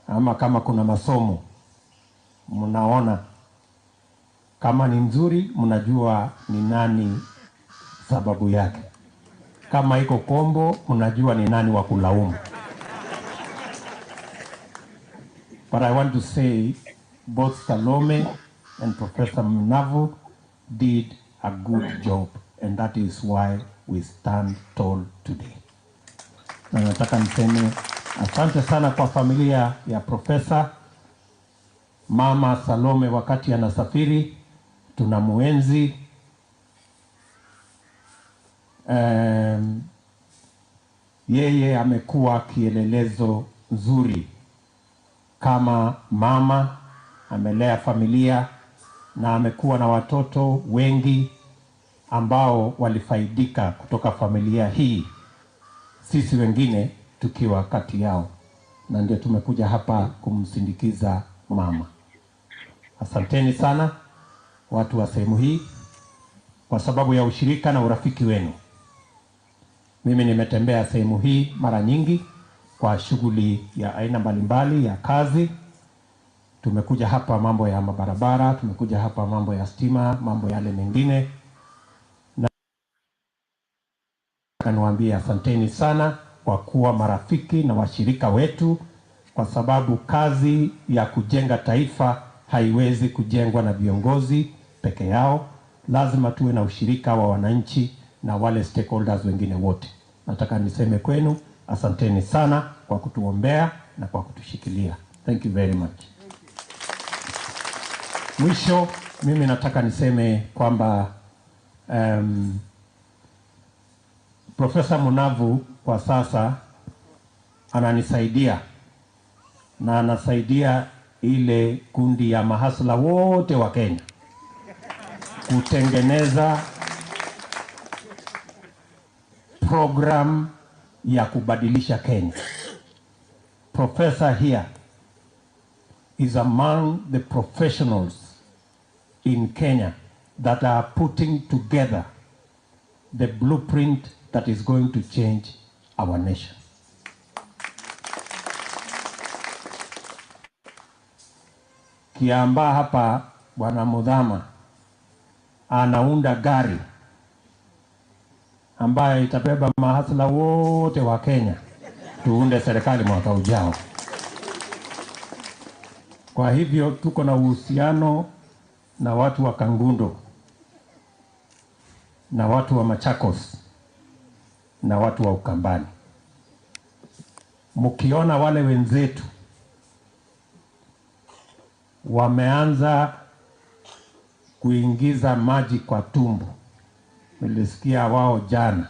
ama kama kuna masomo mnaona kama ni nzuri, mnajua ni nani sababu yake. Kama iko kombo, mnajua ni nani wa kulaumu. But I want to say both Salome and Professor Mnavu did a good job, and that is why we stand tall today. Na nataka niseme asante sana kwa familia ya Profesa Mama Salome. Wakati anasafiri tunamuenzi. Yeye amekuwa kielelezo nzuri kama mama, amelea familia na amekuwa na watoto wengi ambao walifaidika kutoka familia hii, sisi wengine tukiwa kati yao, na ndio tumekuja hapa kumsindikiza mama. Asanteni sana watu wa sehemu hii kwa sababu ya ushirika na urafiki wenu. Mimi nimetembea sehemu hii mara nyingi kwa shughuli ya aina mbalimbali ya kazi. Tumekuja hapa mambo ya mabarabara, tumekuja hapa mambo ya stima, mambo yale mengine. Na niwaambie asanteni sana kwa kuwa marafiki na washirika wetu, kwa sababu kazi ya kujenga taifa haiwezi kujengwa na viongozi peke yao. Lazima tuwe na ushirika wa wananchi na wale stakeholders wengine wote. Nataka niseme kwenu asanteni sana kwa kutuombea na kwa kutushikilia. Thank you very much. Mwisho, mimi nataka niseme kwamba Profesa Mnavu kwa sasa ananisaidia na anasaidia ile kundi ya mahasla wote wa Kenya kutengeneza program ya kubadilisha Kenya. Professor here is among the professionals in Kenya that are putting together the blueprint that is going to change our nation. Kiamba hapa Bwana Mudhama anaunda gari ambayo itabeba mahasla wote wa Kenya tuunde serikali mwaka ujao. Kwa hivyo tuko na uhusiano na watu wa Kangundo na watu wa Machakos na watu wa Ukambani. Mkiona wale wenzetu wameanza kuingiza maji kwa tumbo, nilisikia wao jana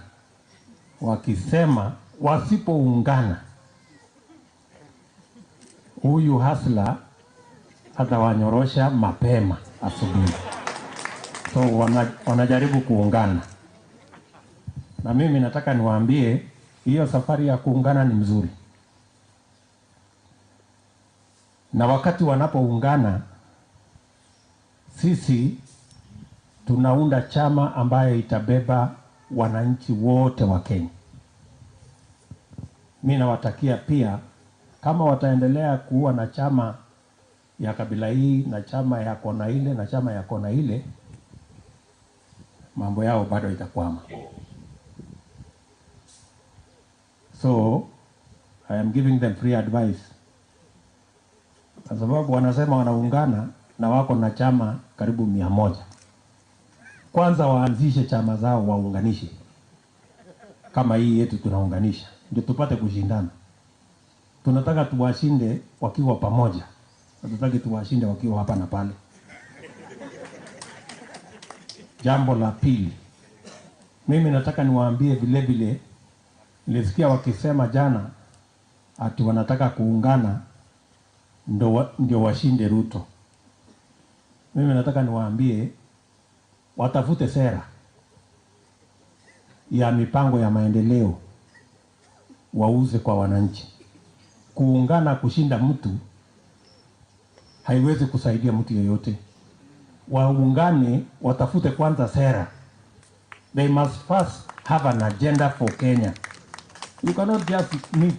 wakisema wasipoungana huyu hasla hata wanyorosha mapema asubuhi. So wanajaribu kuungana. Na mimi nataka niwaambie hiyo safari ya kuungana ni mzuri. Na wakati wanapoungana, sisi tunaunda chama ambayo itabeba wananchi wote wa Kenya. Mimi nawatakia pia, kama wataendelea kuwa na chama ya kabila hii na chama ya kona ile na chama ya kona ile, mambo yao bado itakwama. So I am giving them free advice, kwa sababu wanasema wanaungana na wako na chama karibu 100. Kwanza waanzishe chama zao, waunganishe kama hii yetu tunaunganisha, ndio tupate kushindana. Tunataka tuwashinde wakiwa pamoja, tunataka tuwashinde wakiwa hapa na pale. Jambo la pili, mimi nataka niwaambie vile vile, nilisikia wakisema jana ati wanataka kuungana ndio washinde Ruto. Mimi nataka niwaambie watafute sera ya mipango ya maendeleo wauze kwa wananchi. Kuungana kushinda mtu haiwezi kusaidia mtu yeyote. Waungane, watafute kwanza sera. They must first have an agenda for Kenya. You cannot just meet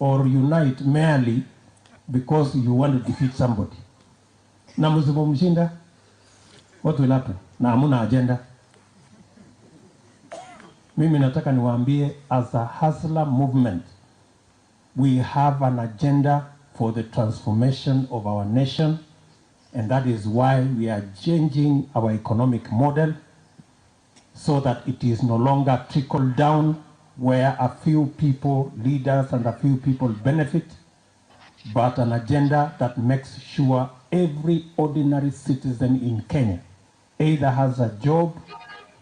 or unite merely because you want to defeat somebody. Na msipomshinda, what will happen? Na hamuna agenda. Mimi nataka niwaambie, as a hustler movement, we have an agenda for the transformation of our nation, and that is why we are changing our economic model so that it is no longer trickle down where a few people, leaders and a few people benefit, but an agenda that makes sure every ordinary citizen in Kenya either has a job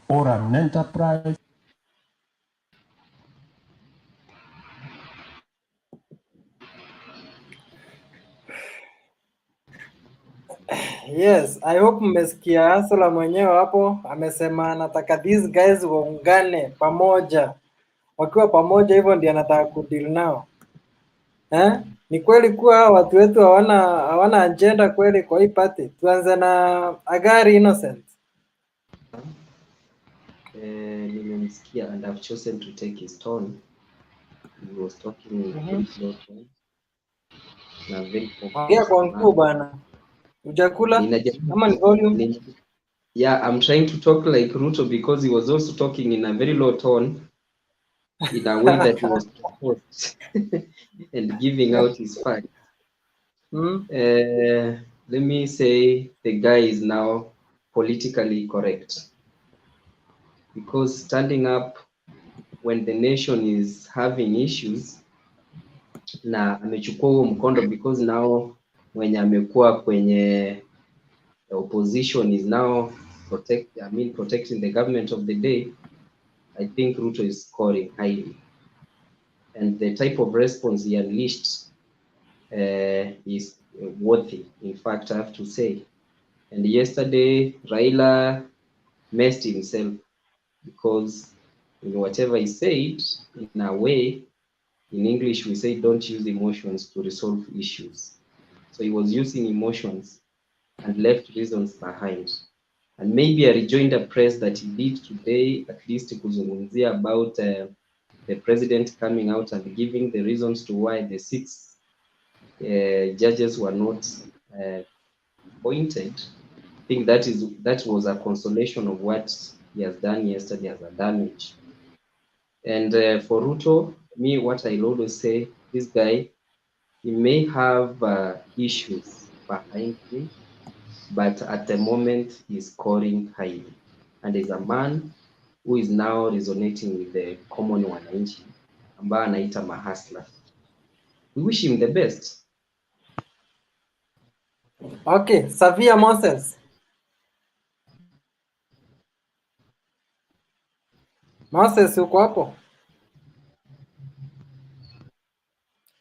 or an enterprise. Yes, I hope mmesikia Asla mwenyewe hapo amesema anataka these guys waungane pamoja, wakiwa pamoja hivyo ndio anataka kudeal nao. Ni kweli kuwa watu wetu hawana agenda kweli kwa hii party. Tuanze na Agari Innocent. Nimemsikia and I've chosen to take his tone. He was talking in very slow tone. Na very Ongea kwa nguvu bana. Ujakula ama ni volume? Yeah, I'm trying to talk like Ruto because he was also talking in a very low tone, in a way that he was composed and giving out his facts. Let me say the guy is now politically correct, because standing up when the nation is having issues, na amechukua huo mkondo, because now mwenye amekuwa kwenye opposition is now protecting the government of the day. I think Ruto is scoring highly, and the type of response he unleashed is worthy, in fact, I have to say. And yesterday Raila messed himself, because whatever he said, in a way, in English we say don't use emotions to resolve issues. So he was using emotions and left reasons behind. And maybe a rejoinder press that he did today, at least kuzungumzia about the president coming out and giving the reasons to why the 6 judges were not appointed. I think that was a consolation of what he has done yesterday as a damage. And for Ruto, me, what I'll always say, this guy, he may have issues behind him, but at the moment he's scoring highly, and is a man who is now resonating with the common wananchi ambaye anaita mahasla. We wish him the best. Okay, Savia Moses. Moses uko hapo?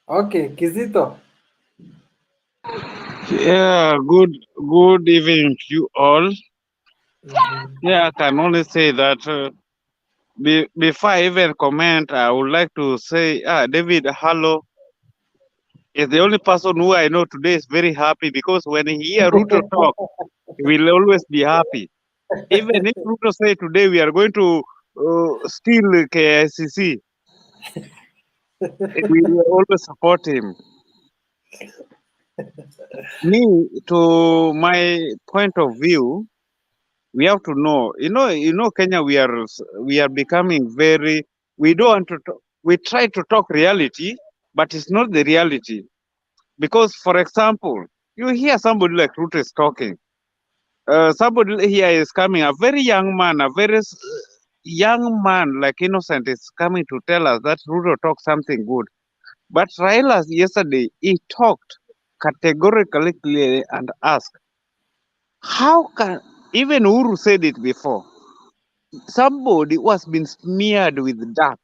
Okay, Kizito. Yeah, good evening to you all. Yeah, I can only say that before I even comment, I would like to say, David Hallo is the only person who I know today is very happy, because when he hear Ruto talk, he will always be happy. Even if Ruto say today we are going to steal KICC, we will always support him. Me, to my point of view, we have to know, Kenya, we are becoming very, we don't want to talk, we try to talk reality, but it's not the reality. Because, for example, you hear somebody like Ruto is talking, somebody here is coming, a very young man, young man like Innocent is coming to tell us that Ruto talked something good. But Raila yesterday, he talked categorically clearly and asked, how can, even Uhuru said it before, somebody who has been smeared with dirt,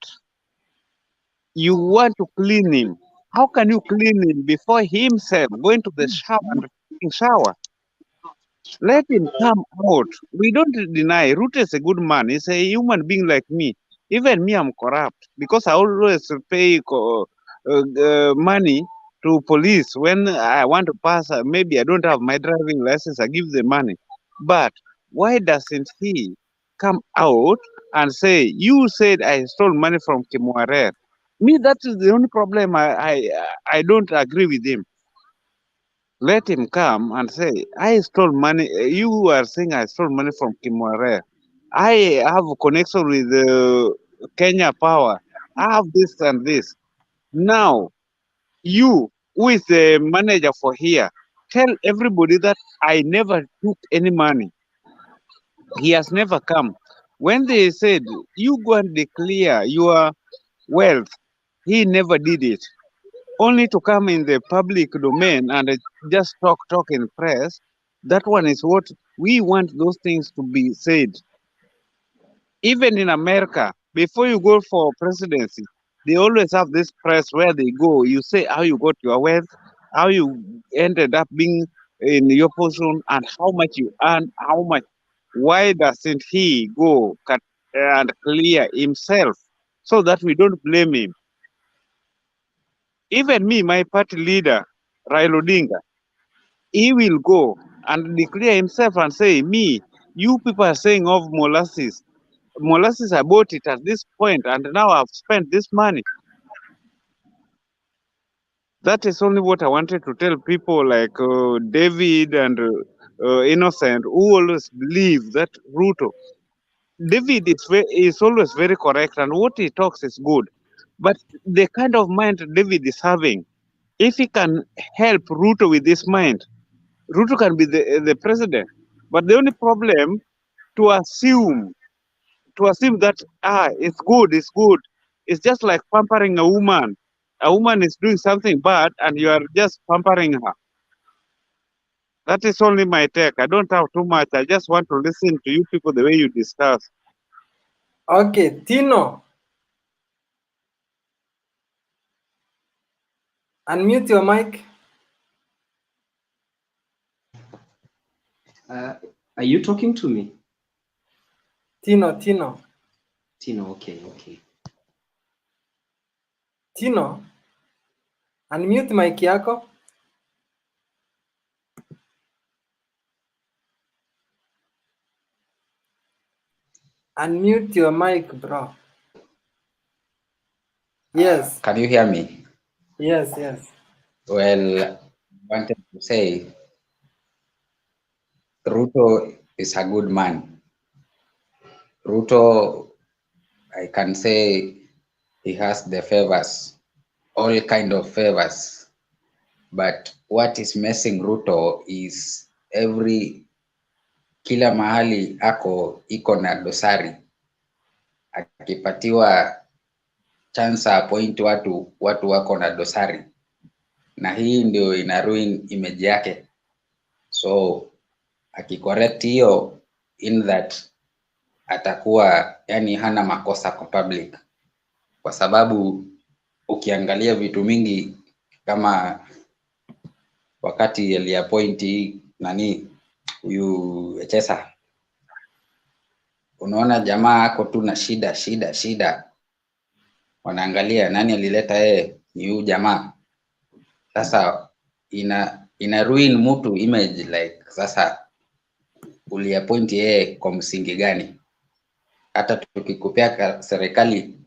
you want to clean him. How can you clean him before himself going to the shower and taking shower? Let him come out. We don't deny Ruto is a good man. He's a human being like me. Even me, I'm corrupt, because I always pay money to police when I want to pass. Maybe I don't have my driving license. I give the money. But why doesn't he come out and say, you said I stole money from Kimwarer? Me, that is the only problem. I don't agree with him. let him come and say, I stole money. You are saying I stole money from Kimware. I have a connection with Kenya Power. I have this and this. Now, you, who is the manager for here, tell everybody that I never took any money. He has never come. When they said, you go and declare your wealth, he never did it. Only to come in the public domain and just talk in press. That one is what we want those things to be said. Even in America, before you go for presidency, they always have this press where they go. You say how you got your wealth, how you ended up being in your position, and how much you earn, how much. Why doesn't he go and clear himself so that we don't blame him? Even me, my party leader, Raila Odinga, he will go and declare himself and say, me, you people are saying of molasses. Molasses, I bought it at this point and now I've spent this money. That is only what I wanted to tell people like David and Innocent, who always believe that Ruto. David is always very correct and what he talks is good. But the kind of mind David is having, if he can help Ruto with this mind, Ruto can be the president. But the only problem to assume that it's good, it's good. It's just like pampering a woman. A woman is doing something bad and you are just pampering her. That is only my take. I don't have too much. I just want to listen to you people the way you discuss. Okay, Tino. Unmute your mic. Are you talking to me? Tino. Tino, okay. Tino. Unmute mic yako. Unmute your mic, bro. Yes. Can you hear me? Yes. Well, I wanted to say Ruto is a good man. Ruto, I can say he has the favors, all kind of favors. But what is messing Ruto is kila mahali iko na dosari. Akipatiwa chance appoint watu wako na dosari, na hii ndio ina ruin image yake. So akicorrect hiyo, in that atakuwa yani hana makosa kwa public, kwa sababu ukiangalia vitu mingi kama wakati aliappoint nani huyu Echesa, unaona jamaa ako tu na shida, wanaangalia nani alileta yeye, ni huyu jamaa. Sasa ina ruin mtu image, like sasa uliappoint yeye kwa msingi gani? Hata tukikupea serikali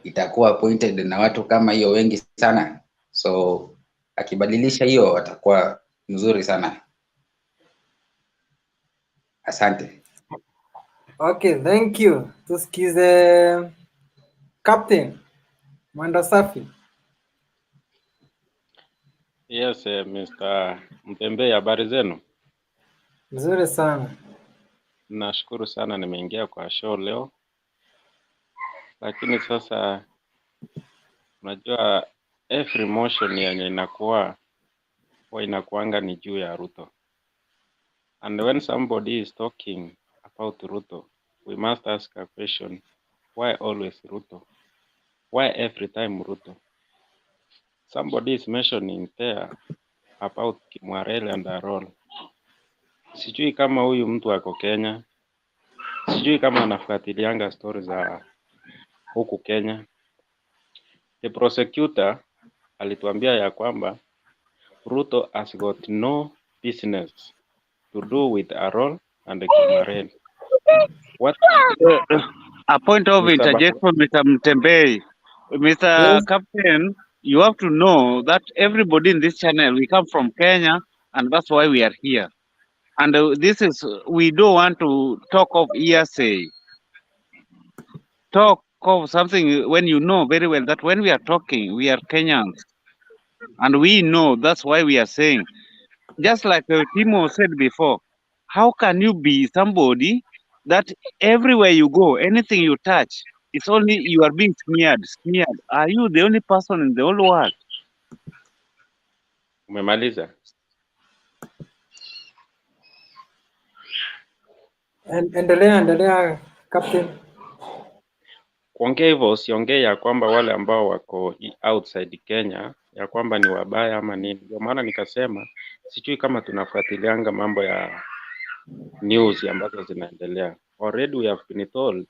itakuwa appointed na watu kama hiyo wengi sana, so akibadilisha hiyo atakuwa mzuri sana. Asante. Okay, thank you. Tusikize Captain Mwenda Safi. Yes, Mr. Mtembe, habari zenu? Mzuri sana. Nashukuru sana nimeingia kwa show leo. Lakini sasa unajua every motion yenye inakuanga ni juu ya Ruto. And when somebody is talking about Ruto, we must ask a question, why always Ruto? Why every time Ruto? Somebody is mentioning there about Kimwarel and Arol. Sijui kama huyu mtu ako Kenya. Sijui kama anafuatilianga stories za huku Kenya. The prosecutor alituambia ya kwamba Ruto has got no business to do with Arol and Kimwarel. What? A point of Mr. interjection, Mr. Mtembei. Mr. Yes. Captain, you have to know that everybody in this channel, we come from Kenya, and that's why we are here. And this is, we don't want to talk of hearsay, talk of something when you know very well that when we are talking, we are Kenyans, and we know. That's why we are saying, just like Timo said before, how can you be somebody that everywhere you go, anything you touch, it's only you are being smeared, smeared. Are you the only person in the whole world? Umemaliza? Endelea Captain. Kuongea hivyo usiongee ya kwamba wale ambao wako outside Kenya ya kwamba ni wabaya ama nini. Ndio maana nikasema sijui kama tunafuatilianga mambo ya news ambazo zinaendelea. Already we have been told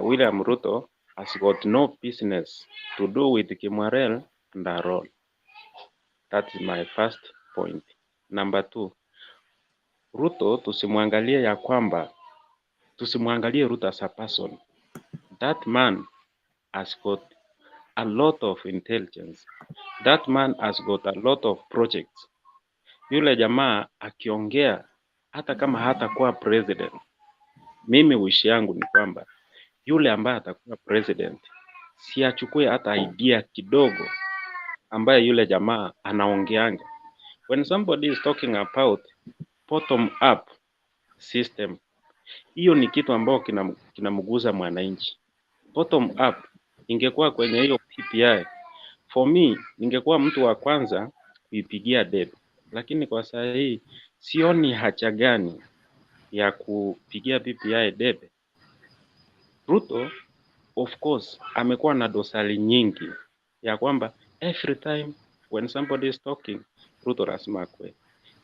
William Ruto has got no business to do with Kimwarel and Arol. That is my first point. Number 2, Ruto tusimwangalie ya kwamba tusimwangalie Ruto as a person. That man has got a lot of intelligence. That man has got a lot of projects. Yule jamaa akiongea hata kama hatakuwa president, mimi wish yangu ni kwamba yule ambaye atakuwa president si achukue hata idea kidogo ambaye yule jamaa anaongeanga. When somebody is talking about bottom up system, hiyo ni kitu ambao kinamguza mwananchi. Bottom up ingekuwa kwenye hiyo PPI, for me ningekuwa mtu wa kwanza kuipigia debe, lakini kwa saa hii sioni haja gani ya kupigia PPI debe. Ruto of course amekuwa na dosari nyingi ya kwamba every time when somebody is talking Ruto lazima akwe.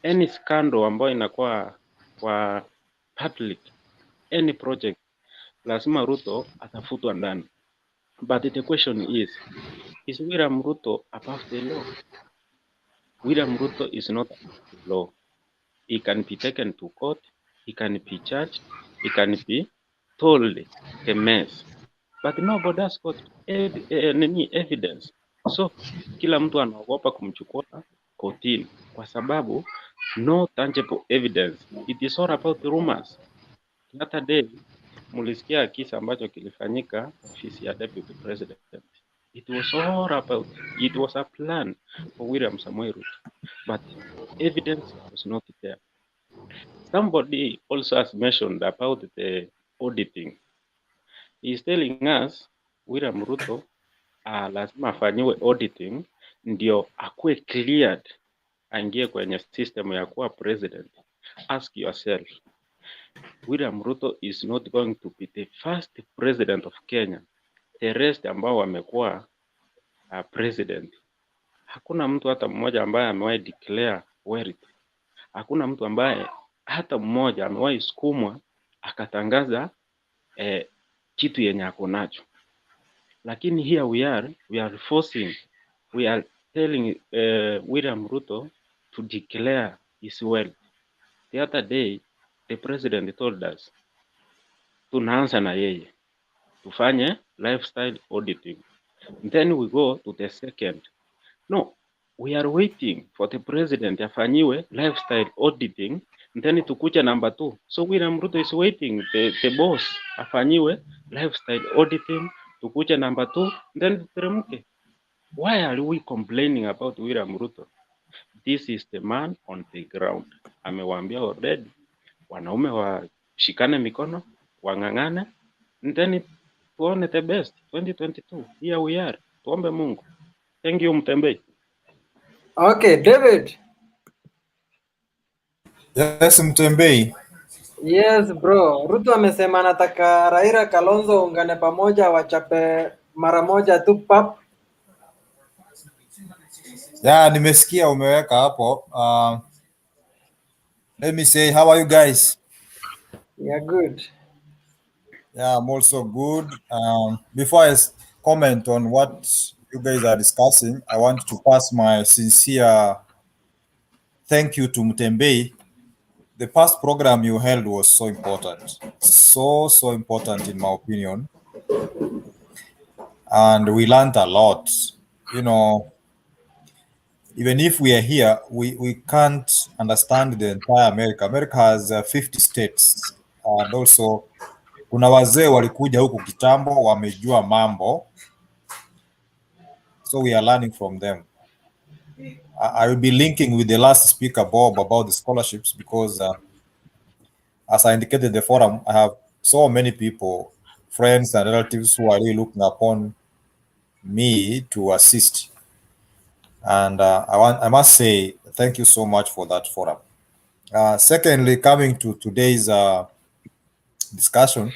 Any scandal ambayo inakuwa kwa public, any project, lazima Ruto atafutwa ndani. But the question is William Ruto above the law? William Ruto is not above the law. He can be taken to court, he can be charged, he can be told a mess. But nobody has got any evidence. So kila mtu anaogopa kumchukua kotini kwa sababu no tangible evidence. It is all about rumors. Hata day mulisikia kisa ambacho kilifanyika ofisi ya deputy president. It was all about, it was a plan for William Samoei Ruto, but evidence was not there. Somebody also has mentioned about the auditing. He is telling us William Ruto lazima afanyiwe auditing ndio akuwe cleared aingie kwenye system ya kuwa president. Ask yourself, William Ruto is not going to be the first president of Kenya. The rest ambao wamekuwa president, hakuna mtu hata mmoja ambaye amewahi declare wealth. Hakuna mtu ambaye hata mmoja amewahi sukumwa akatangaza kitu yenye ako nacho. Lakini here we are forcing, we are telling William Ruto to declare his wealth. The other day the president told us tunaanza na yeye tufanye lifestyle auditing, then we go to the second. No, we are waiting for the president afanyiwe lifestyle auditing, then tukuja number 2. So William Ruto is waiting the boss afanyiwe lifestyle auditing, tukuja number 2, then tuteremke. Why are we complaining about William Ruto? This is the man on the ground. Amewaambia already wanaume washikane mikono, wang'ang'ane, then tuone the best 2022. Here we are. Tuombe Mungu. Thank you Mtembei. Okay, David. Yes, Mtembei. Yes bro, Ruto amesema anataka Raila Kalonzo ungane pamoja wachape mara moja tu pap. Yeah, nimesikia umeweka hapo. Let me say, how are you guys? Yeah, good. Yeah, I'm also good. Before I comment on what you guys are discussing, I want to pass my sincere thank you to Mtembei. The past program you held was so important. So important in my opinion. And we learned a lot. You know, even if we are here, we can't understand the entire America. America has 50 states, and also kuna wazee walikuja huku kitambo wamejua mambo, so we are learning from them. I will be linking with the last speaker, Bob, about the scholarships, because as I indicated in the forum, I have so many people, friends and relatives, who are really looking upon me to assist. And I must say thank you so much for that forum. Secondly, coming to today's discussion,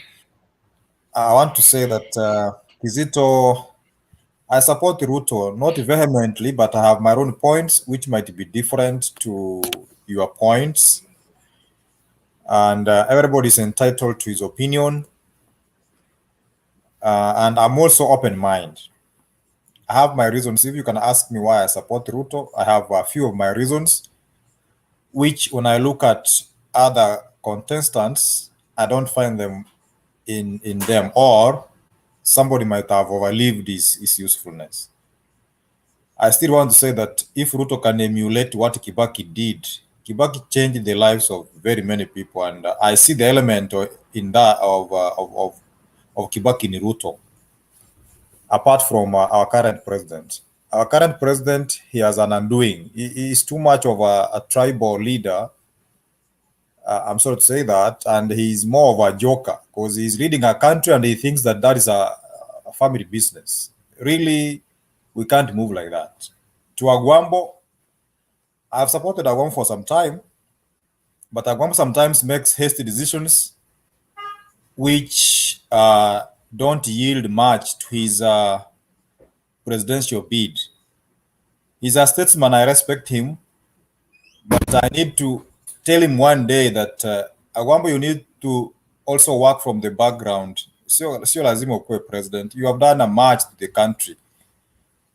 I want to say that Kizito, I support Ruto, not vehemently, but I have my own points, which might be different to your points. And everybody is entitled to his opinion. And I'm also open-minded. I have my reasons. If you can ask me why I support Ruto, I have a few of my reasons, which when I look at other contestants, I don't find them in them, or somebody might have overlived his usefulness. I still want to say that if Ruto can emulate what Kibaki did, Kibaki changed the lives of very many people, and I see the element in that of Kibaki in Ruto. Apart from our current president, he has an undoing. He is too much of a tribal leader. I'm sorry to say that, and he's more of a joker because he's leading a country and he thinks that is a family business. Really, we can't move like that. To Agwambo, I've supported Agwambo for some time, but Agwambo sometimes makes hasty decisions which don't yield much to his presidential bid. He's a statesman, I respect him, but I need to tell him one day that Agwambo, you need to also work from the background. Sio lazima ukuwe president. You have done a much to the country.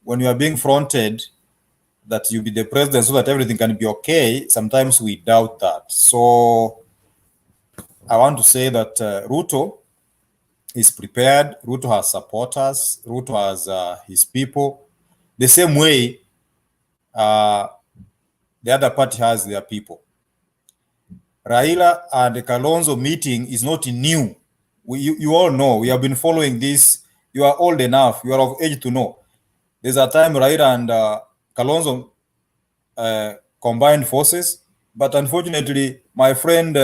When you are being fronted that you be the president so that everything can be okay, sometimes we doubt that. So I want to say that Ruto is prepared. Ruto has supporters. Ruto has his people. The same way the other party has their people. Raila and Kalonzo meeting is not new. You all know. We have been following this. You are old enough. You are of age to know. There's a time Raila and Kalonzo combined forces, but unfortunately, my friend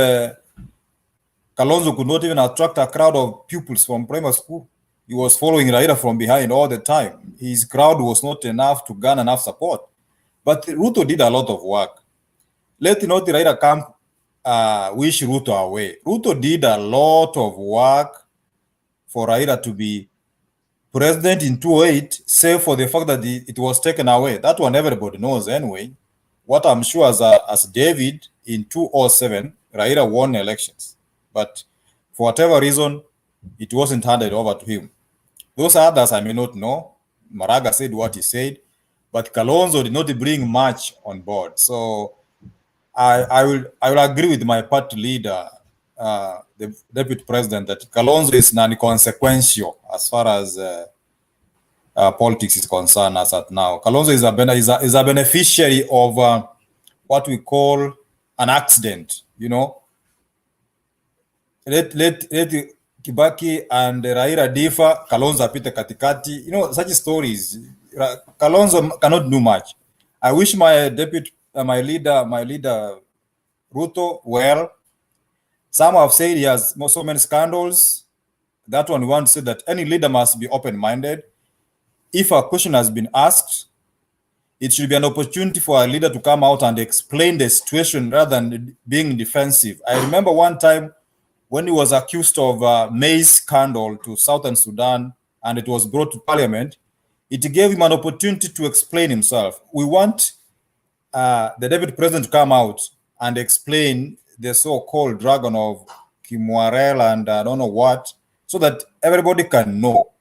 Kalonzo could not even attract a crowd of pupils from primary school. He was following Raila from behind all the time. His crowd was not enough to garner enough support. But Ruto did a lot of work. Let not Raila come wish Ruto away. Ruto did a lot of work for Raila to be president in 2008, save for the fact that it was taken away. That one everybody knows anyway. What I'm sure as David in 2007, Raila won elections. But for whatever reason, it wasn't handed over to him. Those others I may not know. Maraga said what he said, but Kalonzo did not bring much on board. So I will agree with my party leader, the deputy president, that Kalonzo is non-consequential as far as politics is concerned as at now. Kalonzo is a beneficiary of what we call an accident. You know, let Kibaki and Raila differ, Kalonzo apite katikati. You know, such stories. Kalonzo cannot do much. I wish my deputy, my leader, Ruto well. Some have said he has so many scandals. That one we want to say that any leader must be open-minded. If a question has been asked, it should be an opportunity for a leader to come out and explain the situation rather than being defensive. I remember one time when he was accused of maize scandal to Southern Sudan and it was brought to parliament, it gave him an opportunity to explain himself. We want the deputy president to come out and explain the so-called dragon of Kimwarel and I don't know what, so that everybody can know.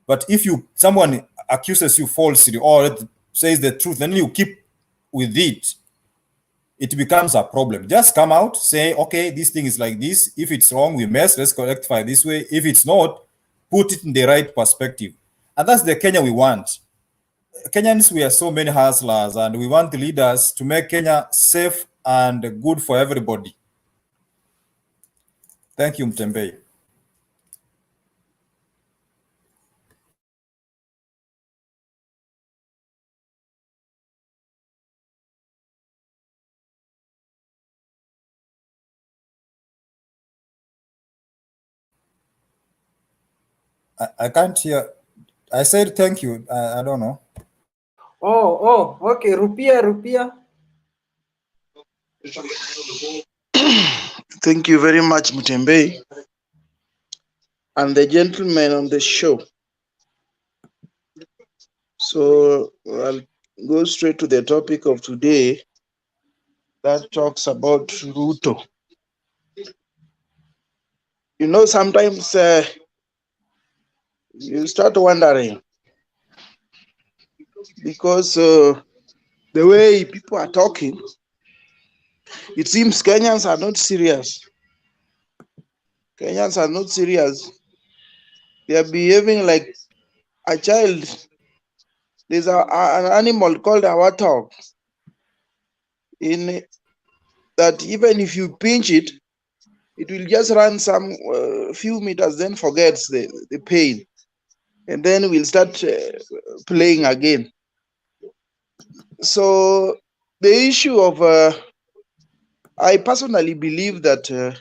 But if someone accuses you falsely or says the truth, then you keep with it, it becomes a problem. Just come out, say, okay, this thing is like this. If it's wrong, let's rectify this way. If it's not, put it in the right perspective. And that's the Kenya we want. Kenyans, we are so many hustlers, and we want the leaders to make Kenya safe and good for everybody. Thank you, Mtembei. I can't hear. I said thank you. I don't know. Okay. Rupiah. Thank you very much, Mutembei, and the gentleman on the show. So I'll go straight to the topic of today that talks about Ruto. You know, sometimes you start wondering because the way people are talking, it seems Kenyans are not serious. Kenyans are not serious. They are behaving like a child. There's an animal called a warthog in that even if you pinch it, it will just run some few meters, then forgets the pain, and then we'll start playing again. So the issue of I personally believe that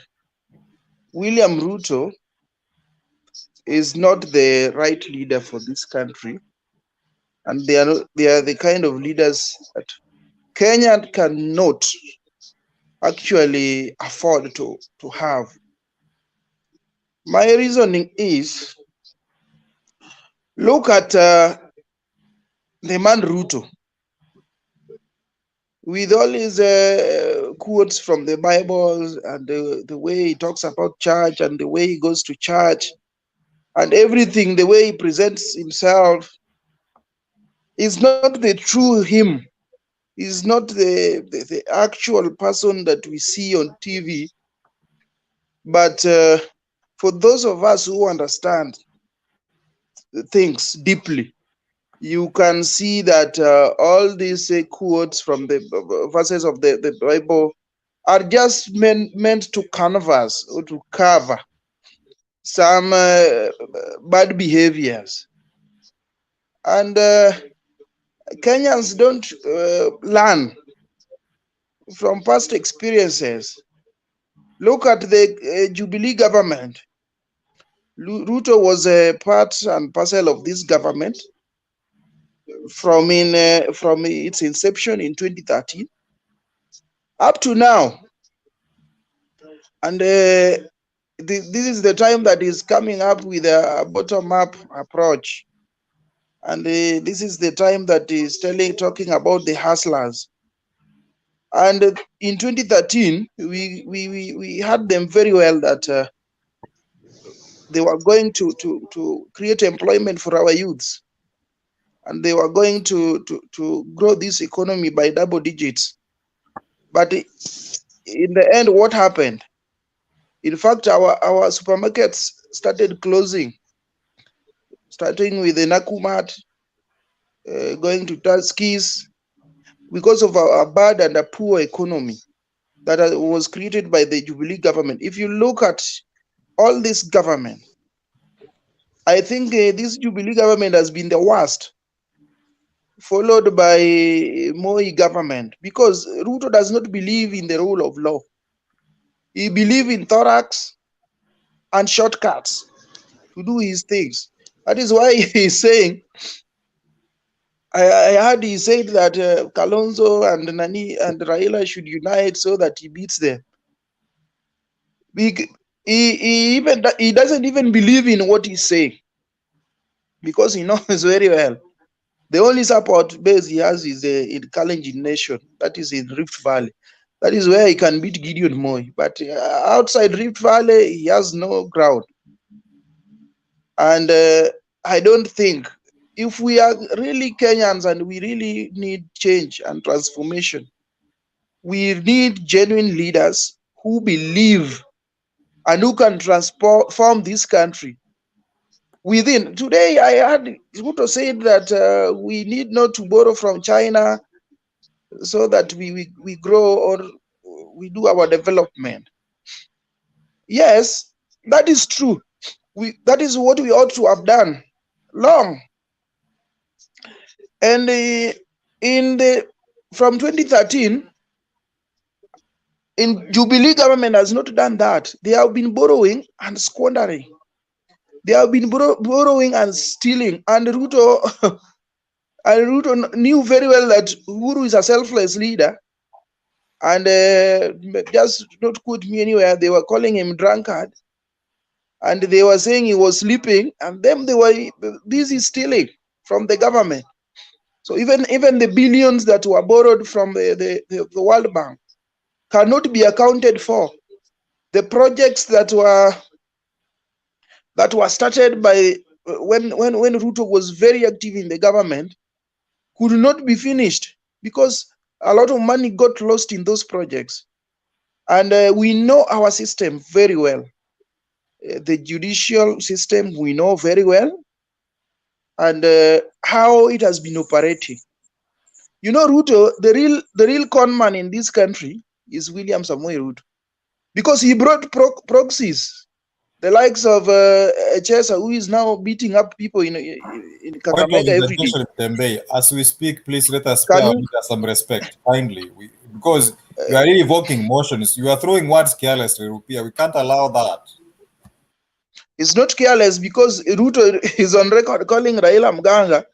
William Ruto is not the right leader for this country, and they are the kind of leaders that Kenya cannot actually afford to have. My reasoning is, look at the man Ruto with all his quotes from the Bible and the way he talks about church and the way he goes to church and everything, the way he presents himself, is not the true him. Is not the actual person that we see on TV. But for those of us who understand things deeply, you can see that all these quotes from the verses of the Bible are just meant to canvas or to cover some bad behaviors. And Kenyans don't learn from past experiences. Look at the Jubilee government. Ruto was a part and parcel of this government from its inception in 2013 up to now. And this is the time that is coming up with a bottom-up approach. And this is the time that is talking about the hustlers. And in 2013, we had them very well that they were going to create employment for our youths. And they were going to grow this economy by double digits. But in the end, what happened? In fact, our supermarkets started closing, starting with the Nakumat, going to Tuskys, because of a bad and a poor economy that was created by the Jubilee government. If you look at all this government, I think this Jubilee government has been the worst, followed by Moi government, because Ruto does not believe in the rule of law. He believes in thorax and shortcuts to do his things. That is why he's saying, I heard he said that Kalonzo and Nani and Raila should unite so that he beats them. He doesn't even believe in what he's saying, because he knows very well the only support base he has is in Kalenjin Nation, that is in Rift Valley. That is where he can beat Gideon Moi. But outside Rift Valley, he has no ground. And I don't think, if we are really Kenyans and we really need change and transformation, we need genuine leaders who believe and who can transform this country within. Today, I heard Ruto said that we need not to borrow from China so that we grow, or we do our development. Yes, that is true. That is what we ought to have done long. And from 2013, in Jubilee government has not done that. They have been borrowing and squandering. They have been borrowing and stealing. And Ruto, and Ruto knew very well that Uhuru is a selfless leader. And just not quote me anywhere, they were calling him drunkard. And they were saying he was sleeping. And then they were busy stealing from the government. So even the billions that were borrowed from the World Bank cannot be accounted for. The projects that were started by when Ruto was very active in the government could not be finished because a lot of money got lost in those projects. And we know our system very well. The judicial system we know very well, and how it has been operating. You know, Ruto, the real con man in this country is William Samoei Ruto, because he brought proxies, the likes of Chesa, who is now beating up people in Point of Kakamega every day. interjection, Tembe. As we speak, please let us pay Can our you? leader some respect, kindly. Because you are really evoking emotions. You are throwing words carelessly, Rupia. We can't allow that. It's not careless because Ruto is on record calling Raila Mganga,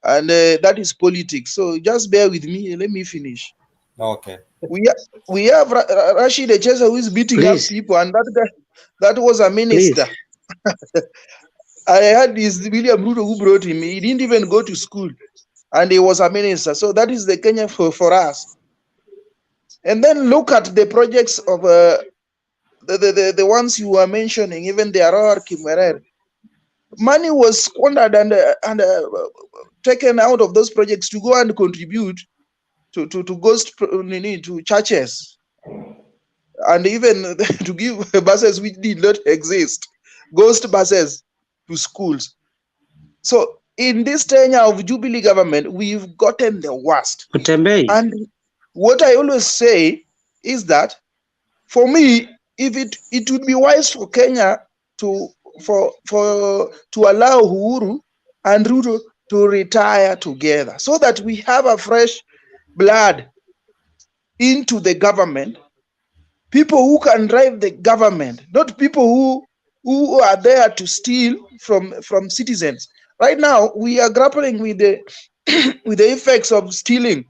and that is politics. So just bear with me. Let me finish. Okay. We have Rashid Echesa, who is beating up people, and that guy, that was a minister. I had this William Ruto who brought him. He didn't even go to school, and he was a minister. So that is the Kenya for us. And then look at the projects of the ones you were mentioning, even the Arar Kimerer. Money was squandered and taken out of those projects to go and contribute to ghost to churches, and even to give buses which did not exist, ghost buses to schools. So in this tenure of Jubilee government, we've gotten the worst. And what I always say is that, for me, if it would be wise for Kenya to allow Uhuru and Ruto to retire together, so that we have a fresh blood into the government, people who can drive the government, not people who are there to steal from citizens. Right now, we are grappling with the with the effects of stealing.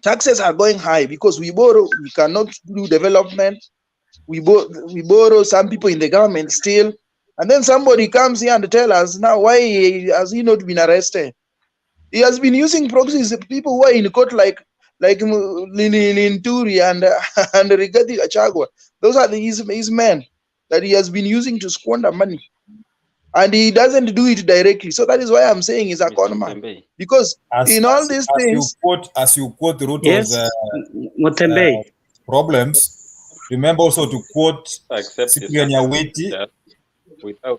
Taxes are going high because we borrow. We cannot do development. We borrow. Some people in the government steal, and then somebody comes here and tell us now, why has he not been arrested? He has been using proxies. People who are in court like Linturi and Rigathi Gachagua. Those are his men that he has been using to squander money, and he doesn't do it directly. So that is why I'm saying he's a con man, because in all these things, as you quote Ruto's problems, remember also to quote Cyprian Nyawiti.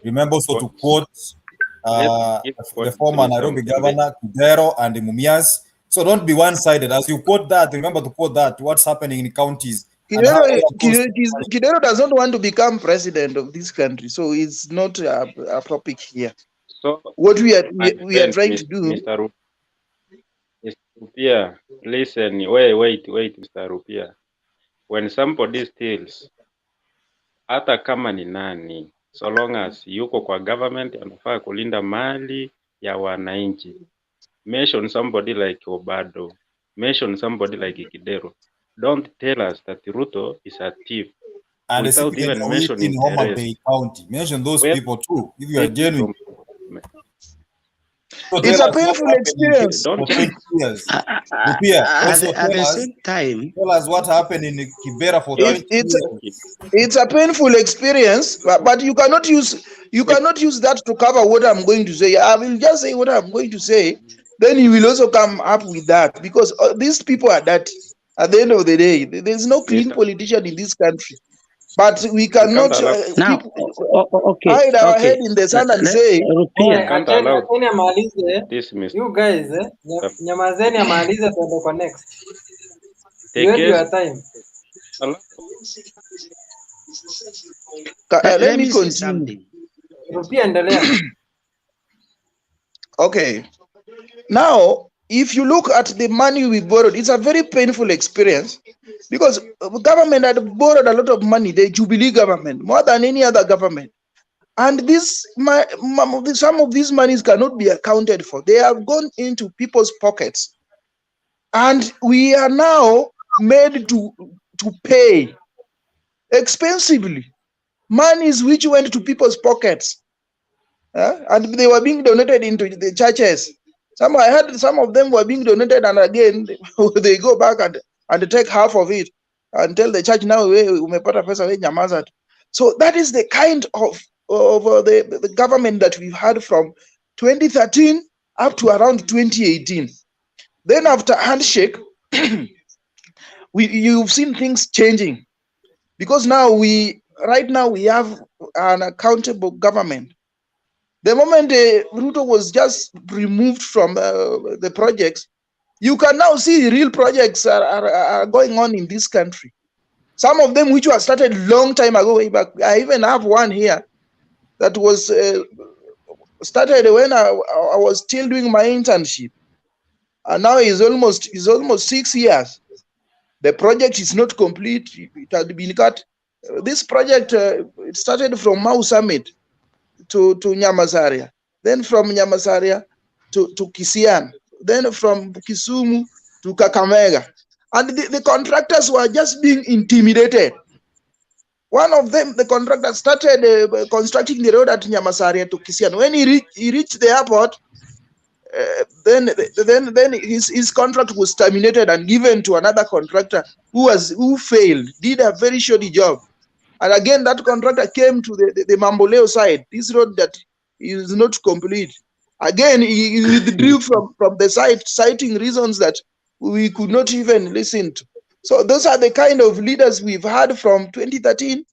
Remember also to quote the former Nairobi governor Kidero and Mumias. So don't be one-sided. As you quote that, remember to quote that. What's happening in counties? Kidero does not want to become president of this country, so it's not a topic here. So what we are trying to do, Mr. Rupia, listen. Wait, Mr. Rupia. When somebody steals, hata kama ni nani, so long as yuko kwa government, anafaa kulinda mali ya wananchi. Mention somebody like Obado. Mention somebody like Kidero. Don't tell us that Ruto is a thief. And without even mentioning in Homa Bay County. Mention those people too, if you are genuine. It's a painful experience. Don't for 20 years. At the same time, tell us what happened in Kibera for 20 years. It's a painful experience, but you cannot use that to cover what I'm going to say. I will just say what I'm going to say. Then you will also come up with that, because these people are that. At the end of the day, there's no clean politician in this country. But we cannot hide our head in the sand and say, you guys, nyamazeni amalize tuende kwa next. You had Tegesi, your time. Let Let me me say continue. something. Rupia endelea. Okay. Now, if you look at the money we borrowed, it's a very painful experience because government had borrowed a lot of money, the Jubilee government, more than any other government. And some of these monies cannot be accounted for. They have gone into people's pockets. And we are now made to pay expensively monies which went to people's pockets. And they were being donated into the churches. I heard some of them were being donated, and again they go back and take half of it and tell the church, now umepata pesa we nyamaza tu. So that is the kind of the government that we've had from 2013 up to around 2018. Then after handshake, you've seen things changing because right now we have an accountable government. The moment Ruto was just removed from the projects, you can now see real projects are going on in this country. Some of them which were started long time ago, way back. I even have one here that was started when I was still doing my internship, and now is almost 6 years. The project is not complete. It had been cut. This project it started from Mau Summit to Nyamasaria, then from Nyamasaria to Kisian, then from Kisumu to Kakamega. And the contractors were just being intimidated. One of them, the contractor, started constructing the road at Nyamasaria to Kisian. When he reached the airport, then his contract was terminated and given to another contractor who failed, did a very shoddy job. And again, that contractor came to the Mamboleo side, this road that is not complete. Again, he withdrew from the site, citing reasons that we could not even listen to. So those are the kind of leaders we've had from 2013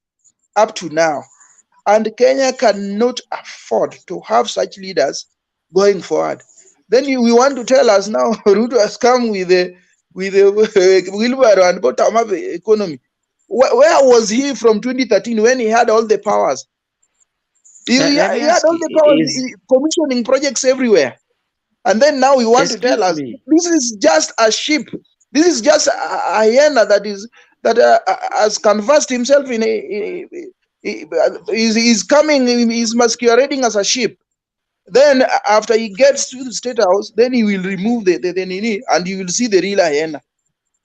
up to now. And Kenya cannot afford to have such leaders going forward. Then we want to tell us now Ruto has come with a wheelbarrow and bottom up economy. Where was he from 2013 when he had all the powers? He Let me had ask all you, the powers, commissioning projects everywhere. And then now we want to tell us this is just a sheep. This is just a hyena that has conversed himself in he's coming, he's masquerading as a sheep. Then after he gets to the state house, then he will remove the nini, and you will see the real hyena.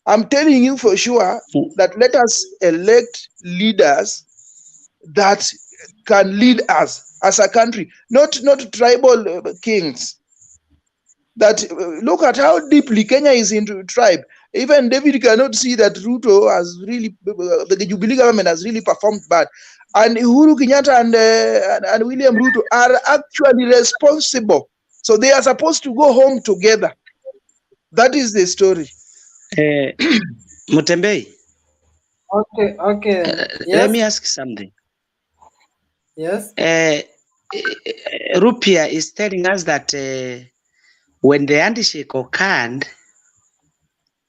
I'm telling you for sure that let us elect leaders that can lead us as a country, not tribal kings. That look at how deeply Kenya is into tribe. Even David cannot see that Ruto has really, the Jubilee government has really performed bad. And Uhuru Kenyatta and William Ruto are actually responsible. So they are supposed to go home together. That is the story. Mutembei, Okay. let Yes. me ask something. Yes. Rupia is telling us that when the handshake occurred,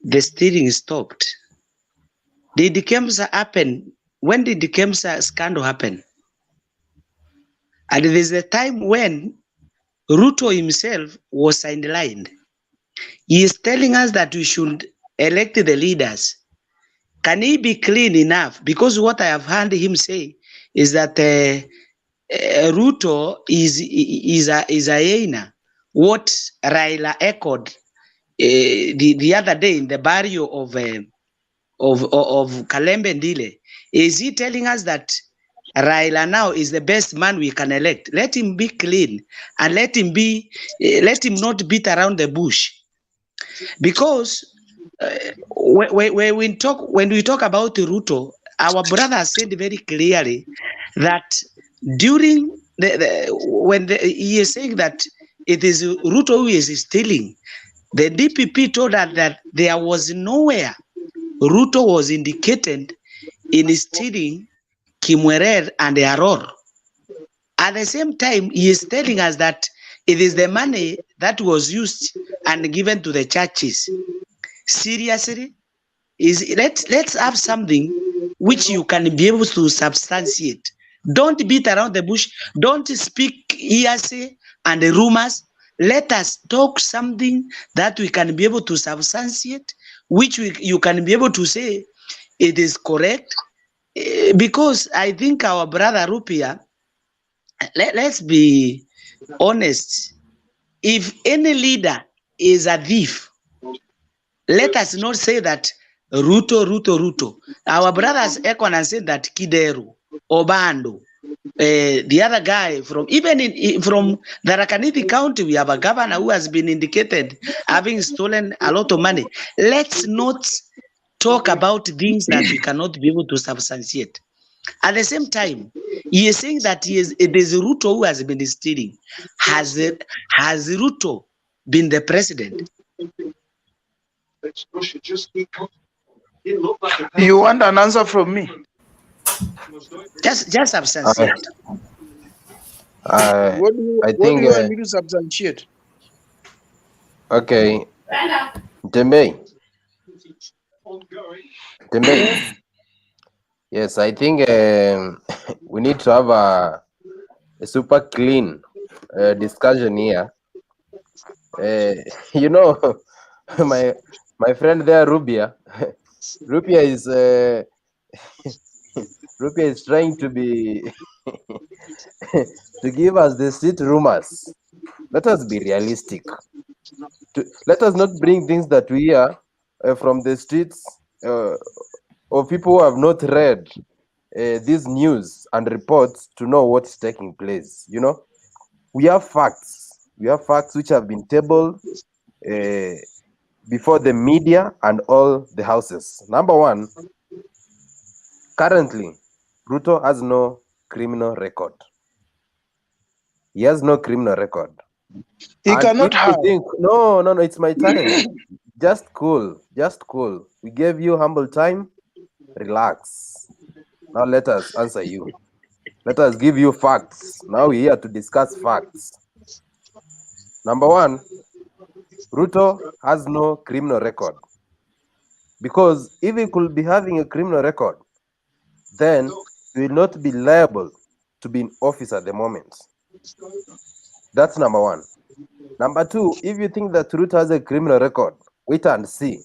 the stealing stopped. Did the Kemsa happen? When did the Kemsa scandal happen? And there's a time when Ruto himself was sidelined. He is telling us that we should elect the leaders. Can he be clean enough? Because what I have heard him say is that Ruto is a hyena. What Raila echoed the other day in the barrio of Kalembe Ndile, is he telling us that Raila now is the best man we can elect? Let him be clean and let him not beat around the bush. Because when we talk about Ruto, our brother said very clearly that during when he is saying that it is Ruto who is stealing, the DPP told us that there was nowhere Ruto was indicated in stealing Kimwerer and Aror. At the same time, he is telling us that it is the money that was used and given to the churches. Seriously? is let's have something which you can be able to substantiate. Don't beat around the bush. Don't speak hearsay and the rumors. Let us talk something that we can be able to substantiate, which you can be able to say it is correct. Because I think our brother Rupia, let's be honest. If any leader is a thief, let us not say that Ruto. Our brothers Ekon and said that Kideru, Obando, the other guy from from Tharaka County, we have a governor who has been indicated having stolen a lot of money. Let's not talk about things that we cannot be able to substantiate. At the same time, he is saying that it is Ruto who has been stealing. Has Ruto been the president? You want an answer from me? Just substantiate. What do I you think, want me to substantiate? okay, Tembe, yes, I think we need to have a super clean discussion here. You know, my friend there, Rupia is Rupia is trying to be to give us the street rumors. Let us be realistic. Let us not bring things that we hear from the streets or people who have not read these news and reports to know what's taking place. You know, we have facts. We have facts which have been tabled before the media and all the houses. Number one, currently, Ruto has no criminal record. He has no criminal record. He And cannot if have. you think, no, it's my turn. Just cool. We gave you humble time. Relax. Now let us answer you. Let us give you facts. Now we're here to discuss facts. Number one, Ruto has no criminal record. Because if he could be having a criminal record, then he will not be liable to be in office at the moment. That's number one. Number two, if you think that Ruto has a criminal record, wait and see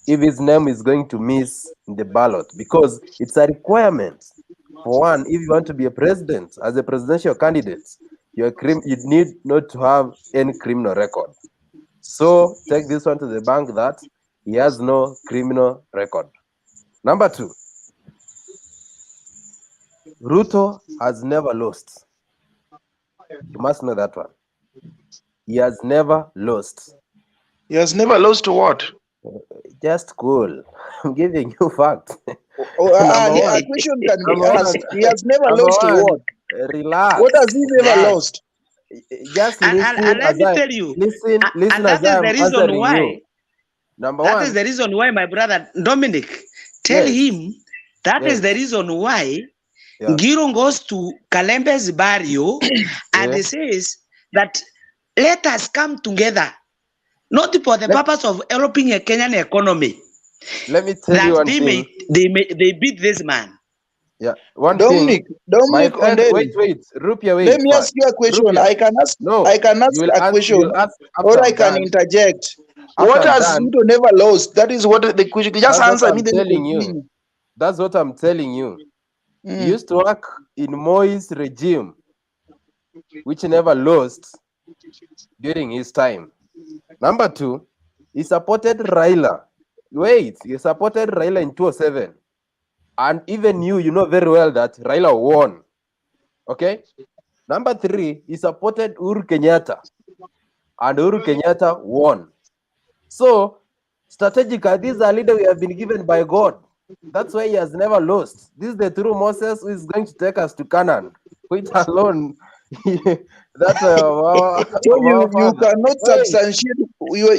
if his name is going to miss in the ballot, because it's a requirement. For one, if you want to be a president, as a presidential candidate, you need not to have any criminal record. So take this one to the bank that he has no criminal record. Number two, Ruto has never lost. You must know that one. He has never lost. He has never lost to what? Just cool. I'm giving you facts. A question can be asked. He has never Number lost to one, what? relax. What has he never Yeah. lost? Just And listen let as me I tell you, listen and as that is I am the reason answering why. you. Number That one, is the reason why, my brother Dominic, tell yes, him that is yes, the reason why yeah, Ngiro goes to Kalembe's barrio and yeah. he says that let us come together, not for the Let, purpose of helping a Kenyan economy, let me tell you that one thing. they beat this man. Yeah, one Dominic, thing. My friend, Onderi, wait, Rupia, let wait me first. ask you a question. Rupia, I can ask no, you will a ask. question, You will ask after or I I'm can done. interject. After What I'm has done, Ruto never lost? That is what the question. Just that's what answer me, I'm then telling you. continue. That's what I'm telling you. He Mm. used to work in Moi's regime, which never lost during his time. Number two, he supported Raila. Wait, he supported Raila in 2007. And even you know very well that Raila won. Okay? Number three, he supported Uhuru Kenyatta. And Uhuru Kenyatta won. So, strategically, these are leaders we have been given by God. That's why he has never lost. This is the true Moses who is going to take us to Canaan. Which alone, that So our you father. cannot Wait, substantiate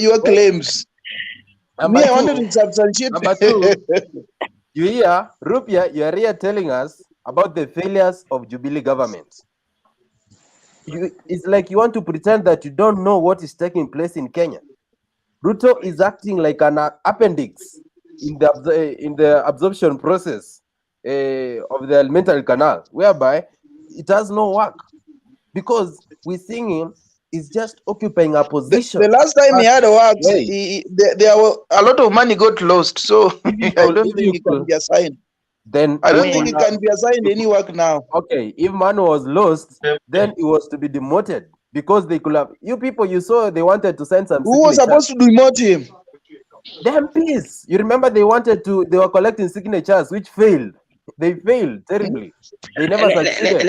your wait. claims. Number Me, I wanted two, to substantiate. number two, you hear, Rupia, you are here telling us about the failures of Jubilee government. It's like you want to pretend that you don't know what is taking place in Kenya. Ruto is acting like an appendix in the absorption process of the alimentary canal, whereby it has no work because we're seeing him is just occupying a position. The last time he But, had worked, hey, there were a lot of money got lost. So if I don't think he can be assigned. then I don't we think he could have- can be assigned any work now. okay, if man was lost, then he was to be demoted because they could have. You people, you saw they wanted to send some Who was signatures. supposed to demote him? The MPs, you remember they were collecting signatures, which failed. They failed terribly. They never succeeded.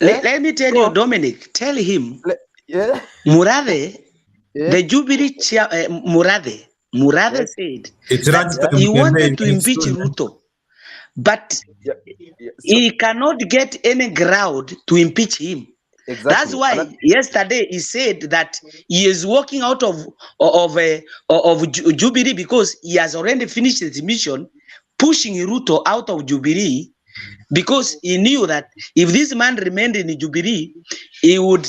Let me tell you, Dominic, tell him, Murathe, the Jubilee chair, Murathe said that he wanted to impeach Ruto, but he cannot get any ground to impeach him. Exactly. That's why yesterday he said that he is walking out of Jubilee because he has already finished his mission, pushing Ruto out of Jubilee, because he knew that if this man remained in Jubilee, he would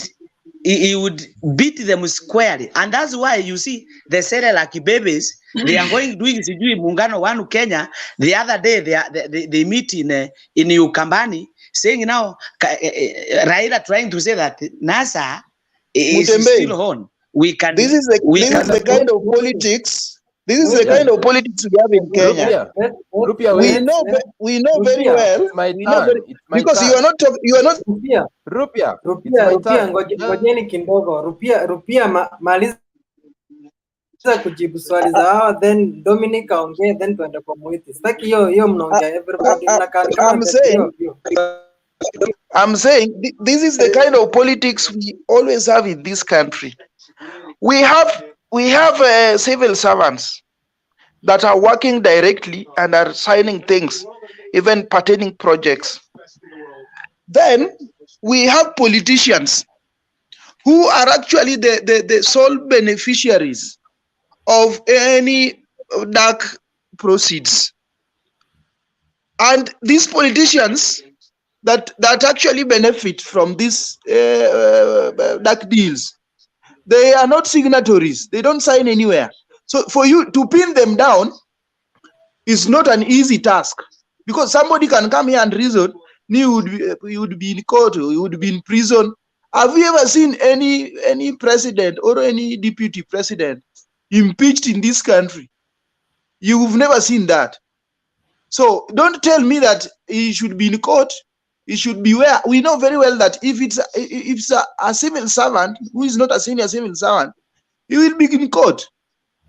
beat them squarely. And that's why you see the Serelaki babies, they are doing Sijui Muungano Wanu Kenya. The other day they meet in Ukambani, saying now Raila trying to say that NASA is Mutembe, still on. This is the kind of politics. This is the kind of politics we have in Kenya. We know very well. Because you are not. Rupia, ngojeni kidogo. Rupia maliza kujibu swali za hawa, then Dominic aongee, then tuende kwa Muiti. Sitaki hiyo mnaongea everybody I'm saying this is the kind of politics we always have in this country. We have civil servants that are working directly and are signing things, even pertaining projects. Then we have politicians who are actually the sole beneficiaries of any dark proceeds. And these politicians that actually benefit from these dark deals, they are not signatories. They don't sign anywhere. So for you to pin them down is not an easy task, because somebody can come here and reason, you would be in court, you would be in prison. Have you ever seen any president or any deputy president impeached in this country? You've never seen that. So don't tell me that he should be in court. He should be where we know very well that if it's a civil servant who is not a senior civil servant, he will be in court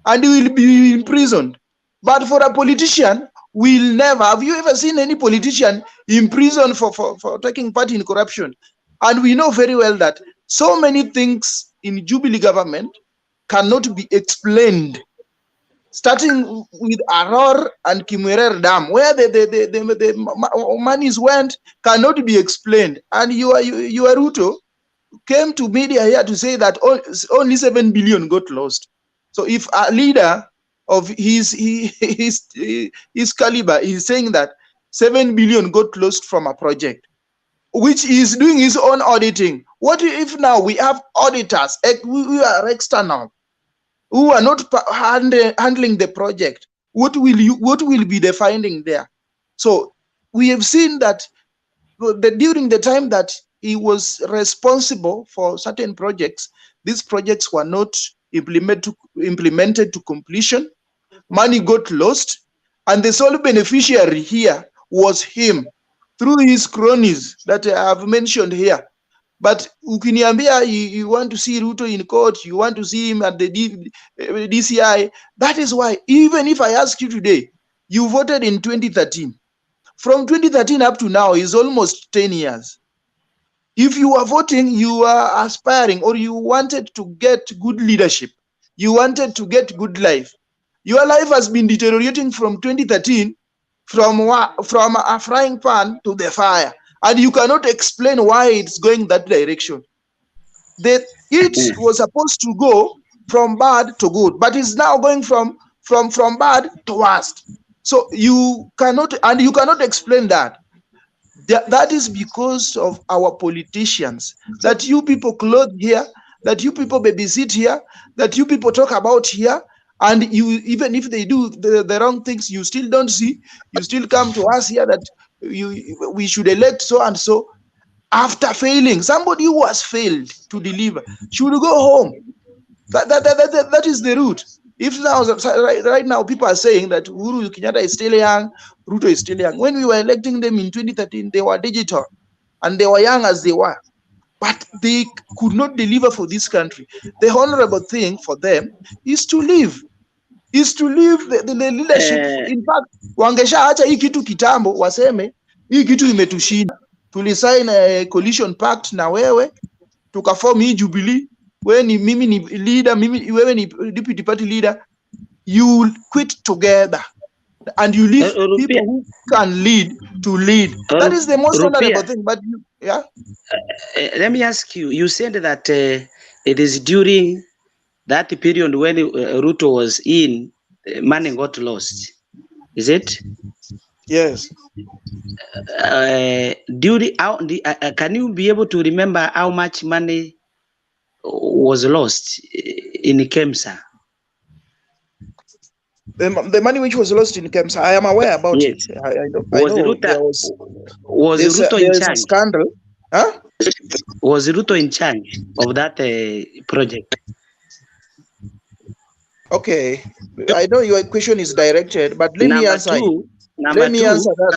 and he will be imprisoned. But for a politician, we'll never. Have you ever seen any politician in prison for taking part in corruption? And we know very well that so many things in Jubilee government cannot be explained, starting with Aror and Kimwerer Dam, where the monies went cannot be explained. And you are Ruto came to media here to say that only 7 billion got lost. So if a leader of his caliber is saying that 7 billion got lost from a project, which is doing his own auditing, what if now we have auditors who are external, who are not handling the project? What will be the finding there? So we have seen that during the time that he was responsible for certain projects, these projects were not implemented to completion. Money got lost, and the sole beneficiary here was him through his cronies that I have mentioned here. But ukiniambia you want to see Ruto in court, you want to see him at the DCI. That is why, even if I ask you today, you voted in 2013. From 2013 up to now is almost 10 years. If you are voting, you are aspiring, or you wanted to get good leadership, you wanted to get good life. Your life has been deteriorating from 2013, from a frying pan to the fire. And you cannot explain why it's going that direction. It was supposed to go from bad to good, but it's now going from bad to worst. So you cannot explain that. That is because of our politicians, that you people clothe here, that you people babysit here, that you people talk about here, And you, even if they do the wrong things, you still don't see. You still come to us here that we should elect so and so. After failing, somebody who has failed to deliver should go home. That is the route. If now, right now, people are saying that Uhuru Kenyatta is still young, Ruto is still young. When we were electing them in 2013, they were digital and they were young as they were, but they could not deliver for this country. The honorable thing for them is to leave, the leadership. In fact, wangesha acha hii kitu kitambo, waseme hii kitu imetushinda. Tulisign a coalition pact na wewe, tukaform hii Jubilee. Wewe ni mimi ni leader, wewe ni deputy party leader. You quit together and you leave people who can lead to lead. That is the most honorable thing. But yeah, let me ask you. You said that it is during that period when Ruto was in, money got lost. Is it? Yes. During can you be able to remember how much money was lost in Kemsa? The money which was lost in Kemsa, I am aware about it. I know was Ruto in charge? A scandal. Huh? Was Ruto in charge of that project? Okay, I know your question is directed, but let me answer you. Let me answer that.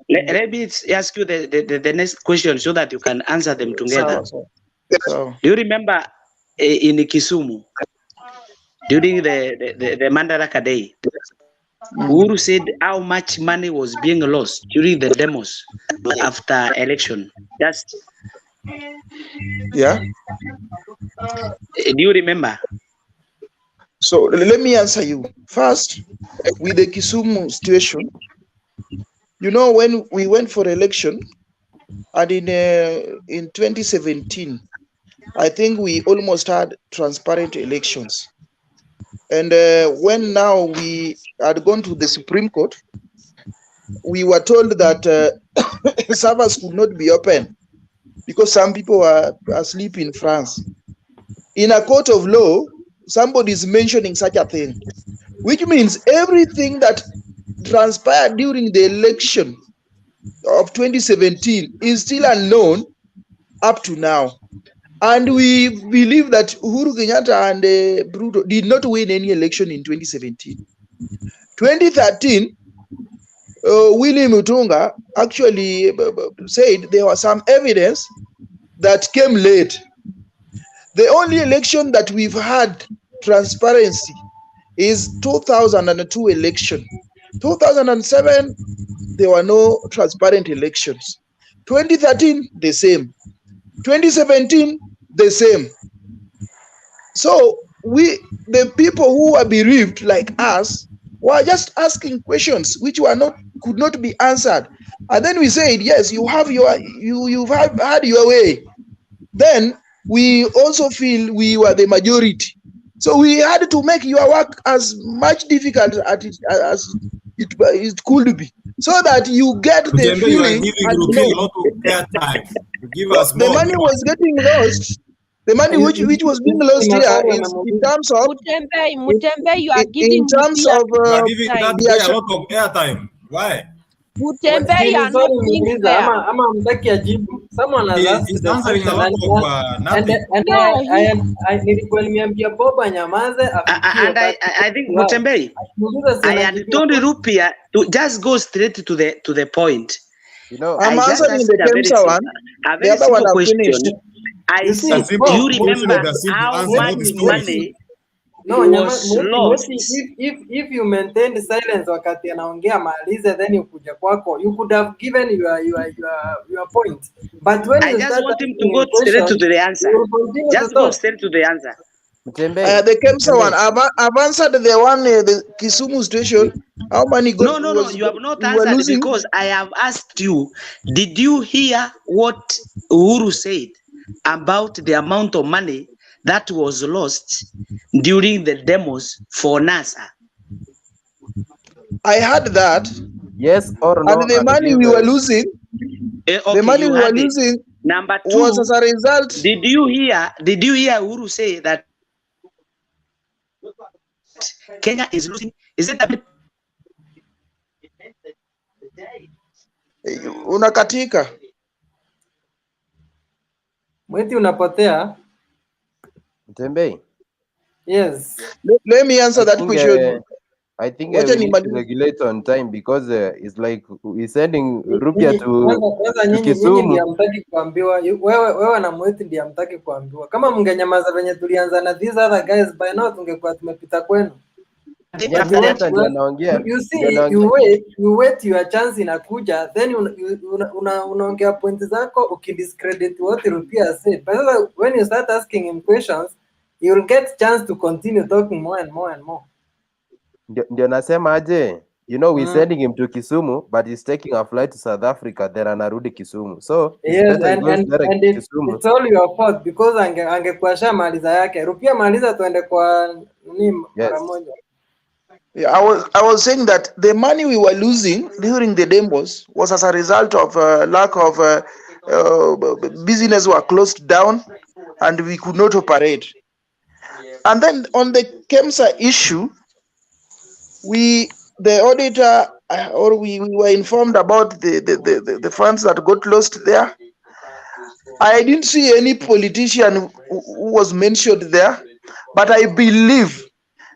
Let me ask you the next question so that you can answer them together. So. Do you remember in Kisumu during the Mandaraka Day, Uhuru said how much money was being lost during the demos after election? Yeah. Do you remember? So let me answer you first with the Kisumu situation. You know, when we went for election, and in 2017, I think we almost had transparent elections. And when now we had gone to the Supreme Court, we were told that servers could not be open because some people were asleep in France. In a court of law, somebody is mentioning such a thing, which means everything that transpired during the election of 2017 is still unknown up to now. And we believe that Uhuru Kenyatta and Ruto did not win any election in 2017. 2013, William Mutunga actually said there was some evidence that came late. The only election that we've had transparency is 2002 election. 2007, there were no transparent elections. 2013, the same. 2017, the same. So the people who are bereaved like us, were just asking questions which could not be answered. And then we said, yes, you've had your way. Then we also feel we were the majority. So we had to make your work as much difficult as it could be, so that you get the feeling. The money was getting lost. The money which was being lost here is in terms of Mutembe, you are giving a lot of airtime. Why? Mutembe, you are not being fair. Someone has asked the question, I think Mutembe, I had told Rupia to just go straight to the point. You know, I'm answering the Kemsa one. The other one question. I said, do you remember how much money was lost? If you maintained silence wakati anaongea malize, then you kuja kwako, you could have given your point. But when I just want him to go straight to the answer. Just go straight to the answer. The Kemsa one, I've answered the one, the Kisumu situation. How many got? No, you have not answered because I have asked you, did you hear what Uhuru said about the amount of money that was lost during the demos for NASA? I heard that. Yes or no? And the money we were losing, the money we were losing Number two, was as a result. Did you hear Uhuru say that Kenya is losing? Is it that Unakatika. Mwiti unapotea. Mtembei. Yes. Let me answer that question. I think Wacha we need to nimalize. regulate on time because it's like we're sending Rupia Kwanza to nyinyi Kisumu. ndiye hamtaki kuambiwa. Wewe na Mwiti ndiye hamtaki kuambiwa. Kama mngenyamaza venye tulianza na these other guys, by now tungekuwa tumepita kwenu. Ni after hata ndio anaongea. You see, you wait your chance inakuja, then unaongea points zako ukidiscredit what Rupia said. But when you start asking him questions, you will get chance to continue talking more and more and more. Ndio nasema aje, you know we're sending him to Kisumu but he's taking a flight to South Africa, then anarudi Kisumu. So it's Yes, better he goes direct to Kisumu. it's all your fault because angekuwa maliza yake. Rupia maliza tuende kwa nini mara moja. Yeah, I was saying that the money we were losing during the demos was as a result of lack of business were closed down and we could not operate. And then on the KEMSA issue, the auditor or we were informed about the funds that got lost there. I didn't see any politician who was mentioned there, but I believe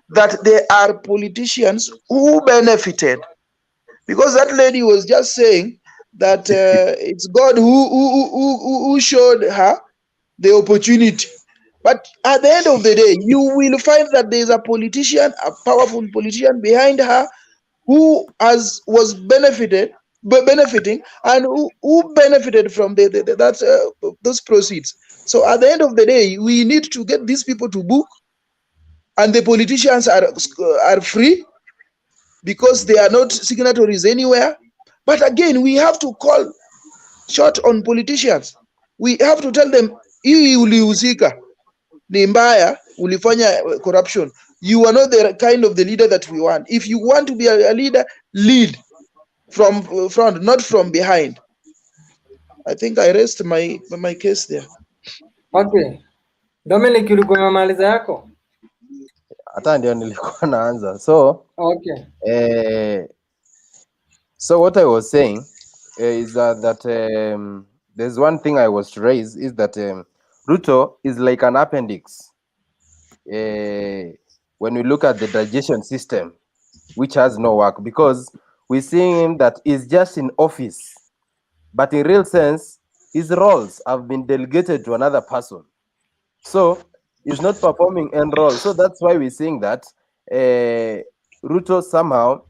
that there are politicians who benefited, because that lady was just saying that it's God who showed her the opportunity. But at the end of the day, you will find that there is a politician, a powerful politician behind her, who was benefiting and who benefited from those proceeds. So at the end of the day, we need to get these people to book, and the politicians are free because they are not signatories anywhere. But again, we have to call short on politicians. We have to tell them, hii ulihusika, ni mbaya, ulifanya corruption. You are not the kind of the leader that we want. If you want to be a leader, lead from front, not from behind. I think I rest my case there. Okay. Dominic, ulikuwa umemaliza yako? Hata ndio nilikuwa naanza. So okay. So what I was saying is that there's one thing I was to raise is that Ruto is like an appendix. When we look at the digestion system, which has no work, because we're seeing him that is just in office, but in real sense, his roles have been delegated to another person. So he's not performing end role. So that's why we're seeing that Ruto somehow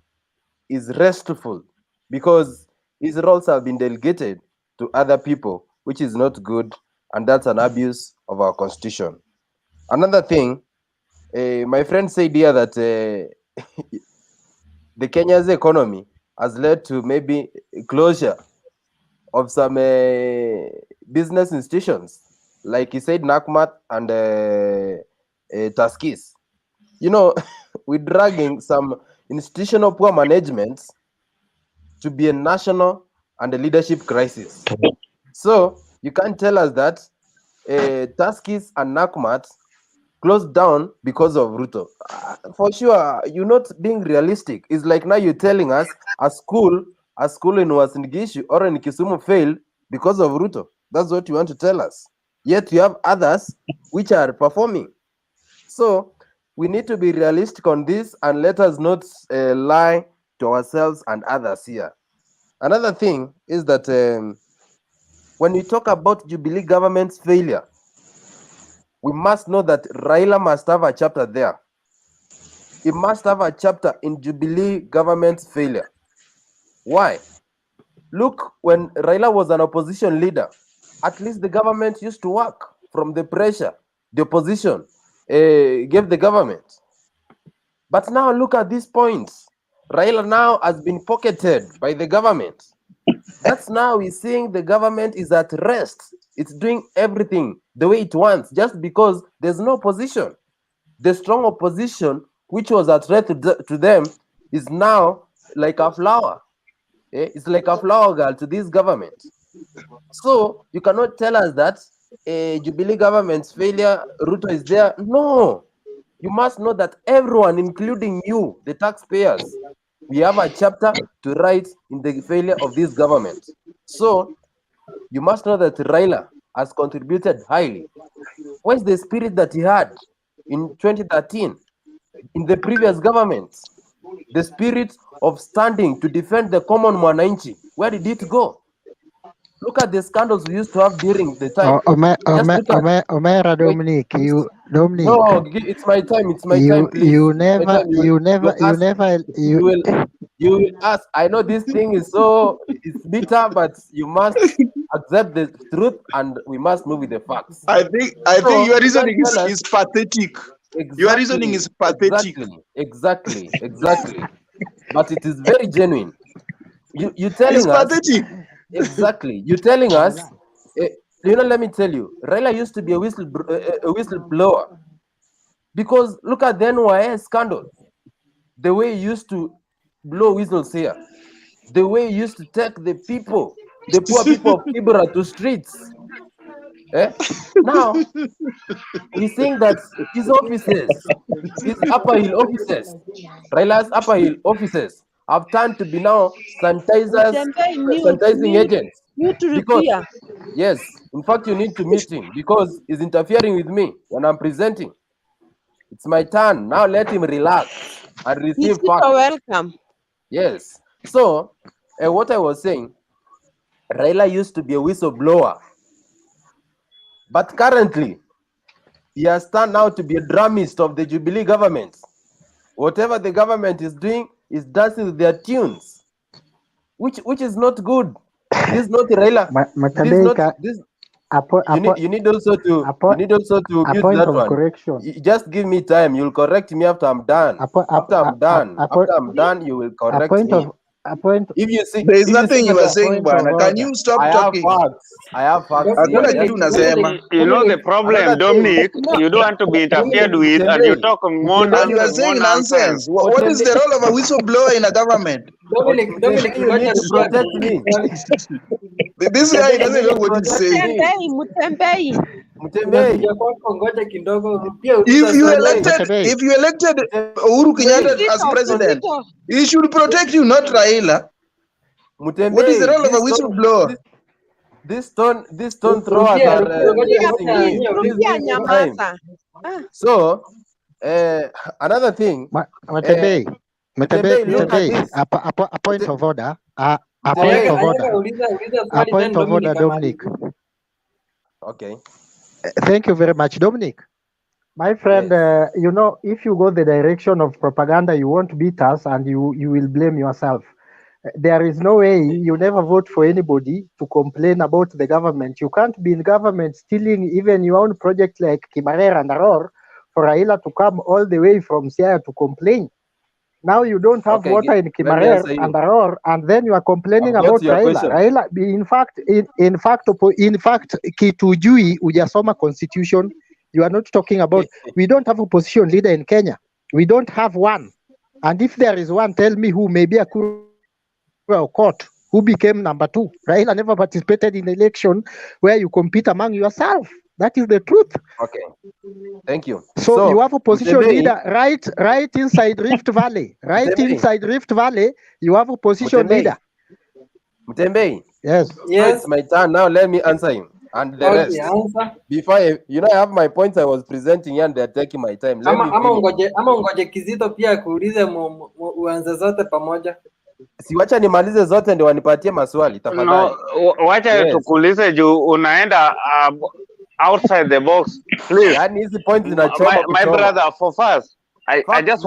is restful, because his roles have been delegated to other people, which is not good, and that's an abuse of our constitution. Another thing, my friend said here that the Kenya's economy has led to maybe closure of some business institutions, like he said, Nakmat and Tuskys. You know, we're dragging some institutional poor management to be a national and a leadership crisis. So you can't tell us that Tuskys and Nakmat closed down because of Ruto. For sure, you're not being realistic. It's like now you're telling us a school in Uasin Gishu or in Kisumu failed because of Ruto. That's what you want to tell us. Yet you have others which are performing. So we need to be realistic on this and let us not lie to ourselves and others here. Another thing is that when we talk about Jubilee government's failure, we must know that Raila must have a chapter there. He must have a chapter in Jubilee government's failure. Why? Look, when Raila was an opposition leader, at least the government used to work from the pressure the opposition gave the government. But now look at these points. Raila now has been pocketed by the government. That's now we're seeing the government is at rest. It's doing everything the way it wants, just because there's no opposition. The strong opposition, which was a threat to them, is now like a flower. It's like a flower girl to this government. So you cannot tell us that Jubilee government's failure, Ruto is there. No. You must know that everyone, including you, the taxpayers, we have a chapter to write in the failure of this government. So you must know that Raila has contributed highly. Where's the spirit that he had in 2013 in the previous government? The spirit of standing to defend the common mwananchi. Where did it go? Look at the scandals we used to have during the time. Just look at Omera wait, Dominic, Dominic, no, it's my time. It's my time, please. you My never, time. You will ask. I know this thing is it's bitter, but you must accept the truth, and we must move with the facts. I think So your you can't reasoning tell us is pathetic. Your reasoning is pathetic. Exactly. But it is very genuine. You It's telling us pathetic. exactly. You telling us. Let me tell you. Raila used to be a whistleblower, because look at the NYS scandal. The way he used to blow whistles here, the way he used to take the poor people of Kibera to streets. Now he's saying that his offices, his Upper Hill offices, Raila's Upper Hill offices have turned to be now sanitizing agents. Mute Because, Rukia. yes, in fact, you need to meet him because he's interfering with me when I'm presenting. It's my turn. Now let him relax and receive You're facts. welcome. Yes. So, what I was saying, Raila used to be a whistleblower, but currently, he has turned out to be a drummist of the Jubilee government. Whatever the government is doing is dancing with their tunes, which is not good. This is not Raila. You need also to mute that one. correction. Just give me time. You'll correct me after I'm done. After I'm done, you will correct me. If you see, There is nothing you are saying, Bwana. Can you stop talking? I have facts Hakuna here. kitu unasema. You know the problem, Dominic. You don't want to be interfered with, and you talk more And you are nonsense, more saying nonsense. nonsense. What is the role of a whistleblower in a government? Dominic, You need to protect me. This guy doesn't know what he's saying. Mutembei. Mutembei. Ngoja kidogo, rudia If you Mutembei. elected Uhuru Kenyatta as president, he should protect you, not Raila. Mutembei. What is the role of a whistleblower? These stone throwers are chasing me. Please give me time. So, another thing. Mutembei, look at this. a point of order. A swali point then of order, Dominic. Okay. Thank you very much, Dominic. My friend, if you go the direction of propaganda, you won't beat us and you will blame yourself. There is no way you never vote for anybody to complain about the government. You can't be in government stealing even your own project like Kimarera and Aror for Raila to come all the way from Siaya to complain. Now you don't have water in Kimarer and Aror, and then you are complaining about Raila. Raila, in fact, kitujui ujasoma constitution. You are not talking about. We don't have opposition leader in Kenya. We don't have one. And if there is one, tell me who. Maybe a court who became number 2. Raila never participated in election where you compete among yourself. That is the truth. Okay. Thank you. So you have a position leader right inside Rift Valley. Inside Rift Valley, you have a position leader. Mutembei. Yes. So it's my turn now. Let me answer him. And the rest. Answer. Before I have my points I was presenting and they're taking my time. Let me ungoje Kizito pia kuulize uanze zote pamoja. Siwacha nimalize zote ndio wanipatie maswali tafadhali. No, wacha tukuulize juu unaenda outside the box, please. Yani hizi points zinachoma my brother, for first, I just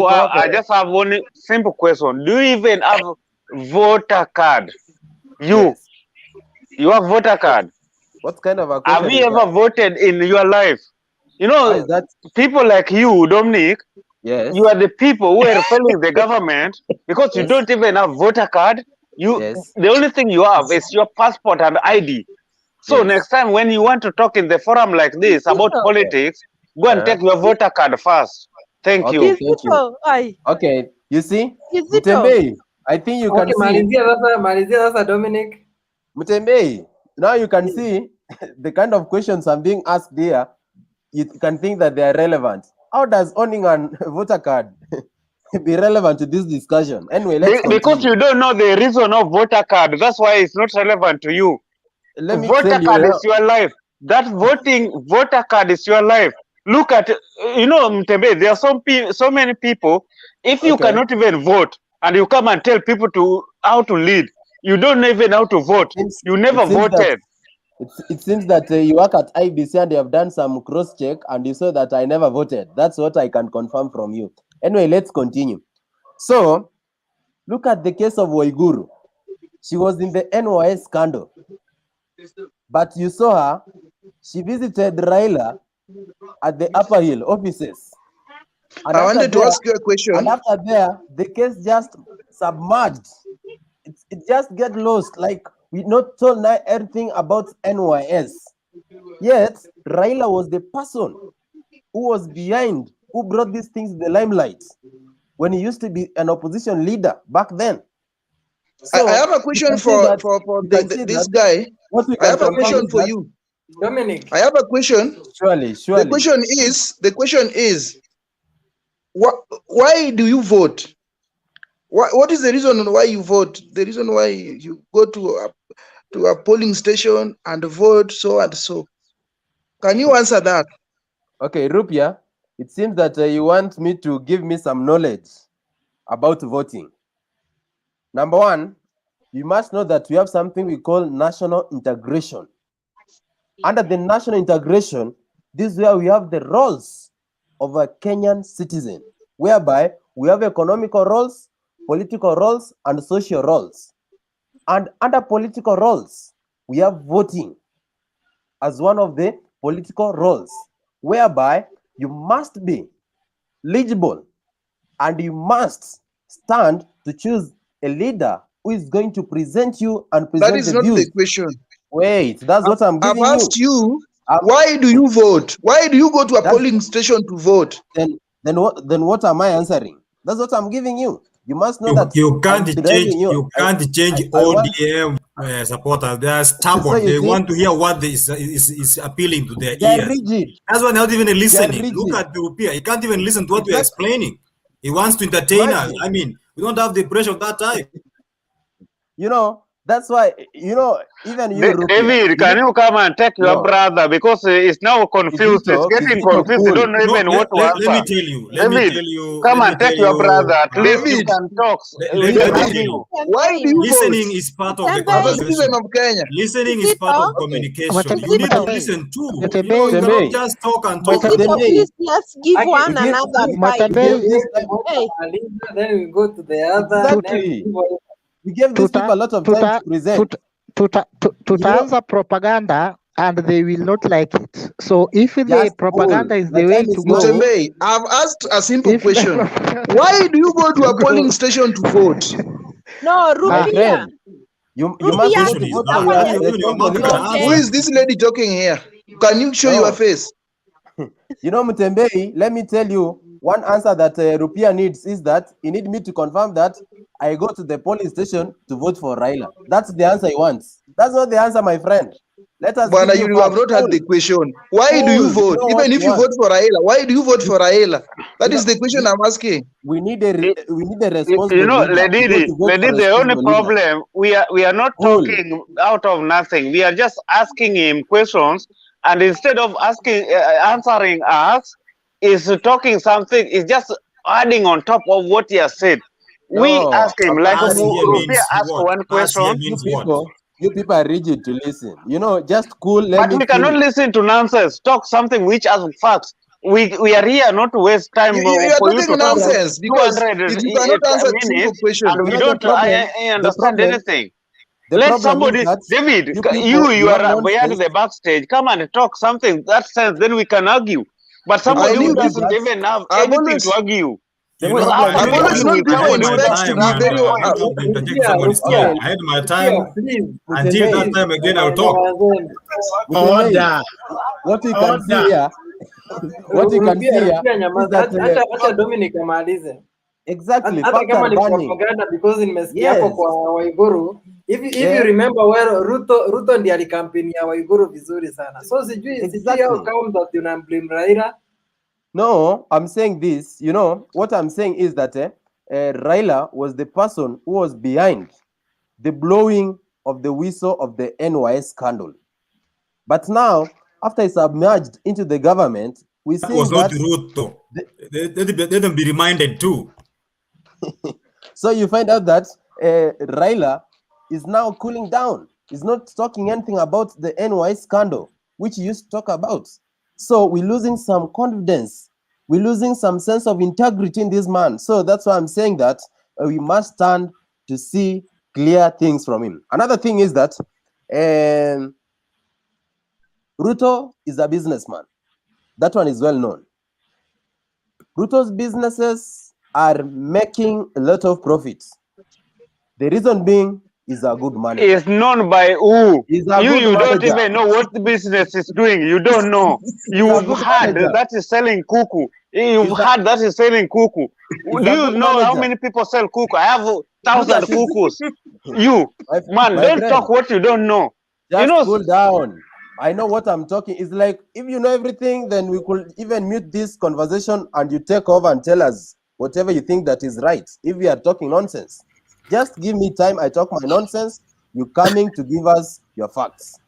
have one simple question. Do you even have voter card? You have voter card. What kind of a question? Have you ever voted in your life? You know, people like you, Dominic, you are the people who are failing the government because you don't even have voter card. The only thing you have is your passport and ID. So next time when you want to talk in the forum like this about politics, go and take your voter card first. Thank you. Thank you. Okay, you see? Mutembei, I think you can see. Malizia sasa Dominic. Mutembei, now you can see the kind of questions I'm being asked here. You can think that they are relevant. How does owning a voter card be relevant to this discussion? Anyway, let's Because continue. you don't know the reason of voter card. That's why it's not relevant to you. Let me Voter tell you card now. is your life. That voter card is your life. Look at, Mtebe, there are so many people. If you Okay. cannot even vote and you come and tell people how to lead, you don't know even how to vote. You never voted. It seems that you work at IBC and you have done some cross check and you saw that I never voted. That's what I can confirm from you. Anyway, let's continue. So, look at the case of Waiguru. She was in the NYS scandal. But you saw her, she visited Raila at the Upper Hill offices. And I wanted to ask you a question. And after there, the case just submerged. It just get lost. Like, we not told everything about NYS. Yet, Raila was the person who was behind, who brought these things in the limelight when he used to be an opposition leader back then. So I have a question for this guy. I have a question for you, Dominic. I have a question. Surely. The question is, why do you vote? What is the reason why you vote? The reason why you go to a polling station and vote so and so. Can you answer that? Okay, Rupia, it seems that you want me to give me some knowledge about voting. Number one, you must know that we have something we call national integration. Under the national integration, this is where we have the roles of a Kenyan citizen, whereby we have economical roles, political roles, and social roles. And under political roles, we have voting as one of the political roles, whereby you must be legible and you must stand to choose a leader who is going to present you and present the views. That is not the question. Wait, that's what I'm giving you. I've asked you, why do you vote? Why do you go to a polling station to vote? Then what am I answering? That's what I'm giving you. You must know that you can't change ODM supporters. They are stubborn. They want to hear what is appealing to their ears. Rigid. That's why they're not even listening. Look at the Rupia. He can't even listen to what we're explaining. He wants to entertain us. I mean, we don't have the pressure of that type. That's why, even you, David, can you come and take your brother, because he's now confused. It's getting confused. You don't know even what to answer. Let me tell you. David, come and take your brother. At least you can talk. Why do you listening is part of the conversation. Listening is part of communication. You need to listen too. You cannot just talk and talk. Please, let's give one another fight. Then we go to the other. Exactly. We give these people a lot of time to present. To answer propaganda, and they will not like it. So if the propaganda is the way to go, I've asked a simple question. Why do you go to a polling station to vote? No, Rupia. You must Who is this lady talking here? Can you show your face? Mutembei, let me tell you, one answer that Rupia needs is that he needs me to confirm that I go to the polling station to vote for Raila. That's the answer he wants. That's not the answer, my friend. Let us. But you have not had the question. Why do you vote? Even if you vote for Raila, why do you vote for Raila? That is the question I'm asking. We need a responsible Ledidi, the only problem, we are not talking out of nothing. We are just asking him questions, and instead of answering us, is talking something, is just adding on top of what he has said. We ask him, like Rupia asked one question. You people are rigid to listen. Just cool. But we cannot listen to nonsense. Talk something which has facts. We are here not to waste time you are for you to nonsense talk because if you cannot answer simple questions, and we don't understand anything. Let somebody, David, you are behind the backstage. Come and talk something that sense. Then we can argue. But somebody who doesn't even have anything to argue. I've always not given respect to be very I had my time. Until that time again, I'll talk. Order. What you can see here. What you can see here. Acha Dominic amalize. Exactly. Hata kama ni propaganda, because nimesikia hapo kwa Waiguru. If you remember where Ruto ndiye alikampeni ya Waiguru vizuri sana. So sijui how come that you blame Raila. No, I'm saying this. You know, what I'm saying is that Raila was the person who was behind the blowing of the whistle of the NYS scandal. But now, after he submerged into the government, we That see was not that... Ruto. Let them be reminded too. So you find out that Raila is now cooling down. He's not talking anything about the NYS scandal, which he used to talk about. So we're losing some confidence. We're losing some sense of integrity in this man. So that's why I'm saying that we must stand to see clear things from him. Another thing is that Ruto is a businessman. That one is well known. Ruto's businesses are making a lot of profits. The reason being is a good manager. Is known by who? He's a You good don't manager. even know what the business is doing. You don't know. You've good heard manager. that is selling kuku. You've heard that is selling kuku. He's Do a you good know how manager. many people sell kuku? I have Look 1,000 at his... kukus. You, man, my don't friend, talk what you don't know. just You know, cool down. I know what I'm talking. It's like, if you know everything, then we could even mute this conversation and you take over and tell us whatever you think that is right. If we are talking nonsense, just give me time. I talk my nonsense. You're coming to give us your facts.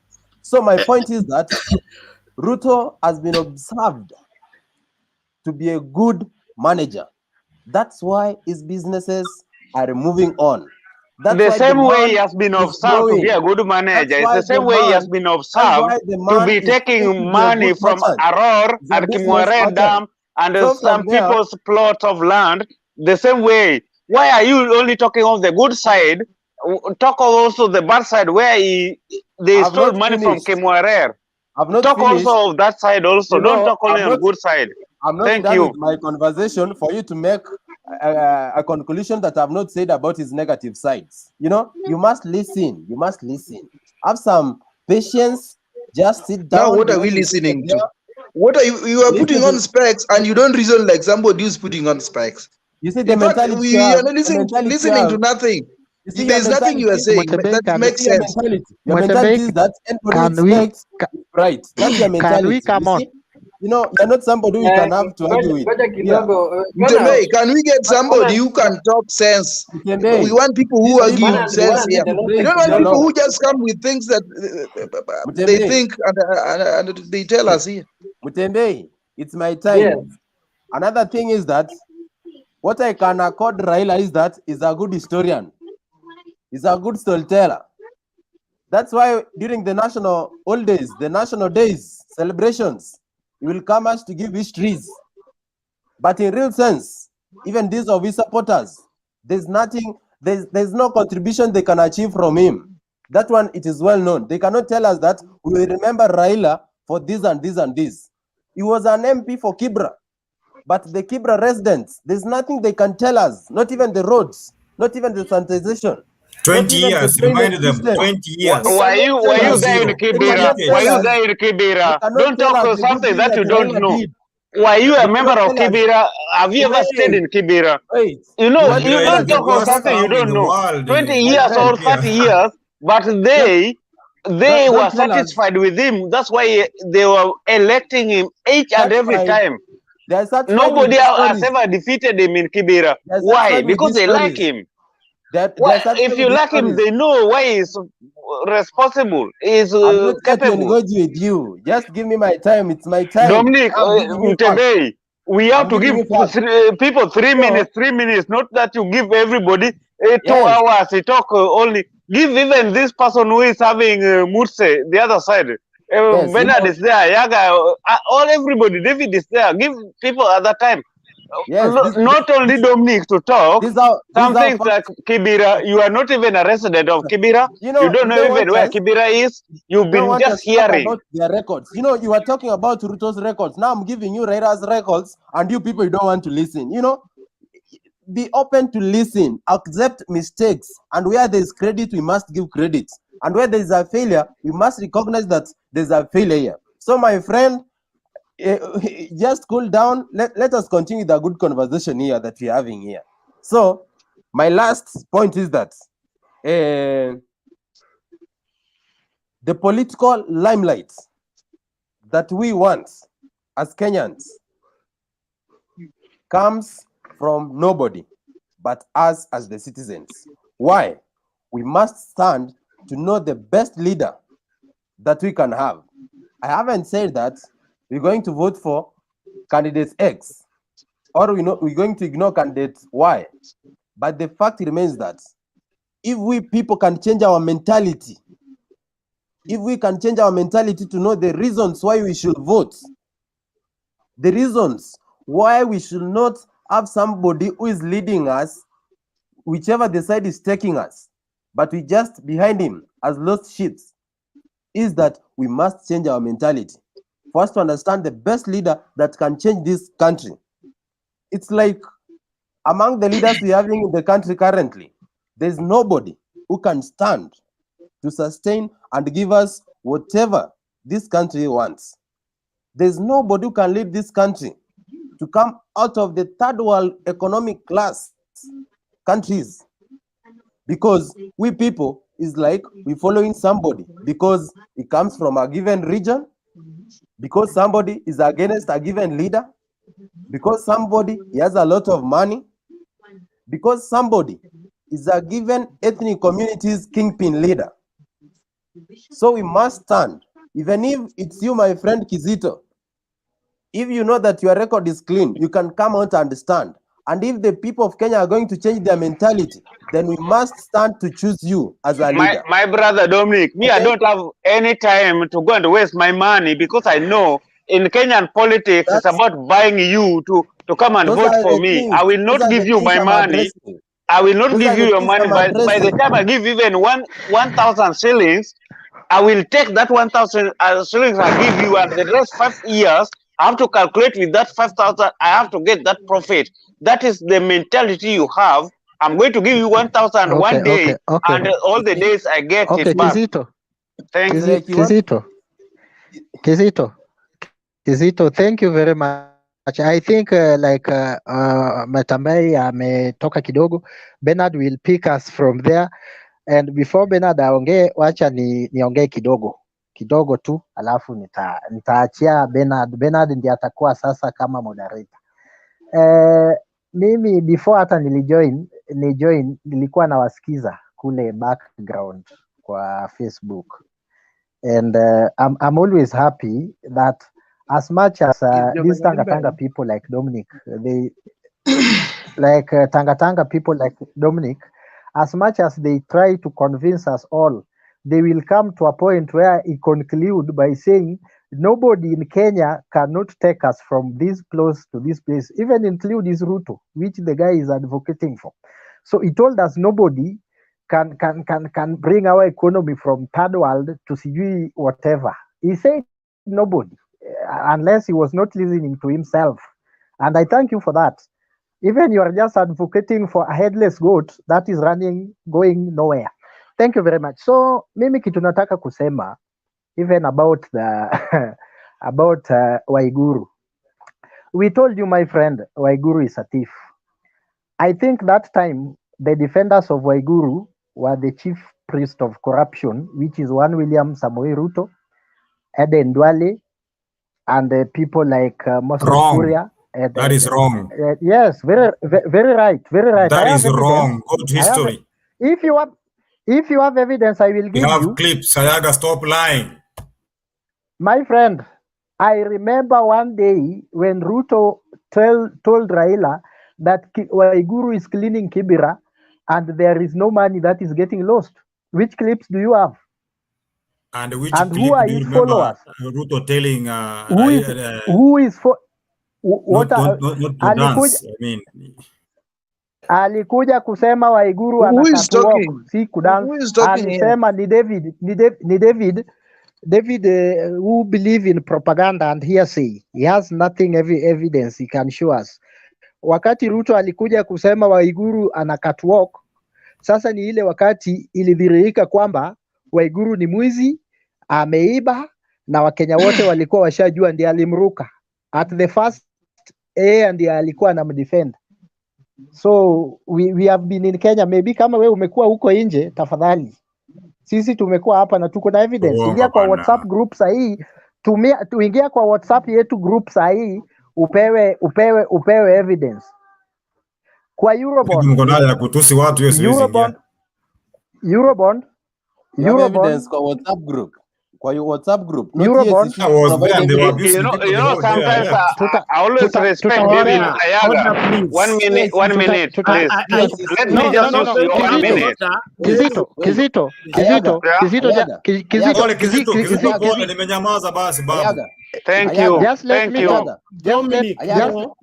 So my point is that Ruto has been observed to be a good manager. That's why his businesses are moving on. That's the why same the way man he has been is observed to be growing. a good manager. That's It's why the same the way he has man... been That's observed why the to man be is thinking taking to be a money good from merchant. Aror He's a and business Kimwere merchant. Dam and So some from there, people's plots of land. The same way. Why are you only talking of the good side? Talk also the bad side where they I've stole not money from finished. Kimwere. I've not Talk finished. also of that side also. You Don't know, talk only on good side. I'm not Thank done you. with my conversation for you to make a conclusion that I've not said about his negative sides. You know, you must listen. You must listen. Have some patience. Just sit down. Now, what the are way we you sit listening there. to? What are you are putting Listen on to... specs and you don't reason like somebody who's putting on specs. You see the In fact, mentality you we have. are not The mentality you listening have. to nothing. You see your There's nothing you are mentality. saying Mutembei, that You makes see your sense. mentality. Your mentality is that anybody who can we expects is right. That's your can we mentality. come You on? see, you know, you're not somebody who we can have to argue with. Ngoja Yeah. kidogo Mtembei, can we get somebody who can talk sense? We Mutembei, want people these who argue people, with they sense want you here. to We break don't want their people law. who just come with things that they Mutembei, think and they tell us here. Mutembei, it's my time. Yes. Another thing is that what I can accord Raila is that he's a good historian. He's a good storyteller. That's why during the national holidays, the national days, celebrations, he will come as to give histories. But in real sense, even these of his supporters, there's nothing, there's no contribution they can achieve from him. That one, it is well known. They cannot tell us that we will remember Raila for this and this and this. He was an MP for Kibra, but the Kibra residents, there's nothing they can tell us, not even the roads, not even the sanitization. 20 years, reminded them, 20 years. Were you there in Kibera? Were you there in Kibera? Don't talk of something that you don't know. Were you a member of Kibera? Have you ever stayed in Kibera? You know, you don't talk of something you don't know. 20 years or 30 years, but they were satisfied with him. That's why they were electing him each and every time. Nobody has ever defeated him in Kibera. Why? Because they like him. If you like him, they know why he's responsible, he's I'm not capable. with you. Just give me my time. It's my time. Dominic, Mtembei, we have to give people 3 minutes, 3 minutes, not that you give everybody 2 hours. You talk only. Give even this person who is having Murse, the other side. Bernard is there, Yaga, all everybody, David is there. Give people at that time. Not only Dominic to talk. Some things like Kibera, you are not even a resident of Kibera. You don't know even where Kibera is. You've been just hearing. About their records. You know, you are talking about Ruto's records. Now I'm giving you Raila's records, and you people you don't want to listen. You know, be open to listen, accept mistakes, and where there is credit, we must give credit. And where there is a failure, we must recognize that there's a failure. So, my friend, just cool down. Let us continue the good conversation here that we're having here. So, my last point is that the political limelight that we want as Kenyans comes from nobody but us as the citizens. Why? We must stand to know the best leader that we can have. I haven't said that we're going to vote for candidate X or we're going to ignore candidate Y. But the fact remains that if we people can change our mentality, if we can change our mentality to know the reasons why we should vote, the reasons why we should not have somebody who is leading us, whichever the side is taking us, but we just behind him as lost sheep, is that we must change our mentality for us to understand the best leader that can change this country. It's like among the leaders we're having in the country currently, there's nobody who can stand to sustain and give us whatever this country wants. There's nobody who can lead this country to come out of the third world economic class countries, because we people is like we following somebody because it comes from a given region, because somebody is against a given leader, because somebody has a lot of money, because somebody is a given ethnic community's kingpin leader. So we must stand, even if it's you, my friend Kizito. If you know that your record is clean, you can come out and stand. And if the people of Kenya are going to change their mentality, then we must stand to choose you as a leader. My brother Dominic, me, okay? I don't have any time to go and waste my money, because I know in Kenyan politics it's about buying you to come and vote for me. I will not give you my money. I will not give you your money. By the time I give even 1,000 shillings, I will take that 1,000 shillings I give you, and the rest 5 years, I have to calculate with that 5,000. I have to get that profit. That is the mentality you have. I'm going to give you 1,000 one day, and all the days I get it back. Thank you. Kizito, thank you very much. I think Matambai ametoka kidogo. Bernard will pick us from there. And before Bernard aongee, wacha niongee kidogo tu, alafu nitaachia Bernard. Bernard ndiye atakuwa sasa kama moderator. Mimi before hata nijoin nilikuwa nawasikiza kule background kwa Facebook, and I'm always happy that as much as these Tanga people like Dominic, they Tanga people like Dominic, as much as they try to convince us all, they will come to a point where he conclude by saying nobody in Kenya cannot take us from this place to this place, even include this Ruto, which the guy is advocating for. So he told us nobody can bring our economy from third world to sijui whatever. He said nobody, unless he was not listening to himself. And I thank you for that. Even you are just advocating for a headless goat that is going nowhere. Thank you very much. So mimi kitu nataka kusema even about the about Waiguru. We told you, my friend, Waiguru is a thief. I think that time the defenders of Waiguru were the chief priest of corruption, which is one William Samoei Ruto, Eden Duale, and people like Moses Kuria. That is wrong. Yes, very right, very right. That is wrong. Good history. If you have evidence, I will give you. We have clips. Sayaga, stop lying. My friend, I remember one day when Ruto told Raila that Waiguru is cleaning Kibera and there is no money that is getting lost. Which clips do you have? And which clip who are do you his remember followers? Ruto telling who is for what not to dance? I mean, alikuja kusema Waiguru anakatwalk, si kudance. Alisema ni David who believe in propaganda and hearsay. He has nothing evidence he can show us. Wakati Ruto alikuja kusema Waiguru anakatwalk, sasa ni ile wakati ilidhihirika kwamba Waiguru ni mwizi, ameiba, na Wakenya wote walikuwa washajua ndiye alimruka. At the first ndiye alikuwa anamdefend. So we have been in Kenya. Maybe kama wewe umekuwa huko nje, tafadhali. Sisi tumekuwa hapa na tuko na evidence. Ingia kwa WhatsApp group sahi, tuingia kwa WhatsApp yetu group sahi, upewe evidence kwa Eurobond. Mko nayo ya kutusi watu, hiyo siwezi ingia. Eurobond You have evidence kwa WhatsApp group. Kwa your WhatsApp group. Not Eurobond. yes, you provide evidence. You know, sometimes I always respect David Ayaga. 1 minute, 1 minute, please. Let me just use your 1 minute. Kizito, nimenyamaza basi babu. Thank you. Just let me talk.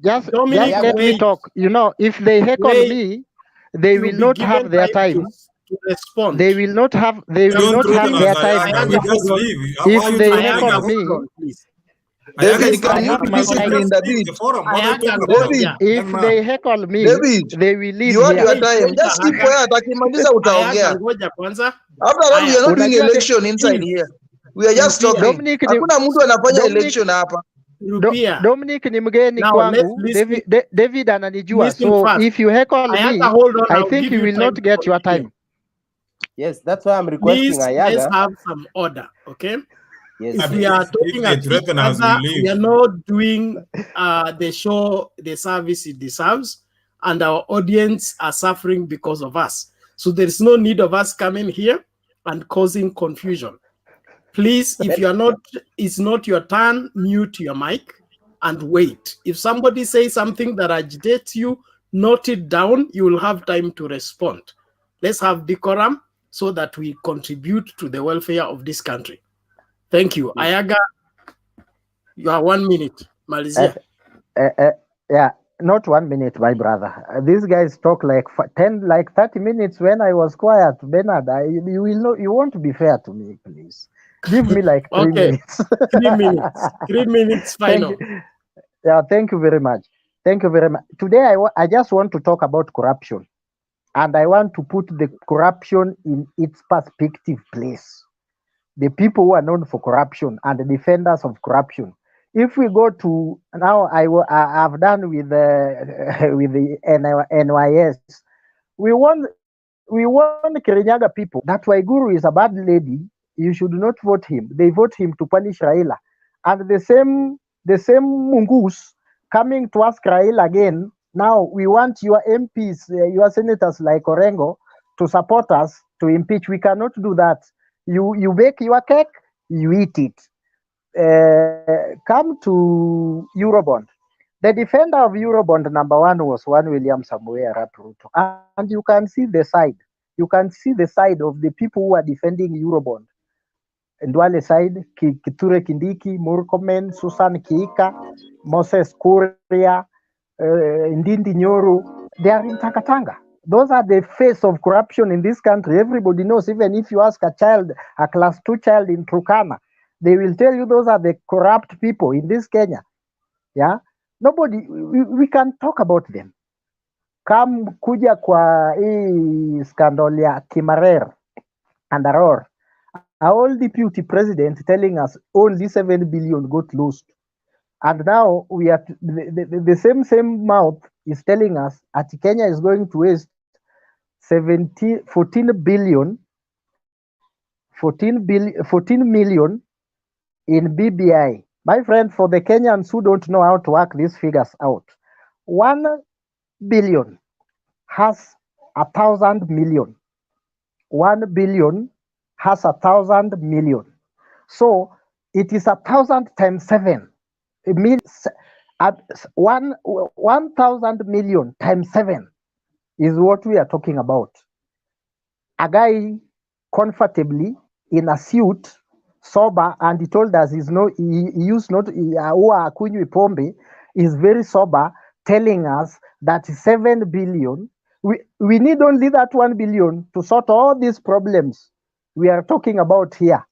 Just let me talk. You know, if they heckle me, they will not have their time to respond. They will not have their time if they heckle me. If they heckle me, they will leave you here. Your time. Just keep quiet. Akimaliza utaongea. After that, we are not doing election inside here. We are just talking. Hakuna mtu anafanya election hapa. Dominic ni mgeni kwangu. David ananijua. So if you heckle me, I think you will not get your time. Yes, that's why I'm requesting Ayaga. Let's have some order, okay? Yes. If we are talking at each other, we are not doing the show, the service it deserves, and our audience are suffering because of us. So there is no need of us coming here and causing confusion. Please, if you are not, it's not your turn, mute your mic and wait. If somebody says something that agitates you, note it down. You will have time to respond. Let's have decorum so that we contribute to the welfare of this country. Thank you. Ayaga, you are 1 minute. Malaysia. Yeah, not 1 minute, my brother. These guys talk like 30 minutes when I was quiet. Bernard, you won't be fair to me, please. Give me like 3 minutes. 3 minutes. 3 minutes final. Thank you very much. Thank you very much. Today, I just want to talk about corruption. And I want to put the corruption in its perspective place. The people who are known for corruption and the defenders of corruption. If we go to now, I've done with the NYS. We want Kirinyaga people. That Waiguru is a bad lady. You should not vote him. They vote him to punish Raila, and the same Mungus coming to ask Raila again. Now we want your MPs, your senators like Orengo, to support us to impeach. We cannot do that. You bake your cake, you eat it. Come to Eurobond. The defender of Eurobond number 1 was one William Samoei Arap Ruto, and you can see the side. You can see the side of the people who are defending Eurobond. Ndwale side, Kithure Kindiki, Murkomen, Susan Kiika, Moses Kuria, Ndindi Nyoro, they are in Takatanga. Those are the face of corruption in this country. Everybody knows, even if you ask a child, a class 2 child in Turkana, they will tell you those are the corrupt people in this Kenya. Yeah, nobody, we can talk about them. Come kuja kwa hii scandal ya Kimarer and Aror, our deputy president telling us only 7 billion got lost. And now we are the same mouth is telling us that Kenya is going to waste 14 million in BBI. My friend, for the Kenyans who don't know how to work these figures out, 1 billion has 1,000 million. 1 billion has 1,000 million. So it is 1,000 times 7. It means 1,000 million times 7 is what we are talking about. A guy comfortably in a suit, sober, and he told us he used not Akunywi Pombe, is very sober, telling us that 7 billion. We need only that 1 billion to sort all these problems we are talking about here.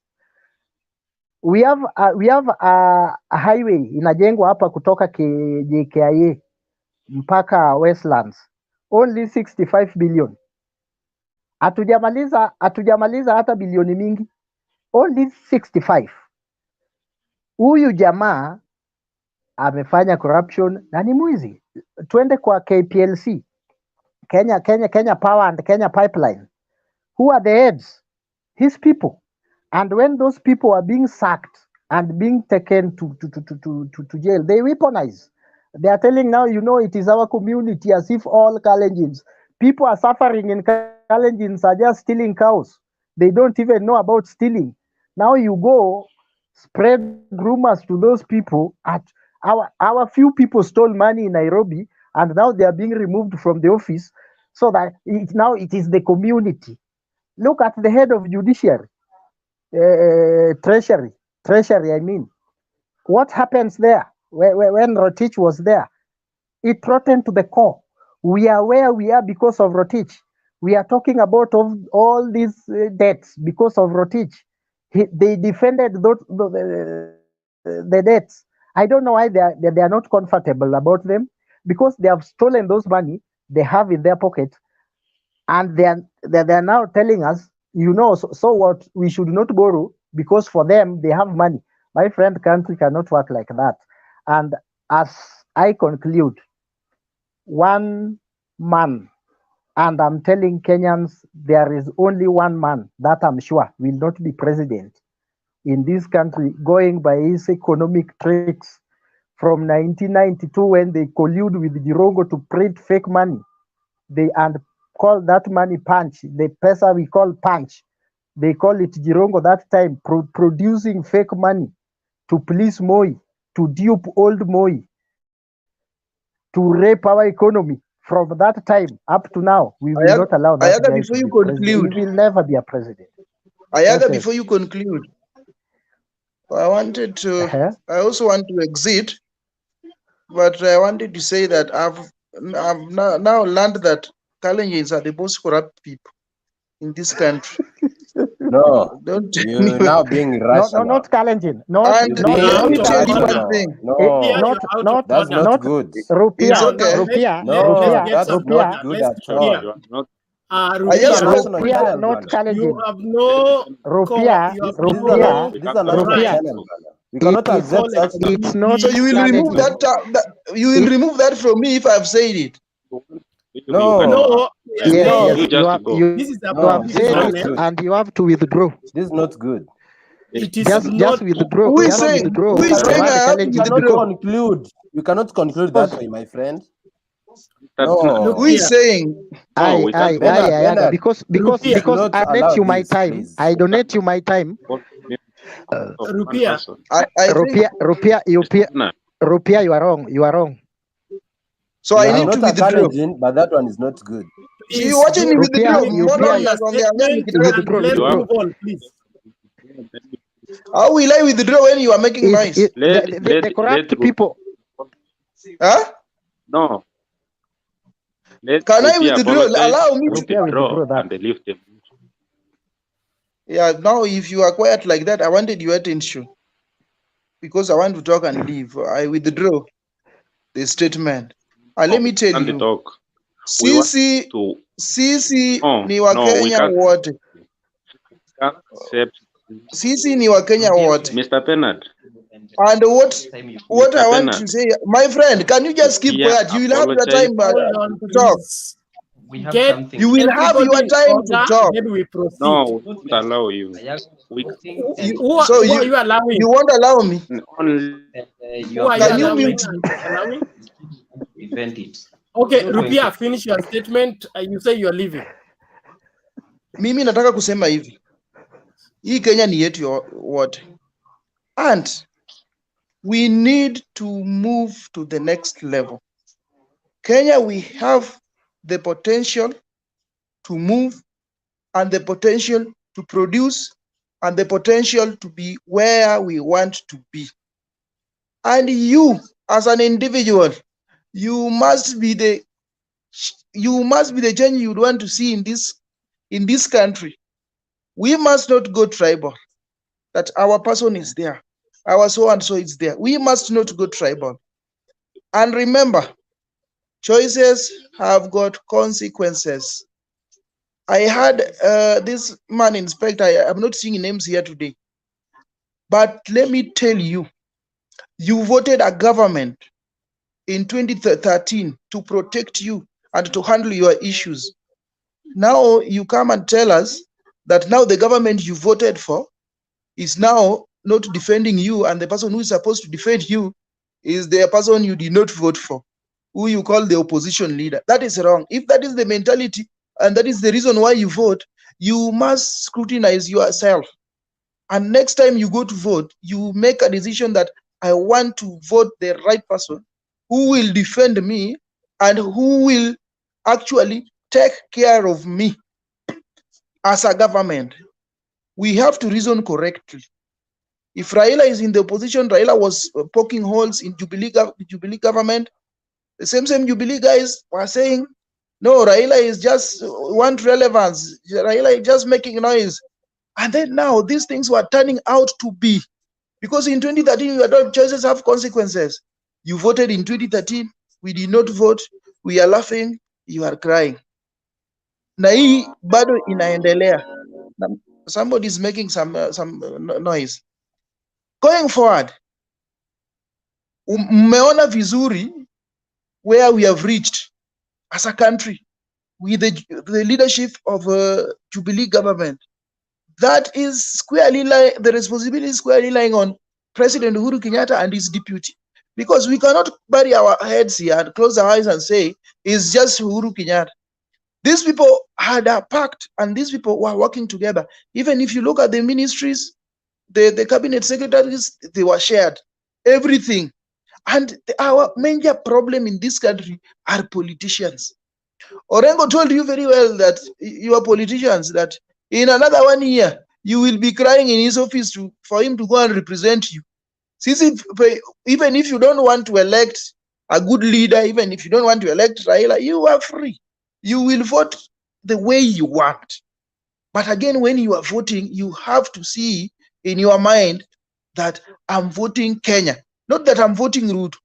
We have a highway inajengwa hapa kutoka JKIA mpaka Westlands, only 65 billion. Hatujamaliza hata bilioni mingi, only 65. Huyu jamaa amefanya corruption na ni mwizi. Twende kwa KPLC, Kenya Power and Kenya Pipeline. Who are the heads? His people. And when those people are being sacked and being taken to jail, they weaponize. They are telling now, it is our community, as if all Kalenjins. People are suffering in Kalenjins are just stealing cows. They don't even know about stealing. Now you go spread rumors to those people at our few people stole money in Nairobi, and now they are being removed from the office, so that now it is the community. Look at the head of judiciary, treasury. I mean, what happens there when Rotich was there? It rotten to the core. We are where we are because of Rotich. We are talking about all these debts because of Rotich. They defended the debts. I don't know why they are not comfortable about them, because they have stolen those money they have in their pocket, and they are now telling us, so what, we should not borrow because for them they have money. My friend, country cannot work like that. And as I conclude, one man, and I'm telling Kenyans, there is only one man that I'm sure will not be president in this country, going by his economic tricks from 1992, when they collude with Jirongo to print fake money. They and call that money punch. The pesa we call punch. They call it Jirongo that time, producing fake money to please Moi, to dupe old Moi, to rape our economy. From that time up to now, we will not allow that Ayaga, guy before to you be president. conclude, He will never be a president. Ayaga, before you conclude, I wanted to. I also want to exit, but I wanted to say that I've now learned that Kalenjins are the most corrupt people in this country. No, Don't tell me. you're now being irrational. Not Kalenjin. Not And let me tell you one thing. No, that's not good. It's okay. No, that's not good at all. Rupiah, Rupiah, not Kalenjin. you have no Rupiah, These are not my channel, brother. We cannot accept such things. It's not. So you will remove that. You will remove that from me if I've said it. No. Yes, You just go. This is have said it, and you have to withdraw. This is not good. It is just withdraw. Who is saying? Who is saying I have to withdraw? You cannot conclude that way, my friend. No. Who is saying? Because I donate you my time. Please. I donate you my time. Rupiah. Rupiah, you are wrong. You are wrong. So I need to withdraw. But that one is not good. See, you watching me withdraw. Let's move on, please. How will I withdraw when you are making noise? The corrupt people. Huh? No. Can I withdraw? Allow me to withdraw and leave them. Yeah, now if you are quiet like that, I wanted your attention because I want to talk and leave. I withdraw the statement. Let me tell you, Sisi ni Wakenya wote. Sisi ni Wakenya wote. Mr. Bernard. And what I want to say, my friend, can you just keep quiet? You will have your time to talk. You will have your time to talk. Then we proceed. No, we won't allow you. So you allowing? You won't allow me. Can you mute? Okay, Rupiah, finish your statement. You say you are leaving. Mimi nataka kusema hivi. Hii Kenya ni yetu wote. And we need to move to the next level. Kenya, we have the potential to move and the potential to produce and the potential to be where we want to be. And you, as an individual, you must be the change you would want to see in this country. We must not go tribal, that our person is there, our so and so is there. We must not go tribal. And remember, choices have got consequences. I had this man, Inspector, I'm not seeing names here today, but let me tell you, you voted a government in 2013 to protect you and to handle your issues. Now you come and tell us that now the government you voted for is now not defending you, and the person who is supposed to defend you is the person you did not vote for, who you call the opposition leader. That is wrong. If that is the mentality and that is the reason why you vote, you must scrutinize yourself. And next time you go to vote, you make a decision that I want to vote the right person who will defend me and who will actually take care of me as a government. We have to reason correctly. If Raila is in the opposition, Raila was poking holes in Jubilee government. The same Jubilee guys were saying, no, Raila is just want relevance. Raila is just making noise. And then now these things were turning out to be, because in 2013, your adult choices have consequences. You voted in 2013, we did not vote, we are laughing, you are crying. Na hii bado inaendelea. Somebody is making some noise. Going forward, mmeona vizuri where we have reached as a country with the leadership of Jubilee government. That is squarely the responsibility is squarely lying on President Uhuru Kenyatta and his deputy. Because we cannot bury our heads here and close our eyes and say it's just Uhuru Kenyatta. These people had a pact and these people were working together. Even if you look at the ministries, the cabinet secretaries, they were shared. Everything. And our major problem in this country are politicians. Orengo told you very well that you are politicians, that in another 1 year, you will be crying in his office for him to go and represent you. Even if you don't want to elect a good leader, even if you don't want to elect Raila, you are free. You will vote the way you want. But again, when you are voting, you have to see in your mind that I'm voting Kenya, not that I'm voting Ruto.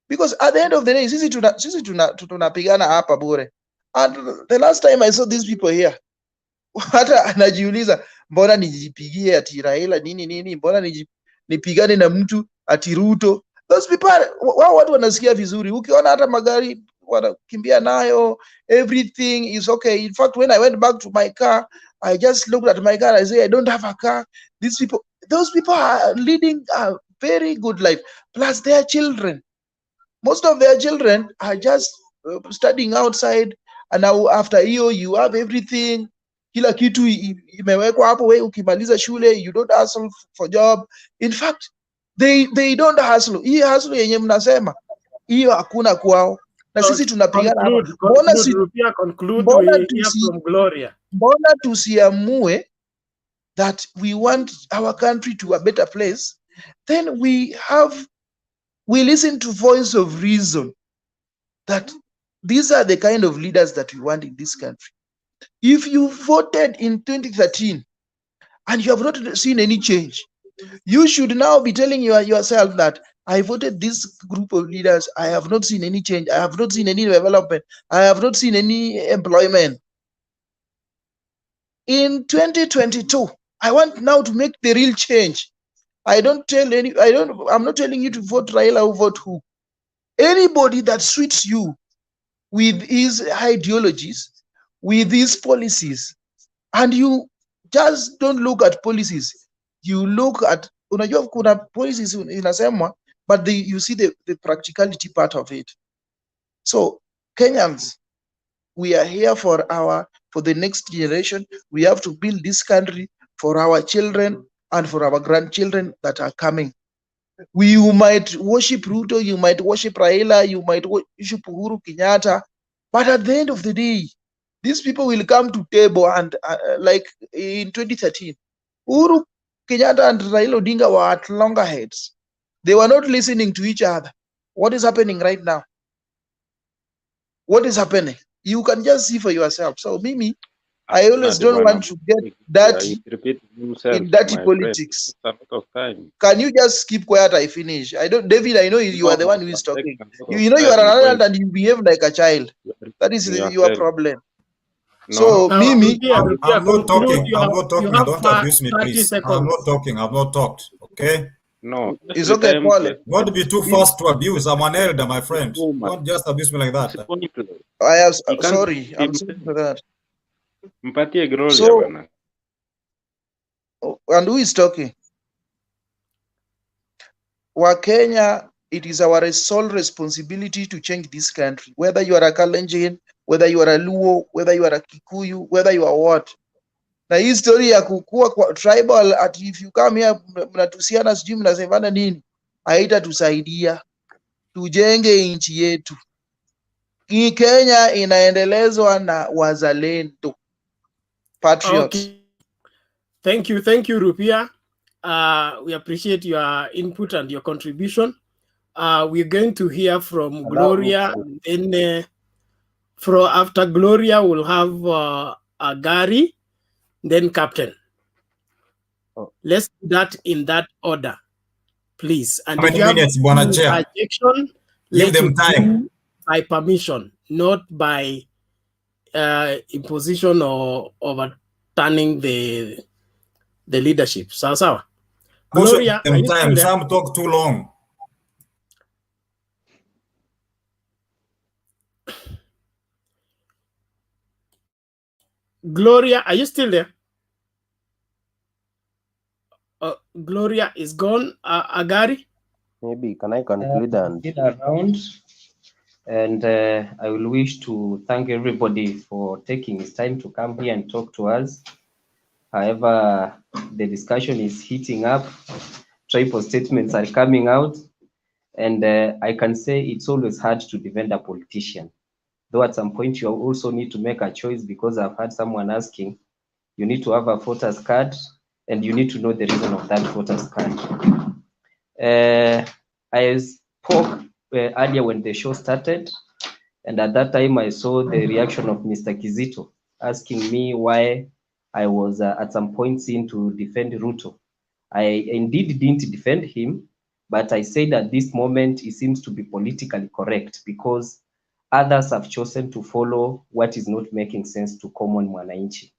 Because at the end of the day, sisi tunapigana hapa bure. And the last time I saw these people here, hata anajiuliza mbona nijipigie ati Raila nini, mbona nipigane na mtu ati Ruto. Those people, wao watu wanasikia vizuri. Ukiona hata magari wanakimbia nayo, everything is okay. In fact, when I went back to my car, I just looked at my car. I say, I don't have a car. Those people are leading a very good life. Plus their children. Most of their children are just studying outside, and now after you have everything. Kila kitu imewekwa hapo, wewe ukimaliza shule, you don't hustle for job. In fact, they don't hustle. Hii hustle yenye mnasema, hiyo hakuna kwao. Na sisi tunapigana hapa. Mbona tusiamue that we want our country to a better place? Then we listen to voice of reason, that these are the kind of leaders that we want in this country. If you voted in 2013 and you have not seen any change, you should now be telling yourself that I voted this group of leaders, I have not seen any change, I have not seen any development, I have not seen any employment. In 2022, I want now to make the real change. I'm not telling you to vote Raila or vote who. Anybody that suits you with his ideologies, with his policies, and you just don't look at policies, you look at, unajua kuna policies inasemwa, but you see the practicality part of it. So Kenyans, we are here for the next generation. We have to build this country for our children and for our grandchildren that are coming. You might worship Ruto, you might worship Raila, you might worship Uhuru Kenyatta, but at the end of the day, these people will come to table, and like in 2013, Uhuru Kenyatta and Raila Odinga were at loggerheads. They were not listening to each other. What is happening right now? What is happening? You can just see for yourself. So Mimi, I always don't want to get dirty in dirty politics. Can you just keep quiet? I finish. David, I know you are the one who is talking. You know you are an adult and you behave like a child. That is your problem. So Mimi, I'm not talking. Don't abuse me, please. I'm not talking. I've not talked. Okay. No, it's okay, Paul. Don't be too fast to abuse. I'm an elder, my friend. Don't just abuse me like that. I am sorry. I'm sorry for that. So, and who is talking? Wakenya it is our sole responsibility to change this country. Whether you are a Kalenjin, whether you are a Luo, whether you are a Kikuyu, whether you are what. Na hii story ya kukua kwa tribal, at if you come here mnatusiana sijui mnasemana nini, haitatusaidia. Tujenge nchi yetu. Hii Kenya inaendelezwa na wazalendo, patriots. Okay. Thank you, Rupia. We appreciate your input and your contribution. We're going to hear from Gloria. Then after Gloria, we'll have Gary, then Captain. Let's do that in that order, please. And how many minutes, Bwana Chair? Give them time. By permission, not by imposition or overturning the leadership. Sawa. Gloria, them time. Some talk too long. Gloria, are you still there? Gloria is gone. Agari? Maybe can I conclude and still around, and I will wish to thank everybody for taking his time to come here and talk to us. However, the discussion is heating up. Tribal statements are coming out, and I can say it's always hard to defend a politician. Though at some point you also need to make a choice, because I've had someone asking, you need to have a voter's card and you need to know the reason of that voter's card. I spoke earlier when the show started, and at that time I saw the reaction of Mr. Kizito asking me why I was at some point seen to defend Ruto. I indeed didn't defend him, but I said at this moment it seems to be politically correct because others have chosen to follow what is not making sense to common mwananchi.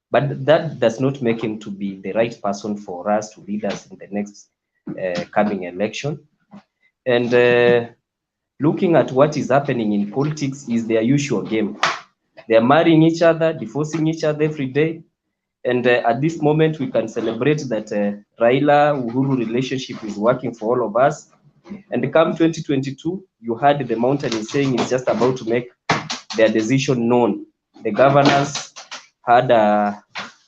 But that does not make him to be the right person for us to lead us in the next coming election. And looking at what is happening in politics is their usual game. They are marrying each other, divorcing each other every day. And at this moment, we can celebrate that Raila-Uhuru relationship is working for all of us. And come 2022, you heard the mountain is saying it's just about to make their decision known. The governors had a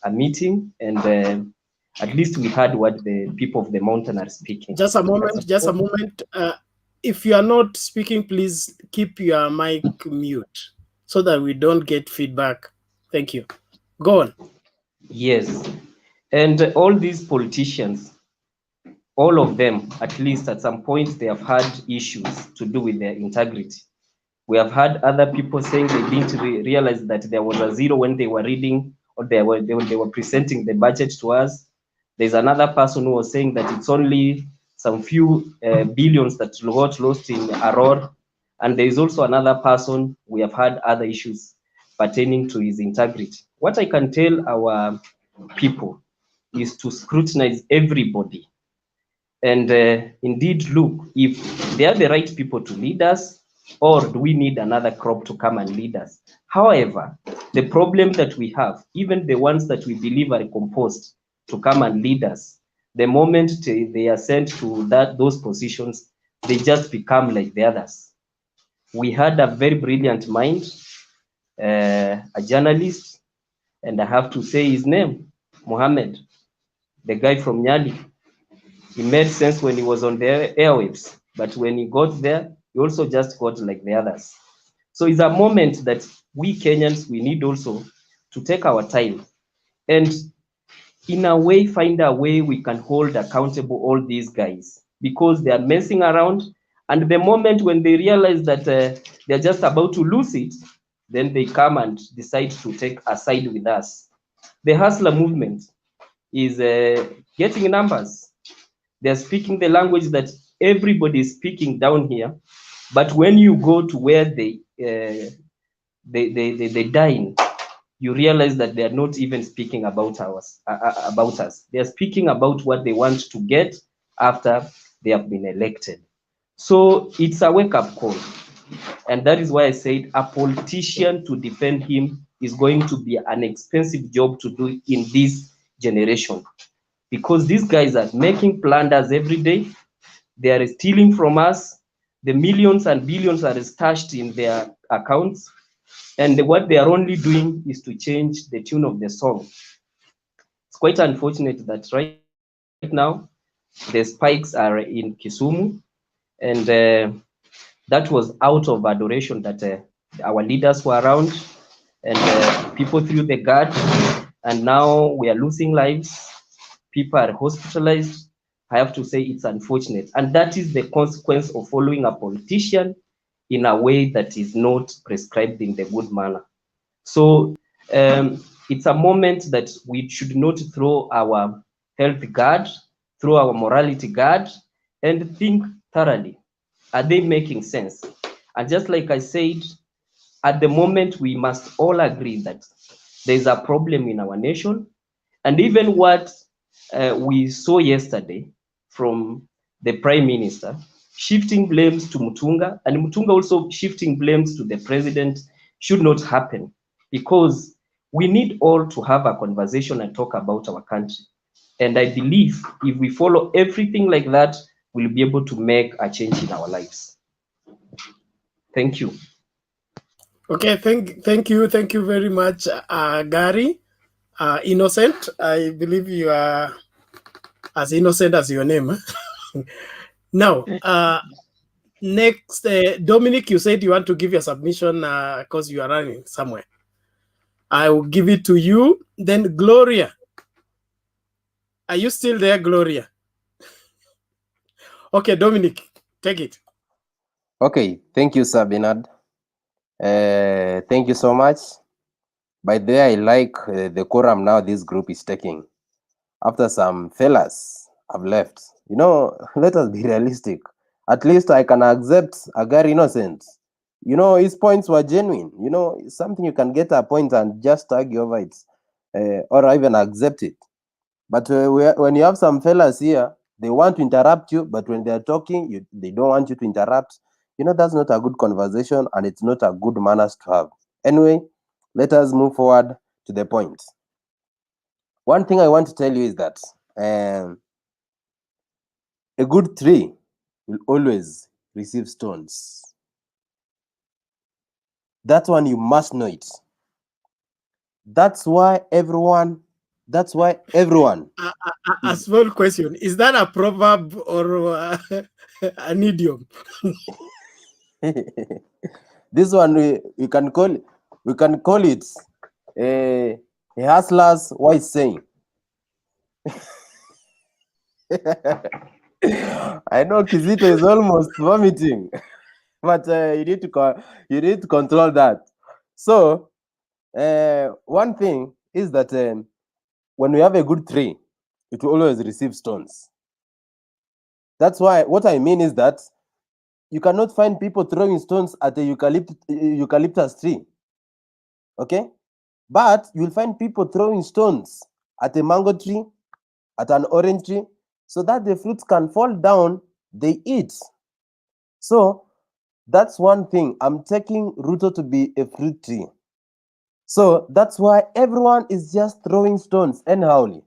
meeting, and at least we heard what the people of the mountain are speaking. Just a moment. If you are not speaking, please keep your mic mute so that we don't get feedback. Thank you. Go on. Yes. And all these politicians, all of them, at least at some point, they have had issues to do with their integrity. We have had other people saying they didn't realize that there was a zero when they were reading or they were presenting the budget to us. There's another person who was saying that it's only some few billions that got lost in Aror. And there is also another person, we have had other issues pertaining to his integrity. What I can tell our people is to scrutinize everybody. And indeed, look, if they are the right people to lead us, or do we need another crop to come and lead us? However, the problem that we have, even the ones that we believe are composed to come and lead us, the moment they are sent to those positions, they just become like the others. We had a very brilliant mind, a journalist, and I have to say his name, Mohammed, the guy from Nyali. He made sense when he was on the airwaves, but when he got there, he also just got like the others. So it's a moment that we Kenyans, we need also to take our time and in a way, find a way we can hold accountable all these guys because they are messing around. And the moment when they realize that they're just about to lose it, then they come and decide to take a side with us. The hustler movement is getting numbers. They're speaking the language that everybody is speaking down here. But when you go to where they dine, you realize that they are not even speaking about us. They are speaking about what they want to get after they have been elected. So it's a wake-up call. And that is why I said a politician to defend him is going to be an expensive job to do in this generation. Because these guys are making blunders every day. They are stealing from us. The millions and billions are stashed in their accounts. And what they are only doing is to change the tune of the song. It's quite unfortunate that right now the spikes are in Kisumu, and that was out of adoration that our leaders were around, and people threw the guard, and now we are losing lives. People are hospitalized. I have to say it's unfortunate, and that is the consequence of following a politician in a way that is not prescribed in the good manner. So it's a moment that we should not throw our health guard, throw our morality guard, and think thoroughly. Are they making sense? And just like I said, at the moment, we must all agree that there is a problem in our nation. And even what we saw yesterday from the Prime Minister, shifting blames to Mutunga, and Mutunga also shifting blames to the president, should not happen, because we need all to have a conversation and talk about our country. And I believe if we follow everything like that, we'll be able to make a change in our lives. Thank you. Okay, thank you very much, Gary. Innocent, I believe you are as innocent as your name. Now, next, Dominic, you said you want to give your submission because you are running somewhere. I will give it to you. Then Gloria. Are you still there, Gloria? Okay, Dominic, take it. Okay, thank you, Sir Bernard. Thank you so much. By the way, I like the quorum now this group is taking. After some fellas have left, you know, let us be realistic. At least I can accept Agari innocent. You know, his points were genuine. You know, it's something you can get a point and just argue over it, or even accept it. But when you have some fellas here, they want to interrupt you, but when they're talking, they don't want you to interrupt. You know, that's not a good conversation, and it's not a good manners to have. Anyway, let us move forward to the point. One thing I want to tell you is that a good tree will always receive stones. That one, you must know it. That's why everyone. A small question: is that a proverb or an idiom? This one we can call it a hustler's wise saying. I know Kizito is almost vomiting, but you need to control that. So one thing is that when we have a good tree, it will always receive stones. That's why what I mean is that you cannot find people throwing stones at a eucalyptus tree. Okay? But you'll find people throwing stones at a mango tree, at an orange tree, so that the fruits can fall down, they eat. So that's one thing. I'm taking Ruto to be a fruit tree. So that's why everyone is just throwing stones anyhowly.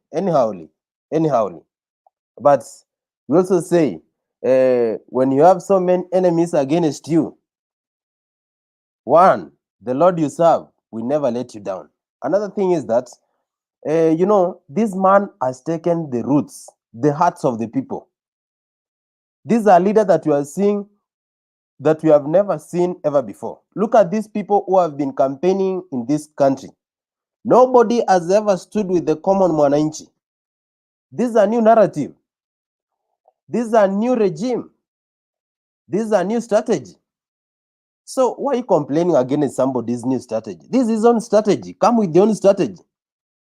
But we also say, when you have so many enemies against you, one, the Lord you serve will never let you down. Another thing is that, you know, this man has taken the roots, the hearts of the people. These are leaders that you are seeing that we have never seen ever before. Look at these people who have been campaigning in this country. Nobody has ever stood with the common mwananchi. This is a new narrative. This is a new regime. This is a new strategy. So why are you complaining against somebody's new strategy? This is his own strategy. Come with your own strategy.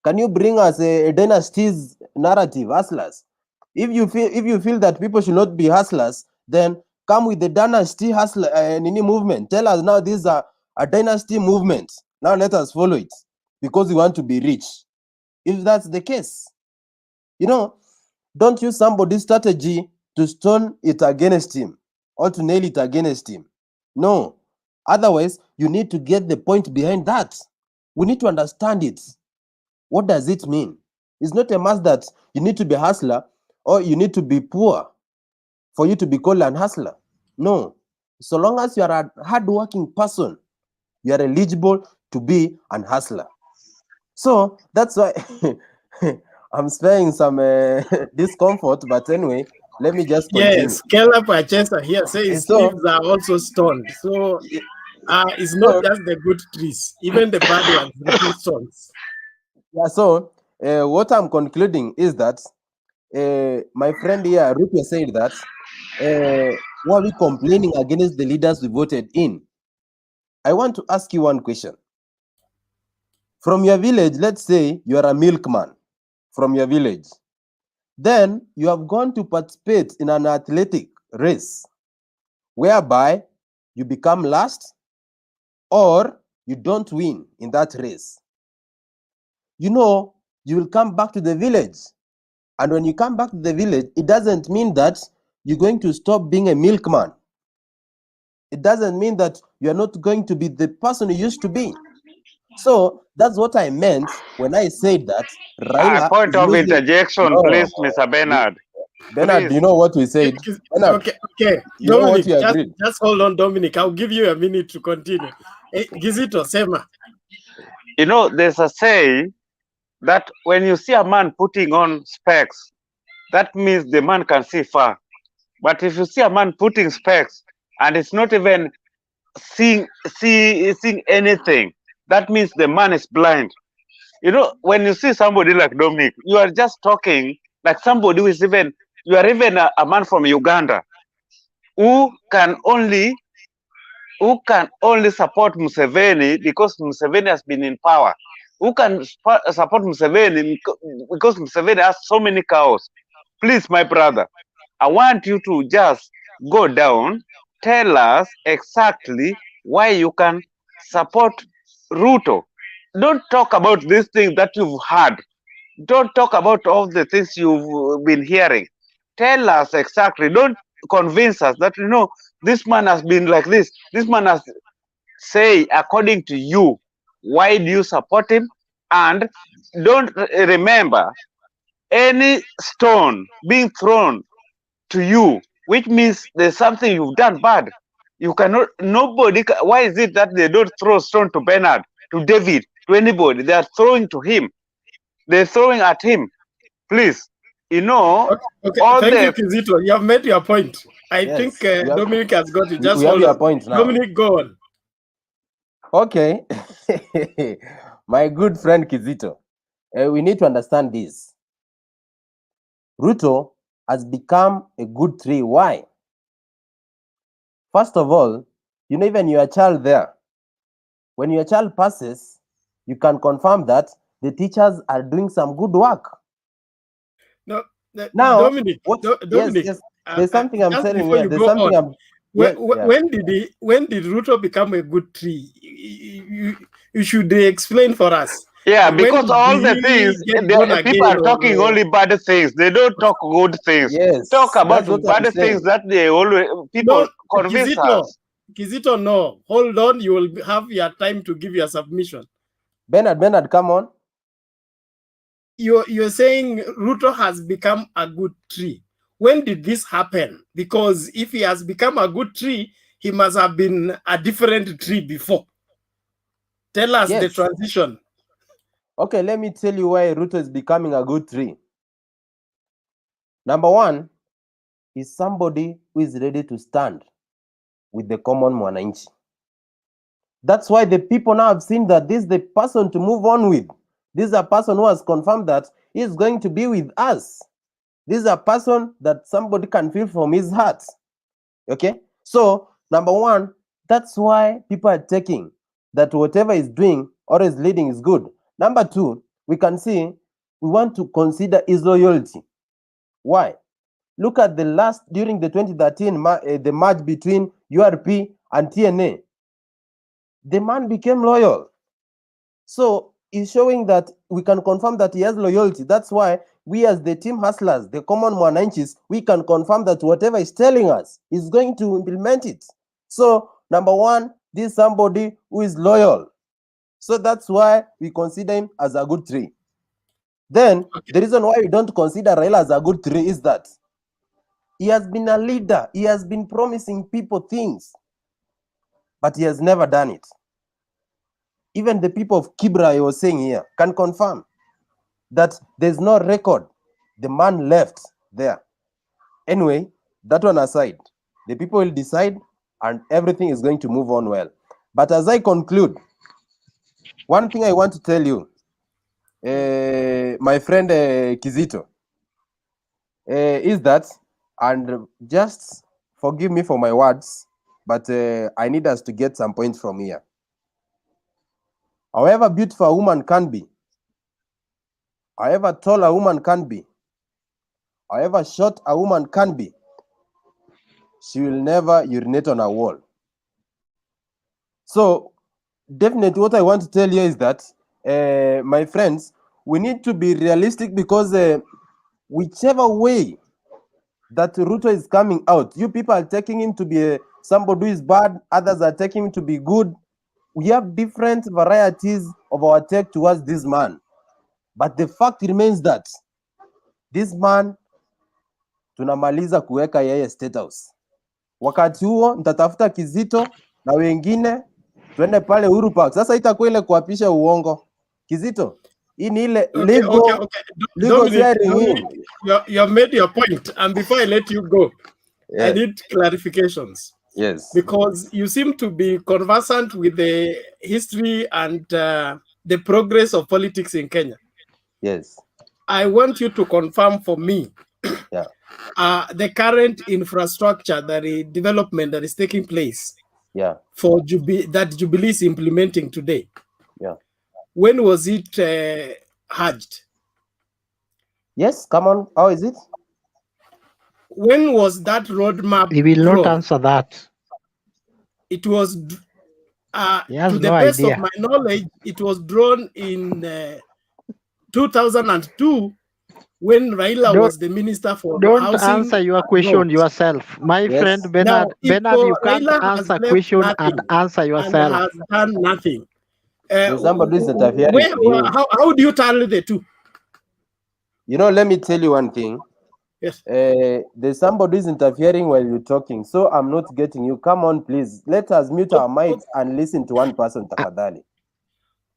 Can you bring us a dynasty's narrative, hustlers? If you feel that people should not be hustlers, then come with the dynasty hustler movement. Tell us now this is a dynasty movement. Now let us follow it because we want to be rich. If that's the case, you know, don't use somebody's strategy to stone it against him or to nail it against him. No. Otherwise, you need to get the point behind that. We need to understand it. What does it mean? It's not a must that you need to be a hustler or you need to be poor for you to be called an hustler. No. So long as you are a hardworking person, you are eligible to be an hustler. So that's why I'm sparing some discomfort, but anyway, let me just continue. Yes, Kela Pachesa here says leaves are also stoned. So it's not just the good trees, even the bad ones receive stones. Yeah, so what I'm concluding is that my friend here, Ruto, said that why are we complaining against the leaders we voted in? I want to ask you one question. From your village, let's say you are a milkman from your village. Then you have gone to participate in an athletic race whereby you become last or you don't win in that race. You know, you will come back to the village. And when you come back to the village, it doesn't mean that you're going to stop being a milkman. It doesn't mean that you're not going to be the person you used to be. So that's what I meant when I said that Raila Point is of losing. interjection, No. please, Mr. Bernard. Bernard, Please. do you know what we said? Bernard, Okay. you know what Dominic, you agreed? just hold on, Dominic. I'll give you a minute to continue. Gizito, Sema. You know, there's a say that when you see a man putting on specs, that means the man can see far. But if you see a man putting specs and it's not even seeing anything, that means the man is blind. You know, when you see somebody like Dominic, you are just talking like somebody who is even, you are even a man from Uganda who can only support Museveni because Museveni has been in power. Who can support Museveni because Museveni has so many cows. Please, my brother, I want you to just go down, tell us exactly why you can support Ruto. Don't talk about these things that you've heard. Don't talk about all the things you've been hearing. Tell us exactly. Don't convince us that, you know, this man has been like this. This man has say, according to you, why do you support him? And don't remember any stone being thrown to you, which means there's something you've done bad. You cannot, nobody, why is it that they don't throw stone to Bernard, to David, to anybody? They are throwing to him. They're throwing at him. Please, you know, Okay. all Thank the... you, Kizito. You have made your point. I think Dominic has got it. Just hold your on. point now. Dominic, go on. Okay. My good friend Kizito, we need to understand this. Ruto has become a good tree. Why? First of all, you know, even your child there, when your child passes, you can confirm that the teachers are doing some good work. No, now, Dominic, Dominic, yes, there's something I'm telling you. There's something I'm. When did Ruto become a good tree? You should explain for us. Yeah, because all the things, people are talking only bad things. They don't talk good things. Yes, talk about bad things that they always people convince us. Kizito, no. Hold on, you will have your time to give your submission. Bernard, come on. You're saying Ruto has become a good tree. When did this happen? Because if he has become a good tree, he must have been a different tree before. Tell us the transition. Okay, let me tell you why Ruto is becoming a good tree. Number one, is somebody who is ready to stand with the common mwananchi. That's why the people now have seen that this is the person to move on with. This is a person who has confirmed that he is going to be with us. This is a person that somebody can feel from his heart. Okay? So, number one, that's why people are taking that whatever he's doing or is leading is good. Number two, we can see we want to consider his loyalty. Why? Look at the last, during the 2013, the merge between URP and TNA. The man became loyal. So he's showing that we can confirm that he has loyalty. That's why we as the team hustlers, the common mwananchis, we can confirm that whatever he's telling us, he's going to implement it. So number one, this is somebody who is loyal. So that's why we consider him as a good tree. Then the reason why we don't consider Raila as a good tree is that He has been a leader. He has been promising people things, but he has never done it. Even the people of Kibra, I was saying here, can confirm that there's no record. The man left there. Anyway, that one aside, the people will decide and everything is going to move on well. But as I conclude, one thing I want to tell you, my friend Kizito, is that, and just forgive me for my words, but I need us to get some points from here. However beautiful a woman can be, however tall a woman can be, however short a woman can be, she will never urinate on a wall. So definitely what I want to tell you is that, my friends, we need to be realistic, because whichever way that Ruto is coming out, you people are taking him to be somebody who is bad, others are taking him to be good. We have different varieties of our take towards this man. But the fact remains that this man tunamaliza kuweka yeye State House. Wakati huo nitatafuta Kizito na wengine twende pale Uhuru Park. Sasa itakuwa ile kuapisha uongo. Kizito, hii ni ile legal Dominic, you have made your point, and before I let you go, I need clarifications. Yes. Because you seem to be conversant with the history and the progress of politics in Kenya. Yes. I want you to confirm for me the current infrastructure, development that is taking place for that Jubilee is implementing today. Yeah. When was it hedged? Yes, come on. How is it? When was that roadmap? He will not answer that. It was, to the no best idea. of my knowledge, it was drawn in 2002 when Raila was the minister for housing. Don't answer your question yourself. My friend Bernard, Now, you can't Raila answer question and answer yourself. And has done nothing. Somebody is interfering. How do you tally the two? You know, let me tell you one thing. Yes. There's somebody who's interfering while you're talking, so I'm not getting you. Come on, please. Let us mute our mics and listen to one person, tafadhali.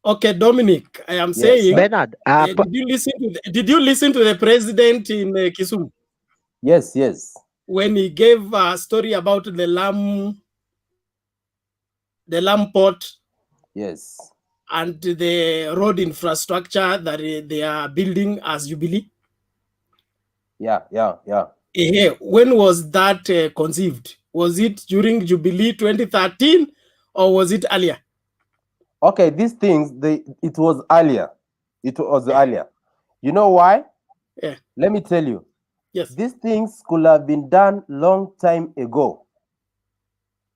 Okay, Dominic, I am saying, Bernard, did you listen to the president in Kisumu? Yes, yes. When he gave a story about the lamb port. Yes. And the road infrastructure that they are building as Jubilee. Yeah. When was that conceived? Was it during Jubilee 2013 or was it earlier? Okay, these things, it was earlier. It was earlier. You know why? Yeah. Let me tell you. Yes. These things could have been done long time ago.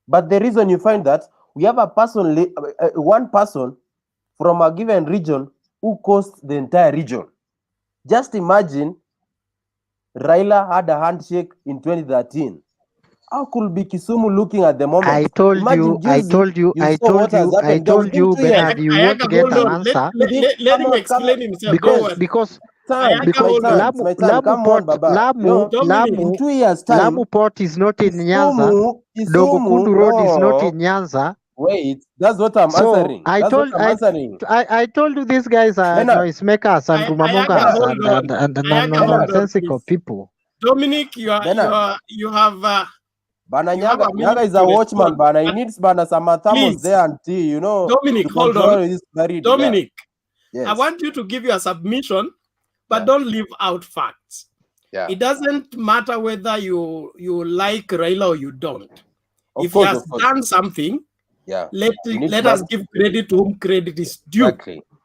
But the reason you find that, we have a person, one person from a given region who costs the entire region. Just imagine Raila had a handshake in 2013. How could be Kisumu looking at the moment? I told you, Bernard, you won't get an answer. Let him explain himself. Because Lamu Port is not in Nyanza. Dogokundu Road is not in Nyanza. Wait, that's what I'm answering. I told you these guys are noisemakers and rumamongers and nonsensical people. Dominic, you have Bana Nyaga is a watchman, Bana. He needs Bana some thermos there and tea, you know. Dominic, hold on. Dominic, yes. I want you to give your submission, but don't leave out facts. Yeah. It doesn't matter whether you like Raila or you don't. If he has done something, let us give credit to whom credit is due.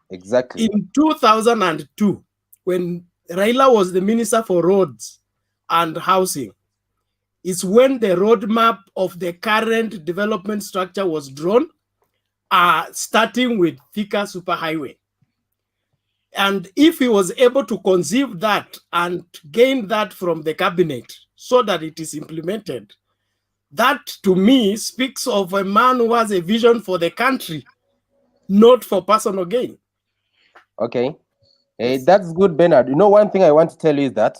Exactly. In 2002, when Raila was the Minister for Roads and Housing, is when the roadmap of the current development structure was drawn, starting with Thika Superhighway. And if he was able to conceive that and gain that from the cabinet so that it is implemented, that to me speaks of a man who has a vision for the country, not for personal gain. Okay. That's good, Bernard. You know, one thing I want to tell you is that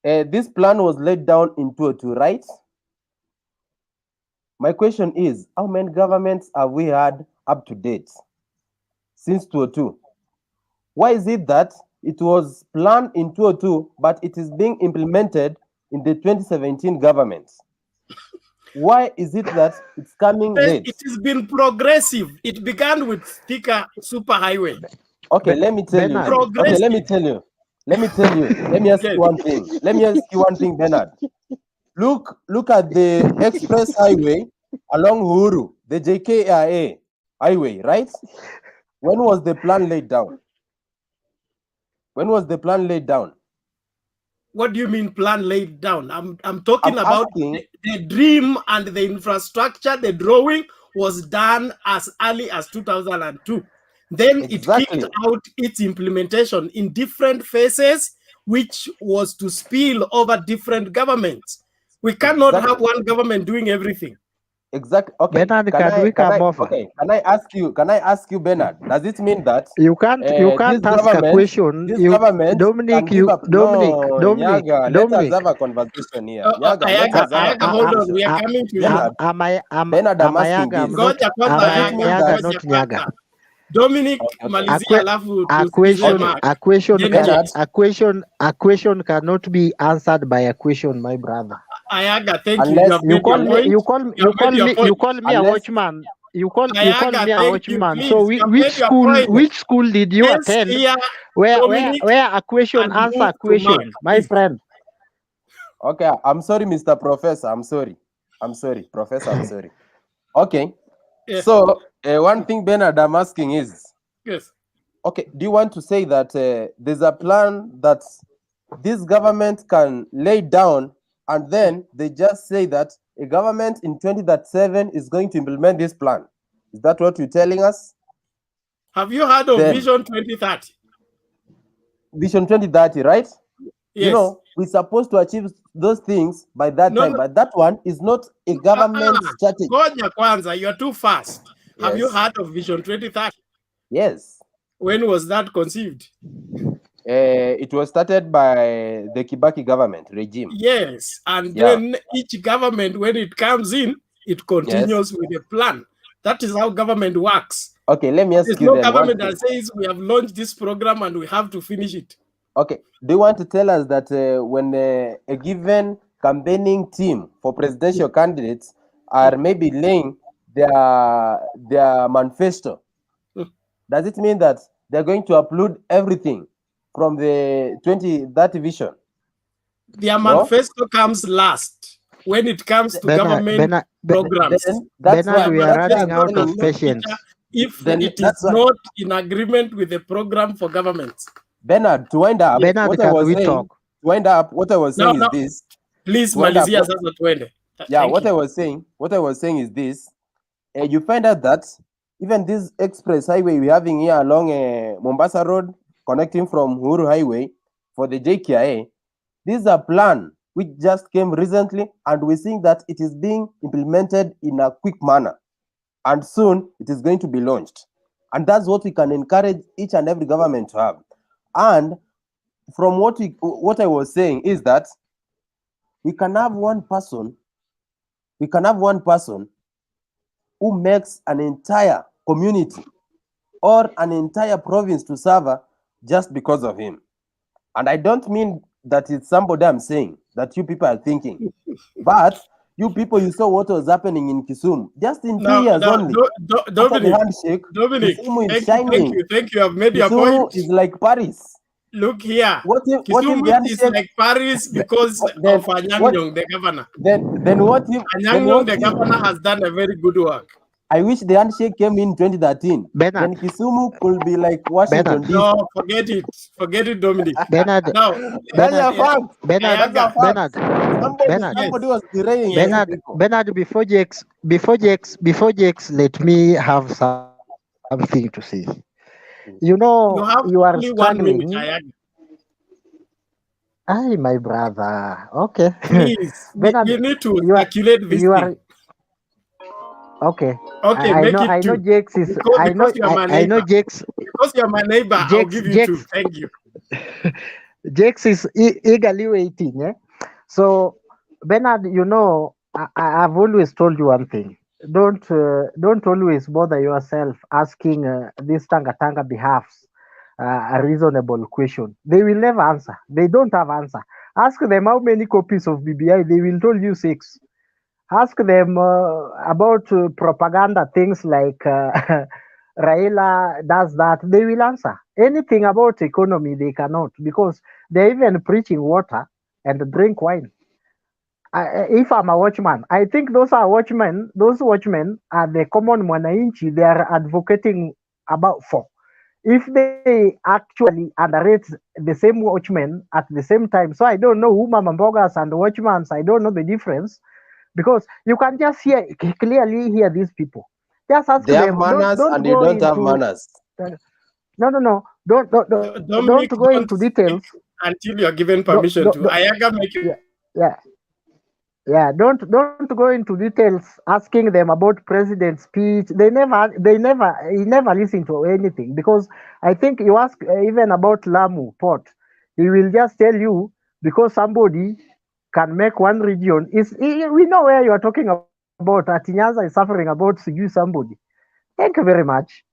This plan was laid down in 2002, right? My question is, how many governments have we had up to date since 2002? Why is it that it was planned in 2002, but it is being implemented in the 2017 government? Why is it that it's coming late? It has been progressive. It began with Thika Superhighway. Okay, let me tell you. Okay, let me tell you. Let me tell you. Let me ask you one thing. Let me ask you one thing, Bernard. Look at the express highway along Uhuru, the JKIA highway, right? When was the plan laid down? When was the plan laid down? What do you mean plan laid down? I'm talking about the dream and the infrastructure. The drawing was done as early as 2002. Then it kicked out its implementation in different phases, which was to spill over different governments. We cannot have one government doing everything. Exactly. Okay. Bernard, Can I ask you, Bernard? Does it mean that you can't ask a question? This government Dominic, can give up? Dominic, let us have a conversation here. Ayaga, hold on. We are coming to you. Bernard, I'm asking this. Not Nyaga. Dominic, a question cannot be answered by a question, my brother. Ayaga, thank you. You call me a watchman. You call me a watchman. So which school did you attend where a question answer a question, my friend? Okay, I'm sorry, Mr. Professor. I'm sorry, Professor. I'm sorry. Okay. Yes. So one thing, Bernard, I'm asking is, yes. Okay, do you want to say that there's a plan that this government can lay down, and then they just say that a government in 2037 is going to implement this plan? Is that what you're telling us? Have you heard of Vision 2030? Vision 2030, right? Yes. You know, we're supposed to achieve those things by that time, but that one is not a government strategy. Goja Kwanza, you're too fast. Yes. Have you heard of Vision 2030? Yes. When was that conceived? It was started by the Kibaki government regime. Yes, and then each government, when it comes in, it continues with a plan. That is how government works. Okay, let me ask you. There's no government that says we have launched this program and we have to finish it. Okay, do you want to tell us that when a given campaigning team for presidential candidates are maybe laying their manifesto, does it mean that they're going to upload everything from the 2030 vision? Their manifesto comes last when it comes to government programs. That's why we are running out of patience. If it is not in agreement with the program for government. Bernard, to wind up, what I was saying is this. Please, Malizia sasa tuende. Yeah, what I was saying is this. You find out that even this express highway we're having here along Mombasa Road, connecting from Uhuru Highway for the JKIA, this is a plan which just came recently, and we're seeing that it is being implemented in a quick manner, and soon it is going to be launched. And that's what we can encourage each and every government to have. And from what I was saying is that we can have one person who makes an entire community or an entire province to suffer just because of him. And I don't mean that it's somebody I'm saying that you people are thinking, but you people, you saw what was happening in Kisumu just in 2 years only. Dominic, Kisumu is shining. Thank you. I've made your point. Kisumu is like Paris. Look here. Kisumu is like Paris because of Anyang, the governor. Then what if Anyang, the governor, has done a very good work. I wish the handshake came in 2013. Then Kisumu could be like Washington DC. No, forget it, Dominic. Bernard, somebody was deraying. Bernard, before Jakes, let me have something to say. You are struggling. Aye, my brother. Okay. Please, Bernard, you need to calculate this thing. Okay. Okay, I know Jakes is. I know Jakes. Because you're my neighbor, I'll give you two. Thank you. Jakes is eagerly waiting. Eh? So, Bernard, you know, I've always told you one thing. Don't always bother yourself asking these tanga behalves a reasonable question. They will never answer. They don't have answer. Ask them how many copies of BBI. They will tell you 6. Ask them about propaganda things like Raila does that. They will answer. Anything about economy they cannot, because they're even preaching water and drink wine. If I'm a watchman, I think those are watchmen. Those watchmen are the common mwananchi they are advocating about for. If they actually underrate the same watchmen at the same time, so I don't know who Mama Mbogas and watchmans, I don't know the difference, because you can just clearly hear these people. Just ask They have them. manners Don't and you go don't have into manners. no. Don't Dominic, go don't into details. speak until you're given Don't, permission don't, to. don't, Ayaga make you. yeah. Yeah, don't go into details asking them about president's speech. He never listen to anything, because I think you ask even about Lamu port, he will just tell you because somebody can make one region. We know where you are talking about. Atinyaza is suffering about you somebody. Thank you very much.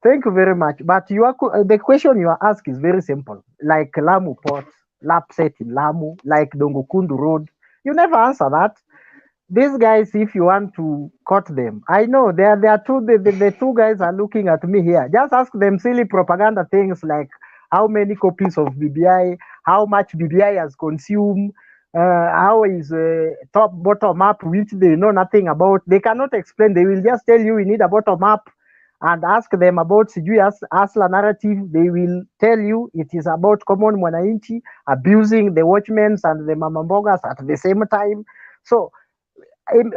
Thank you very much. But the question you are asked is very simple. Like Lamu port, Lapset in Lamu, like Dongokundu Road. You never answer that. These guys, if you want to cut them, I know they are two. The two guys are looking at me here. Just ask them silly propaganda things like how many copies of BBI, how much BBI has consumed, how is top bottom up, which they know nothing about. They cannot explain. They will just tell you we need a bottom up, and ask them about Sijui Asla narrative. They will tell you it is about common mwananchi abusing the watchmen and the mamambogas at the same time. So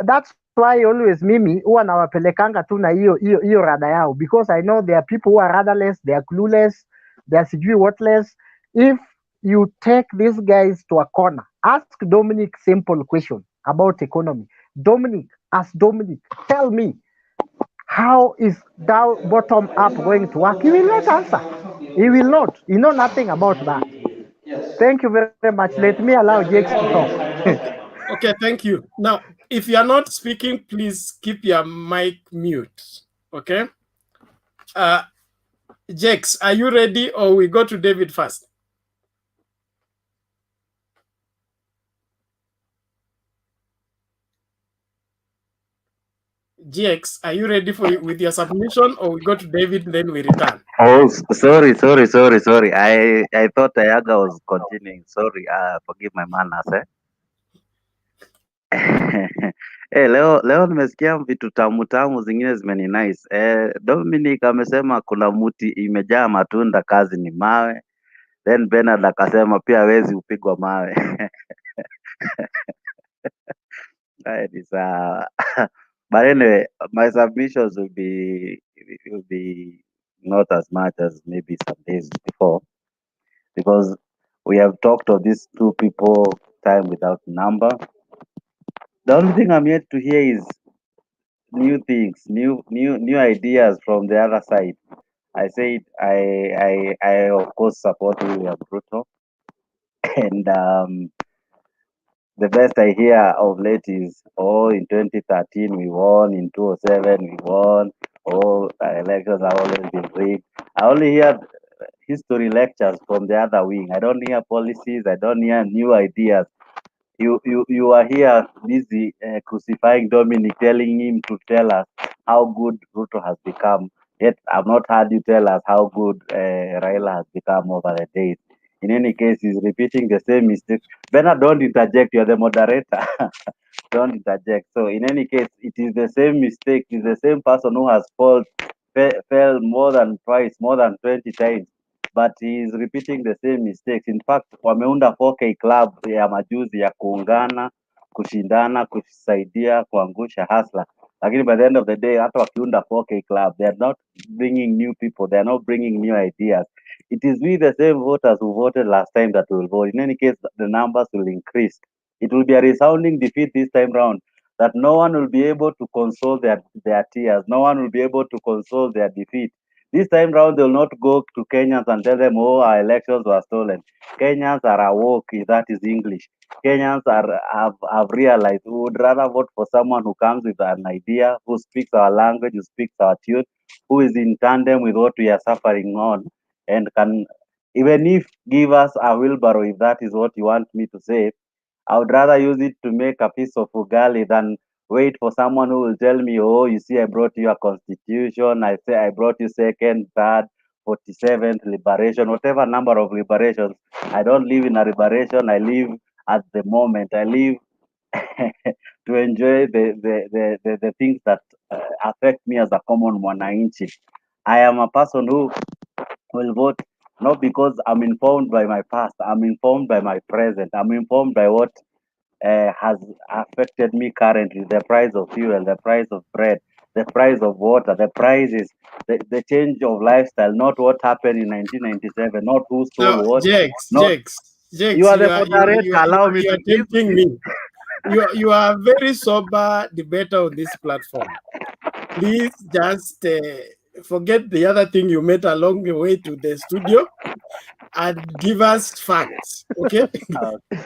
that's why always mimi huwa nawapelekanga tu na hiyo rada yao, because I know there are people who are rudderless, they are clueless, they are sijui whatless. If you take these guys to a corner, ask Dominic simple question about economy. Dominic, tell me, how is down bottom up going to work? He will not answer. He will not. He know nothing about that. Thank you very much. Let me allow Jakes to talk. Okay, thank you. Now, if you are not speaking, please keep your mic mute. Okay. Jakes, are you ready, or we go to David first? Jakes, are you ready with your submission, or we go to David, then we return? Oh, sorry. I thought Ayaga was continuing. Sorry, forgive my manners, eh? Leo nimesikia vitu tamu zingine zimeni nice. Dominic amesema kuna mti imejaa matunda, kazi ni mawe. Then Bernard akasema pia hawezi upigwa mawe. That is but anyway, my submissions will be not as much as maybe some days before, because we have talked of these two people time without number. The only thing I'm yet to hear is new things, new ideas from the other side. I said I of course support William Ruto, and the best I hear of late is, oh, in 2013 we won, in 2007 we won, oh, elections have always been rigged. I only hear history lectures from the other wing. I don't hear policies. I don't hear new ideas. You are here busy crucifying Dominic, telling him to tell us how good Ruto has become. Yet I've not heard you tell us how good Raila has become over the days. In any case, he's repeating the same mistake. Bernard, don't interject. You're the moderator. Don't interject. So in any case, it is the same mistake. It's the same person who has fell more than twice, more than 20 times. But he is repeating the same mistakes. In fact, wameunda 4K club ya majuzi ya kuungana, kushindana, kusaidia, kuangusha hasla. Lakini by the end of the day, hata wakiunda 4K club, they are not bringing new people. They are not bringing new ideas. It is we, the same voters who voted last time, that will vote. In any case, the numbers will increase. It will be a resounding defeat this time round, that no one will be able to console their tears. No one will be able to console their defeat, This time round, they'll not go to Kenyans and tell them, oh, our elections were stolen. Kenyans are awoke, if that is English. Kenyans have realized we would rather vote for someone who comes with an idea, who speaks our language, who speaks our tune, who is in tandem with what we are suffering on, and can, even if give us a wheelbarrow, if that is what you want me to say, I would rather use it to make a piece of ugali than wait for someone who will tell me, oh, you see, I brought you a constitution. I say I brought you second, third, 47th liberation, whatever number of liberations. I don't live in a liberation. I live at the moment. I live to enjoy the things that affect me as a common mwananchi. I am a person who will vote not because I'm informed by my past. I'm informed by my present. I'm informed by what has affected me currently. The price of fuel, the price of bread, the price of water, the prices, the change of lifestyle, not what happened in 1997, not who stole So, what, not you Jakes, are the moderator. Allow me you to are tempting me. You are a very sober debater on this platform. Please just forget the other thing you met along the way to the studio and give us facts. Okay?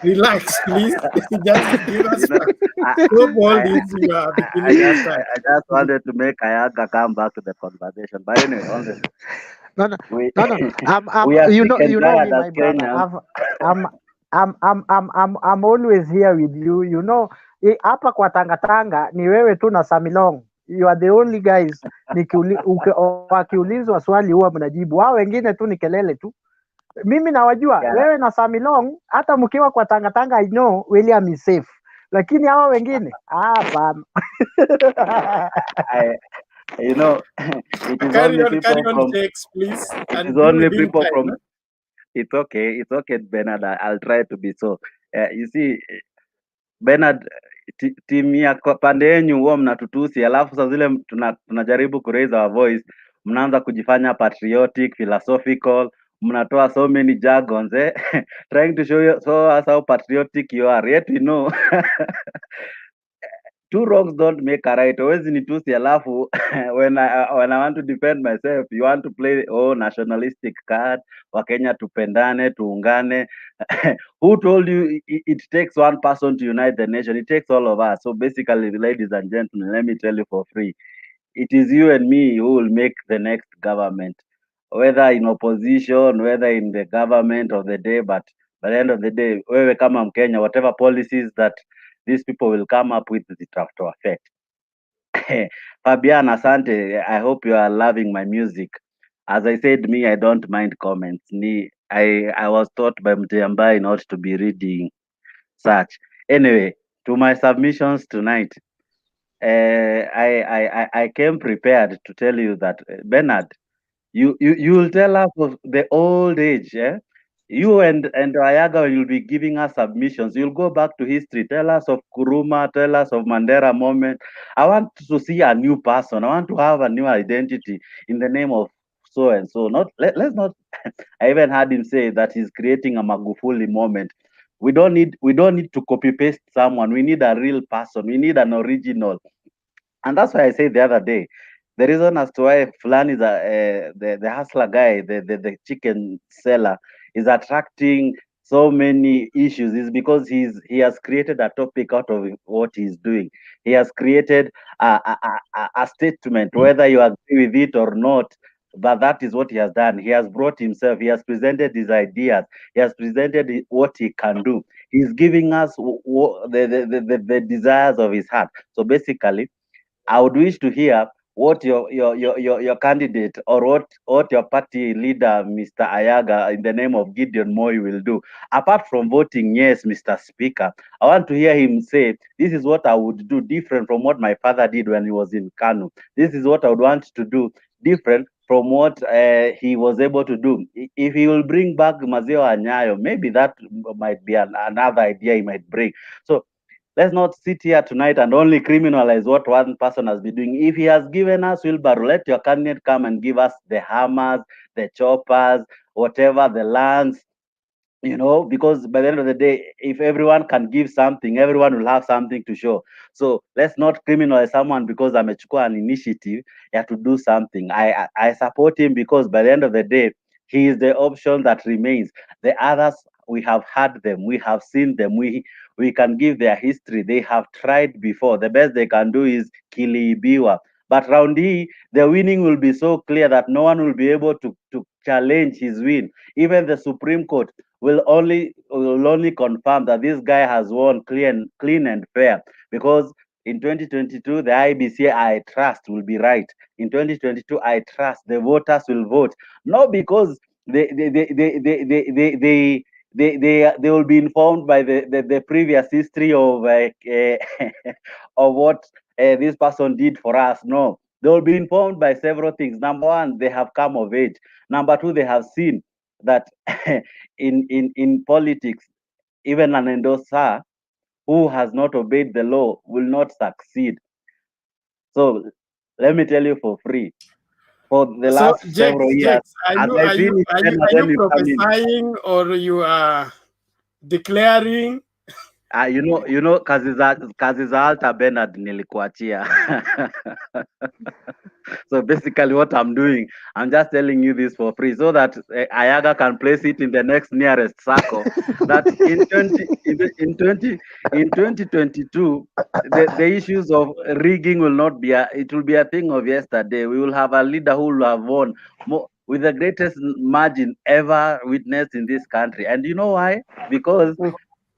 Relax, please. Just give us facts. Stop all this. You are killing this time. I just wanted to make Ayaga come back to the conversation. But anyway, honestly, No. we I'm we are you sick know and me, tired as my brother. Kenyans. I'm always here with you. You know, hapa kwa Tangatanga ni wewe tu na Samilong. You are the only guys wakiulizwa swali huwa mnajibu. Wao wengine tu ni kelele tu. Mimi nawajua wewe na Samilong, hata mkiwa kwa Tangatanga I know William is safe. Lakini hawa wengine hapana. You know, it is Carry only on, people from Jakes, please, it is and be only within people time. from it's okay, Bernard. I'll try to be so. You see, Bernard, timu ya pande yenyu huwa mnatutusi, alafu saa zile tunajaribu ku raise our voice, mnaanza kujifanya patriotic, philosophical, mnatoa so many jargons, trying to show us how patriotic you are. Yet we know two wrongs don't make a right. Huwezi nitusi alafu when I want to defend myself, you want to play nationalistic card, Wakenya tupendane, tuungane. Who told you it takes one person to unite the nation? It takes all of us. So basically, ladies and gentlemen, let me tell you for free, it is you and me who will make the next government, whether in opposition, whether in the government of the day. But by the end of the day, wewe kama Mkenya, whatever policies that these people will come up with, it have to affect. Fabian, asante. I hope you are loving my music. As I said, me, I don't mind comments. I was taught by Mtiambai not to be reading such. Anyway, to my submissions tonight, I came prepared to tell you that Bernard, you will tell us of the old age, You and Ayaga will be giving us submissions. You'll go back to history. Tell us of Kuruma. Tell us of Mandela moment. I want to see a new person. I want to have a new identity in the name of so and so. Let's not. I even heard him say that he's creating a Magufuli moment. We don't need to copy paste someone. We need a real person. We need an original. And that's why I said the other day, the reason as to why Flan is the hustler guy, the chicken seller, is attracting so many issues is because he has created a topic out of what he's doing. He has created a statement, whether you agree with it or not, but that is what he has done. He has brought himself, he has presented his ideas, he has presented what he can do. He's giving us the desires of his heart. So basically, I would wish to hear what your candidate or what your party leader, Mr. Ayaga, in the name of Gideon Moi, will do. Apart from voting yes, Mr. Speaker, I want to hear him say, this is what I would do different from what my father did when he was in Kanu. This is what I would want to do different from what he was able to do. If he will bring back Mazeo Anyayo, maybe that might be another idea he might bring. So let's not sit here tonight and only criminalize what one person has been doing. If he has given us wheelbarrow, let your candidate come and give us the hammers, the choppers, whatever, the lands, you know, because by the end of the day, if everyone can give something, everyone will have something to show. So let's not criminalize someone because amechukua an initiative to do something. I support him because by the end of the day, he is the option that remains. The others, we have had them, we have seen them, we can give their history. They have tried before. The best they can do is kiliibiwa. But round E, the winning will be so clear that no one will be able to challenge his win. Even the Supreme Court will only confirm that this guy has won clean and fair, because in 2022 the IBC I trust will be right. In 2022 I trust the voters will vote, not because they will be informed by the previous history of of what this person did for us. No, they will be informed by several things. Number one, they have come of age. Number two, they have seen that in politics, even an endorser who has not obeyed the law will not succeed. So let me tell you for free, for the So, last several years, are as you I are you finish, are then you are let you me come in. prophesying or you are declaring? You know, kazi za Alta Bernard nilikuachia. So basically what I'm doing, I'm just telling you this for free so that Ayaga can place it in the next nearest circle that in 2022 the issues of rigging will not be it will be a thing of yesterday. We will have a leader who will have won more, with the greatest margin ever witnessed in this country. And you know why? Because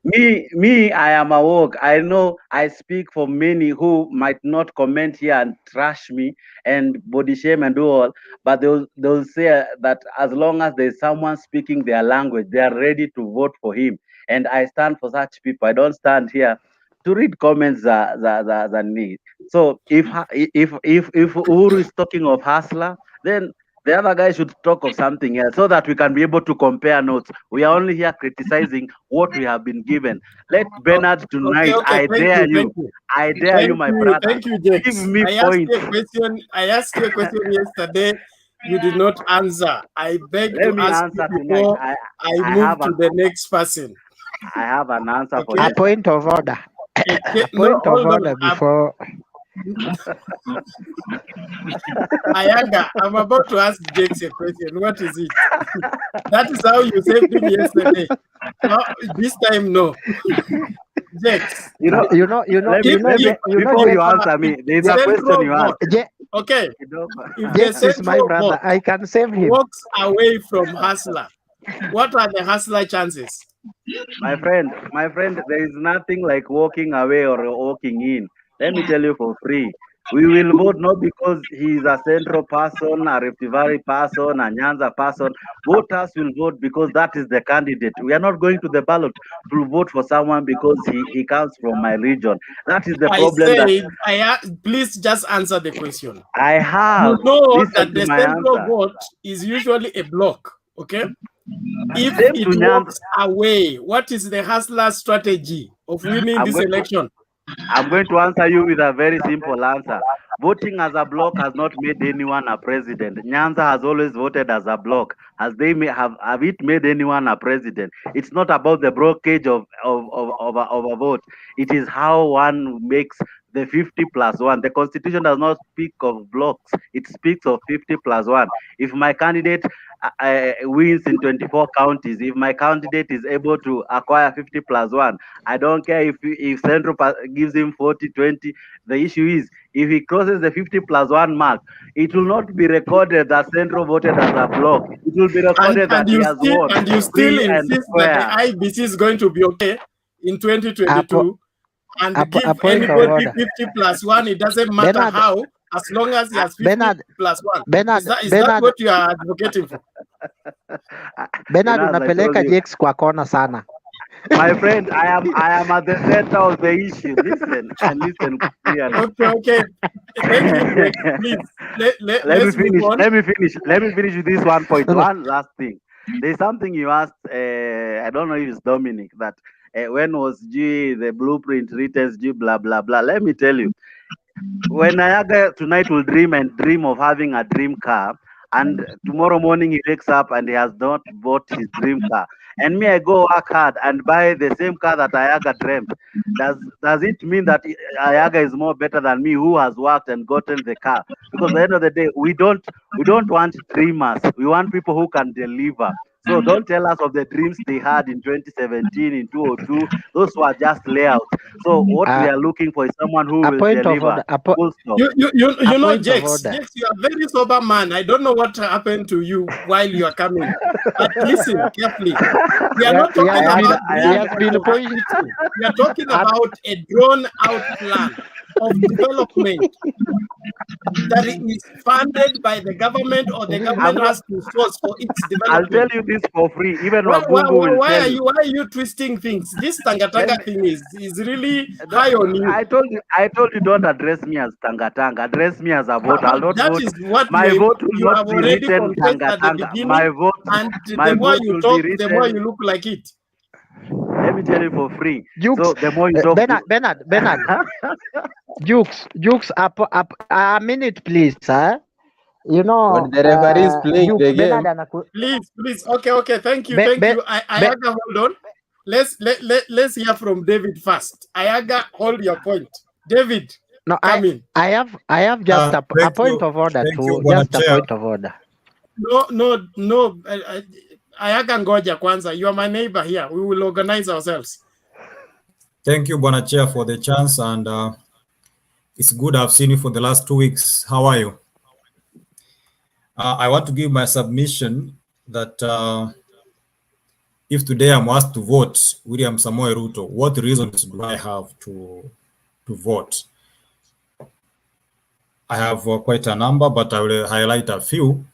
I am awoke. I know I speak for many who might not comment here and trash me and body shame and do all, but they'll say that as long as there's someone speaking their language, they are ready to vote for him. And I stand for such people. I don't stand here to read comments than me. So if Uhuru is talking of hustler, then the other guy should talk of something else so that we can be able to compare notes. We are only here criticizing what we have been given. Let Bernard tonight, Okay. I dare you, my brother. Thank you, James. Give me I points. asked you a question yesterday. You did not answer. I beg Let to me ask answer you tonight. before I move to the next person. I have an answer for A this. point of order. Okay. A point of hold on. order before. Ayaga, I'm about to ask Jakes a question. What is it? That is how you saved him yesterday. No, this time, no. Jakes. Before you answer me, there's a question you asked. Okay. If the Jakes is my central brother. vote I can save him. walks away from hustler, what are the hustler chances? My friend, there is nothing like walking away or walking in. Let me tell you for free. We will vote not because he is a central person, a Rift Valley person, a Nyanza person. Voters will vote because that is the candidate. We are not going to the ballot to vote for someone because he comes from my region. That is the problem. Please just answer the question. I have. You know Listen that to the my central answer. vote is usually a block, okay? If Same it to walks away, what is the hustler strategy of winning this election? I'm going to answer you with a very simple answer. Voting as a bloc has not made anyone a president. Nyanza has always voted as a bloc. Have it made anyone a president? It's not about the blockage of a vote. It is how one makes the 50+1. The constitution does not speak of blocks. It speaks of 50+1. If my candidate wins in 24 counties, if my candidate is able to acquire 50+1, I don't care if Central gives him 40-20. The issue is if he crosses the 50+1 mark, it will not be recorded that Central voted as a bloc. It will be recorded that he has won. And you still insist that the IBC is going to be okay in 2022 and give anybody 50+1. It doesn't matter Bernard, how, as long as he has 50+1. Bernard, Is that what you are advocating for? Bernard, unapeleka Jakes kwa kona sana. My friend, I am at the center of the issue. Listen and listen clearly. Okay. Thank you, Jake. Please let's move on. Let me finish with this one point. One last thing. There's something you asked. I don't know if it's Dominic that when was the blueprint written? Blah blah blah. Let me tell you. When Ayaga tonight will dream of having a dream car, and tomorrow morning he wakes up and he has not bought his dream car, and me I go work hard and buy the same car that Ayaga dreamt, does it mean that Ayaga is more better than me who has worked and gotten the car? Because at the end of the day, we don't want dreamers. We want people who can deliver. So don't tell us of the dreams they had in 2017, in 2002. Those were just layouts. So what we are looking for is someone who will deliver. Full stop. You know, Jex, you are a very sober man. I don't know what happened to you while you are coming. But listen carefully. We are not talking about we are talking about a drawn-out plan of development that is funded by the government, or the government has to source for its development. I'll tell you this for free. Even why will are you twisting things? This Tanga thing is really high on you. I told you don't address me as Tanga. Address me as a voter. I'll not that vote. Is what my vote will you not have be already written Tanga. My vote. And my the more vote you talk, the more you look like it. Let me tell you for free. Jukes, so the more you talk, Bernard. Jukes, up a minute, please, sir. You know, when the referee is playing the game. Please. Okay. Thank you. Ayaga, hold on. Let's hear from David first. Ayaga, hold your point. David, no, come in. I have just a point of order too. Just a point of order. No. Ayaga ngoja kwanza. You are my neighbor here. We will organize ourselves. Thank you, Bwana Chair, for the chance, and it's good I've seen you for the last 2 weeks. How are you? I want to give my submission that if today I'm asked to vote William Samoei Ruto, what reasons do I have to vote? I have quite a number, but I will highlight a few.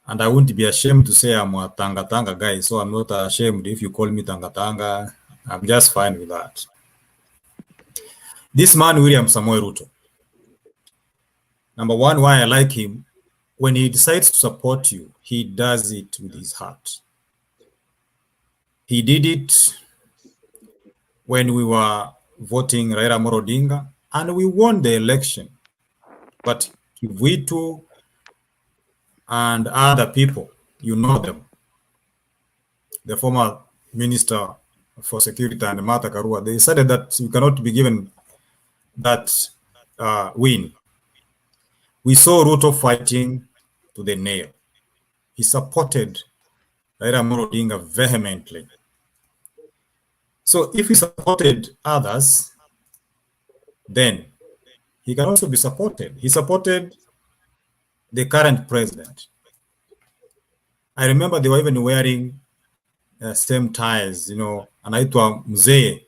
And I won't be ashamed to say I'm a Tanga guy, so I'm not ashamed if you call me Tanga. I'm just fine with that. This man, William Samoei Ruto, number one, why I like him, when he decides to support you, he does it with his heart. He did it when we were voting Raila Odinga, and we won the election. But Kivuitu and other people, you know them, the former Minister for Security and Martha Karua, they decided that you cannot be given that win. We saw Ruto fighting to the nail. He supported Raila Odinga vehemently. So if he supported others, then he can also be supported. He supported the current president. I remember they were even wearing same ties, anaitwa mzee,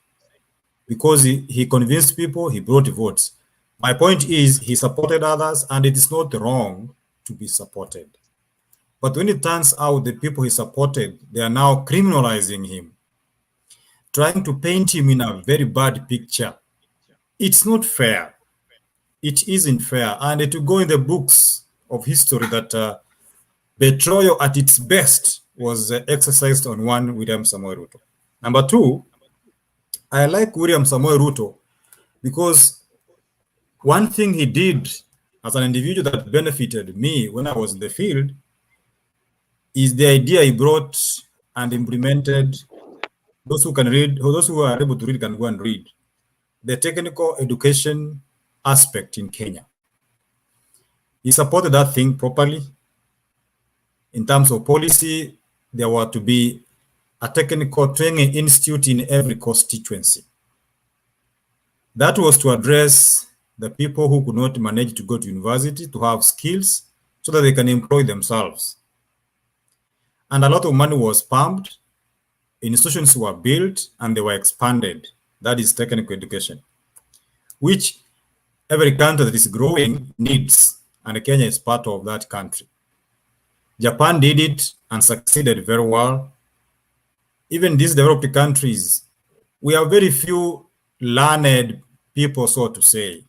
because he convinced people, he brought votes. My point is, he supported others, and it is not wrong to be supported. But when it turns out the people he supported, they are now criminalizing him, trying to paint him in a very bad picture. It's not fair. It isn't fair. And it will go in the books of history that betrayal at its best was exercised on one William Samoei Ruto. Number two, I like William Samoei Ruto because one thing he did as an individual that benefited me when I was in the field is the idea he brought and implemented. Those who can read, or those who are able to read can go and read the technical education aspect in Kenya. He supported that thing properly. In terms of policy, there were to be a technical training institute in every constituency. That was to address the people who could not manage to go to university to have skills so that they can employ themselves. And a lot of money was pumped, institutions were built, and they were expanded. That is technical education, which every country that is growing needs, and Kenya is part of that country. Japan did it and succeeded very well. Even these developed countries, we have very few learned people, so to say.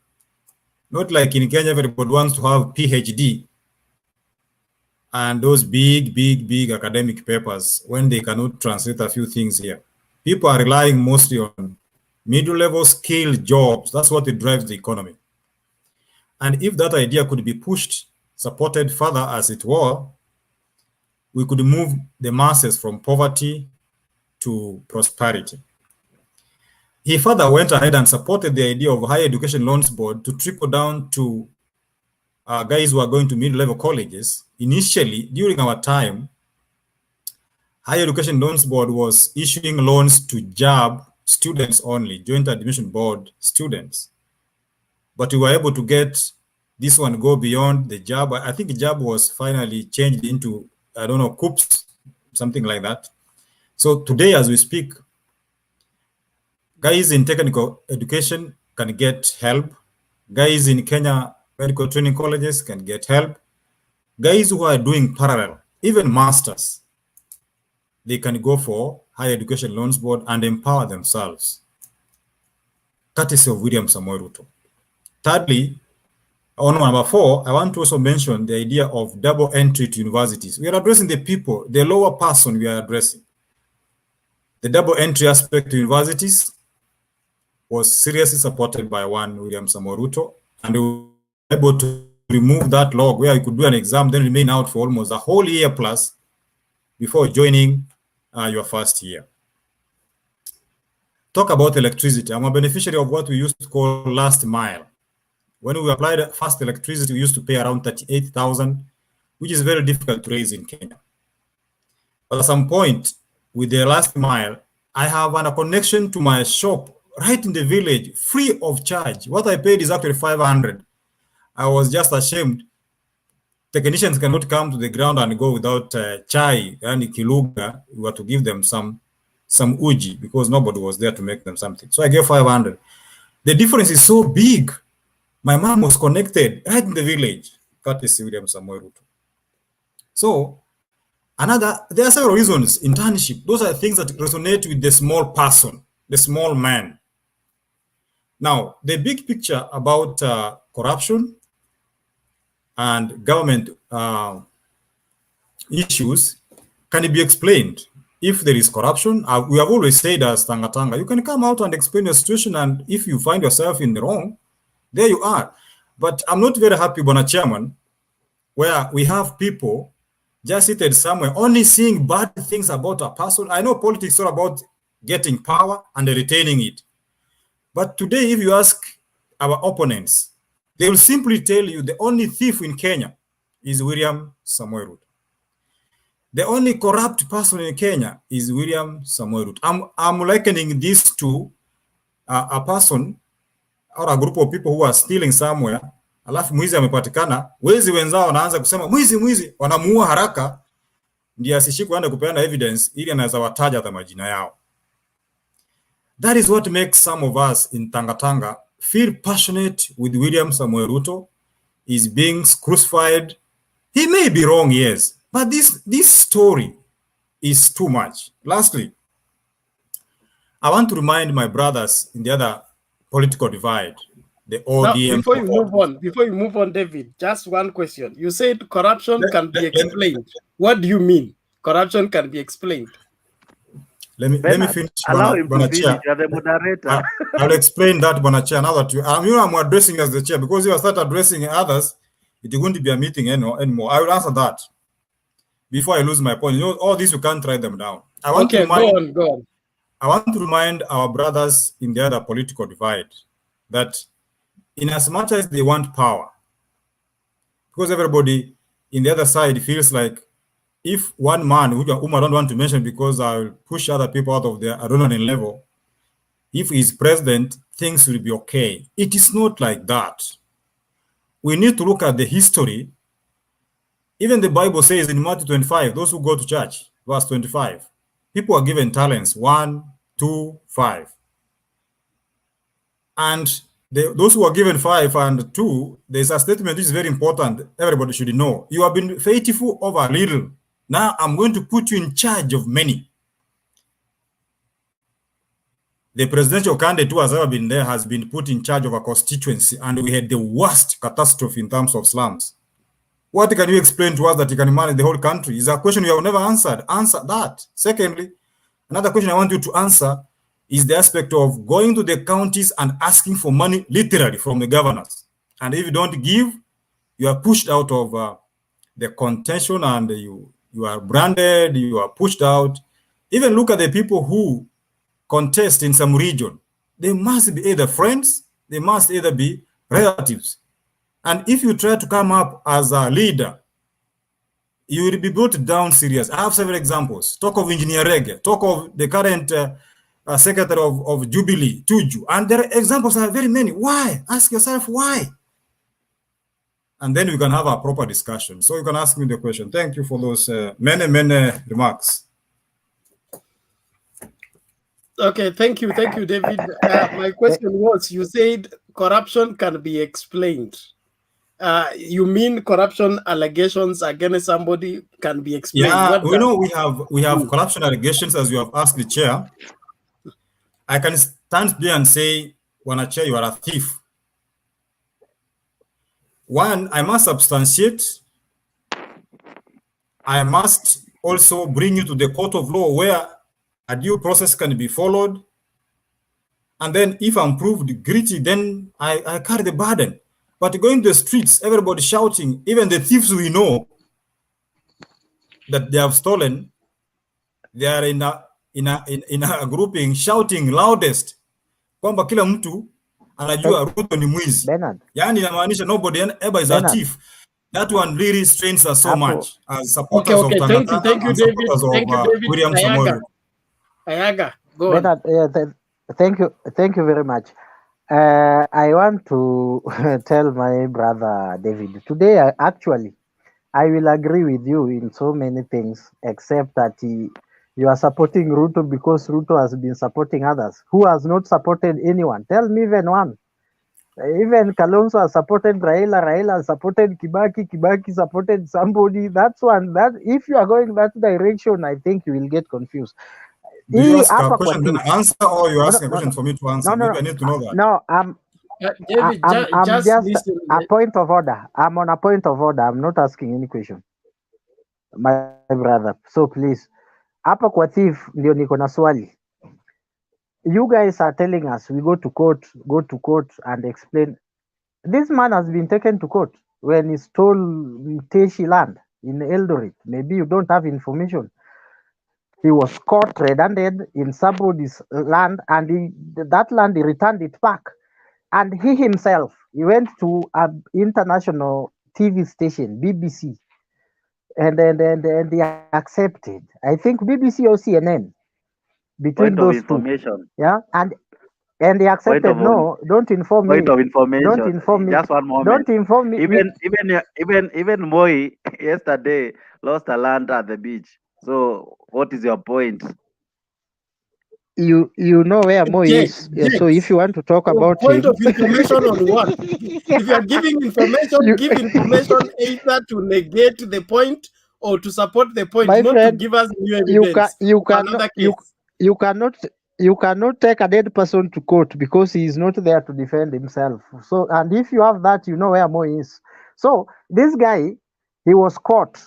Not like in Kenya, everybody wants to have PhD and those big academic papers when they cannot translate a few things here. People are relying mostly on middle-level skilled jobs. That's what drives the economy. And if that idea could be pushed, supported further as it were, we could move the masses from poverty to prosperity. He further went ahead and supported the idea of Higher Education Loans Board to trickle down to guys who are going to mid-level colleges. Initially, during our time, Higher Education Loans Board was issuing loans to JAB students only, Joint Admission Board students. But we were able to get this one go beyond the JAB. I think JAB was finally changed into, I don't know, COOPS, something like that. So today, as we speak, guys in technical education can get help. Guys in Kenya medical training colleges can get help. Guys who are doing parallel, even masters, they can go for Higher Education Loans Board and empower themselves. Courtesy of William Samoei Ruto. Thirdly, on number 4, I want to also mention the idea of double entry to universities. We are addressing the people, the lower person we are addressing. The double entry aspect to universities was seriously supported by one William Samoei Ruto, and we were able to remove that log where you could do an exam, then remain out for almost a whole year plus before joining your first year. Talk about electricity. I'm a beneficiary of what we used to call last mile. When we applied fast electricity, we used to pay around 38,000, which is very difficult to raise in Kenya. But at some point, with the last mile, I have a connection to my shop right in the village, free of charge. What I paid is actually 500. I was just ashamed. Technicians cannot come to the ground and go without chai and kiluga. We were to give them some uji because nobody was there to make them something. So I gave 500. The difference is so big. My mom was connected right in the village, courtesy William Samoei Ruto. So there are several reasons. Internship, those are things that resonate with the small person, the small man. Now, the big picture about corruption and government issues can be explained. If there is corruption, we have always said as Tanga, you can come out and explain your situation, and if you find yourself in the wrong, there you are. But I'm not very happy, Bona Chairman, where we have people just seated somewhere only seeing bad things about a person. I know politics is all about getting power and retaining it. But today, if you ask our opponents, they will simply tell you the only thief in Kenya is William Samoei Ruto. The only corrupt person in Kenya is William Samoei Ruto. I'm likening this to a person or a group of people who are stealing somewhere, alafu mwizi amepatikana, wezi wenzao wanaanza kusema mwizi, wanamuua haraka ndiye asishikwe aende kupeana evidence ili anaweza wataja hata majina yao. That is what makes some of us in Tanga feel passionate with William Samoei Ruto. Is being crucified. He may be wrong, yes, but this story is too much. Lastly, I want to remind my brothers in the other political divide, the ODM. Now, before you move on, David, just one question. You said corruption can be explained. What do you mean? Corruption can be explained. Let me finish. Allow him to finish. You're the moderator. I'll explain that, Bonachair. Now that I'm addressing as the chair, because you start addressing others, it is going to be a meeting anymore. I will answer that before I lose my point. You know, all this you can't write them down. Go on. I want to remind our brothers in the other political divide that in as much as they want power, because everybody in the other side feels like if one man, whom I don't want to mention because I'll push other people out of their adrenaline level, if he's president, things will be okay. It is not like that. We need to look at the history. Even the Bible says in Matthew 25, those who go to church, verse 25, people are given talents, 1, 2, 5. And those who are given 5 and 2, there's a statement which is very important. Everybody should know. You have been faithful over little. Now I'm going to put you in charge of many. The presidential candidate who has ever been there has been put in charge of a constituency, and we had the worst catastrophe in terms of slums. What can you explain to us that you can manage the whole country? Is a question you have never answered. Answer that. Secondly, another question I want you to answer is the aspect of going to the counties and asking for money literally from the governors. And if you don't give, you are pushed out of the contention and You are branded, you are pushed out. Even look at the people who contest in some region. They must be either friends, they must either be relatives. And if you try to come up as a leader, you will be brought down serious. I have several examples. Talk of Engineer Rege, talk of the current secretary of Jubilee, Tuju. And their examples are very many. Why? Ask yourself why. And then we can have a proper discussion. So you can ask me the question. Thank you for those many remarks. Okay, thank you, David. My question was, you said corruption can be explained. You mean corruption allegations against somebody can be explained? Yeah, we know we have corruption allegations, as you have asked the chair. I can stand there and say, when a chair, you are a thief. One, I must substantiate. I must also bring you to the court of law where a due process can be followed. And then if I'm proved guilty, then I carry the burden. But going to the streets, everybody shouting, even the thieves we know that they have stolen, they are in a grouping shouting loudest kwamba kila mtu anajua Ruto ni mwizi. Yani inamaanisha nobody ever is a thief. That one really strains us so much as supporters of Tangatanga and supporters of William Samoei. Ayaga, go on. Bernard, thank you very much. I want to tell my brother David today. I will agree with you in so many things, except that you are supporting Ruto because Ruto has been supporting others. Who has not supported anyone? Tell me even one. Even Kalonzo has supported Raila. Raila has supported Kibaki. Kibaki supported somebody. That's one. That if you are going that direction, I think you will get confused. Do you ask a question then answer, or you ask a question for me to answer? Maybe I need to know that. No, David, I'm just a point of order. I'm on a point of order. I'm not asking any question, my brother. So please, hapa kwa thief ndio niko na swali. You guys are telling us we go to court and explain. This man has been taken to court when he stole Mteshi land in Eldoret. Maybe you don't have information. He was caught red-handed in somebody's land, and that land he returned it back. And he himself, he went to an international TV station, BBC, and he accepted. I think BBC or CNN, between Point of those information. two. Yeah, and he accepted. No, don't inform me. Point of information. Don't inform me. Just one moment. Don't inform me. Even Moi yesterday lost a land at the beach. So what is your point? You know where Moi is. Yeah, so if you want to talk about point him, of information on what? If you are giving information, give information either to negate the point or to support the point, my not friend, to give us new evidence. You cannot take a dead person to court because he is not there to defend himself. So, and if you have that, you know where Moi is. So this guy, he was caught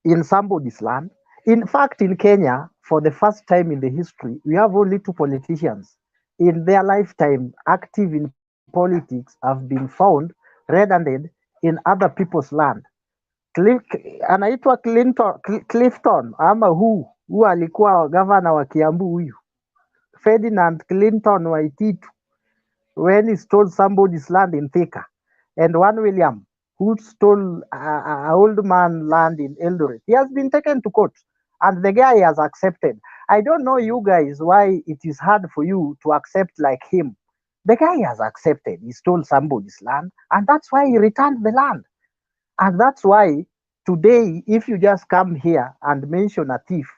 in somebody's land. In fact, in Kenya, for the first time in the history, we have only two politicians in their lifetime active in politics have been found red-handed in other people's land. Anaitwa Clifton ama who alikuwa gavana wa Kiambu huyu Ferdinand Clinton Waititu, when he stole somebody's land in Thika, and one William who stole a old man land in Eldoret. He has been taken to court and the guy has accepted. I don't know you guys why it is hard for you to accept like him. The guy has accepted. He stole somebody's land and that's why he returned the land. And that's why today, if you just come here and mention a thief,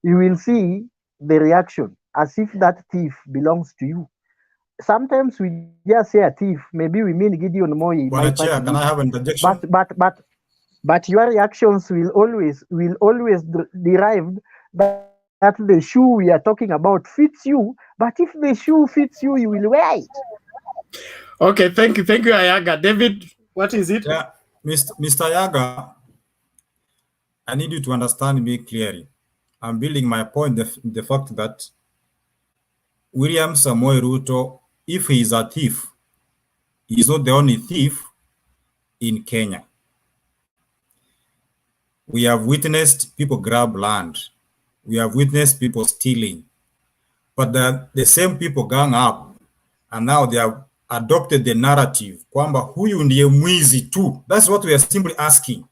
you will see the reaction as if that thief belongs to you. Sometimes we just say a thief, maybe we mean Gideon Moi. Chair, can I have an interjection? But your reactions will always derive that the shoe we are talking about fits you. But if the shoe fits you, you will wear it. Okay, thank you, Ayaga. David, what is it? Yeah, Mr. Ayaga, I need you to understand me clearly. I'm building my point, the fact that William Samoei Ruto, if he is a thief, he is not the only thief in Kenya. We have witnessed people grab land. We have witnessed people stealing. But the same people gang up, and now they have adopted the narrative kwamba huyu ndiye mwizi tu. That's what we are simply asking.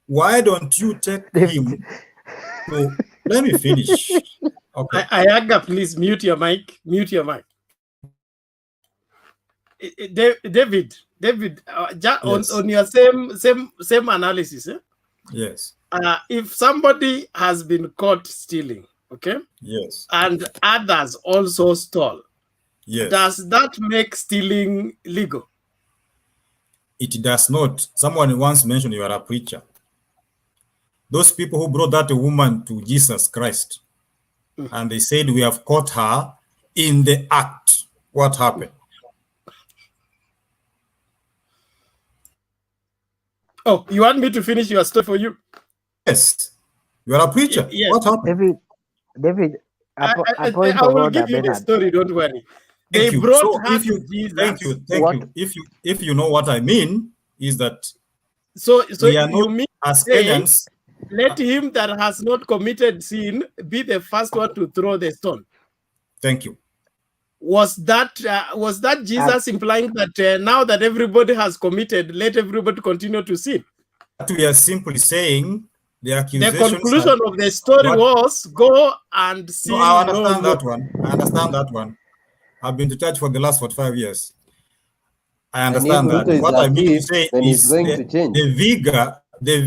Why don't you take him to... Let me finish. Okay. Ayaga, please mute your mic. Mute your mic. David, Yes. on your same analysis, eh? Yes. If somebody has been caught stealing, okay? Yes. And others also stole, Yes. does that make stealing legal? It does not. Someone once mentioned you are a preacher. Those people who brought that woman to Jesus Christ, and they said, we have caught her in the act. What happened? Oh, you want me to finish your story for you? Yes. You are a preacher. Yes. What happened? David, I will give you the story, don't worry. They brought her to Jesus. Thank you. If you know what I mean, is that so we are you not, mean as Kenyans, let him that has not committed sin be the first one to throw the stone. Thank you. Was that Jesus implying that now that everybody has committed, let everybody continue to sin? We are simply saying the accusations. The conclusion of the story was go and sin. No, I understand that one. I understand that one. I've been to church for the last 45 years. I understand that. What I mean to say is the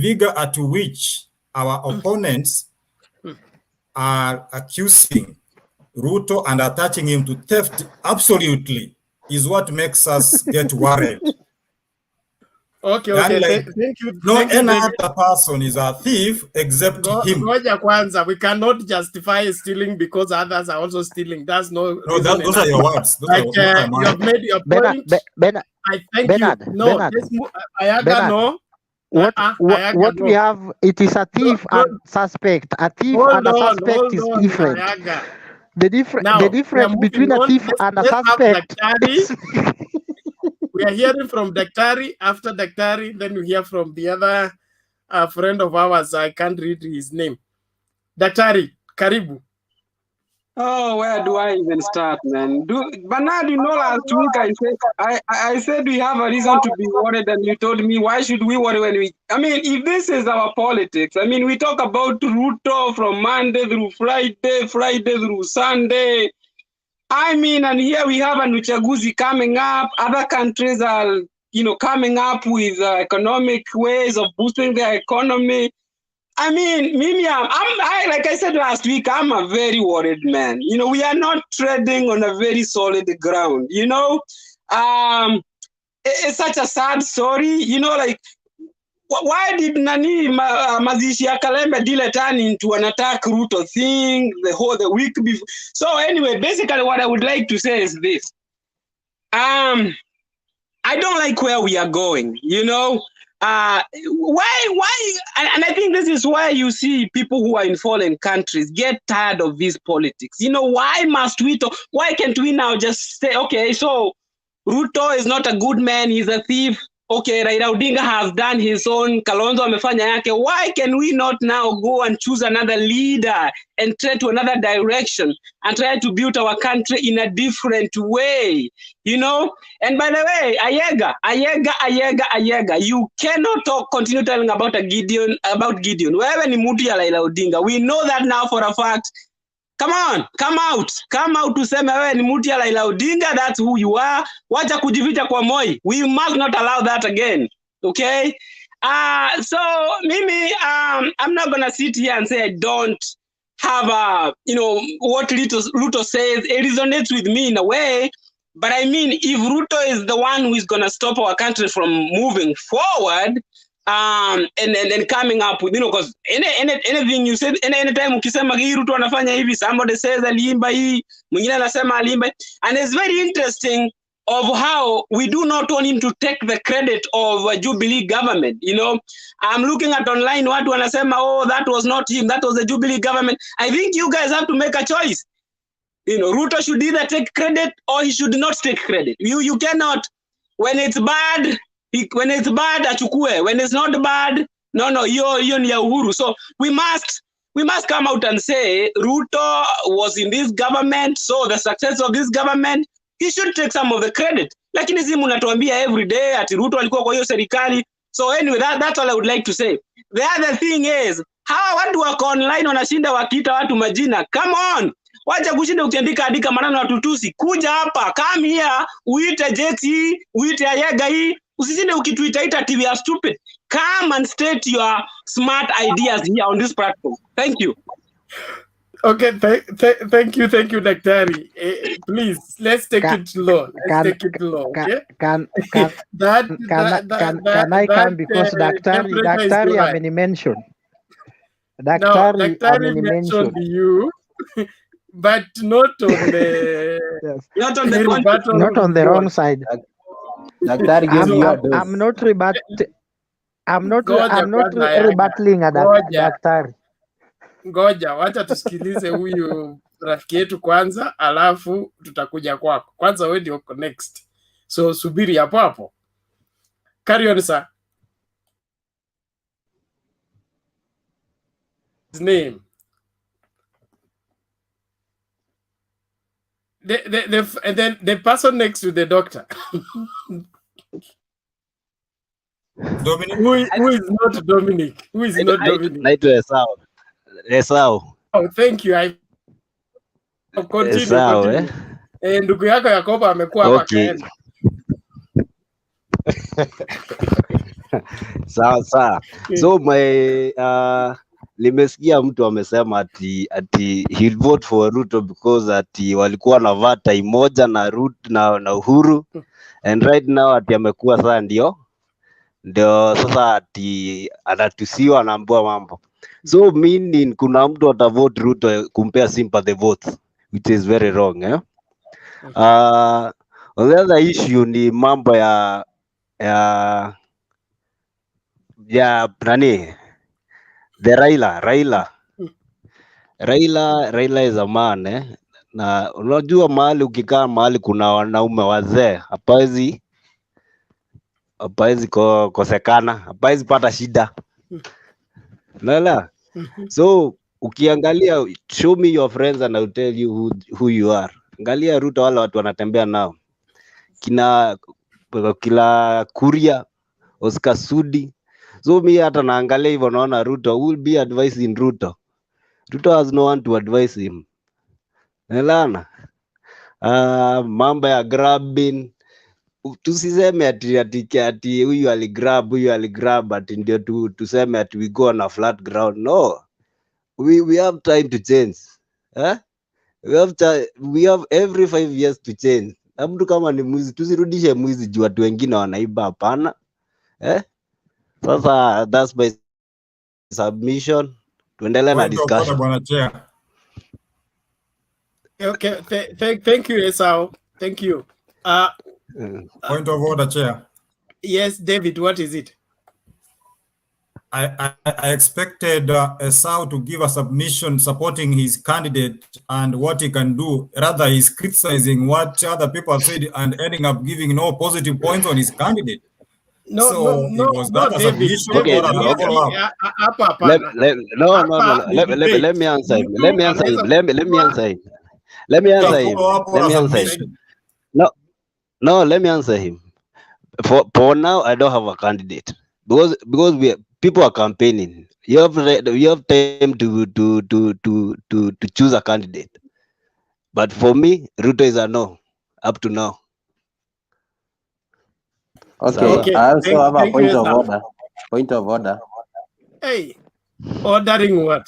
vigor at which our opponents are accusing Ruto and attaching him to theft absolutely is what makes us get worried. Okay, like, thank you. No, any other person is a thief except him. We cannot justify stealing because others are also stealing. That's those are your words. You have made your point. I thank you. No, Ayaga, no. What we have, it is a thief and suspect. A thief and a suspect is different. Ayaga. The difference between a thief and a suspect. We are hearing from Daktari. After Daktari, then we hear from the other friend of ours. I can't read his name. Daktari, karibu. Oh, where do I even start, man? Bernard, last week I said we have a reason to be worried, and you told me why should we worry when we... I mean, if this is our politics, I mean, we talk about Ruto from Monday through Friday, Friday through Sunday. I mean, and here we have an uchaguzi coming up. Other countries are, coming up with economic ways of boosting their economy. I mean, Mimi, like I said last week, I'm a very worried man. We are not treading on a very solid ground. It's such a sad story. Like, why did mazishi ya Kalembe deal turn into an attack Ruto thing the week before? So anyway, basically what I would like to say is this. I don't like where we are going, why and I think this is why you see people who are in foreign countries get tired of this politics. Why can't we now just say, okay, so Ruto is not a good man, he's a thief. Okay, Raila Odinga has done his own, Kalonzo amefanya yake. Why can we not now go and choose another leader and tread to another direction and try to build our country in a different way? And by the way, Ayega, you cannot continue telling about Gideon. Wewe ni mtu ya Raila Odinga. We know that now for a fact. Come on, come out tuseme wewe ni mtu ya Raila Odinga, that's who you are. Wacha kujificha kwa Moi. We must not allow that again. Okay? So Mimi, I'm not gonna sit here and say I don't have what Ruto says, it resonates with me in a way. But I mean, if Ruto is the one who is gonna stop our country from moving forward, and then coming up with, because anything you said, anytime ukisema hii Ruto anafanya hivi, somebody says aliimba hii, mwingine anasema aliimba, and it's very interesting of how we do not want him to take the credit of a Jubilee government. I'm looking at online, watu wanasema, oh, that was not him, that was the Jubilee government. I think you guys have to make a choice. Ruto should either take credit or he should not take credit. You cannot, when it's bad achukue, when it's not bad, No, hiyo ni ya Uhuru. So we must come out and say Ruto was in this government, so the success of this government, he should take some of the credit. Lakini si mnatuambia every day ati Ruto alikuwa kwa hiyo serikali. So anyway, that's all I would like to say. The other thing is, hawa watu wako online wanashinda wakiita watu majina. Come on. Wacha kushinda ukiandika maneno ya tutusi. Kuja hapa, come here, uite Jeti, uite Ayega hii. Usisinde ukituita ati we are stupid. Come and state your smart ideas here on this platform. Thank you. Okay, thank you, Daktari. Please, let's take it slow. Okay? Can I come because Daktari ameni-mention. Daktari mentioned you, but not on the yes. Not on the not on the wrong side. Daktari give you a dose. I'm not rebattling a Daktari. Ngoja, wacha tusikilize huyu rafiki yetu kwanza, alafu tutakuja kwako. Kwanza wewe ndio next. So subiri hapo hapo. Carry on, sir. His name. And then the person next to the doctor. Dominic? Who is not Dominic? Who is not Dominic? Naitwa Esau. Oh, thank you. I continue. Ndugu yako Yakobo amekuwa hapa kaenda. Sawa. So nimesikia mtu amesema ati he'll vote for Ruto because ati walikuwa na vata imoja na Ruto na Uhuru, and right now ati amekuwa sasa ndio sasa ati anatusiwa anaambiwa mambo. So meaning kuna mtu atavote Ruto kumpea sympathy votes, which is very wrong, eh? On the other issue ni mambo ya nani, the Raila is a man, eh? Na unajua mahali ukikaa mahali kuna wanaume wazee, hapawezi kosekana, hapawezi pata shida. Lala. So ukiangalia, show me your friends and I'll tell you who you are. Angalia Ruto, wale watu wanatembea nao, kila Kuria, Oscar Sudi. So mi hata naangalia hivyo naona Ruto will be advising Ruto has no one to advise him. Nelana. Mambo ya grabbing, tusiseme ati huyu aligrab ati ndio tuseme ati we go on a flat ground. No, we have time to change, eh? We have every 5 years to change. Na mtu kama ni mwizi, tusirudishe mwizi juu watu wengine wanaiba, hapana, eh? Sasa that's my submission. Tuendelee na discussion. Bwana Chair. Okay, thank you, Esau. Thank you. Point of order, Chair. Yes, David, what is it? I expected Esau to give a submission supporting his candidate and what he can do. Rather, he's criticizing what other people have said and ending up giving no positive points on his candidate. No, David. Okay. Let me answer him. No, let me answer him. For now, I don't have a candidate because people are campaigning. You have time to choose a candidate. But for me, Ruto is a no up to now. Okay. I also have a point of order. Hey, ordering what?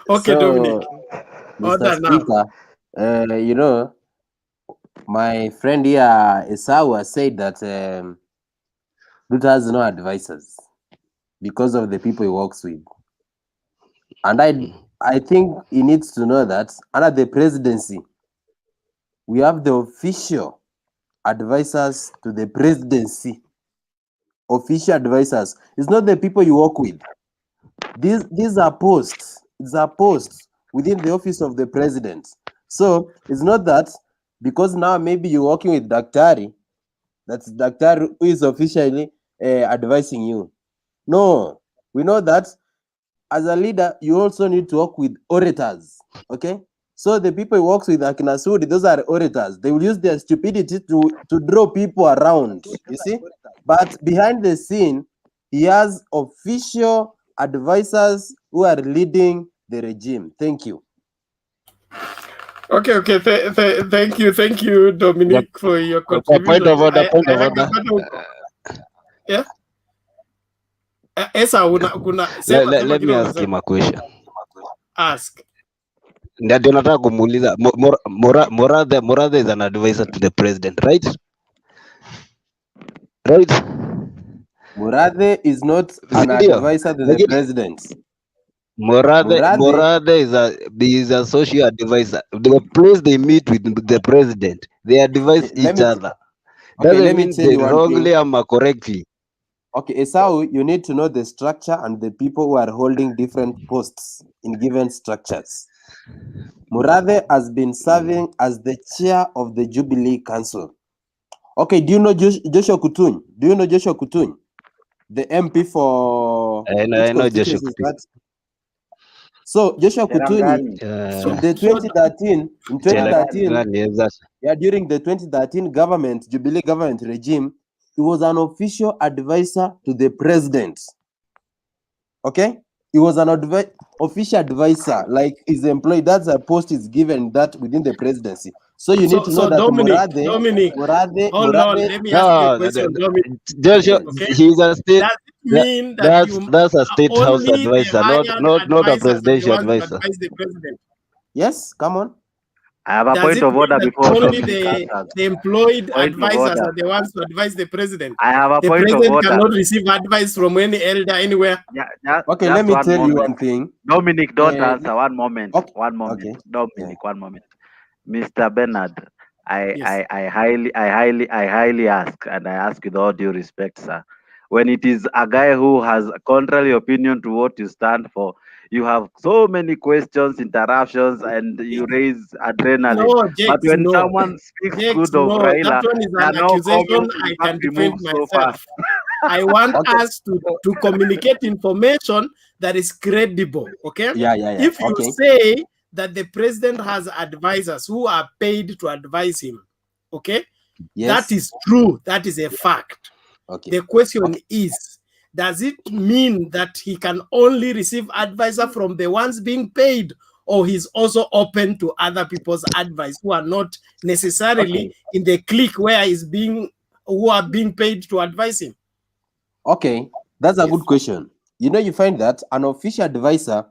Okay, so, Dominic. Order Mr. Speaker, you know, my friend here, Esau, has said that Ruto has no advisors because of the people he works with. And I think he needs to know that under the presidency, we have the official advisors to the presidency. Official advisors. It's not the people you work with. These are posts. It's a post within the office of the president. So it's not that because now maybe you're working with Daktari, that's Daktari who is officially advising you. No, we know that as a leader, you also need to work with orators. Okay, so the people who works with Akina Sudi, those are orators. They will use their stupidity to draw people around. You see, but behind the scene, he has official advisors who are leading the regime. Thank you. Okay. Thank you, Dominic, for your contribution. Point of order. Yeah. Esa, Let me ask him a question. Ask. Ndio nataka kumuuliza Morathe is an advisor to the president, right? Right? Morathe is not an advisor to the president. Morathe is a social advisor. The place they meet with the president, they advise each other. Doesn't mean they wrongly or correctly. Okay, Esau, you need to know the structure and the people who are holding different posts in given structures. Morathe has been serving as the chair of the Jubilee Council. Okay, do you know Joshua Kutuny? Do you know Joshua Kutuny? The MP for... I know Joshua Kutuny. So Joshua Kutuny, in the 2013, during the 2013 government, Jubilee government regime, he was an official advisor to the president. Okay? He was an official advisor, like his employee. That's a post is given that within the presidency. So you need to know that Dominic, hold on. Let me ask you a question, Dominic. Joshua, okay? He's a state. Does it mean that that's a state house advisor, not a presidential advisor. Advise the president? Yes, come on. I have a point of order before only the employed advisors are the ones to advise the president. I have a point of president order. cannot receive advice from any elder anywhere. Okay, let me tell you one thing. Dominic, don't answer. One moment. One moment. Okay. Dominic, one moment. Mr. Bernard, I highly ask, and I ask with all due respect, sir. When it is a guy who has a contrary opinion to what you stand for, you have so many questions, interruptions, and you raise adrenaline. No, Jakes, but when someone speaks good of Raila, that one is there are an no accusation. comments. I You can can't defend remove so myself. fast. I want us to communicate information that is credible. Okay? Yeah. If you say that the president has advisors who are paid to advise him, okay? Yes. That is true. That is a fact. Okay. The question is, does it mean that he can only receive advisor from the ones being paid, or he's also open to other people's advice who are not necessarily in the clique where who are being paid to advise him? Okay, that's a good question. You know, you find that an official advisor,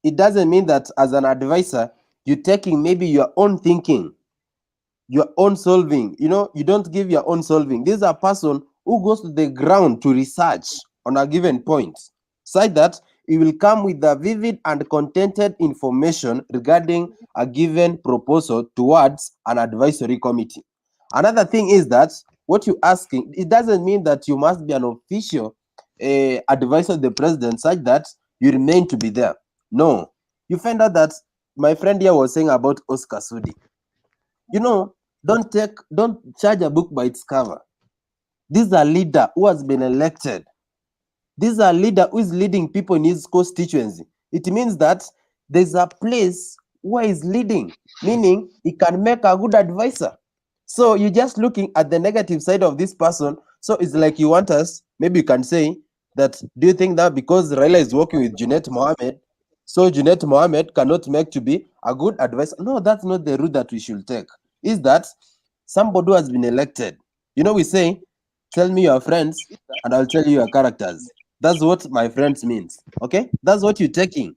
it doesn't mean that as an advisor, you're taking maybe your own thinking, your own solving. You know, you don't give your own solving. This is a person who goes to the ground to research on a given point, such that he will come with the vivid and contented information regarding a given proposal towards an advisory committee. Another thing is that what you're asking, it doesn't mean that you must be an official advisor of the president such that you remain to be there. No. You find out that my friend here was saying about Oscar Sudi. You know, don't judge a book by its cover. This is a leader who has been elected. This is a leader who is leading people in his constituency. It means that there's a place where he's leading, meaning he can make a good advisor. So you're just looking at the negative side of this person. So it's like you want us, maybe you can say that, do you think that because Raila is working with Junet Mohammed, so Junet Mohammed cannot make to be a good advisor? No, that's not the route that we should take. Is that somebody who has been elected? You know, we say, tell me your friends and I'll tell you your characters. That's what my friends means. Okay, that's what you're taking.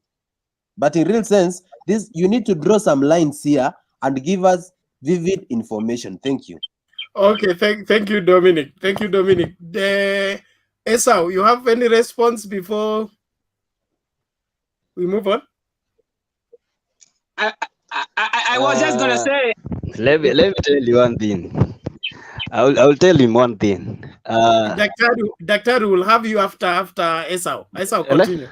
But in real sense, you need to draw some lines here and give us vivid information. Thank you. Okay, thank you, Dominic. Thank you, Dominic. Esau, you have any response before we move on? I was just gonna say. Let me tell you one thing. I will tell him one thing. Dr. will have you after Esau. Esau, continue.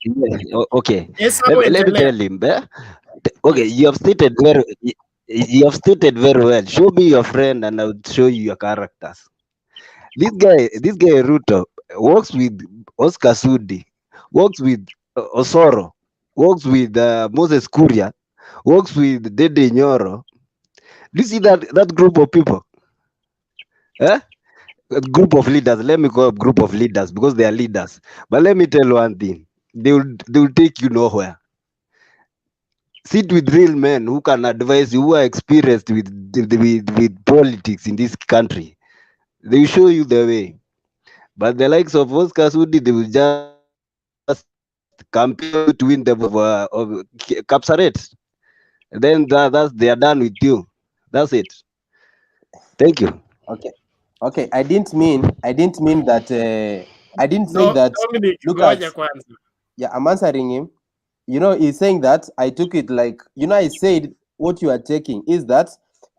Yes, okay. Let me tell him. Okay, you have stated very well. Show me your friend and I will show you your characters. This guy Ruto works with Oscar Sudi, works with Osoro, works with Moses Kuria, works with Dede Nyoro. Do you see that group of people? A group of leaders. Let me call a group of leaders because they are leaders. But let me tell you one thing: they will take you nowhere. Sit with real men who can advise you, who are experienced with politics in this country. They will show you the way. But the likes of Oscar Sudi, they will just campaign to win the of Capsaret. Then they are done with you. That's it. Thank you. Okay. I didn't mean that. I didn't say No, that. Dominic, Look at. ngoja kwanza. Yeah, I'm answering him. He's saying that I took it like, I said what you are taking is that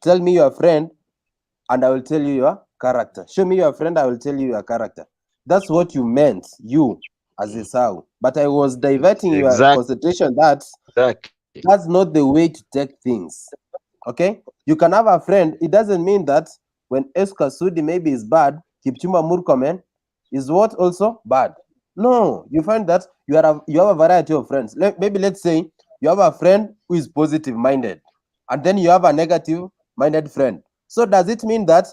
tell me your friend and I will tell you your character. Show me your friend, I will tell you your character. That's what you meant, you as a Sau. But I was diverting your concentration that that's not the way to take things. Okay? You can have a friend. It doesn't mean that when Oscar Sudi maybe is bad, Kipchumba Murkomen is what also bad. No, you find that you have a variety of friends. Maybe let's say you have a friend who is positive minded, and then you have a negative minded friend. So does it mean that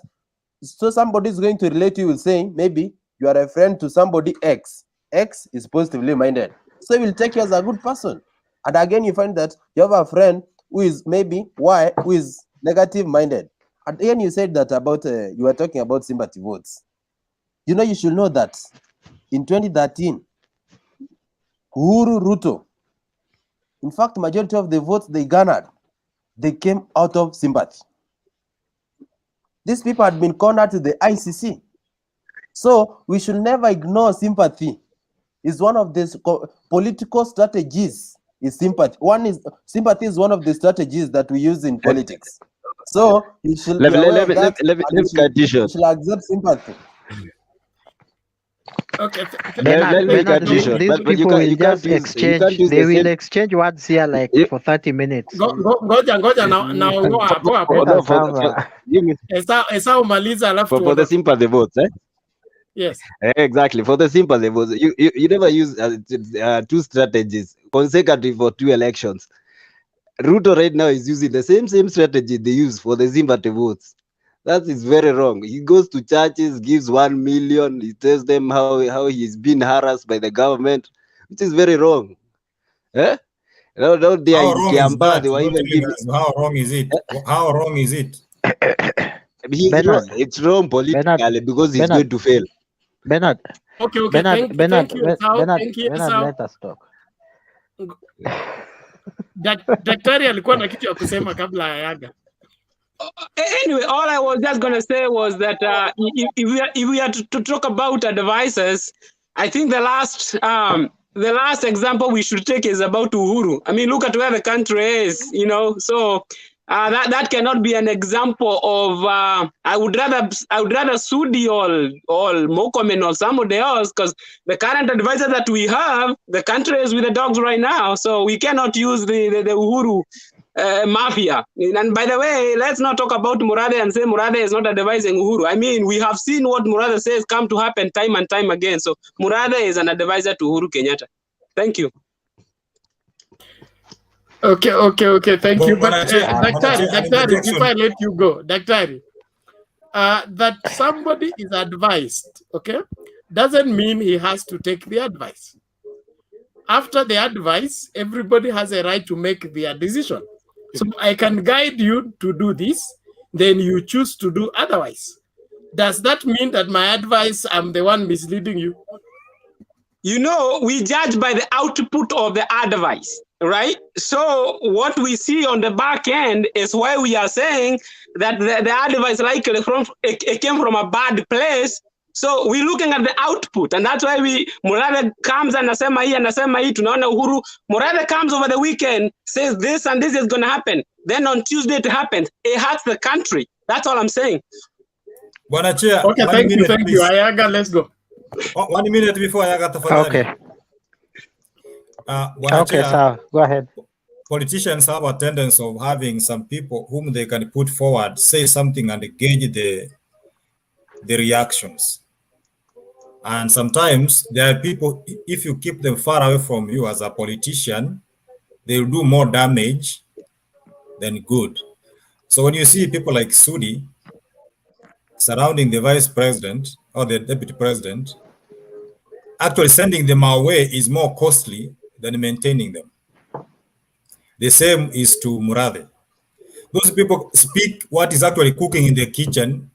somebody is going to relate to you, saying maybe you are a friend to somebody X. X is positively minded, so he will take you as a good person. And again, you find that you have a friend who is maybe Y, who is negative minded. And again, you said that about you were talking about sympathy votes. You should know that in 2013, Uhuru Ruto, in fact, majority of the votes they garnered, they came out of sympathy. These people had been cornered to the ICC. So we should never ignore sympathy. It's one of the political strategies. Is sympathy. Sympathy is one of the strategies that we use in politics. So you should be aware of that. You should accept sympathy. Okay. Bernard, these people will just exchange. They will exchange words here like for 30 minutes. Ngoja na hapo. Esa umaliza alafu for the sympathy votes, eh? Yes. Exactly. For the sympathy votes, you never use two strategies consecutive for two elections. Ruto right now is using the same strategy they use for the sympathy votes. That is very wrong. He goes to churches, gives 1 million. He tells them how he's been harassed by the government, which is very wrong. Eh? How wrong is that? How wrong is it? How wrong is it? It's wrong politically because he's going to fail. Bernard. Okay. Bernard, Thank you. let us talk. Daktari alikuwa na kitu ya kusema kabla ya Yaga. Anyway, all I was just gonna say was that if we are to talk about advisors, I think the last example we should take is about Uhuru. I mean, look at where the country is, So that cannot be an example of. I would rather Sudi or Mokomen or somebody else, because the current advisor that we have, the country is with the dogs right now. So we cannot use the Uhuru mafia. And by the way, let's not talk about Murathe and say Murathe is not advising Uhuru. I mean, we have seen what Murathe says come to happen time and time again. So Murathe is an advisor to Uhuru Kenyatta. Thank you. Okay. Thank you. But Daktari, if I let you go, Daktari, that somebody is advised, okay, doesn't mean he has to take the advice. After the advice, everybody has a right to make their decision. So I can guide you to do this, then you choose to do otherwise. Does that mean that my advice, I'm the one misleading you? We judge by the output of the advice, right? So what we see on the back end is why we are saying that the advice likely came from a bad place. So we're looking at the output, and that's why Murathe comes and anasema hii, tunaona Uhuru. Murathe comes over the weekend, says this and this is going to happen. Then on Tuesday it happens. It hurts the country. That's all I'm saying. Okay, thank you. Ayaga, let's go. 1 minute before Ayaga tafadhali. Okay, sir. Go ahead. Politicians have a tendency of having some people whom they can put forward, say something and engage the reactions. And sometimes there are people, if you keep them far away from you as a politician, they will do more damage than good. So when you see people like Sudi surrounding the vice president or the deputy president, actually sending them away is more costly than maintaining them. The same is to Murathe. Those people speak what is actually cooking in the kitchen,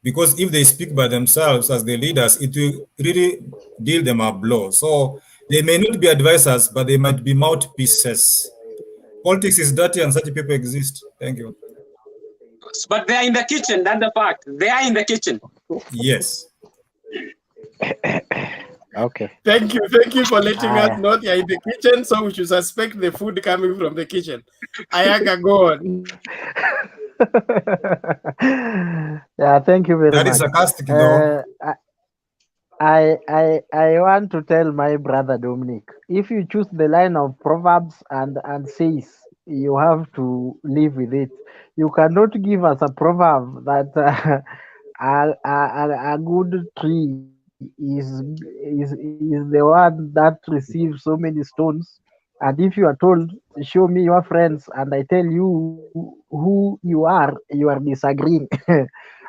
because if they speak by themselves as the leaders, it will really deal them a blow. So they may not be advisors, but they might be mouthpieces. Politics is dirty and such people exist. Thank you. But they are in the kitchen, that's the fact. They are in the kitchen. Yes. Okay. Thank you for letting us know they are in the kitchen, so we should suspect the food coming from the kitchen. Ayaga, go on. Yeah, thank you very That much. is sarcastic, though. I want to tell my brother Dominic, if you choose the line of Proverbs and says, you have to live with it. You cannot give us a proverb that a good tree is the one that receives so many stones. And if you are told, show me your friends, and I tell you who you are disagreeing.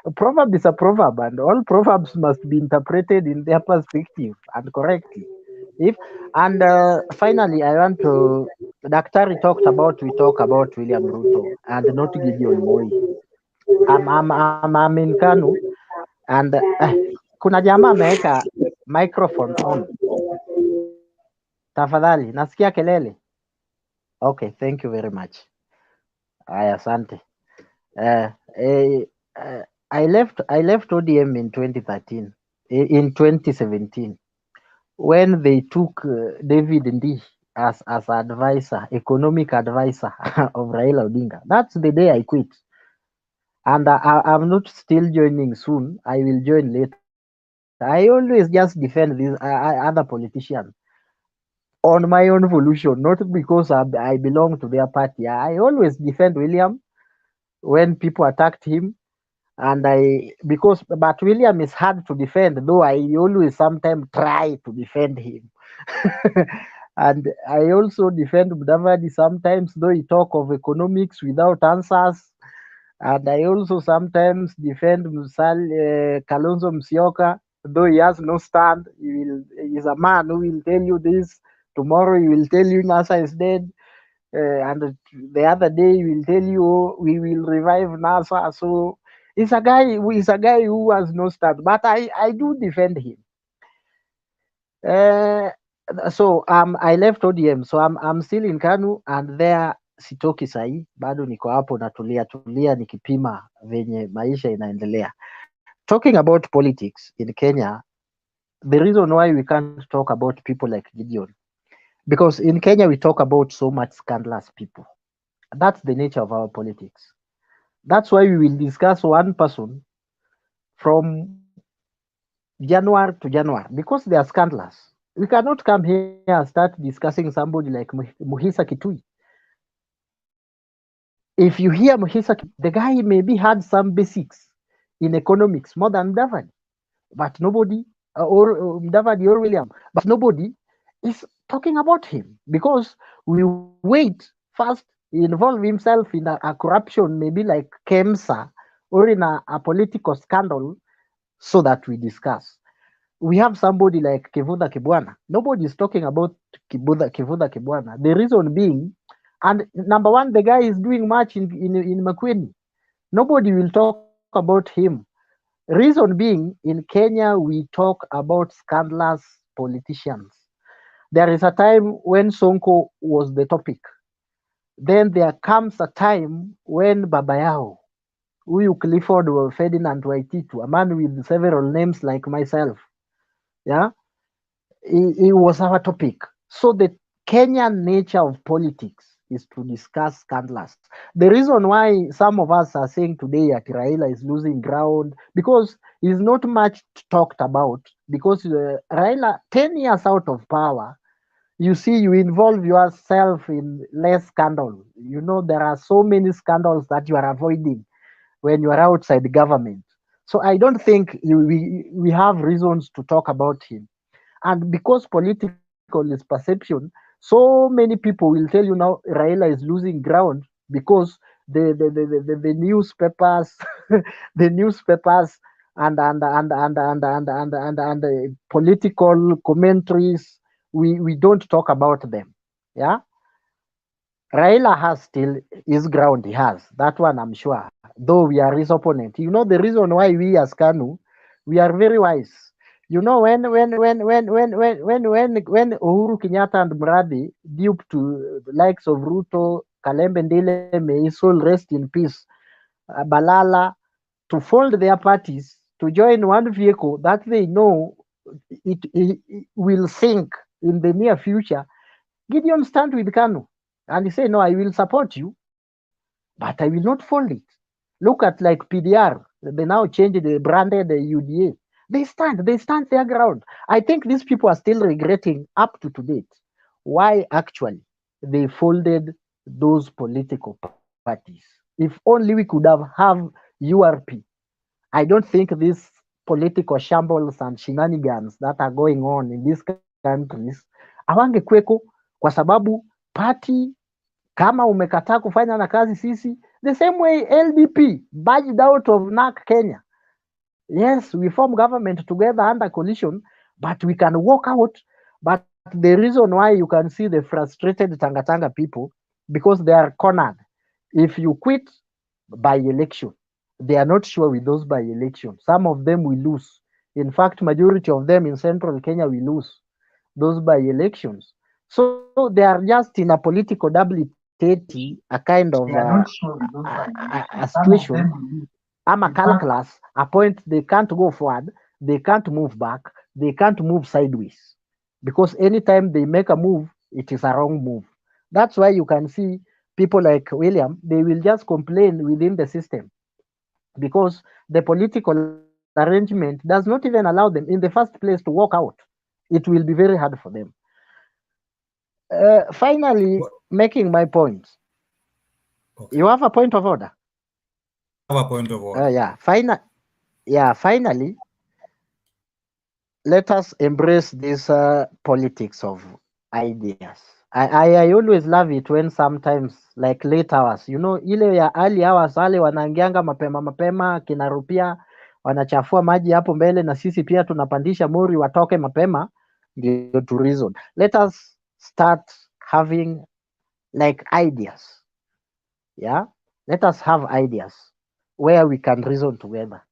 A proverb is a proverb, and all proverbs must be interpreted in their perspective and correctly. If and finally, I want to. Daktari we talk about William Ruto and not Gideon Moi. I'm in Kanu, and kuna jamaa ameweka microphone on. Tafadhali, nasikia kelele. Okay, thank you very much. Aya, asante. I left ODM in 2013, in 2017, when they took David Ndii as advisor, economic advisor of Raila Odinga. That's the day I quit. And I'm not still joining soon. I will join later. I always just defend these other politicians on my own volition, not because I belong to their party. I always defend William when people attacked him. And but William is hard to defend, though I always sometimes try to defend him. And I also defend Mudavadi sometimes, though he talk of economics without answers. And I also sometimes defend Kalonzo Musyoka, though he has no stand. He's a man who will tell you this. Tomorrow he will tell you NASA is dead. And the other day he will tell you, oh, we will revive NASA. So he's a guy who has no stand. But I do defend him. So I left ODM, so I'm still in Kanu, and there sitoki sahi, bado niko hapo natulia nikipima venye maisha inaendelea. Talking about politics in Kenya, the reason why we can't talk about people like Gideon, because in Kenya we talk about so much scandalous people. That's the nature of our politics. That's why we will discuss one person from January to January, because they are scandalous. We cannot come here and start discussing somebody like Muhisa Kitui. If you hear Muhisa, the guy maybe had some basics in economics more than Mudavadi, but nobody, or Mudavadi or William, but nobody is talking about him, because we wait first involve himself in a corruption, maybe like KEMSA, or in a political scandal, so that we discuss. We have somebody like Kivutha Kibwana. Nobody is talking about Kivutha Kibwana. The reason being, and number one, the guy is doing much in Makueni. Nobody will talk about him. Reason being, in Kenya, we talk about scandalous politicians. There is a time when Sonko was the topic. Then there comes a time when Babayao, Uyu Clifford or Ferdinand Waititu, a man with several names like myself, yeah, it was our topic. So the Kenyan nature of politics is to discuss scandalous. The reason why some of us are saying today that Raila is losing ground, because he's not much talked about, because Raila, 10 years out of power, you see, you involve yourself in less scandal. You know, there are so many scandals that you are avoiding when you are outside the government. So I don't think we have reasons to talk about him. And because political is perception, so many people will tell you now Raila is losing ground because the newspapers, the newspapers and the political commentaries, we don't talk about them. Yeah, Raila has still his ground. He has that one, I'm sure. Though we are his opponent, you know the reason why we as Kanu, we are very wise. You know when Uhuru Kenyatta and Muradi duped to the likes of Ruto, Kalembe Ndile, may his soul rest in peace, Balala, to fold their parties to join one vehicle that they know it will sink in the near future. Gideon stand with Kanu and he say, no, I will support you, but I will not fold it. Look at like PDR, they now changed the branded the UDA. They stand their ground. I think these people are still regretting up to date why actually they folded those political parties. If only we could have URP. I don't think these political shambles and shenanigans that are going on in these countries hawangekweko, kwa sababu party kama umekataa kufanya na kazi sisi, the same way LDP budged out of NAC Kenya. Yes, we form government together under coalition, but we can walk out. But the reason why you can see the frustrated Tanga people, because they are cornered. If you quit by election, they are not sure with those by election. Some of them will lose. In fact, majority of them in central Kenya will lose those by elections. So they are just in a political double-tete, a kind of a situation. I'm a calculus, a point they can't go forward, they can't move back, they can't move sideways. Because anytime they make a move, it is a wrong move. That's why you can see people like William, they will just complain within the system because the political arrangement does not even allow them in the first place to walk out. It will be very hard for them. Finally, making my point. Okay. You have a point of order? I have a point of order. Finally, let us embrace this politics of ideas. I always love it when sometimes like late hours, you know, ile ya early hours wale wanaingianga mapema kinarupia wanachafua maji hapo mbele, na sisi pia tunapandisha mori watoke mapema ndio to reason. Let us start having like ideas. Yeah, let us have ideas where we can reason together.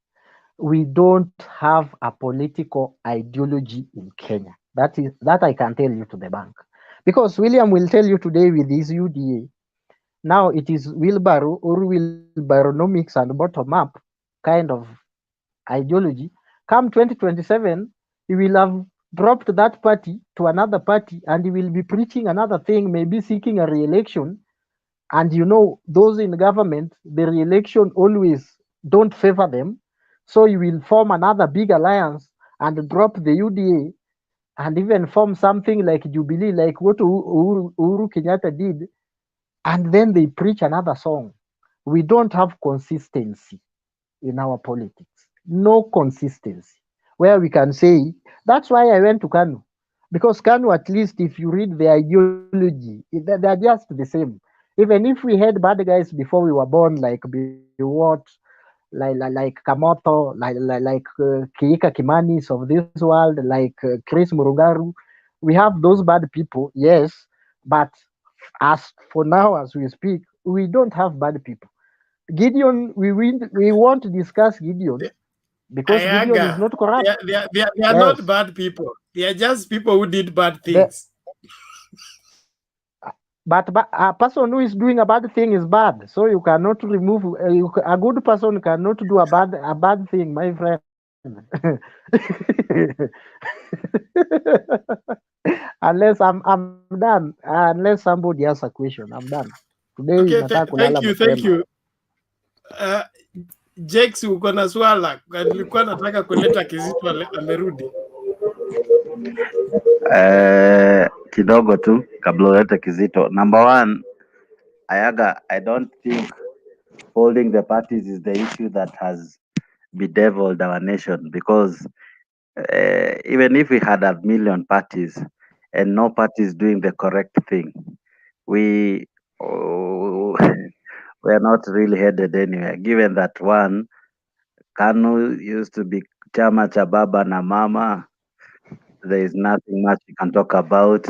We don't have a political ideology in Kenya. That I can tell you to the bank. Because William will tell you today with his UDA, now it is wheelbarrow or wheelbarrownomics and bottom up kind of ideology. Come 2027, he will have dropped that party to another party and he will be preaching another thing, maybe seeking a re-election. And you know, those in government, the re-election always don't favor them. So you will form another big alliance and drop the UDA and even form something like Jubilee, like what Uhuru Kenyatta did. And then they preach another song. We don't have consistency in our politics. No consistency. Where we can say, that's why I went to Kanu. Because Kanu, at least if you read the ideology, they're just the same. Even if we had bad guys before we were born, like Biwott, like Kamoto, like Kiika Kimanis of this world, like Chris Murugaru, we have those bad people, yes, but as for now, as we speak, we don't have bad people. Gideon, we want to discuss Gideon because Gideon is not corrupt. They are not bad people. They are just people who did bad things. But a person who is doing a bad thing is bad. So you cannot remove a good person cannot do a bad thing, my friend. Unless I'm done. Unless somebody has a question, I'm done. Today Okay, thank you. Jakes, uko na swala? Nilikuwa nataka kuleta Kizito amerudi. Kidogo tu kabla ulete Kizito. Number one, I don't think holding the parties is the issue that has bedeviled our nation, because even if we had a million parties and no party is doing the correct thing, we we're not really headed anywhere, given that one, KANU used to be chama cha baba na mama. There is nothing much we can talk about.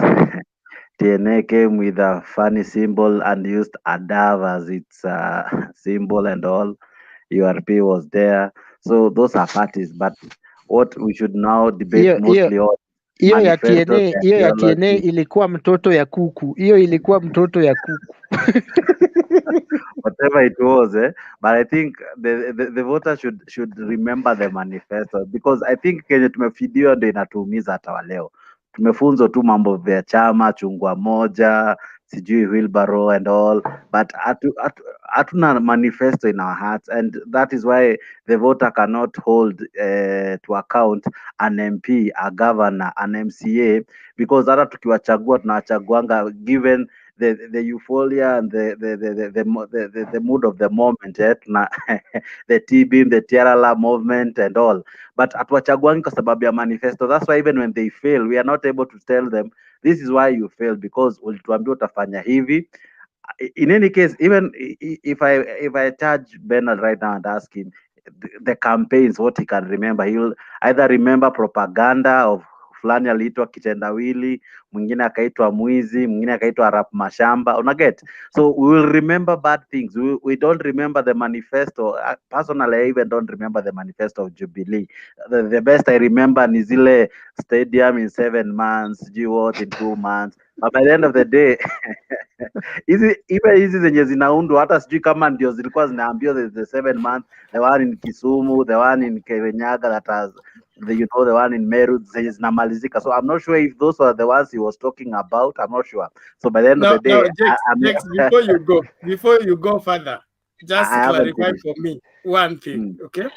TNA came with a funny symbol and used a dove as its symbol and all. URP was there. So those are parties, but what we should now debate hiyo mostly on hiyo ya manifesto, TNA, hiyo ya TNA ideology. ilikuwa mtoto ya kuku, hiyo ilikuwa mtoto ya kuku. Whatever it was, but I think the voter should remember the manifesto, because I think kenye tumefidiwa ndio inatuumiza hata wa leo. Tumefunzwa tu mambo vya chama chungwa moja, sijui wheelbarrow and all, but hatuna manifesto in our hearts, and that is why the voter cannot hold to account an MP, a governor, an MCA, because hata tukiwachagua tunawachaguanga given the euphoria and the mood of the moment, the T-Beam, the TRLA movement and all, but hatuwachaguangi kwa sababu ya manifesto. That's why even when they fail, we are not able to tell them this is why you failed, because ulituambia utafanya hivi. In any case, even if I charge Bernard right now and ask him the campaigns, what he can remember, he'll either remember propaganda of fulani aliitwa kitendawili, mwingine akaitwa mwizi, mwingine akaitwa rap mashamba, unaget. So we will remember bad things. We don't remember the manifesto. Personally, I even don't remember the manifesto of Jubilee. The best I remember ni zile stadium in 7 months, what in 2 months, but by the end of the day hizi zenye zinaundwa hata sijui kama ndio zilikuwa zinaambiwa the 7 months, the one in Kisumu, the one in Kirinyaga, that has the one in Meru zenye zinamalizika. So I'm not sure if those were the ones he was talking about. I'm not sure. So by the end of the day, Jakes, before you go further, just clarify for me one thing, okay?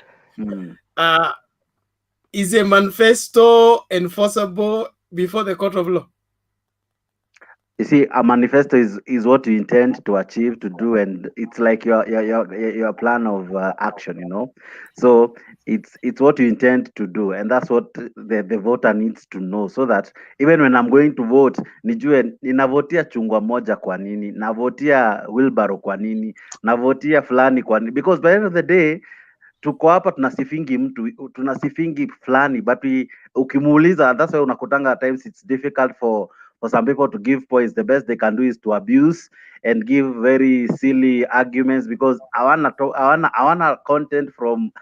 Is a manifesto enforceable before the court of law? You see, a manifesto is what you intend to achieve, to do, and it's like your plan of action, So it's what you intend to do, and that's what the voter needs to know, so that even when I'm going to vote, nijue ninavotia chungwa moja kwa nini, navotia wheelbarrow kwa nini, navotia fulani kwa nini, because by the end of the day tuko hapa tunasifingi fulani, but ukimuuliza, that's why unakutanga at times it's difficult for some people to give points. The best they can do is to abuse and give very silly arguments, because I wanna content from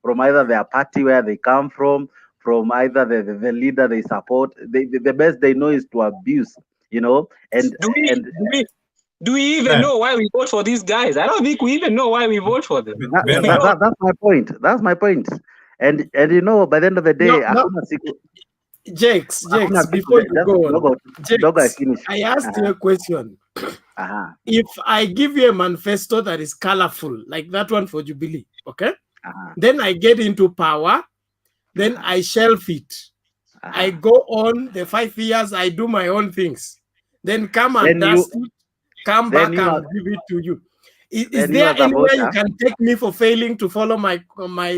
either their party, where they come from either the leader they support. The best they know is to abuse, and do we even know why we vote for these guys? I don't think we even know why we vote for them. That's my point. That's my point. And by the end of the day, Jakes, before you go on, Jakes, I asked you a question. If I give you a manifesto that is colorful, like that one for Jubilee, okay? Then I get into power, then I shelf it. I go on the 5 years, I do my own things. Then come and dust it, come back and give it to you. Is there any way you can take me for failing to follow my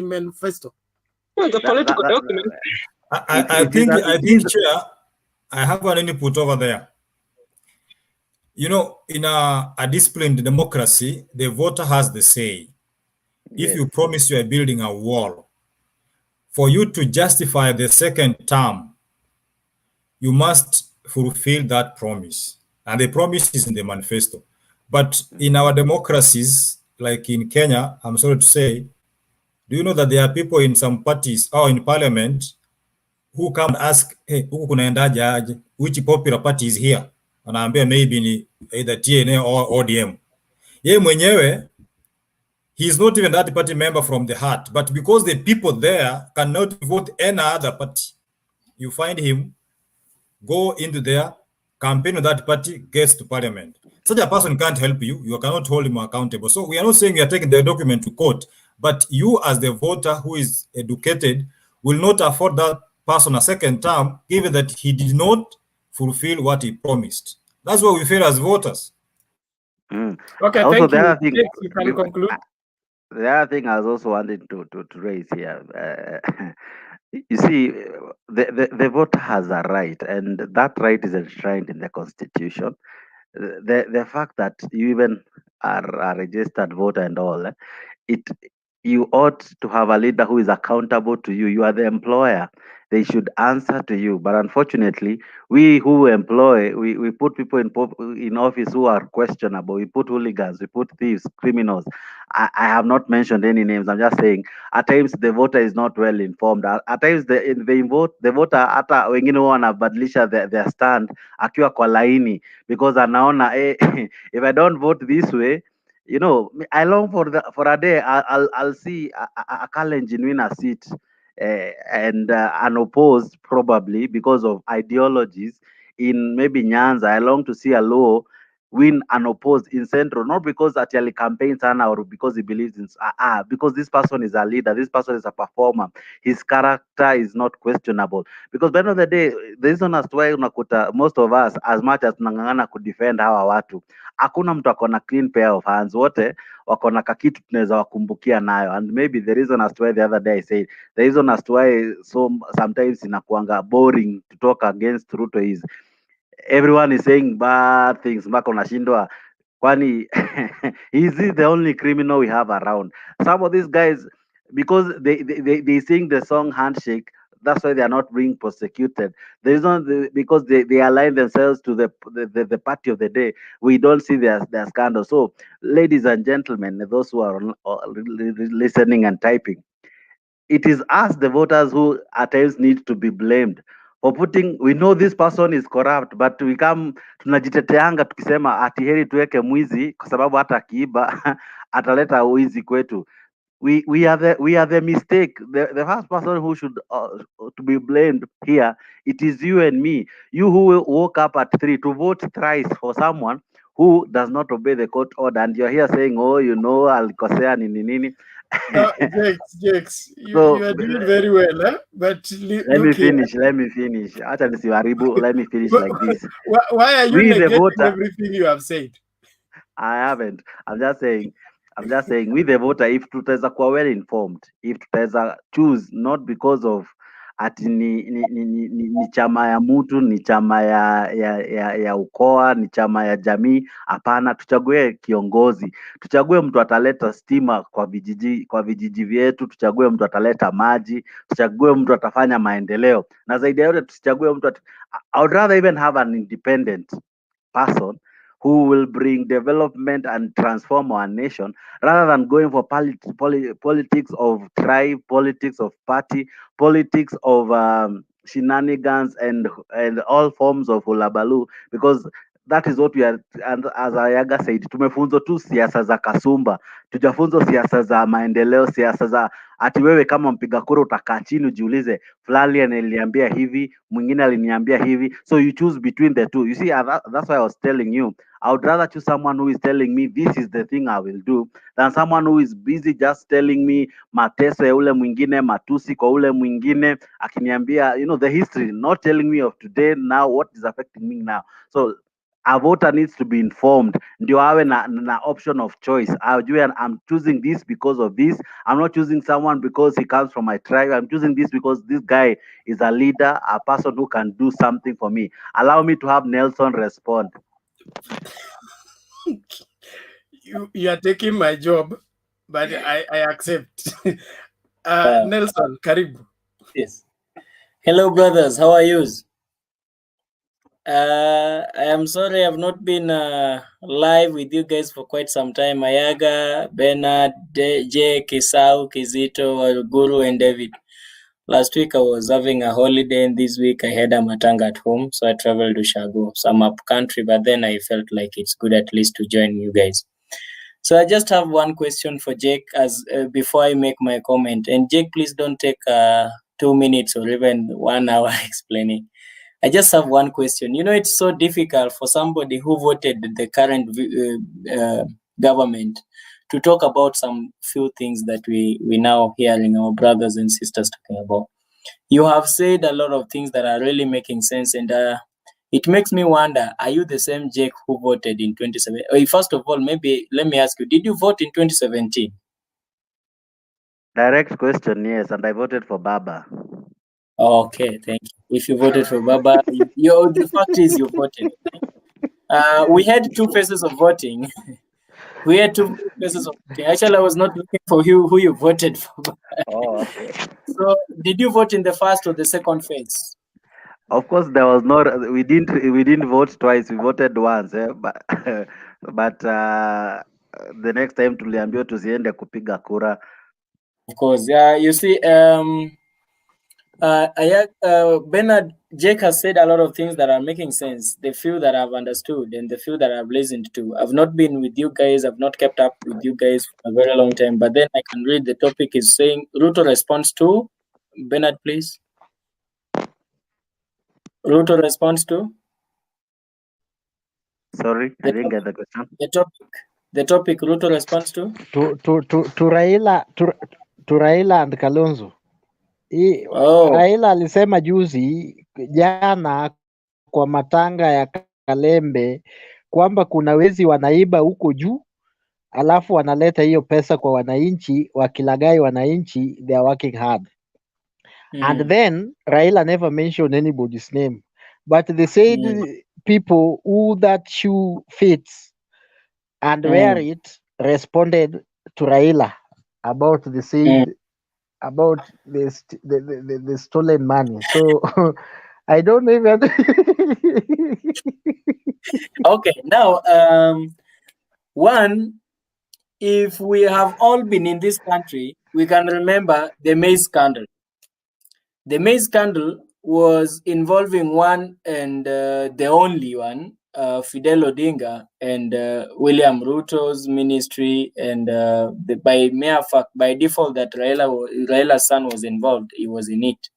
manifesto? The political document. I think, Chair, I have an input over there. In a disciplined democracy, the voter has the say. If you promise you are building a wall, for you to justify the second term, you must fulfill that promise. And the promise is in the manifesto. But in our democracies, like in Kenya, I'm sorry to say, do you know that there are people in some parties or in parliament who come and ask, hey, which popular party is here? Anaambia maybe ni either TNA or ODM. Ye mwenyewe, he is not even that party member from the heart, but because the people there cannot vote any other party, you find him go into their campaign of that party, gets to parliament. Such a person can't help you. You cannot hold him accountable. So we are not saying you are taking the document to court, but you as the voter who is educated will not afford that person a second term, given that he did not fulfill what he promised. That's why we fail as voters. Okay, also, thank you. You can conclude. the other thing I was also wanting to raise here, you see, the voter has a right, and that right is enshrined in the Constitution. The fact that you even are a registered voter and all, it you ought to have a leader who is accountable to you. You are the employer. They should answer to you. But unfortunately, we who employ, we put people in office who are questionable. We put hooligans, we put thieves, criminals. I have not mentioned any names. I'm just saying at times the voter is not well informed. At times the voter hata wengine huwa wanabadilisha their stand akiwa kwa laini because anaona if I don't vote this way, you know, I long for a day I'll see a Kalenjin win a seat, and unopposed probably because of ideologies in maybe Nyanza. I long to see a Luo win unopposed in Central, not because Atiali campaigns sana or because he believes in because this person is a leader, this person is a performer, his character is not questionable. Because by the end of the day, the reason as to why unakuta most of us, as much as tunang'ang'ana kudefend hawa watu, hakuna mtu akona clean pair of hands, wote wakona kakitu tunaweza wakumbukia nayo. And maybe the reason as to why the other day I said the reason as to why sometimes inakuanga boring to talk against Ruto is everyone is saying bad things mpaka unashindwa kwani is he the only criminal we have around? Some of these guys, because they sing the song Handshake, that's why they are not being prosecuted. The reason because they align themselves to the party of the day. We don't see their scandal. So, ladies and gentlemen, those who are listening and typing, it is us, the voters, who at times need to be blamed for putting. We know this person is corrupt, but we come tunajiteteanga tukisema ati heri tuweke mwizi kwa sababu hata akiiba ataleta uizi kwetu. We are the mistake. The first person who should to be blamed here, it is you and me. You who woke up at 3 to vote thrice for someone who does not obey the court order, and you're here saying, oh, you know, alikosea nini nini. No, Jakes, So you are doing very well, eh? But let me look here. finish. Acha nisiharibu. Let me finish like this. Why are you We the negating voter, everything you have said? I haven't. I'm just saying we the voter, if tutaweza kuwa well informed, if tutaweza choose not because of ati ni chama ya mtu, ni chama ya ukoa, ni chama ya jamii. Hapana, tuchague kiongozi, tuchague mtu ataleta stima kwa vijiji vyetu, tuchague mtu ataleta maji, tuchague mtu atafanya maendeleo, na zaidi ya yote tusichague mtu I would rather even have an independent person who will bring development and transform our nation rather than going for politics of tribe, politics of party, politics of shenanigans and all forms of ulabalu, because that is what we are. And as Ayaga said, tumefunzwa tu siasa za kasumba, tujafunzwa siasa za maendeleo, siasa za ati wewe kama mpiga kura utakaa chini ujiulize fulani ananiambia hivi, mwingine aliniambia hivi, so you choose between the two. You see, that's why I was telling you, I would rather choose someone who is telling me this is the thing I will do than someone who is busy just telling me mateso ya ule mwingine, matusi kwa ule mwingine, akiniambia, you know, the history, not telling me of today, now what is affecting me now. So a voter needs to be informed, ndio awe na option of choice. I'm choosing this because of this. I'm not choosing someone because he comes from my tribe. I'm choosing this because this guy is a leader, a person who can do something for me. Allow me to have Nelson respond. You are taking my job, but I accept. Nelson, karibu. Yes. Hello, brothers. How are you? I am sorry I've not been live with you guys for quite some time. Ayaga, Bernard, Jay, Kisau, Kizito, Guru, and David. Last week I was having a holiday, and this week I had a matanga at home, so I traveled to Shago. So I'm up country, but then I felt like it's good at least to join you guys. So I just have one question for Jake as before I make my comment. And Jake, please don't take 2 minutes or even 1 hour explaining. I just have one question. You know, it's so difficult for somebody who voted the current government to talk about some few things that we now hearing our brothers and sisters talking about. You have said a lot of things that are really making sense, and it makes me wonder, are you the same Jake who voted in 2017? First of all, maybe let me ask you, did you vote in 2017? Direct question, yes, and I voted for Baba. Okay, thank you. If you voted for Baba, the fact is you voted. We had two phases of voting. We had two phases of voting. Actually, I was not looking for who you voted for. Oh, okay. So, did you vote in the first or the second phase? Of course, there was no. We didn't vote twice. We voted once, but but the next time tuliambiwa tusiende kupiga kura. Of course, you see, Bernard Jake has said a lot of things that are making sense. The few that I've understood and the few that I've listened to. I've not been with you guys. I've not kept up with you guys for a very long time. But then I can read the topic is saying Ruto responds to Bernard, please. Ruto responds to. Sorry, I didn't get the question. The topic Ruto responds to. To Raila and Kalonzo. Raila alisema jana kwa matanga ya Kalembe kwamba kuna wezi wanaiba huko juu, alafu wanaleta hiyo pesa kwa wananchi, wakilagai wananchi, they are working hard. And then Raila never mentioned anybody's name, but they said people who that shoe fits and wear it responded to Raila about the said about the stolen money. So I don't even. Okay, now one, if we have all been in this country, we can remember the maize scandal. The maize scandal was involving one and the only one, Fidel Odinga and William Ruto's ministry, and by mere fact, by default, that Raila's son was involved, he was in it.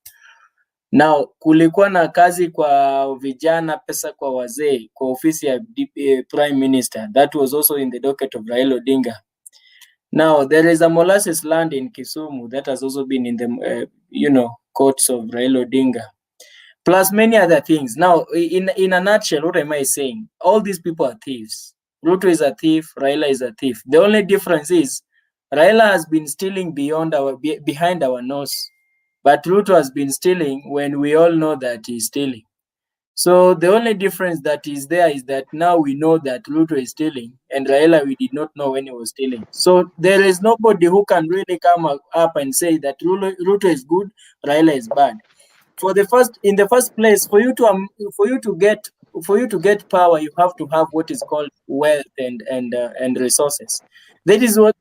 Now, kulikuwa na kazi kwa vijana, pesa kwa wazee, kwa ofisi ya Prime Minister. That was also in the docket of Raila Odinga. Now, there is a molasses land in Kisumu that has also been in the, courts of Raila Odinga, plus many other things. Now, in a nutshell, what am I saying? All these people are thieves. Ruto is a thief, Raila is a thief. The only difference is Raila has been stealing behind our nose, but Ruto has been stealing when we all know that he's stealing. So the only difference that is there is that now we know that Ruto is stealing, and Raila we did not know when he was stealing. So there is nobody who can really come up and say that Ruto is good, Raila is bad. In the first place, for you to get power, you have to have what is called wealth and resources. This is what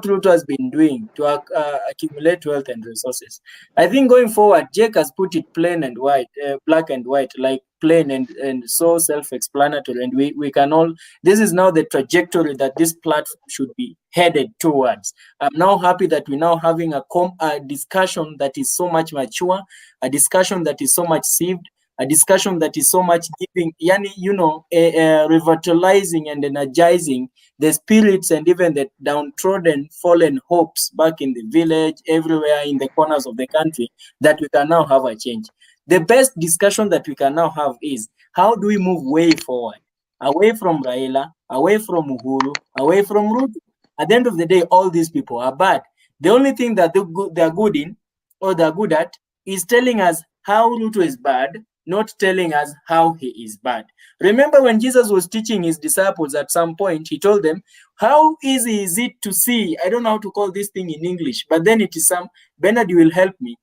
Ruto has been doing to accumulate wealth and resources. I think going forward, Jake has put it plain and white, black and white, like plain and so self-explanatory. And we can all. This is now the trajectory that this platform should be headed towards. I'm now happy that we're now having a discussion that is so much mature, a discussion that is so much sieved, a discussion that is so much giving, revitalizing and energizing the spirits and even the downtrodden, fallen hopes back in the village, everywhere in the corners of the country, that we can now have a change. The best discussion that we can now have is, how do we move way forward? Away from Raila, away from Uhuru, away from Ruto. At the end of the day, all these people are bad. The only thing that they're good in, or they're good at, is telling us how Ruto is bad, not telling us how he is bad. Remember when Jesus was teaching his disciples at some point, he told them, how easy is it to see, I don't know how to call this thing in English, but then it is Bernard, you will help me.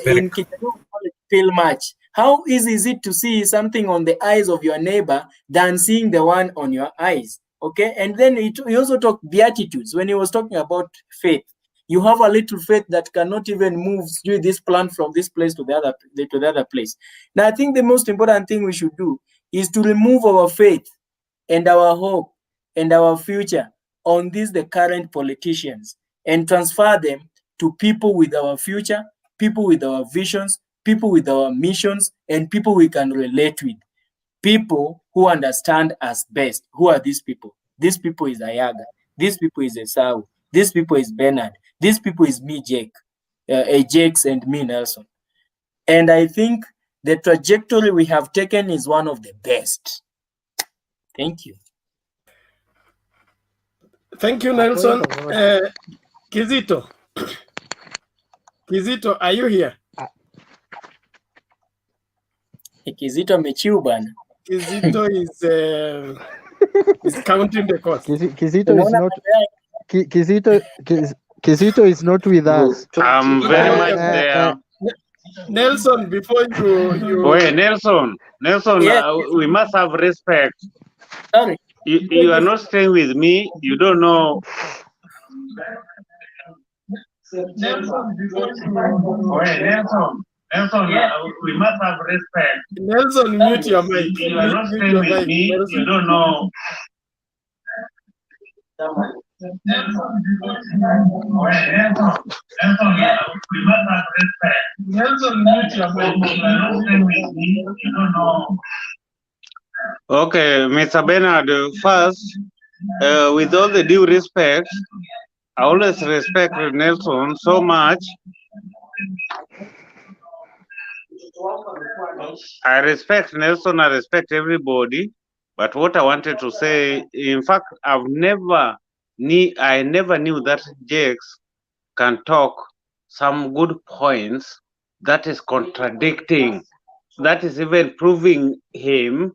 In Kitabu, we call it feel much. How easy is it to see something on the eyes of your neighbor than seeing the one on your eyes? Okay, and then he also talked beatitudes when he was talking about faith. You have a little faith that cannot even move through this plant from this place to the other place. Now, I think the most important thing we should do is to remove our faith and our hope and our future on the current politicians, and transfer them to people with our future, people with our visions, people with our missions, and people we can relate with. People who understand us best. Who are these people? These people is Ayaga. These people is Esau. These people is Bernard. These people is me, Jake. Jakes and me, Nelson. And I think the trajectory we have taken is one of the best. Thank you. Thank you, Nelson. Kizito. Kizito, are you here? Kizito amechiu bana. Kizito is counting the cost. Kizito is not Kizito is not with us. I'm very much there. Nelson, before you Wait, Nelson, Yes, we must have respect. sorry. You are not staying with me. You don't know. Nelson, we must have respect. Nelson, mute your mic. You are not Mute staying your with mic, me. Nelson. You don't know. We must have respect. Nelson, mute your mic. You are not staying with me. You don't know. Okay, Mr. Bernard, first, with all the due respect, I always respect Nelson so much. I respect Nelson, I respect everybody, but what I wanted to say, in fact, I never knew that Jakes can talk some good points that is contradicting, that is even proving him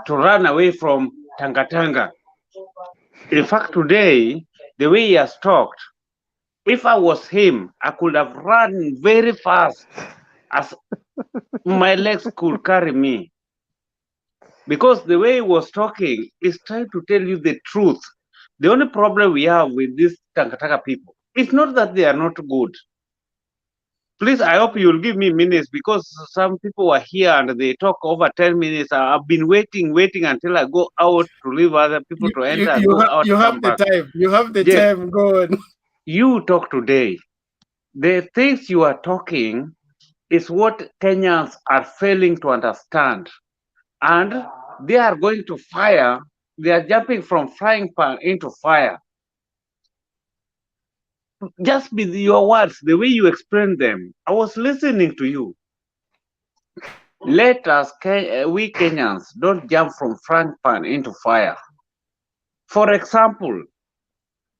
to run away from Tanga. In fact, today, the way he has talked, if I was him, I could have run very fast as my legs could carry me. Because the way he was talking is trying to tell you the truth. The only problem we have with these Tanga people, it's not that they are not good. Please, I hope you'll give me minutes because some people are here and they talk over 10 minutes. I've been waiting until I go out to leave other people to enter and go out. You have the time. You have the time. Go on. You talk today. The things you are talking is what Kenyans are failing to understand. And they are going to fire. They are jumping from frying pan into fire. Just with your words, the way you explain them, I was listening to you. Let us, we Kenyans, don't jump from frying pan into fire. For example,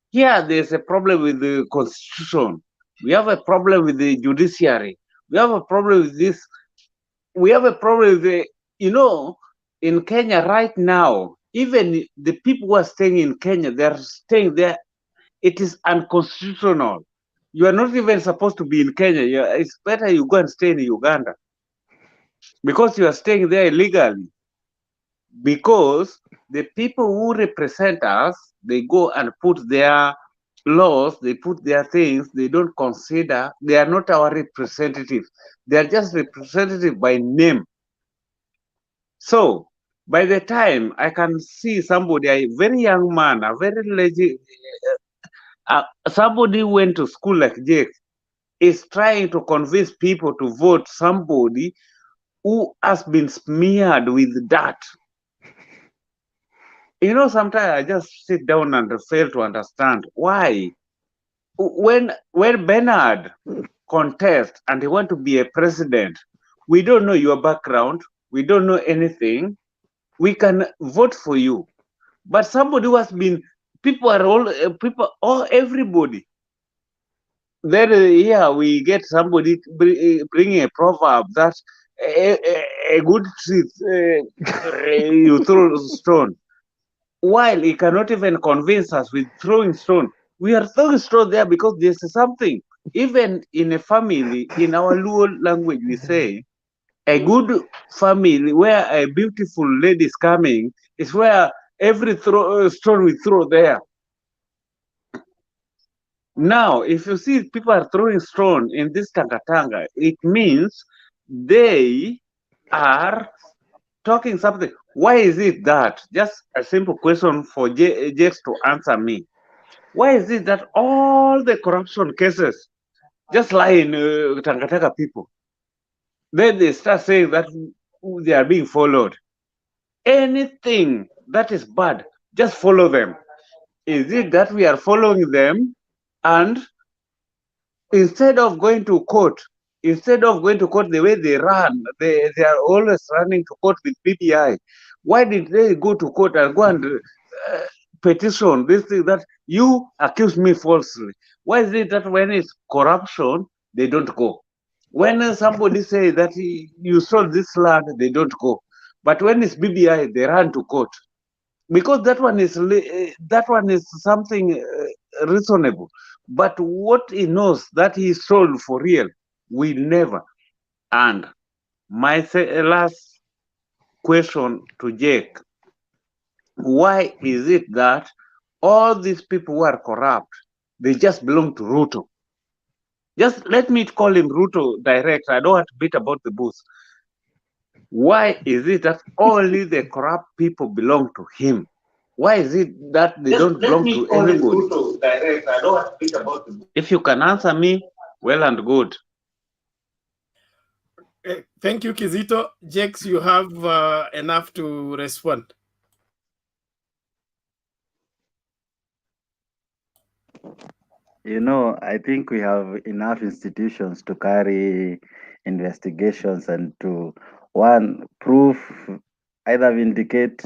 here there's a problem with the constitution. We have a problem with the judiciary. We have a problem with this. We have a problem with the, in Kenya right now, even the people who are staying in Kenya, they're staying there. It is unconstitutional. You are not even supposed to be in Kenya. It's better you go and stay in Uganda because you are staying there illegally. Because the people who represent us, they go and put their laws, they put their things, they don't consider, they are not our representatives. They are just representative by name. So, by the time I can see somebody, a very young man, a very legit, somebody who went to school like Jake, is trying to convince people to vote somebody who has been smeared with dirt. Sometimes I just sit down and fail to understand why. When Bernard contests and he want to be a president, we don't know your background, we don't know anything. We can vote for you, but somebody who has been, everybody. Then here we get somebody bringing a proverb that a good tree you throw stone, while he cannot even convince us with throwing stone. We are throwing stone there because there's something. Even in a family, in our Luo language, we say a good family where a beautiful lady is coming is where every stone we throw there. Now, if you see people are throwing stone in this Tanga, it means they are talking something. Why is it that? Just a simple question for James to answer me. Why is it that all the corruption cases just lie in Tanga people? Then they start saying that they are being followed. Anything that is bad, just follow them. Is it that we are following them and instead of going to court the way they run, they are always running to court with PPI. Why did they go to court and go and petition this thing that you accuse me falsely? Why is it that when it's corruption, they don't go. When somebody say that you sold this land, they don't go. But when it's BBI, they run to court because that one is something reasonable. But what he knows that he sold for real, we never. And my last question to Jake: why is it that all these people who are corrupt, they just belong to Ruto? Just let me call him Ruto direct. I don't want to beat about the bush. Why is it that only the corrupt people belong to him? Why is it that they don't belong to anybody? Direct. I don't want to beat about the bush. If you can answer me, well and good. Thank you, Kizito. Jakes, you have enough to respond. You know, I think we have enough institutions to carry investigations and to, one, prove, either vindicate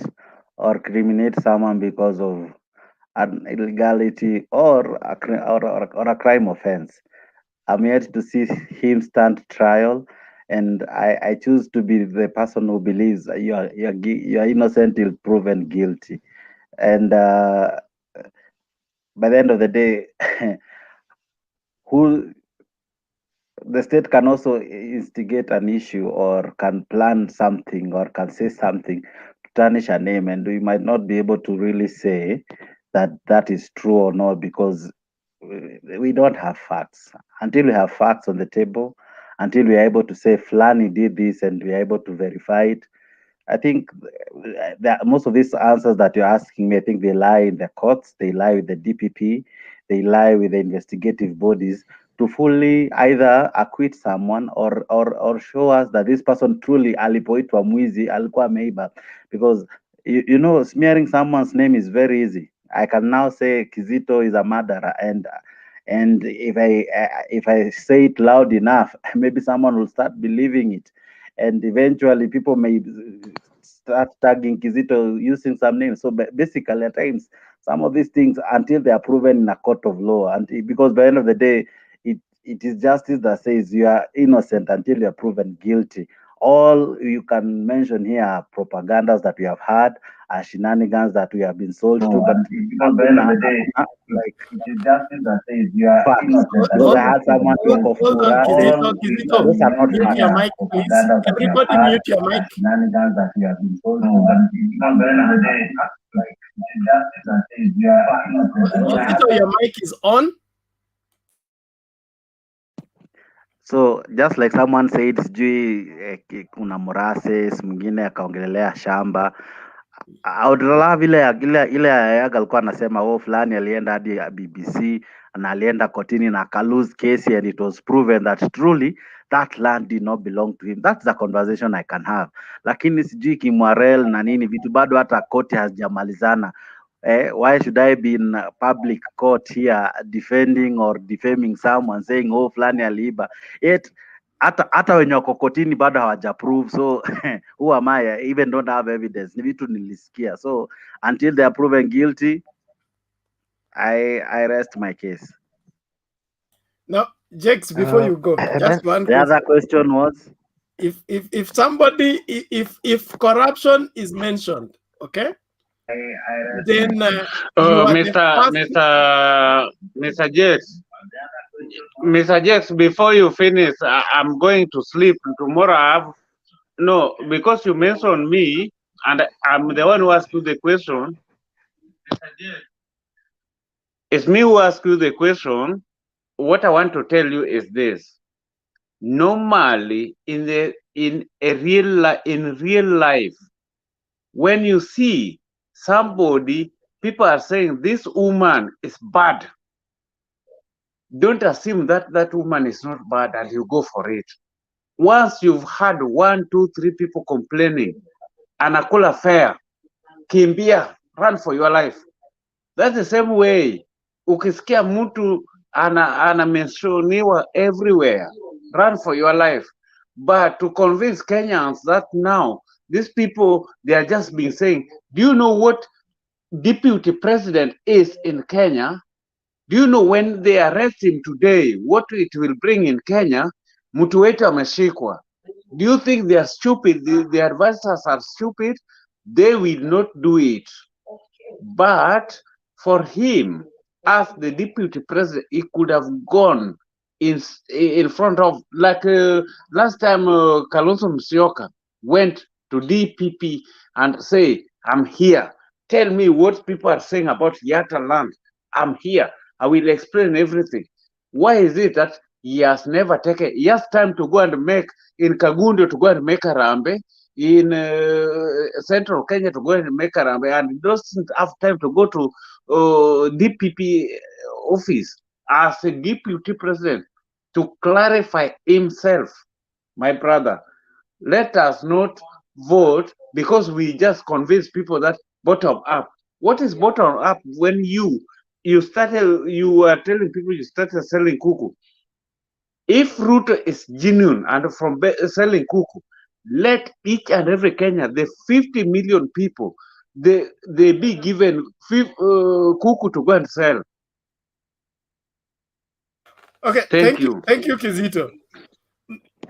or criminate someone because of an illegality or a crime offense. I'm yet to see him stand trial, and I choose to be the person who believes you're innocent till proven guilty. And by the end of the day, the state can also instigate an issue or can plan something or can say something to tarnish a name, and we might not be able to really say that that is true or not because we don't have facts. Until we have facts on the table, until we are able to say Flani did this and we are able to verify it, I think that most of these answers that you're asking me, I think they lie in the courts, they lie with the DPP, they lie with the investigative bodies to fully either acquit someone or show us that this person truly alipoitwa mwizi, alikuwa ameiba. Because you know, smearing someone's name is very easy. I can now say Kizito is a murderer, and if I say it loud enough, maybe someone will start believing it, and eventually people may start tagging Kizito using some names. So basically, at times, some of these things, until they are proven in a court of law, and because by the end of the day, it is justice that says you are innocent until you are proven guilty. All you can mention here are propagandas that we have had, shenanigans that we have been sold to, but Because by the end of the day, like it is justice that says you are facts. innocent. Because I had someone talk of Hold on, Kizito. those are not Mute facts. your mic, please. Everybody mute your mic. Shenanigans that you have been told to, but because by the end of the day, like it is justice that says you are innocent. Kizito, your mic is on. So just like someone said, sijui kuna morases, mwingine akaongelelea shamba. I would love ile Yaga alikuwa anasema oh, fulani alienda hadi BBC na alienda kotini na akalose case and it was proven that truly that land did not belong to him. That's the conversation I can have. Lakini sijui Kimwarel na nini vitu bado hata koti hazijamalizana. Why should I be in public court here defending or defaming someone saying oh fulani aliiba? Yet hata wenye wako kotini bado hawajaprove, so who am I? Even don't have evidence. Ni vitu nilisikia. So until they are proven guilty, I rest my case. Now, Jakes, before you go, just one the other question was if somebody if corruption is mentioned, okay, then you are Mr. Jakes. Mr. Jakes, before you finish, I'm going to sleep tomorrow. No, because you mentioned me, and I'm the one who asked you the question. It's me who asked you the question. What I want to tell you is this: normally, in real life, when you see somebody, people are saying this woman is bad. Don't assume that that woman is not bad and you go for it. Once you've had 1, 2, 3 people complaining, anakula fair, kimbia, run for your life. That's the same way. Ukisikia mtu anamenshoniwa everywhere, run for your life. But to convince Kenyans that now these people, they are just been saying, do you know what deputy president is in Kenya? Do you know when they arrest him today, what it will bring in Kenya? Mtu wetu ameshikwa. Do you think they are stupid? The advisors are stupid? They will not do it. But for him, as the deputy president, he could have gone in front of, like last time Kalonzo Musyoka went to DPP and say, I'm here. Tell me what people are saying about Yatta land. I'm here. I will explain everything. Why is it that he has never taken, he has time to go and make, in Kagundo to go and make a rambe, in central Kenya to go and make a rambe, and he doesn't have time to go to DPP office as a deputy president to clarify himself. My brother, let us not vote because we just convince people that bottom up. What is bottom up? When you were telling people you started selling kuku. If Ruto is genuine and from selling kuku, let each and every Kenya, the 50 million people, they be given kuku to go and sell. Okay, Thank you. Thank you, Kizito.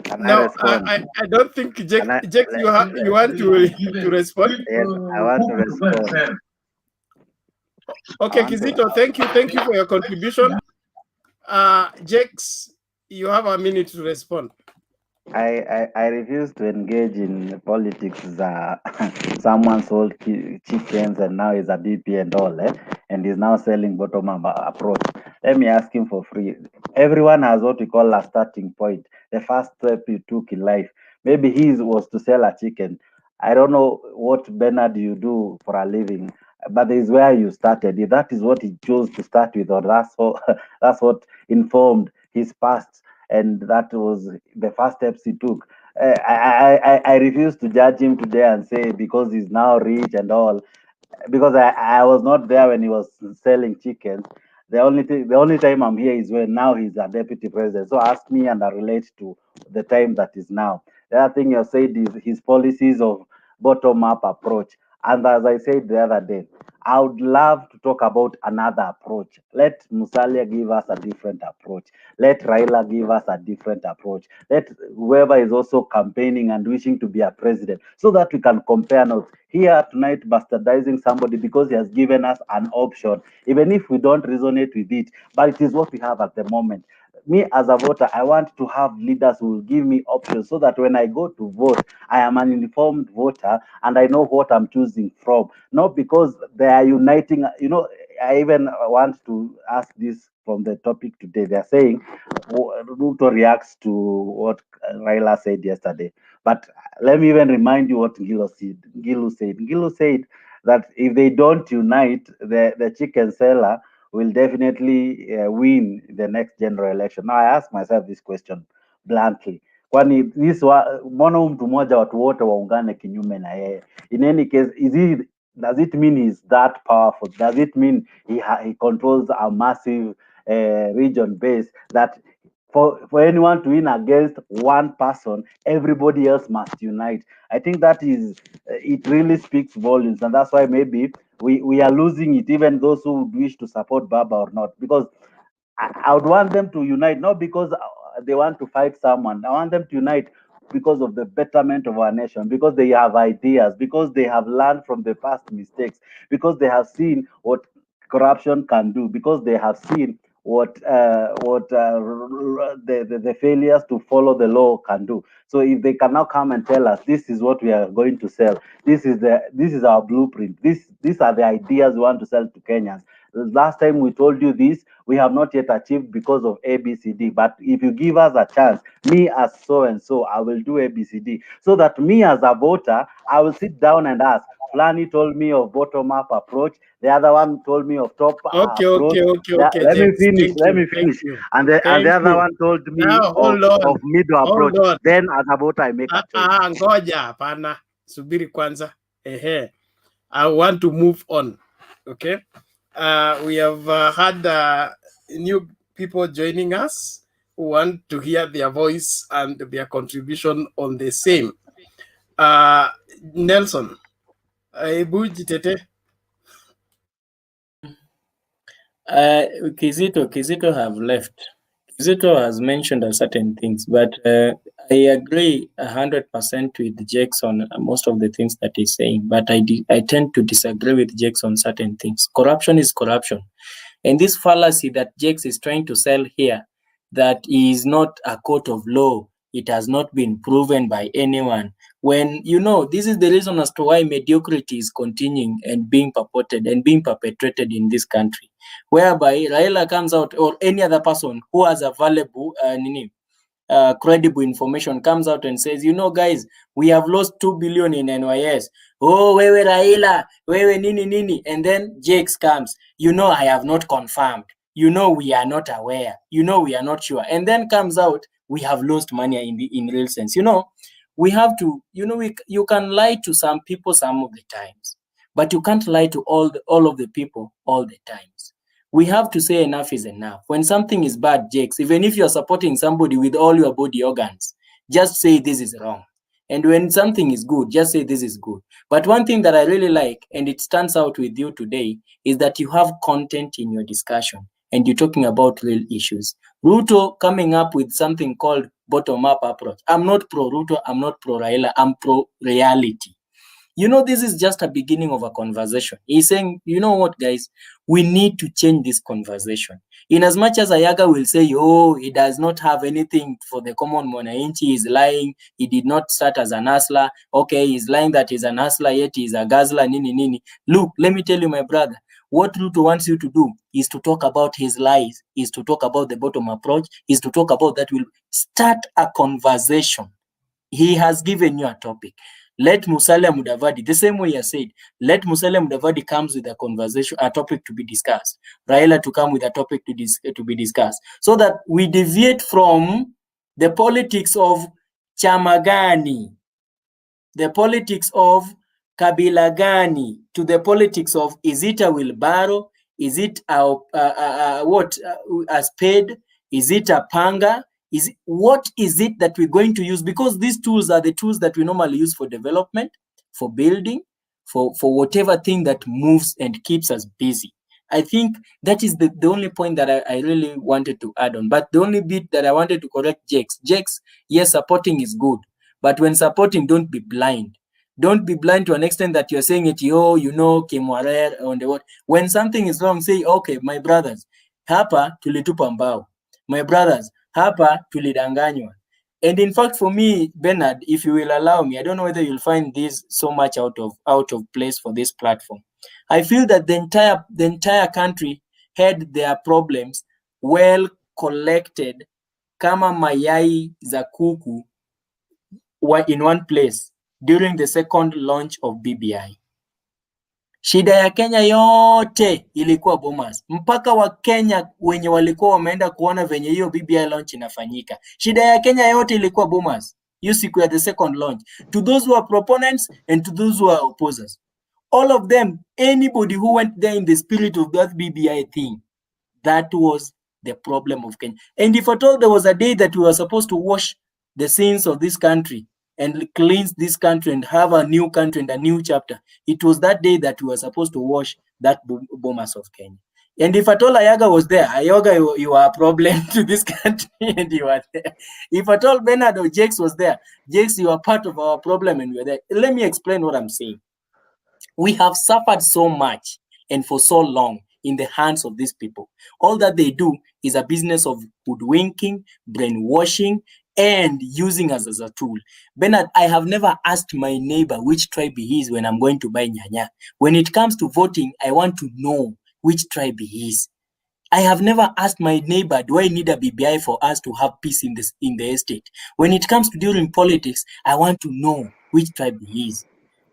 Can I Now, respond? I don't think, Jack, you want to respond? Yes, I want to respond. Okay, Kizito, thank you for your contribution. Jax, you have a minute to respond. I refuse to engage in politics. Someone sold chickens and now is a BP and all, and is now selling bottom-up approach. Let me ask him for free. Everyone has what we call a starting point, the first step you took in life. Maybe his was to sell a chicken. I don't know what Bernard you do for a living, but is where you started. If that is what he chose to start with, or that's what informed his past, and that was the first steps he took. I refuse to judge him today and say because he's now rich and all, because I was not there when he was selling chickens. The only time I'm here is when now he's a deputy president. So ask me and I relate to the time that is now. The other thing you said is his policies of bottom-up approach. And as I said the other day, I would love to talk about another approach. Let Musalia give us a different approach. Let Raila give us a different approach. Let whoever is also campaigning and wishing to be a president, so that we can compare notes. Here tonight, bastardizing somebody because he has given us an option, even if we don't resonate with it, but it is what we have at the moment. Me as a voter, I want to have leaders who will give me options so that when I go to vote, I am an informed voter and I know what I'm choosing from. Not because they are uniting. I even want to ask this from the topic today. They are saying Ruto reacts to what Raila said yesterday. But let me even remind you what Gilu said. Gilu said that if they don't unite, the chicken seller will definitely win the next general election. Now I ask myself this question bluntly. Kwani mbona huyu mtu mmoja watu wote waungane kinyume na yeye? In any case, does it mean he's that powerful? Does it mean he controls a massive region base that for anyone to win against one person, everybody else must unite? I think that is, it really speaks volumes, and that's why maybe we are losing it, even those who would wish to support Baba or not, because I would want them to unite, not because they want to fight someone. I want them to unite because of the betterment of our nation, because they have ideas, because they have learned from the past mistakes, because they have seen what corruption can do, because they have seen what the failures to follow the law can do. So if they can now come and tell us this is what we are going to sell, this is our blueprint, these are the ideas we want to sell to Kenyans. Last time we told you this, we have not yet achieved because of ABCD. But if you give us a chance, me as so and so, I will do ABCD, so that me as a voter, I will sit down and ask. Flani told me of bottom-up approach. The other one told me of top approach. Okay, Let me James. finish. And the other one told me now, of middle approach. on. Then as a voter, I make a choice. Ngoja, hapana. Subiri kwanza. I want to move on. Okay. We have had new people joining us who want to hear their voice and their contribution on the same. Nelson, hebu jitete. Kizito have left. Kizito has mentioned certain things, but I agree 100% with Jakes on most of the things that he's saying. But I tend to disagree with Jakes on certain things. Corruption is corruption, and this fallacy that Jakes is trying to sell here, that is not a court of law. It has not been proven by anyone. When this is the reason as to why mediocrity is continuing and being purported and being perpetrated in this country, whereby Raila comes out or any other person who has a valuable credible information comes out and says, guys, we have lost 2 billion in NYS. Oh, wewe Raila, wewe nini. And then Jakes comes, I have not confirmed. We are not aware. We are not sure. And then comes out, we have lost money in real sense. We have to, you can lie to some people some of the times, but you can't lie to all of the people all the times. We have to say enough is enough. When something is bad, Jakes, even if you're supporting somebody with all your body organs, just say this is wrong. And when something is good, just say this is good. But one thing that I really like, and it stands out with you today, is that you have content in your discussion and you're talking about real issues. Ruto coming up with something called bottom-up approach. I'm not pro Ruto, I'm not pro Raila, I'm pro reality. This is just a beginning of a conversation. He's saying, you know what, guys, we need to change this conversation. In as much as Ayaga will say, he does not have anything for the common mwananchi, he's lying, he did not start as an hustler. Okay, he's lying that he's an hustler, yet he's a guzzler, nini. Look, let me tell you, my brother, what Ruto wants you to do is to talk about his lies, is to talk about the bottom approach, is to talk about that will start a conversation. He has given you a topic. Let Musalia Mudavadi, the same way I said, let Musalia Mudavadi comes with a conversation, a topic to be discussed. Raila to come with a topic to be discussed, so that we deviate from the politics of Chamagani, the politics of Kabila Gani, to the politics of, is it a wheelbarrow? Is it a spade? Is it a panga? What is it that we're going to use? Because these tools are the tools that we normally use for development, for building, for whatever thing that moves and keeps us busy. I think that is the only point that I really wanted to add on. But the only bit that I wanted to correct Jakes, yes, supporting is good. But when supporting, don't be blind. Don't be blind to an extent that you're saying it, Kimwarer, on the what. When something is wrong, say, okay, my brothers, hapa tulitupa mbao. My brothers, hapa tulidanganywa. And in fact, for me, Bernard, if you will allow me, I don't know whether you'll find this so much out of place for this platform. I feel that the entire country had their problems well collected, kama mayai za kuku, were in one place during the second launch of BBI. Shida ya Kenya yote ilikuwa Bomas. Mpaka wa Kenya wenye walikuwa wameenda kuona venye hiyo BBI launch inafanyika. Shida ya Kenya yote ilikuwa Bomas. You siku ya the second launch. To those who are proponents and to those who are opposers. All of them, anybody who went there in the spirit of that BBI thing, that was the problem of Kenya. And if at all there was a day that we were supposed to wash the sins of this country and cleanse this country and have a new country and a new chapter, it was that day that we were supposed to wash that Bomas of Kenya. And if at all Ayaga was there, Ayaga, you are a problem to this country and you are there. If at all Bernard or Jakes was there, Jakes, you are part of our problem and you are there. Let me explain what I'm saying. We have suffered so much and for so long in the hands of these people. All that they do is a business of hoodwinking, brainwashing, and using us as a tool. Bernard, I have never asked my neighbor which tribe he is when I'm going to buy nyanya. When it comes to voting, I want to know which tribe he is. I have never asked my neighbor, do I need a BBI for us to have peace in the estate? When it comes to during politics, I want to know which tribe he is.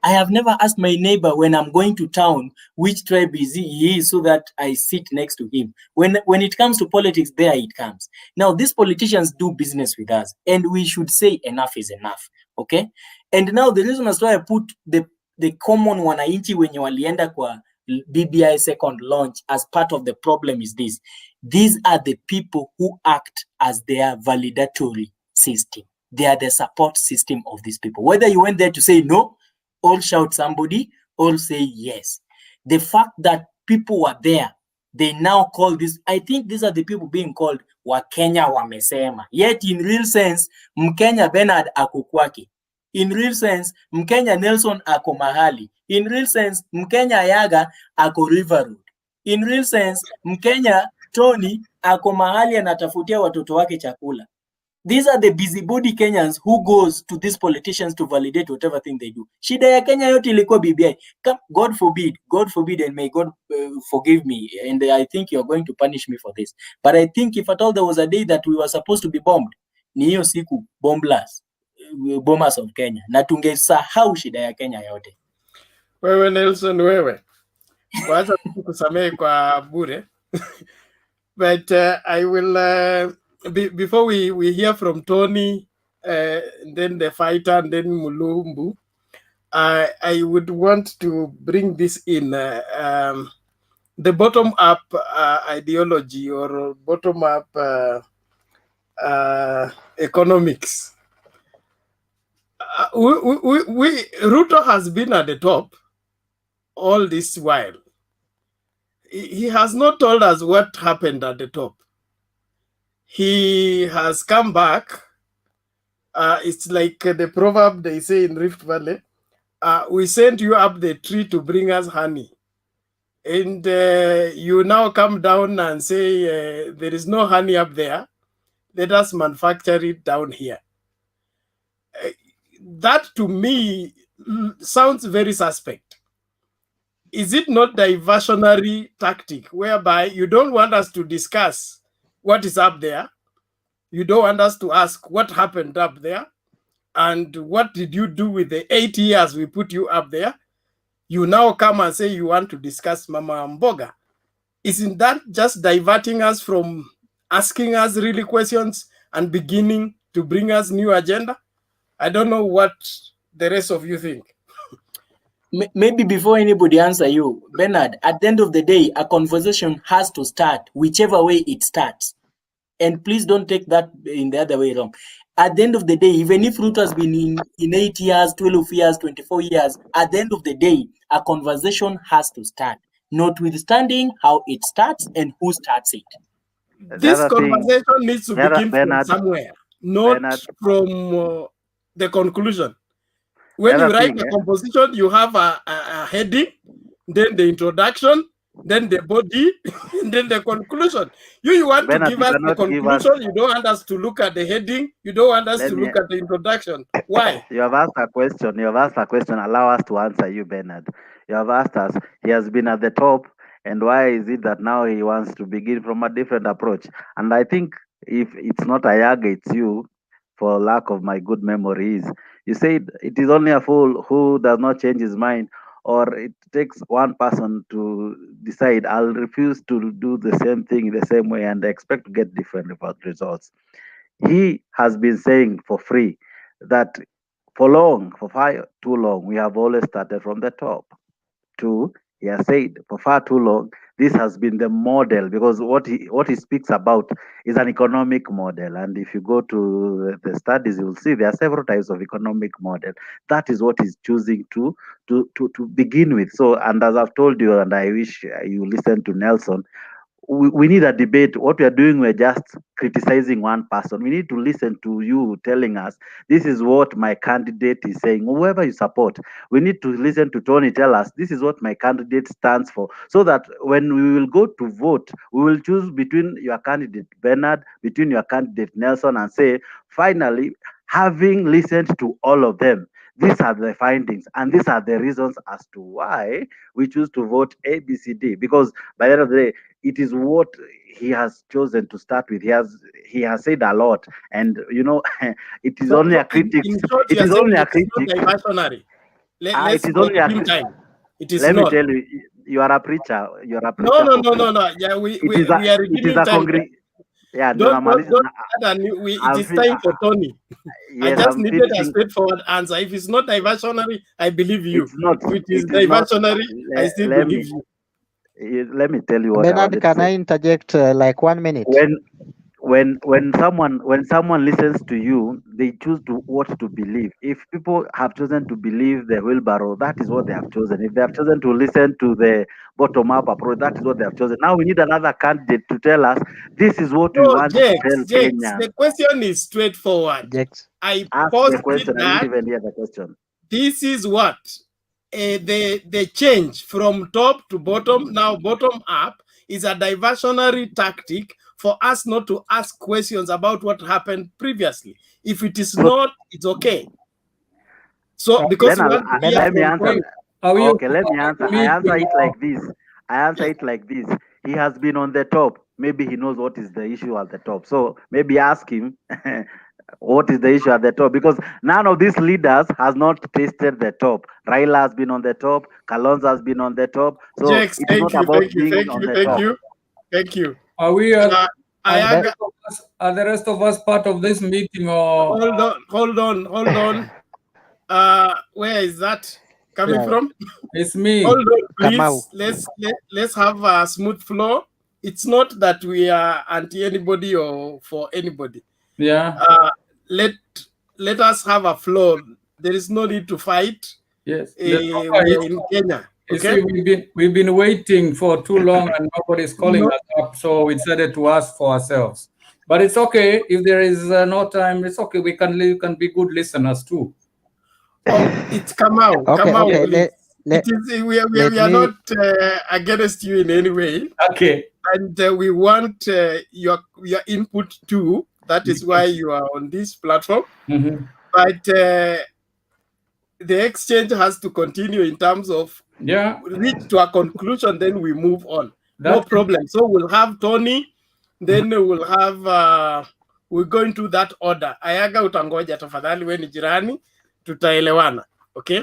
I have never asked my neighbor when I'm going to town which tribe he is so that I sit next to him. When it comes to politics, there it comes. Now, these politicians do business with us, and we should say enough is enough, okay? And now the reason as why I put the common wananchi wenye walienda kwa BBI second launch as part of the problem is this. These are the people who act as their validatory system. They are the support system of these people. Whether you went there to say no, all shout somebody, all say yes. The fact that people were there They now call this, I think these are the people being called Wakenya wamesema. Yet in real sense, Mkenya Bernard ako kwake. In real sense, Mkenya Nelson ako mahali. In real sense, Mkenya Yaga ako River Road. In real sense, Mkenya Tony ako mahali anatafutia watoto wake chakula. These are the busybody Kenyans who goes to these politicians to validate whatever thing they do. Shida ya Kenya yote ilikuwa BBI. God forbid, and may God forgive me, and I think you're going to punish me for this. But I think if at all there was a day that we were supposed to be bombed, ni hiyo siku bombers of Kenya. Na tungesahau shida ya Kenya yote. Wewe Nelson, wewe. Wacha kusamehe kwa bure. But I will, before we hear from Tony, and then the fighter, and then Mulumbu, I would want to bring this in the bottom-up ideology or bottom-up economics. Ruto has been at the top all this while. He has not told us what happened at the top. He has come back. It's like the proverb they say in Rift Valley, we sent you up the tree to bring us honey. And you now come down and say, there is no honey up there. Let us manufacture it down here. That to me sounds very suspect. Is it not diversionary tactic whereby you don't want us to discuss what is up there? You don't want us to ask what happened up there? And what did you do with the 8 years we put you up there? You now come and say you want to discuss Mama Mboga. Isn't that just diverting us from asking us really questions and beginning to bring us new agenda? I don't know what the rest of you think. Maybe before anybody answer you, Bernard, at the end of the day, a conversation has to start, whichever way it starts. And please don't take that in the other way around. At the end of the day, even if Ruto has been in 8 years, 12 years, 24 years, at the end of the day, a conversation has to start, notwithstanding how it starts and who starts it. This conversation needs to begin from somewhere, not from the conclusion. When you write a composition, you have a heading, then the introduction, then the body, and then the conclusion. You want to give us the conclusion, you don't want us to look at the heading, you don't want us to look at the introduction. Why? You have asked a question. Allow us to answer you, Bernard. You have asked us, he has been at the top, and why is it that now he wants to begin from a different approach? And I think if it's not Ayaga, it's you, for lack of my good memories. You said it is only a fool who does not change his mind, or it takes one person to decide, I'll refuse to do the same thing in the same way and expect to get different results. He has been saying for free that for too long, we have always started from the top. Two, he has said for far too long, this has been the model, because what he speaks about is an economic model. And if you go to the studies, you will see there are several types of economic model. That is what he's choosing to begin with. So, and as I've told you, and I wish you listen to Nelson, we need a debate. What we are doing, we're just criticizing one person. We need to listen to you telling us, this is what my candidate is saying. Whoever you support, we need to listen to Tony tell us, this is what my candidate stands for. So that when we will go to vote, we will choose between your candidate Bernard, between your candidate Nelson, and say, finally, having listened to all of them, these are the findings and these are the reasons as to why we choose to vote A, B, C, D. Because by the end of the day, it is what he has chosen to start with. He has said a lot, and you know, it is only a critic. It is only a critic. Let's it is only a time. It is Let not. me tell you, you are a preacher. You are a preacher. No. Yeah, we are redeeming time. Yeah, it is time for Tony. Yes, I just needed a straightforward answer. If it's not diversionary, I believe you. It's not. If it is diversionary, I still believe you. Let me tell you what Bernard, can I interject like 1 minute? When when someone listens to you, they choose to what to believe. If people have chosen to believe the wheelbarrow, that is what they have chosen. If they have chosen to listen to the bottom up approach, that is what they have chosen. Now we need another candidate to tell us this is what we No, want to tell Jakes, Kenyans. the question is straightforward. Jakes, I ask the posted question. I didn't that even hear the question. this is what the change from top to bottom, now bottom up, is a diversionary tactic for us not to ask questions about what happened previously. If it is not, it's okay. So because Then we want to hear let me from answer. Tony. Okay, let me answer. I answer it like this. He has been on the top. Maybe he knows what is the issue at the top. So maybe ask him what is the issue at the top, because none of these leaders has not tasted the top. Raila has been on the top. Kalonzo has been on the top. So Jakes, it's thank not you, about thank you, being thank on you, the thank top. you, thank you. Are we are the Ayaga, rest of us part of this meeting, or hold on. Where is that coming from? It's me. Hold on, Kamau. please. Let's have a smooth flow. It's not that we are anti anybody or for anybody. Yeah. Let us have a flow. There is no need to fight. Yes. We are in Kenya. You Okay. see, we've been waiting for too long and nobody's calling us up, so we decided to ask for ourselves. But it's okay if there is no time. It's okay. We can be good listeners too. It's Kamau. Okay, Kamau, okay. please. We are not against you in any way. Okay. And we want your input too. That is why you are on this platform. Mm-hmm. But the exchange has to continue in terms of reach to a conclusion, then we move on. No problem. So we'll have Tony, then we'll have we're going to that order. Ayaga utangoja tafadhali, we ni jirani, tutaelewana. Okay?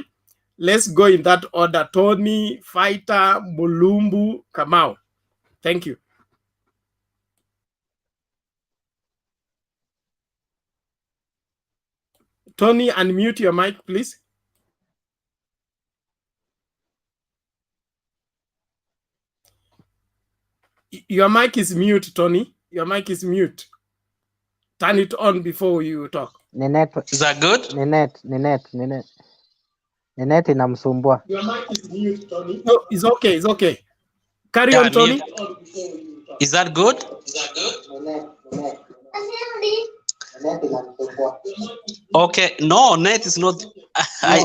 Let's go in that order. Tony, Fighter, Mulumbu, Kamau. Thank you. Tony, unmute your mic, please. Your mic is mute, Tony. Your mic is mute. Turn it on before you talk. Is that good? Ninette inamsumbua. Your mic is mute, Tony. No, it's okay. It's okay. Carry on, Tony. Is that good? Okay, no, net is not.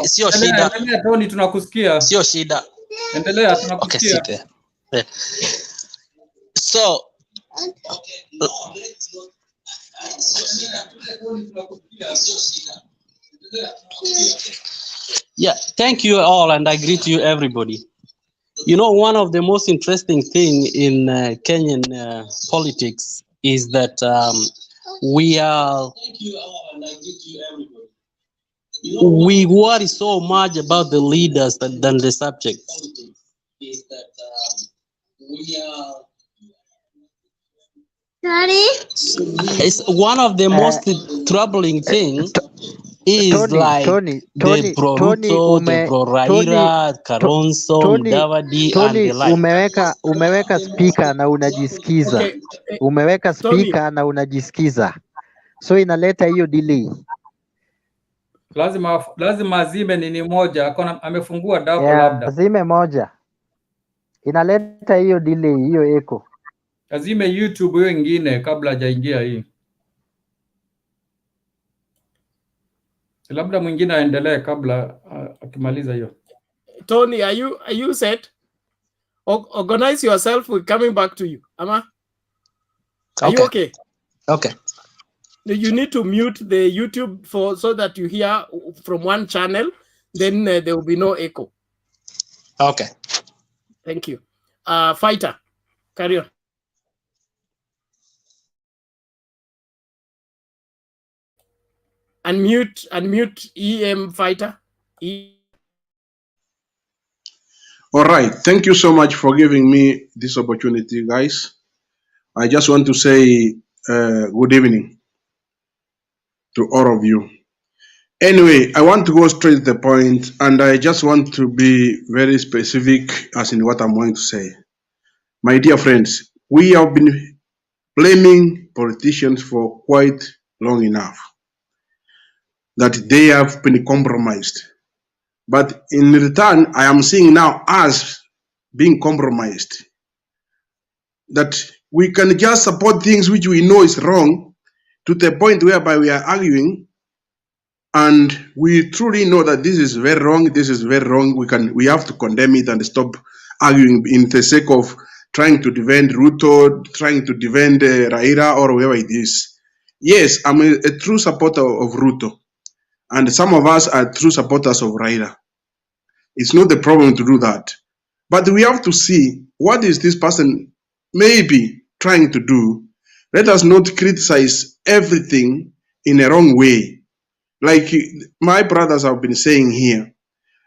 Sio shida. Endelea Tony, tunakusikia. Sio shida. Endelea, tunakusikia. Okay, sit there. So, yeah, thank you all, and I greet you everybody. You know, one of the most interesting thing in Kenyan politics is that we worry so much about the leaders than the subject. It's one of the most troubling things is the pro Ruto, the pro Raila, Kalonzo, Mudavadi, and the like. Umeweka speaker na unajisikiza. Umeweka speaker na unajisikiza. So inaleta hiyo delay. Lazima azime nini moja, amefungua double labda. Azime moja. Inaleta hiyo delay, hiyo echo. Azime YouTube hiyo ingine kabla hajaingia hii. Labda mwingine aendelee kabla akimaliza hiyo. Tony, are you set? Organize yourself. We're coming back to you. Ama? Are you okay? Okay. You need to mute the YouTube so that you hear from one channel. Then there will be no echo. Okay. Thank you. Fighter, carry on. Unmute EM Fighter. All right. Thank you so much for giving me this opportunity, guys. I just want to say good evening to all of you. Anyway, I want to go straight to the point, and I just want to be very specific as in what I'm going to say. My dear friends, we have been blaming politicians for quite long enough, that they have been compromised. But in return, I am seeing now us being compromised, that we can just support things which we know is wrong to the point whereby we are arguing, and we truly know that this is very wrong, this is very wrong. We have to condemn it and stop arguing in the sake of trying to defend Ruto, trying to defend Raila or whoever it is. Yes, I'm a true supporter of Ruto, and some of us are true supporters of Raila. It's not the problem to do that. But we have to see what is this person maybe trying to do. Let us not criticize everything in a wrong way. Like my brothers have been saying here,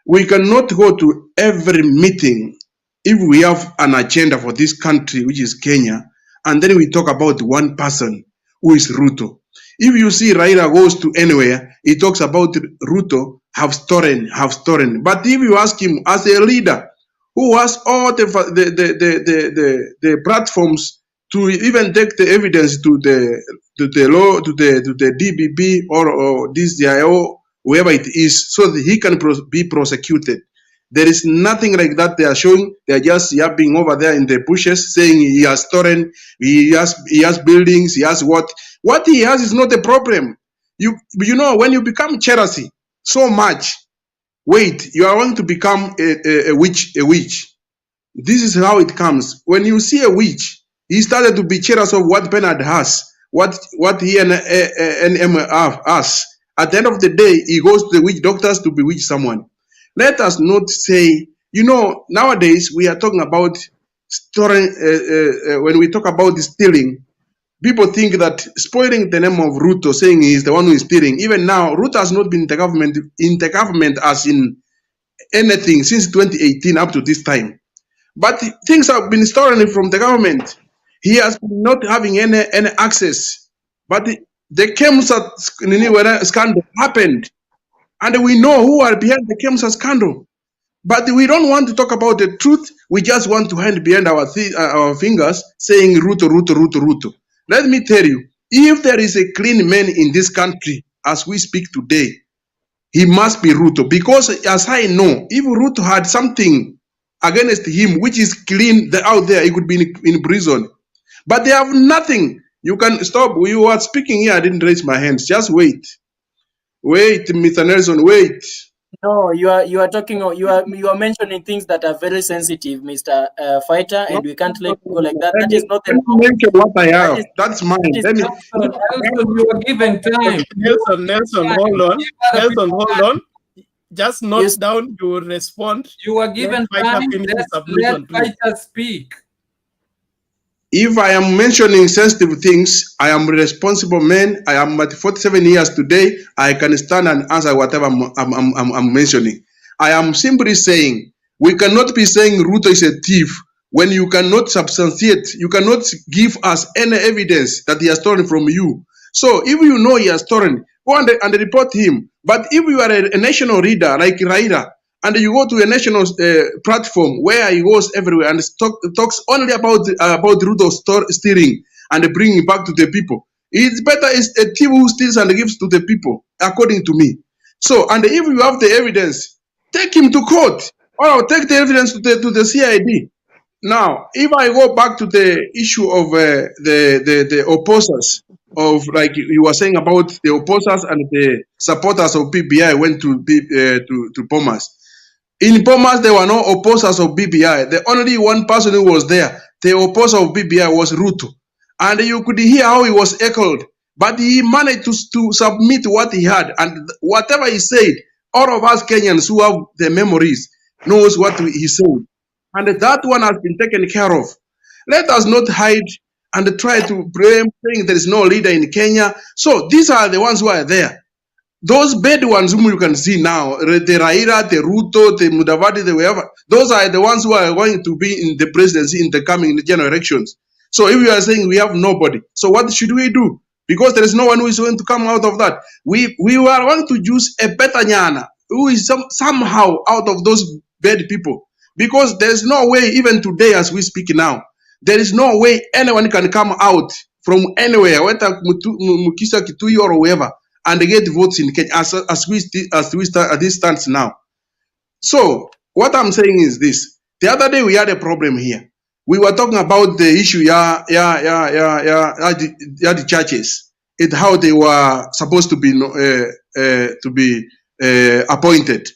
we cannot go to every meeting if we have an agenda for this country, which is Kenya, and then we talk about one person who is Ruto. If you see Raila goes to anywhere, he talks about Ruto have stolen. But if you ask him as a leader who has all the platforms to even take the evidence to the law, to the DBB or this DIO, whoever it is, so that he can be prosecuted. There is nothing like that they are showing. They are just yapping over there in the bushes, saying he has stolen, he has buildings, he has what. What he has is not a problem. You know, when you become jealousy so much, wait, you are going to become a witch. This is how it comes. When you see a witch, he started to be jealous of what Bernard has, what he and NM has. At the end of the day, he goes to the witch doctors to bewitch someone. Let us not say, you know, nowadays we are talking about storing, when we talk about the stealing, people think that spoiling the name of Ruto, saying he is the one who is stealing. Even now, Ruto has not been in the government as in anything since 2018 up to this time. But things have been stolen from the government. He has been not having any access. But the KEMSA scandal happened. And we know who are behind the KEMSA scandal. But we don't want to talk about the truth. We just want to hide behind our fingers saying Ruto. Let me tell you, if there is a clean man in this country as we speak today, he must be Ruto. Because as I know, if Ruto had something against him which is clean out there, he could be in prison. But they have nothing. You can stop. You are speaking here. I didn't raise my hands. Just wait. Wait, Mr. Nelson, wait. No, you are talking. You are mentioning things that are very sensitive, Mr. Fighter, and we can't let you go like that. That is not the mention what I have. That's mine. Nelson, you are given time. Nelson, hold on. Nelson, hold on. Just note down. You will respond. You are given time. Let Fighter speak. If I am mentioning sensitive things, I am a responsible man. I am at 47 years today. I can stand and answer whatever I'm mentioning. I am simply saying we cannot be saying Ruto is a thief when you cannot substantiate, you cannot give us any evidence that he has stolen from you. So if you know he has stolen, go and report him. But if you are a national leader like Raila, and you go to a national platform where he goes everywhere and talks only about Ruto stealing and bringing back to the people. It's better is a thief who steals and gives to the people, according to me. So, and if you have the evidence, take him to court or take the evidence to the CID. Now, if I go back to the issue of the opposers, of like you were saying about the opposers and the supporters of PBI went to Bomas. In Bomas, there were no opposers of BBI. The only one person who was there, the opposer of BBI, was Ruto. And you could hear how he was echoed. But he managed to submit what he had. And whatever he said, all of us Kenyans who have the memories knows what he said. And that one has been taken care of. Let us not hide and try to blame, saying there is no leader in Kenya. So these are the ones who are there. Those bad ones whom you can see now, the Raila, the Ruto, the Mudavadi, the whoever, those are the ones who are going to be in the presidency in the coming general elections. So if you are saying we have nobody, so what should we do? Because there is no one who is going to come out of that. We are going to choose a better Nyana, who is somehow out of those bad people. Because there is no way, even today as we speak now, there is no way anyone can come out from anywhere, whether Mukisa, Kitui, or whoever, and they get votes in Kenya as this stands now. So what I'm saying is this: the other day we had a problem here. We were talking about the issue, the churches, and how they were supposed to be appointed.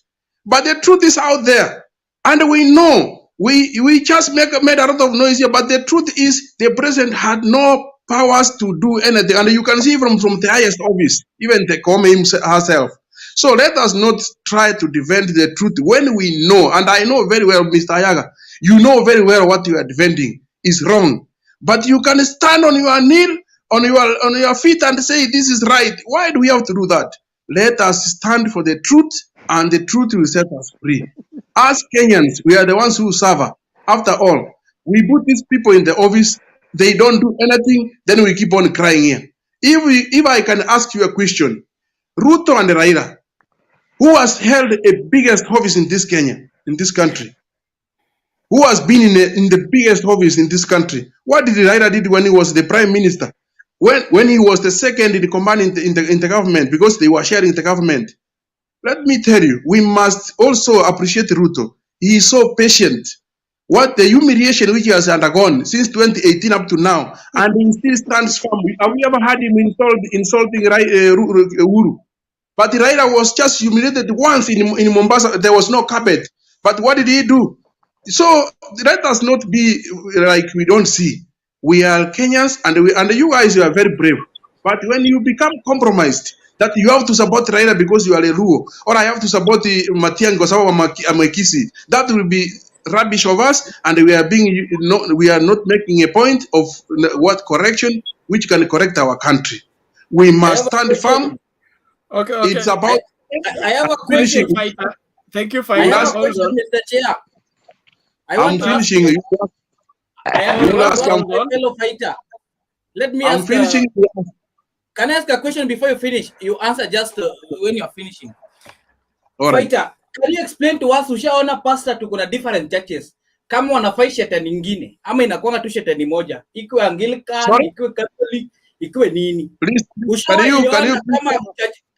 But the truth is out there, and we know. We just made a lot of noise here, but the truth is the president had no powers to do anything, and you can see from the highest office, even the Kome herself. So let us not try to defend the truth when we know, and I know very well, Mr. Ayaga, you know very well what you are defending is wrong. But you can stand on your knee, on your feet and say this is right. Why do we have to do that? Let us stand for the truth, and the truth will set us free. As Kenyans, we are the ones who suffer. After all, we put these people in the office, they don't do anything, then we keep on crying here. If I can ask you a question, Ruto and Raila, who has held a biggest office in this Kenya, in this country? Who has been in the biggest office in this country? What did Raila did when he was the prime minister? When he was the second in the command in the government, because they were sharing the government. Let me tell you, we must also appreciate Ruto. He is so patient. What the humiliation which he has undergone since 2018 up to now, and he still stands firm. Have we ever had him insulting Uhuru? But Raila was just humiliated once in Mombasa. There was no carpet. But what did he do? So let us not be like we don't see. We are Kenyans, and you guys, you are very brave. But when you become compromised, that you have to support Raila because you are a Luo, or I have to support Matiang'i or Makisi, that will be rubbish of us, and we are not making a point of what correction which can correct our country. We must stand firm. Okay. It's about. I have a question. Fighter. Thank you, I Fighter. have a question, Mr. Chair. I'm finishing. I have to ask my fellow fighter. Let me ask. Finishing. Can I ask a question before you finish? You answer just when you are finishing. All right. Fighter, can you explain to us, ushaona pastor tuko na different churches, kama wanafai shetani nyingine ama inakuwa tu shetani moja, ikiwe Anglican, ikiwe Catholic, ikiwe nini? Ushaona kama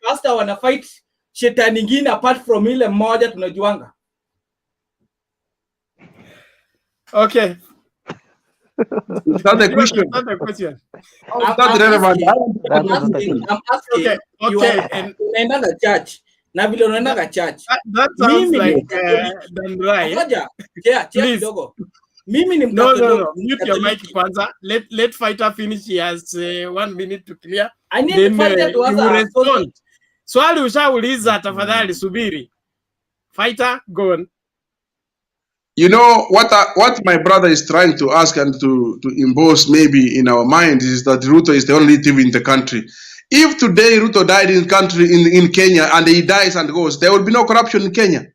pastor wanafight shetani nyingine apart from ile moja tunajuanga? Okay. That's the question. That's the question. That's relevant. I'm asking. Okay. Unaenda church. Na vile unaenda church. That sounds like done right. Ngoja. Please. Kidogo. Mimi ni No. Mute your mic kwanza. Let Fighter finish. He has 1 minute to clear. I need Fighter to respond. Swali ushauliza, tafadhali subiri. Fighter, go on. You know what my brother is trying to ask and to impose maybe in our minds is that Ruto is the only thief in the country. If today Ruto died in Kenya and he dies and goes, there will be no corruption in Kenya.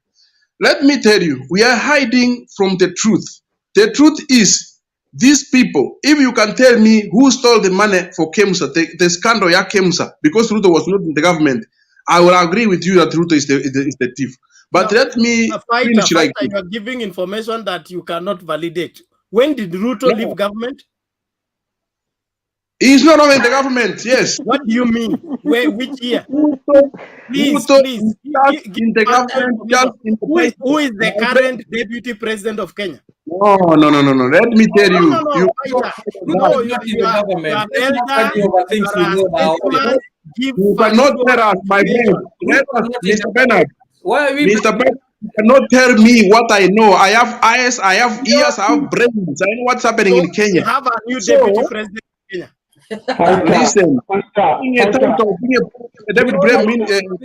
Let me tell you, we are hiding from the truth. The truth is, these people, if you can tell me who stole the money for KEMSA, the scandal ya KEMSA, because Ruto was not in the government, I will agree with you that Ruto is the thief. But let me finish like you are giving information that you cannot validate. When did Ruto leave government? He's not in the government, yes. What do you mean? Which year? Please. In the government, who is the current deputy president of Kenya? No. Let me tell you. You cannot tell us, my friend. Mr. Bernard. Mr. Bernard, you cannot tell me what I know. I have eyes, I have ears, I have brains. I know what's happening in Kenya. We have a new deputy president in Kenya. Listen, David Brave means president.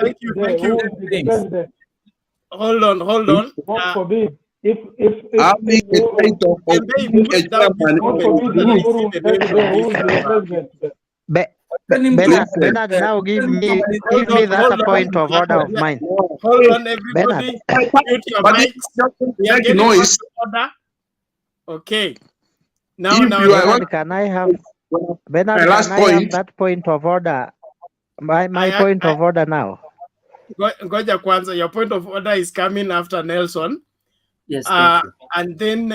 Thank you. Hold on. Bernard, now give me that point of order of mine. Hold on, everybody. Mute your mics. We are getting noise. Order. Okay. Now, can I have that point of order? My point of order now. Ngoja kwanza, your point of order is coming after Nelson. Yes. And then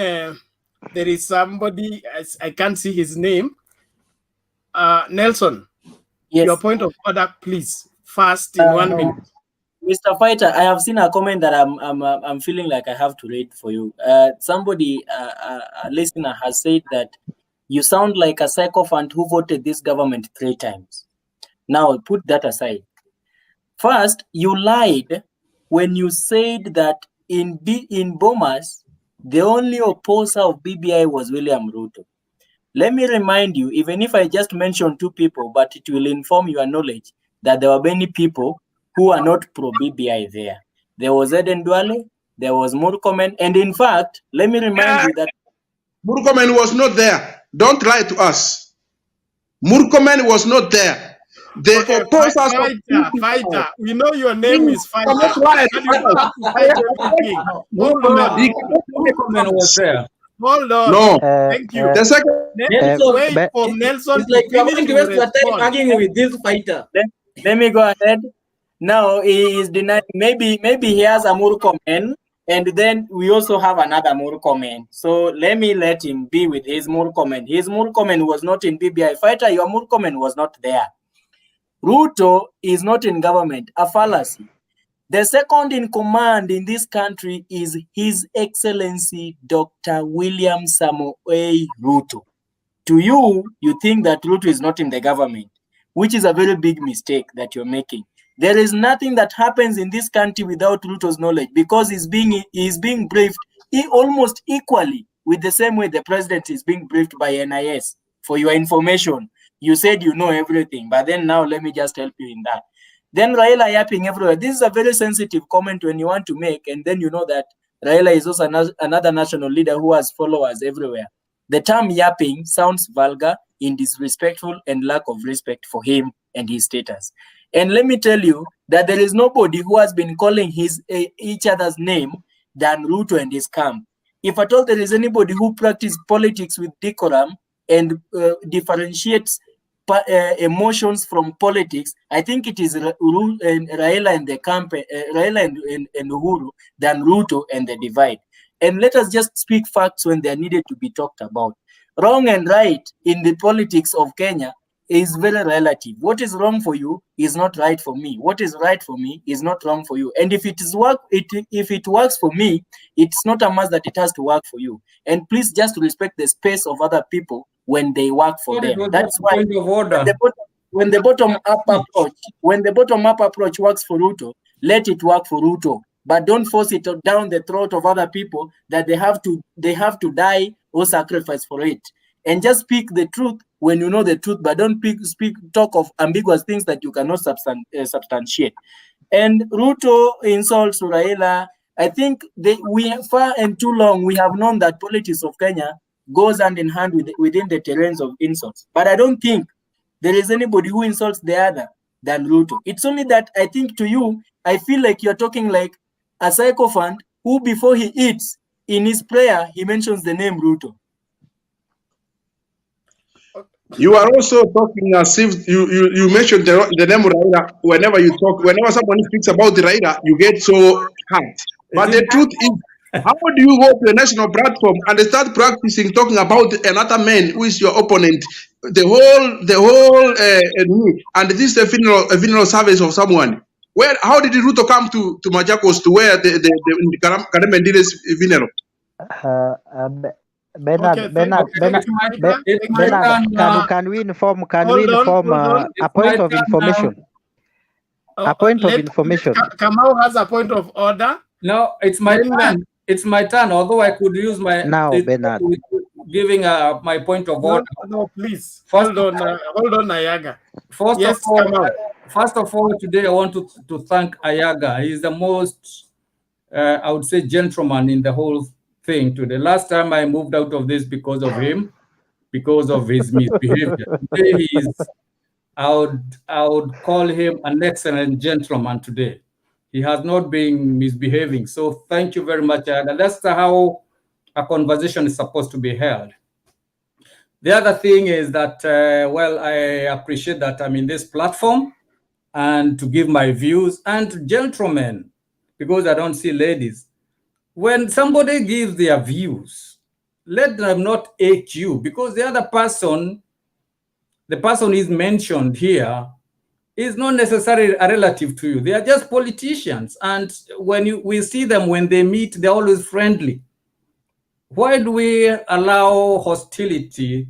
there is somebody, I can't see his name. Nelson, Yes. your point of order, please. Fast in 1 minute. Mr. Fighter, I have seen a comment that I'm feeling like I have to read for you. Somebody, a listener, has said that you sound like a sycophant who voted this government 3 times. Now, put that aside. First, you lied when you said that in Bomas, the only opposer of BBI was William Ruto. Let me remind you, even if I just mention 2 people, but it will inform your knowledge that there were many people who are not pro-BBI there. There was Eden Duale, there was Murkomen, and in fact, let me remind you that Murkomen was not there. Don't lie to us. Murkomen was not there. The Okay, opposers Fighter. We know your name is Fighter. cannot lie. And you don't have to fight everything. Hold on. was there. Hold on. No. Thank you. The second. Wait for Nelson it's like to you are finish going to your waste your time response. arguing with this fighter. Let me go ahead. Now he is denying. Maybe he has a Murkomen, and then we also have another Murkomen. So let him be with his Murkomen. His Murkomen was not in BBI. Fighter, your Murkomen was not there. Ruto is not in government. A fallacy. The second in command in this country is His Excellency Dr. William Samoei Ruto. To you, you think that Ruto is not in the government, which is a very big mistake that you're making. There is nothing that happens in this country without Ruto's knowledge, because he's being briefed almost equally with the same way the president is being briefed by NIS. For your information, you said you know everything, but then now let me just help you in that. Then Raila yapping everywhere. This is a very sensitive comment when you want to make, and then you know that Raila is also another national leader who has followers everywhere. The term yapping sounds vulgar, disrespectful, and lack of respect for him and his status. And let me tell you that there is nobody who has been calling each other's name than Ruto and his camp. If at all there is anybody who practices politics with decorum and differentiates emotions from politics, I think it is Raila and the camp, Raila and Uhuru, than Ruto and the divide. And let us just speak facts when they are needed to be talked about. Wrong and right in the politics of Kenya is very relative. What is wrong for you is not right for me. What is right for me is not wrong for you. And if it works for me, it's not a must that it has to work for you. And please just respect the space of other people when they work for them. That's why when the bottom up approach works for Ruto, let it work for Ruto. But don't force it down the throat of other people that they have to die or sacrifice for it. And just speak the truth when you know the truth, but don't talk of ambiguous things that you cannot substantiate. And Ruto insults Raila. I think we far and too long we have known that politics of Kenya goes hand in hand within the terrains of insults. But I don't think there is anybody who insults the other than Ruto. It's only that I think to you, I feel like you're talking like a sycophant who, before he eats, in his prayer, he mentions the name Ruto. You are also talking as if you mentioned the name Raila. Whenever someone speaks about the Raila, you get so hurt. But the truth is, how do you go to a national platform and start practicing talking about another man who is your opponent? The whole and this is a funeral service of someone. How did Ruto come to Machakos to where the Kademe Ndire's funeral? Bernard, can we inform a point of information? A point of information. Kamau has a point of order. No, it's my turn. It's my turn. Although I could use my Bernard, giving my point of order. No, please. Hold on, Ayaga. First of all, today I want to thank Ayaga. He's the most, I would say, gentleman in the whole thing today. Last time I moved out of this because of him, because of his misbehavior. Today I would call him an excellent gentleman today. He has not been misbehaving. So thank you very much, Ayaga. That's how a conversation is supposed to be held. The other thing is that, well, I appreciate that I'm in this platform and to give my views. And gentlemen, because I don't see ladies, when somebody gives their views, let them not hate you, because the other person, the person is mentioned here, is not necessarily a relative to you. They are just politicians. And when we see them, when they meet, they're always friendly. Why do we allow hostility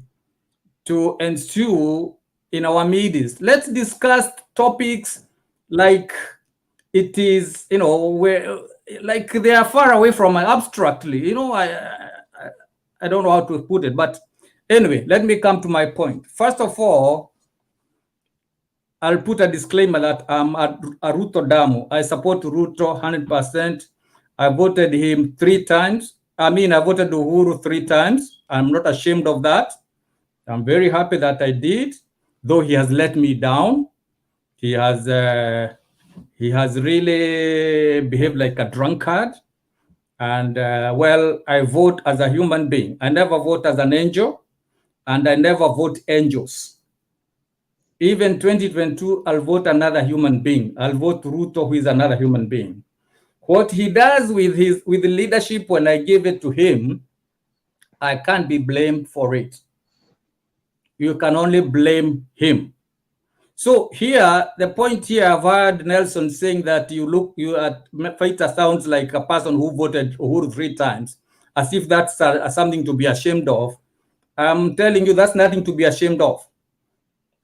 to ensue in our meetings? Let's discuss topics like it is, you know, where like they are far away from abstractly. You know, I don't know how to put it, but anyway, let me come to my point. First of all, I'll put a disclaimer that I'm a Ruto Damu. I support Ruto 100%. I voted him 3 times. I voted Uhuru 3 times. I'm not ashamed of that. I'm very happy that I did, though he has let me down. He has really behaved like a drunkard. And well, I vote as a human being. I never vote as an angel, and I never vote angels. Even 2022, I'll vote another human being. I'll vote Ruto, who is another human being. What he does with the leadership when I give it to him, I can't be blamed for it. You can only blame him. So here, the point here, I've heard Nelson saying that Fighter sounds like a person who voted Uhuru 3 times, as if that's something to be ashamed of. I'm telling you, that's nothing to be ashamed of.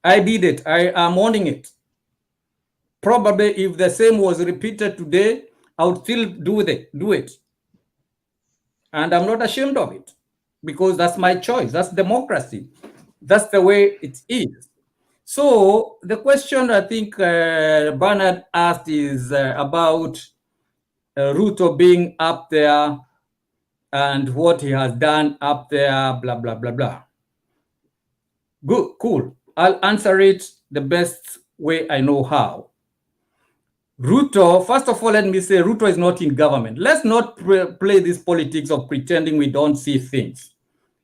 I did it. I am owning it. Probably if the same was repeated today, I would still do it. And I'm not ashamed of it, because that's my choice. That's democracy. That's the way it is. So the question I think Bernard asked is about Ruto being up there and what he has done up there, blah, blah, blah, blah. Good, cool. I'll answer it the best way I know how. Ruto, first of all, let me say Ruto is not in government. Let's not play this politics of pretending we don't see things.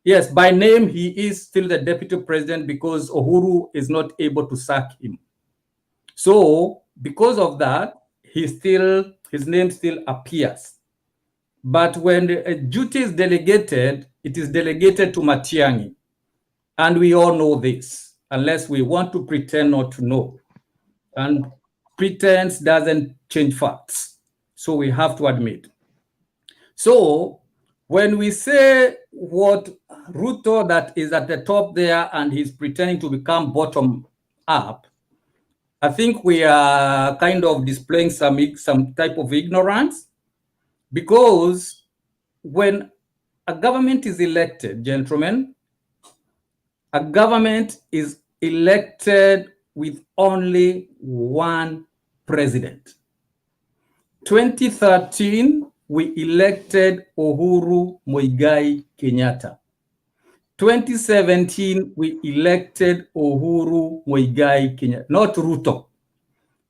Yes, by name, he is still the deputy president because Uhuru is not able to sack him. So because of that, his name still appears. But when the duty is delegated, it is delegated to Matiang'i. And we all know this, unless we want to pretend not to know. And pretense doesn't change facts. So we have to admit. So when we say what Ruto that is at the top there and he's pretending to become bottom up, I think we are kind of displaying some type of ignorance, because when a government is elected, gentlemen, a government is elected with only one president. 2013, we elected Uhuru Muigai Kenyatta. 2017, we elected Uhuru Muigai Kenyatta, not Ruto.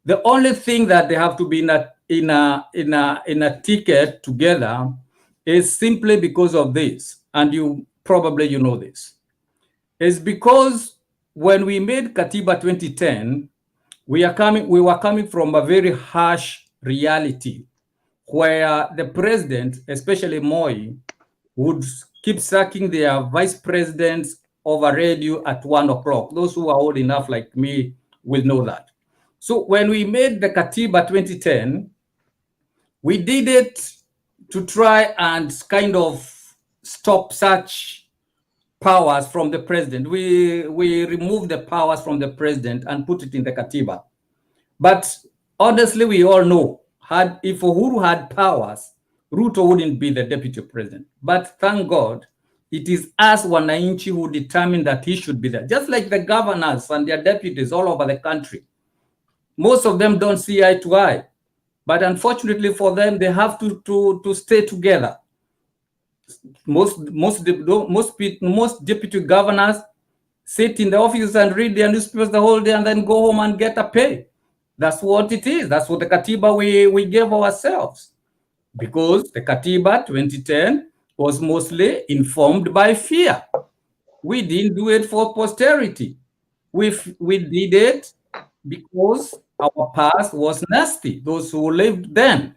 The only thing that they have to be in a ticket together is simply because of this, and you know this. Is because when we made Katiba 2010, we were coming from a very harsh reality where the president, especially Moi, would keep sacking their vice presidents over radio at 1 o'clock. Those who are old enough like me will know that. So when we made the Katiba 2010, we did it to try and kind of stop such powers from the president. We removed the powers from the president and put it in the Katiba. But honestly, we all know, if Uhuru had powers, Ruto wouldn't be the deputy president. But thank God, it is us, Wananchi, who determined that he should be there. Just like the governors and their deputies all over the country. Most of them don't see eye to eye. But unfortunately for them, they have to stay together. Most deputy governors sit in the offices and read their newspapers the whole day and then go home and get a pay. That's what it is. That's what the Katiba we gave ourselves. Because the Katiba 2010 was mostly informed by fear. We didn't do it for posterity. We did it because our past was nasty. Those who lived then,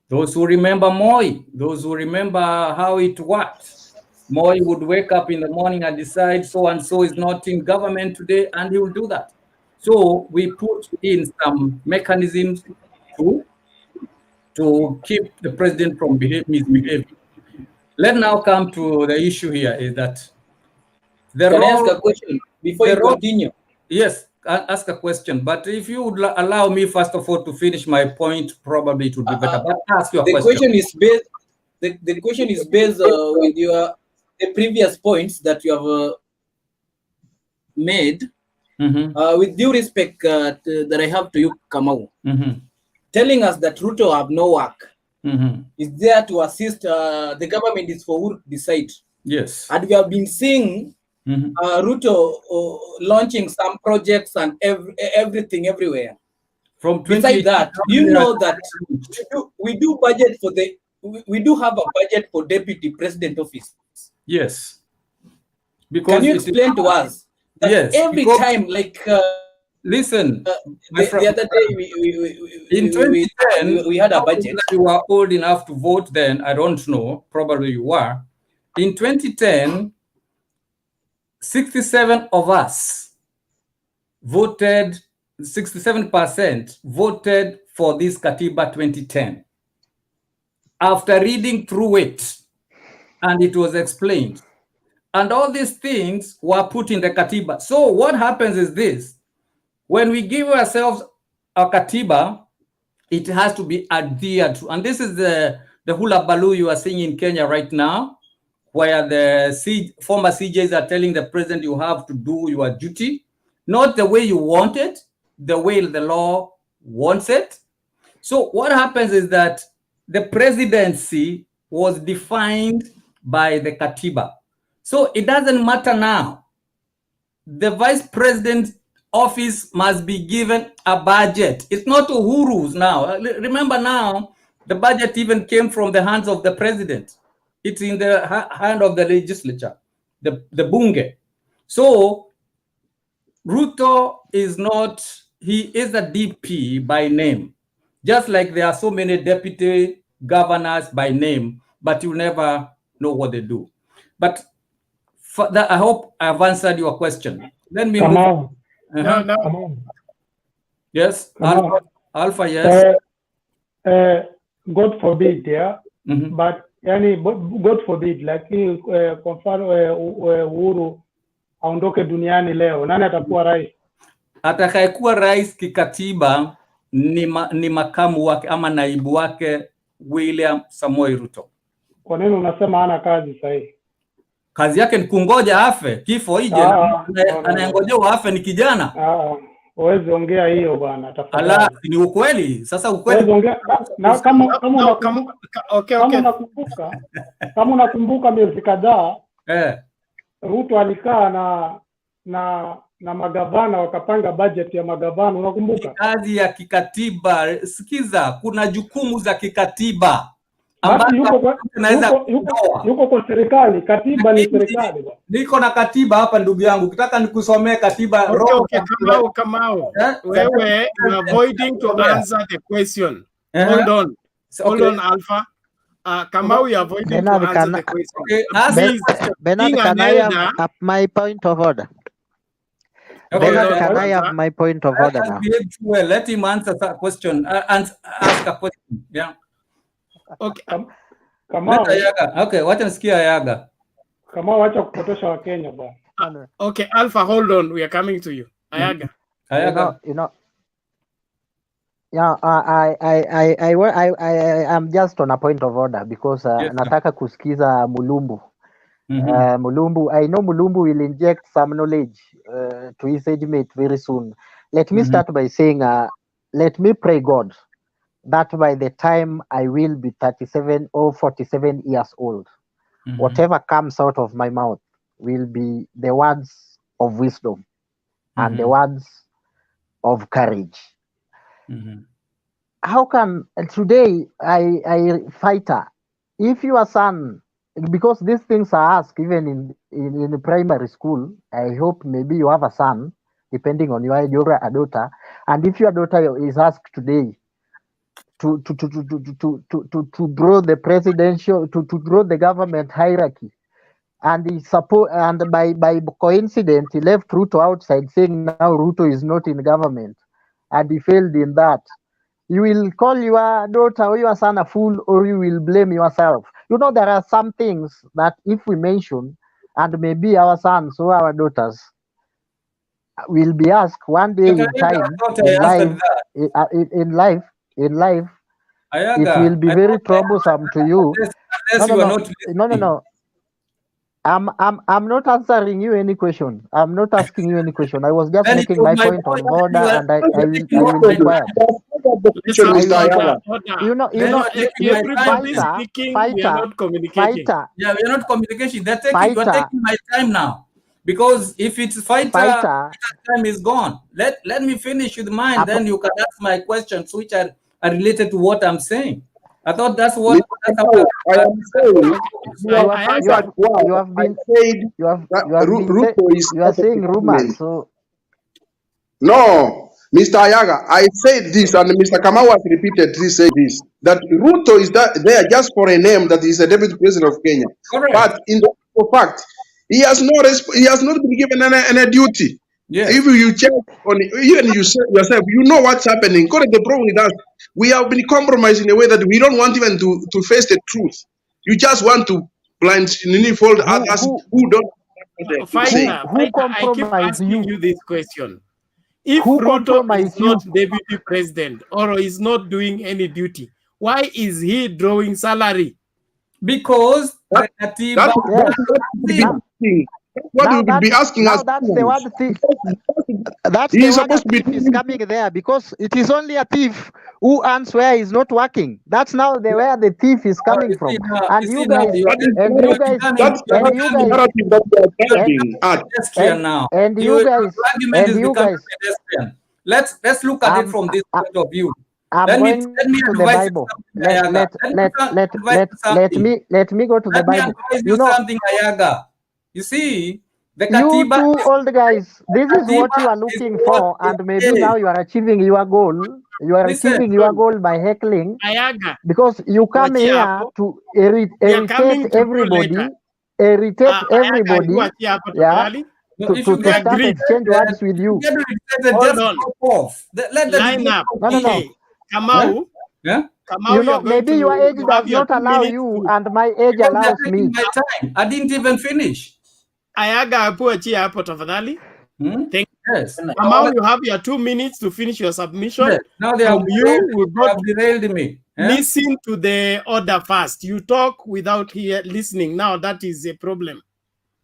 those who remember Moi, those who remember how it worked. Moi would wake up in the morning and decide so and so is not in government today, and he will do that. So we put in some mechanisms to keep the president from misbehaving. Let's now come to the issue here is that the Can role, I ask a question before you continue? Yes, ask a question. But if you would allow me, first of all, to finish my point, probably it would be better. But ask your question. Question is based. The question is based with your the previous points that you have made. With due respect that I have to you, Kamau, telling us that Ruto have no work. Is there to assist the government is for who decide. Yes. And we have been seeing Ruto launching some projects and everything everywhere. From besides that, you know that we do budget for the we do have a budget for deputy president office. Yes. Because can you explain to us that yes, every time, like listen, the other day in 2010 we had a budget. You were old enough to vote then. I don't know. Probably you were. In 2010, 67 of us voted. 67% voted for this Katiba 2010. After reading through it, and it was explained, and all these things were put in the Katiba. So what happens is this: when we give ourselves a Katiba, it has to be adhered to. And this is the hula baloo you are seeing in Kenya right now, where the former CJs are telling the president you have to do your duty, not the way you want it, the way the law wants it. So what happens is that the presidency was defined by the Katiba. So it doesn't matter now. The vice president office must be given a budget. It's not Uhuru's now. Remember now, the budget even came from the hands of the president. It's in the hand of the legislature, the bunge. So Ruto is not, he is a DP by name. Just like there are so many deputy governors by name, but you never know what they do. But for that, I hope I've answered your question. Let me move on. No. Yes, Come Alpha, yes. God forbid, yeah. But God forbid, lakini kwa mfano Uhuru aondoke duniani leo, nani atakuwa rais? Atakayekuwa rais kikatiba ni makamu wake ama naibu wake William Samoei Ruto. Kwa nini unasema hana kazi sasa hivi? Kazi yake ni kungoja afe, kifo ije, anayengojewa afe ni kijana. Huwezi ongea hiyo bwana, tafadhali. Ala, ni ukweli. Sasa ukweli. Huwezi ongea na kama unakumbuka miezi kadhaa Ruto alikaa na magavana wakapanga budget ya magavana, unakumbuka? Kazi ya kikatiba, sikiza, kuna jukumu za kikatiba. Yuko kwa serikali, katiba ni serikali. Niko na katiba hapa ndugu yangu. Ukitaka nikusomee katiba. Okay, Kamau. Wewe you are avoiding to answer the question. Hold on, Alpha. Kamau, you are avoiding to answer the question. Bernard, can I have my point of order? Bernard, can I have my point of order now? Well, let him answer that question. Ask a question. Yeah. Okay. Kamau. Okay, wacha nisikia Ayaga. Kamau, acha kupotosha wa Kenya bwana. Okay, Alpha, hold on. We are coming to you. Ayaga. You know. Yeah, I'm just on a point of order because nataka kusikiza Mulumbu. Mulumbu, I know Mulumbu will inject some knowledge to his age-mate very soon. Let me start by saying, let me pray God that by the time I will be 37 or 47 years old, whatever comes out of my mouth will be the words of wisdom and the words of courage. How can today I fighter, if your son, because these things are asked even in primary school, I hope maybe you have a son, depending on your age, you're a daughter, and if your daughter is asked today to draw the presidential, to draw the government hierarchy, and by coincidence he left Ruto outside, saying now Ruto is not in government, and he failed in that. You will call your daughter or your son a fool, or you will blame yourself. You know, there are some things that if we mention, and maybe our sons or our daughters will be asked one day in time, in life, it will be very troublesome to you. No. I'm not answering you any question. I'm not asking you any question. I was just making my point on order, and I will be quiet. You know, fighter. Yeah, we are not communicating. You're taking my time now. Because if it's fighter time is gone. Let me finish with mine, then you can ask my questions, which are related to what I'm saying. I thought that's what I am saying. You are saying rumors. So no, Mr. Ayaga, I said this, and Mr. Kamau has repeated this, that Ruto is there just for a name that he's the deputy president of Kenya. Correct. But in the fact, he has not been given any duty. Yes. If you check on even you yourself, you know what's happening. Correct. The problem with us, we have been compromised in a way that we don't want even to face the truth. You just want to blindfold others who don't. Fighter, I keep asking you this question. If Ruto is not deputy president or is not doing any duty, why is he drawing salary? Because what you will be asking us. That's the one thing. That's the one the thief is coming there, because it is only a thief who earns where he's not working. That's now where the thief is coming from. And you guys, let's look at it from this point of view. Let me to the Bible. Let me go to the Bible. You know something, Ayaga. You see, the Katiba. You two old guys, this is what you are looking for, and maybe now you are achieving your goal. You are achieving your goal by heckling, because you come here to irritate everybody. Yeah. To start exchange words with you. Hold on. Line up. Okay. Kamau. Yeah. You know, maybe your age does not allow you, and my age allows me. My time. I didn't even finish. Ayaga apuachia hapo tafadhali. Thank you. Yes. Kamau, you have your 2 minutes to finish your submission. Yes. Now they have derailed me. Listen to the order first. You talk without listening. Now that is a problem.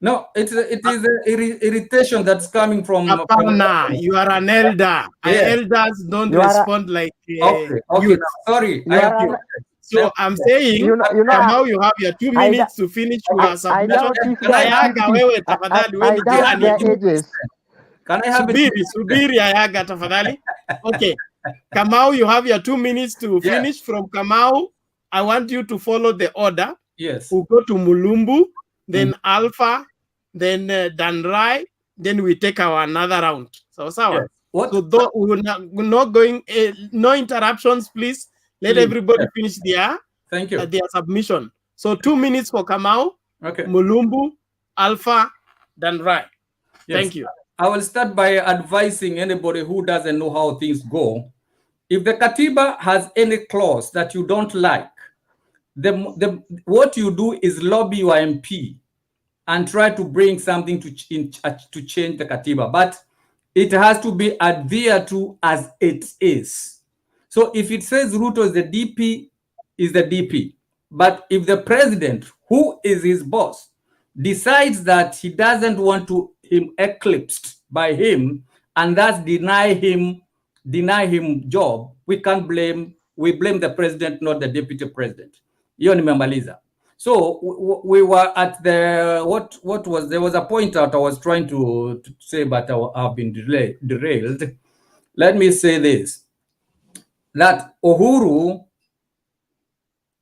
No, it is irritation that's coming from. You are an elder. Yes. Elders don't respond like. Okay. No, sorry. So I'm saying, Kamau, you have your 2 minutes to finish your submission. Ayaga, wewe tafadhali, wewe subiri Ayaga tafadhali. Okay. Kamau, you have your 2 minutes to finish. From Kamau, I want you to follow the order. Yes. We'll go to Mulumbu, then Alpha, then Danrai, then we take our another round. So, yes. So we're not going, no interruptions, please. Let everybody finish their submission. So 2 minutes for Kamau, Mulumbu, Alpha, Danrai. Yes. Thank you. I will start by advising anybody who doesn't know how things go. If the Katiba has any clause that you don't like, what you do is lobby your MP and try to bring something to change the Katiba, but it has to be adhered to as it is. So if it says Ruto is the DP, is the DP. But if the president, who is his boss, decides that he doesn't want him eclipsed by him and thus deny him job, we blame the president, not the deputy president. Hiyo nimemaliza. So we were at there was a point that I was trying to say, but I've been derailed. Let me say this, that Uhuru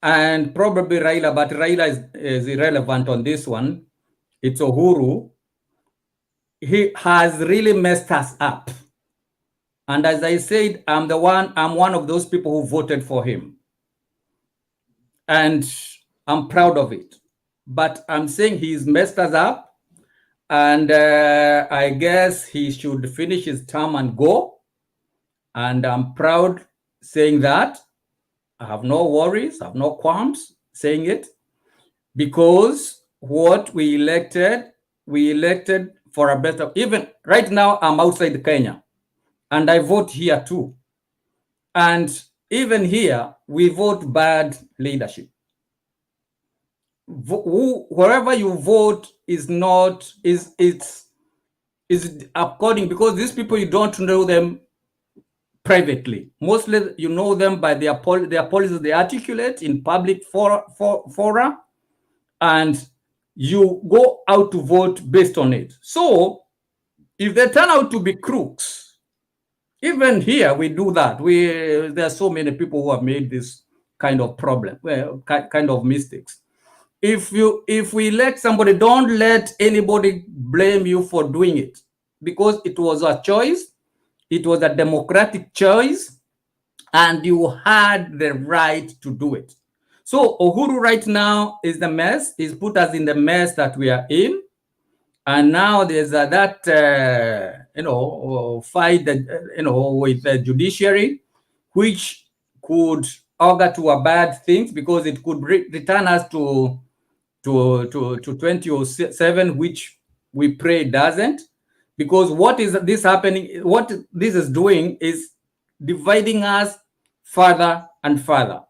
and probably Raila, but Raila is irrelevant on this one. It's Uhuru. He has really messed us up. And as I said, I'm one of those people who voted for him. And I'm proud of it. but I'm saying he's messed us up, and I guess he should finish his term and go. And I'm proud saying that. I have no worries, I have no qualms saying it, because what we elected for a better, even right now I'm outside Kenya and I vote here too. And even here, we vote bad leadership. Wherever you vote is not, it's according, because these people, you don't know them privately. Mostly you know them by their policies they articulate in public fora, and you go out to vote based on it. So if they turn out to be crooks, even here we do that. There are so many people who have made this kind of problem, kind of mistakes. If we elect somebody, don't let anybody blame you for doing it, because it was a choice. It was a democratic choice, and you had the right to do it. So Uhuru right now is the mess. He's put us in the mess that we are in. And now there's that, fight, with the judiciary, which could augur to a bad things, because it could return us to 2007, which we pray doesn't. Because what is this happening? What this is doing is dividing us further and further.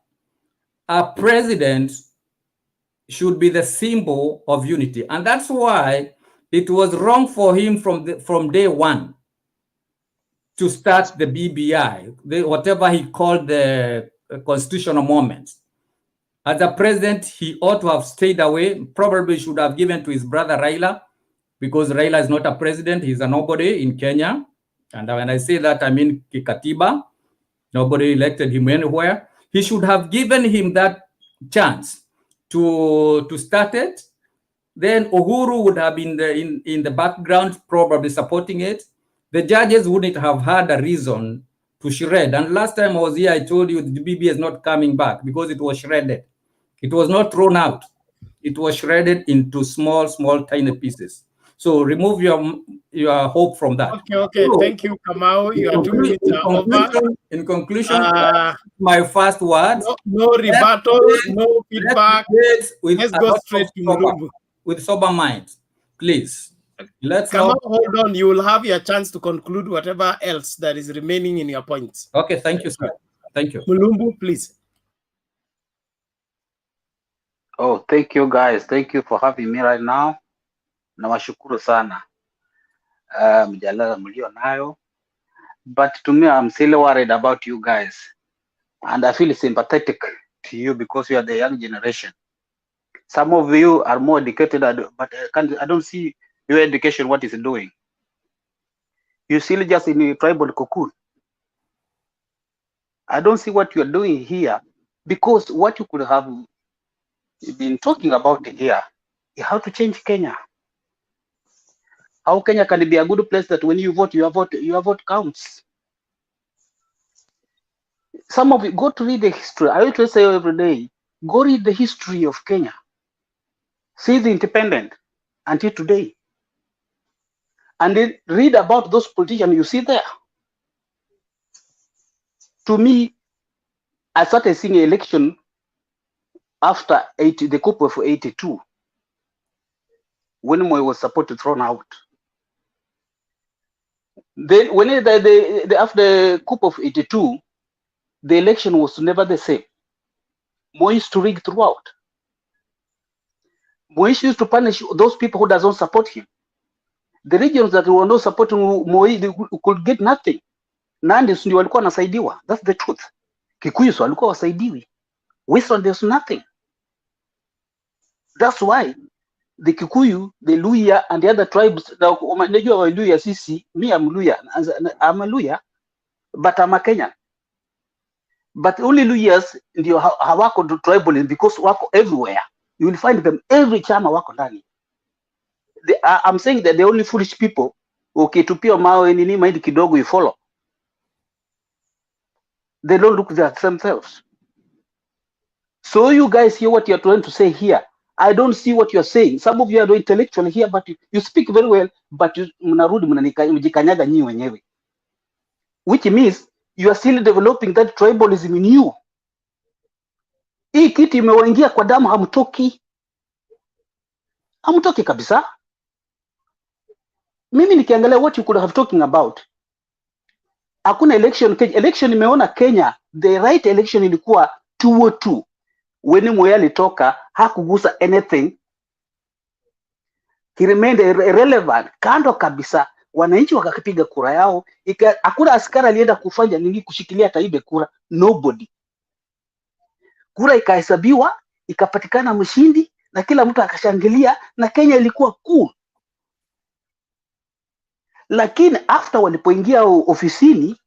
Our president should be the symbol of unity, and that's why it was wrong for him from day one to start the BBI, whatever he called the constitutional moments. As a president, he ought to have stayed away. Probably should have given to his brother Raila, because Raila is not a president. He's a nobody in Kenya. And when I say that, I mean Kikatiba. Nobody elected him anywhere. He should have given him that chance to start it. Then Uhuru would have been in the background, probably supporting it. The judges wouldn't have had a reason to shred. And last time I was here, I told you the BB is not coming back because it was shredded. It was not thrown out. It was shredded into small, tiny pieces. So remove your hope from that. Okay. So, thank you, Kamau. Your 2 minutes are over. In conclusion, my first words. No rebuttal, no feedback. Let's go straight to Mulumbu. With sober minds, please. Kamau, hold on. You will have your chance to conclude whatever else that is remaining in your points. Okay, thank you, sir. Thank you. Mulumbu, please. Oh, thank you, guys. Thank you for having me right now. Nawashukuru sana mjadala mlio nayo, but to me I'm still worried about you guys, and I feel sympathetic to you because you are the young generation. Some of you are more educated, but I don't see your education what is doing. You're still just in a tribal cocoon. I don't see what you're doing here, because what you could have been talking about here is how to change Kenya. How Kenya can be a good place that when you vote, your vote counts. Some of you go to read the history. I always say every day, go read the history of Kenya. See the independent until today. And then read about those politicians you see there. To me, I started seeing an election after the coup of 82, when Moi was supposed to thrown out. Then when after the coup of 82, the election was never the same. Moi used to rig throughout. Moi used to punish those people who doesn't support him. The regions that were not supporting Moi, they could get nothing. Nandi ndio walikuwa wanasaidiwa. That's the truth. Kikuyu walikuwa wasaidiwi. Western, there's nothing. That's why the Kikuyu, the Luya, and the other tribes, now, Luya sisi, me I'm Luya, I'm a Luya, but I'm a Kenyan. But only Luyas ndio hawako tribal because wako everywhere. You will find them every chama wako ndani. I'm saying that the only foolish people, okay, tupia mawe nini mahindi kidogo you follow. They don't look at themselves. So you guys hear what you're trying to say here. I don't see what you're saying. Some of you are intellectual here, but you speak very well, but mnarudi mnajikanyaga nyinyi wenyewe, which means you are still developing that tribalism in you. Hii kitu imewaingia kwa damu, hamtoki kabisa. Mimi nikiangalia what you could have talking about, hakuna election imeona Kenya, the right election ilikuwa 202 when Moi alitoka hakugusa anything, he remained irrelevant, kando kabisa. Wananchi wakapiga kura yao, hakuna askari alienda kufanya nini kushikilia taibe kura, nobody. Kura ikahesabiwa, ikapatikana mshindi na kila mtu akashangilia na Kenya ilikuwa cool. Lakini after walipoingia ofisini,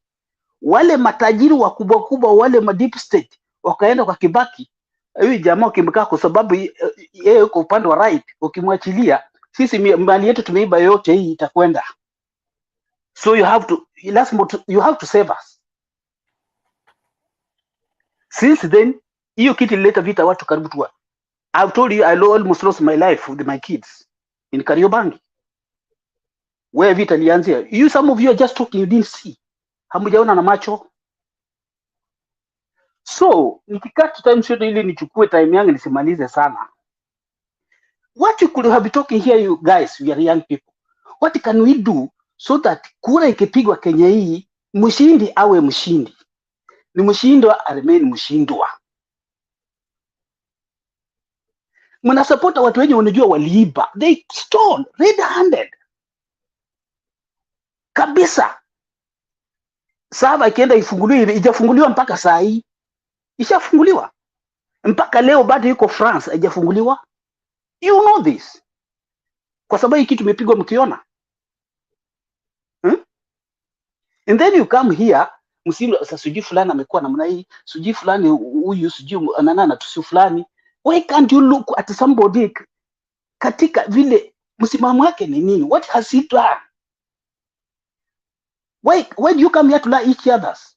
wale matajiri wakubwa kubwa, wale ma deep state wakaenda kwa Kibaki. Huyu jamaa ukimkaa kwa sababu yeye yuko upande wa right, ukimwachilia sisi mali yetu tumeiba yote, hii itakwenda. So you have to save us. Since then hiyo kitu ilileta vita watu karibu tu. I've told you I almost lost my life with my kids in Kariobangi, where vita ilianzia. You, some of you are just talking, you didn't see, hamujaona na macho. So nikikata time shote ili nichukue time yangu nisimalize sana. What you could have been talking here, you guys, we are young people. What can we do so that kura ikipigwa Kenya hii, mshindi awe mshindi, ni mshindwa remain mshindwa. Mna support watu wenye wanajua waliiba, they stole red-handed kabisa. Sasa ikienda ifunguliwe, ijafunguliwa mpaka saa hii, ishafunguliwa mpaka leo bado yuko France, haijafunguliwa. You know this, kwa sababu hiki tumepigwa mkiona. And then you come here, msimu sasa sijui fulani amekuwa namna hii, sijui fulani huyu, sijui anana tusi fulani. Why can't you look at somebody katika vile msimamo wake ni nini? What has he done? Why do you come here to lie each others?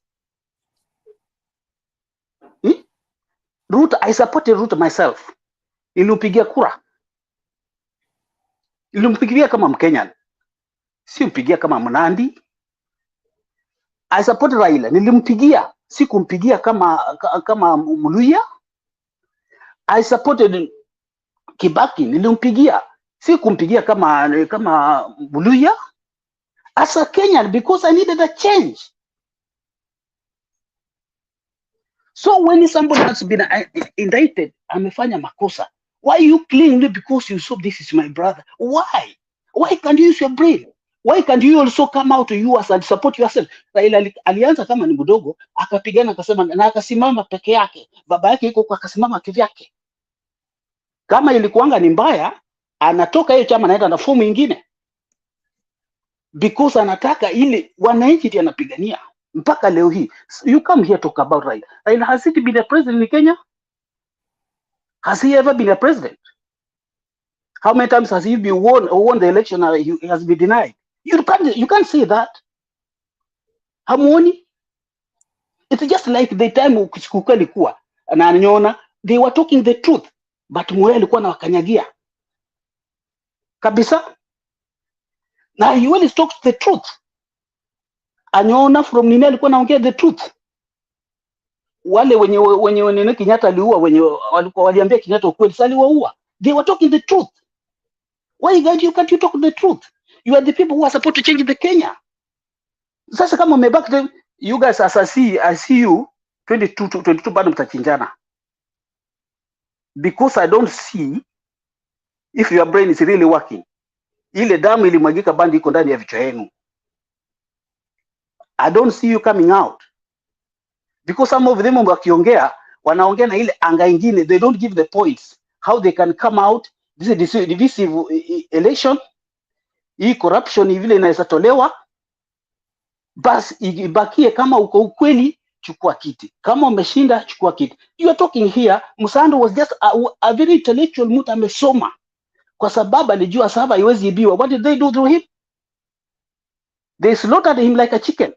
Ruto, I supported Ruto myself. Nilimpigia kura. Nilimpigia kama Mkenyan. Si mpigia kama Mnandi. I supported Raila. Nilimpigia, si kumpigia kama Mluya. I supported Kibaki. Nilimpigia, si kumpigia kama Mluya. As a Kenyan, because I needed a change. So when somebody has been indicted, amefanya makosa, why you cling because you saw this is my brother? Why? Why can't you use your brain? Why can't you also come out to you and support yourself? Raila alianza kama ni mdogo, akapigana akasema na akasimama peke yake. Baba yake yuko kwa akasimama kivyake. Kama ilikuanga ni mbaya, anatoka hiyo chama anaenda na fomu nyingine. Because anataka ili wananchi ndio anapigania. Mpaka leo hii, you come here talk about Raila. Raila, has he been a president in Kenya? Has he ever been a president? How many times has he been won the election and he has been denied? You can't say that. Hamuoni? It's just like the time ukikuka likuwa na anyona, they were talking the truth, but Moi alikuwa na wakanyagia kabisa. Now he always talks the truth. Anyona from nini alikuwa naongea the truth. Wale wenye Kenyatta aliua, wenye walikuwa waliambia Kenyatta ukweli, sali waua. They were talking the truth. Why can't you talk the truth? You are the people who are supposed to change the Kenya. Sasa kama umebaki, you guys, as I see you 22 bado mtachinjana. Because I don't see if your brain is really working. Ile damu ilimwagika bandi iko ndani ya vichwa yenu. I don't see you coming out. Because some of them wakiongea, wanaongea na ile anga ingine, they don't give the points. How they can come out, this is divisive election, hii corruption vile inaweza tolewa, basi ibakie kama uko ukweli, chukua kiti. Kama umeshinda, chukua kiti. You are talking here, Musando was just a very intellectual mtu amesoma. Kwa sababu alijua saba haiwezi ibiwa. What did they do to him? They slaughtered him like a chicken.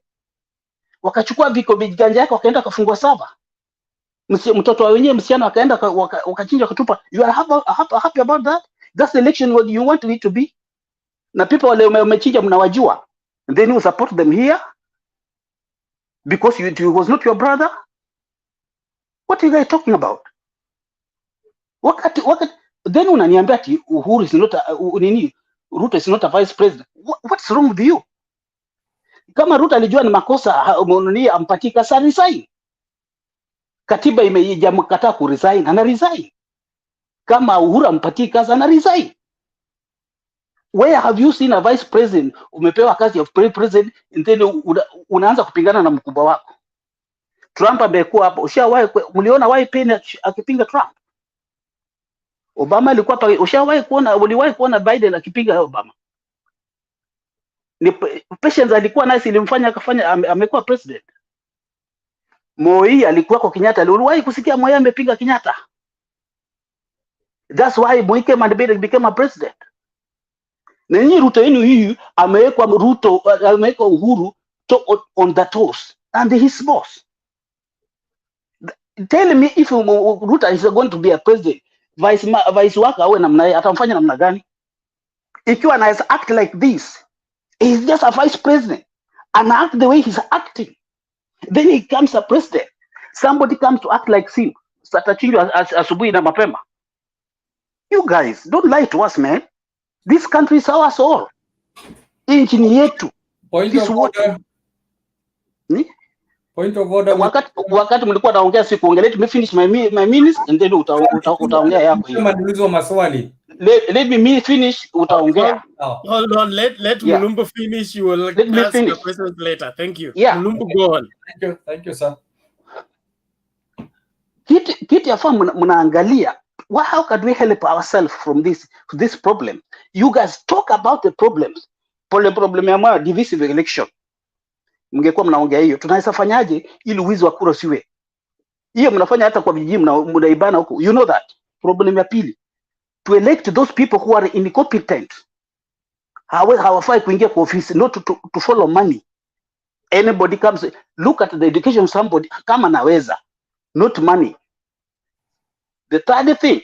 Wakachukua viko viganja yake wakaenda kafungwa saba. mtoto wa wenyewe msichana akaenda wakachinja kutupa. You are happy about that? That's the election what you want it to be? Na people wale umechinja mnawajua, and then you support them here because it was not your brother? What are you guys talking about? Wakati then unaniambia ati Uhuru is not Ruto is not a vice president. What's wrong with you? Kama Ruto alijua ni makosa ampatie kasa resign. Katiba imejamkataa ku resign, ana resign. Kama Uhuru ampatie kasa, ana resign. Where have you seen a vice president umepewa kazi ya president and then unaanza kupingana na mkubwa wako? Trump amekuwa hapo. Mliona wapi Pence akipinga Trump? Obama alikuwa hapa. Uliwahi kuona Biden akipinga Obama? Ni patience alikuwa naye, ilimfanya amekuwa president. Moi alikuwa kwa Kenyatta. Uliwahi kusikia Moi amepinga Kenyatta? That's why Moi came and became a president. Na nyinyi Ruto yenu hii amewekwa Uhuru on the toes and his boss. Tell me if Ruto is going to be a president, vice wake awe namna atamfanya namna gani? Ikiwa anaweza act like this, he's just a vice president and act the way he's acting, then he becomes a president. Somebody comes to act like him, satachinjwa asubuhi na mapema. You guys don't lie to us, man. This country is ours all. Nchi ni yetu. Point of order. Wakati mlikuwa naongea sikuongelea, let me finish my minutes and then utaongea yako hiyo. Niulize maswali. Let me finish, utaongea. Hold on, let Mulumbu finish. You will ask the questions later. Thank you. Yeah. Mulumbu, go on. Thank you, sir. Kitu yafaa mnaangalia. How can we help ourselves from this problem? You guys talk about the problems. Problem ya divisive election. Mngekuwa mnaongea hiyo. Tunaweza fanyaje ili wizi wa kura siwe? Hiyo mnafanya hata kwa vijiji mnaibana huko. You know that. Problem ya pili. To elect those people who are incompetent. Hawafai kuingia kwa ofisi, not to follow money. Anybody comes, look at the education of somebody kama naweza, not money. The third thing,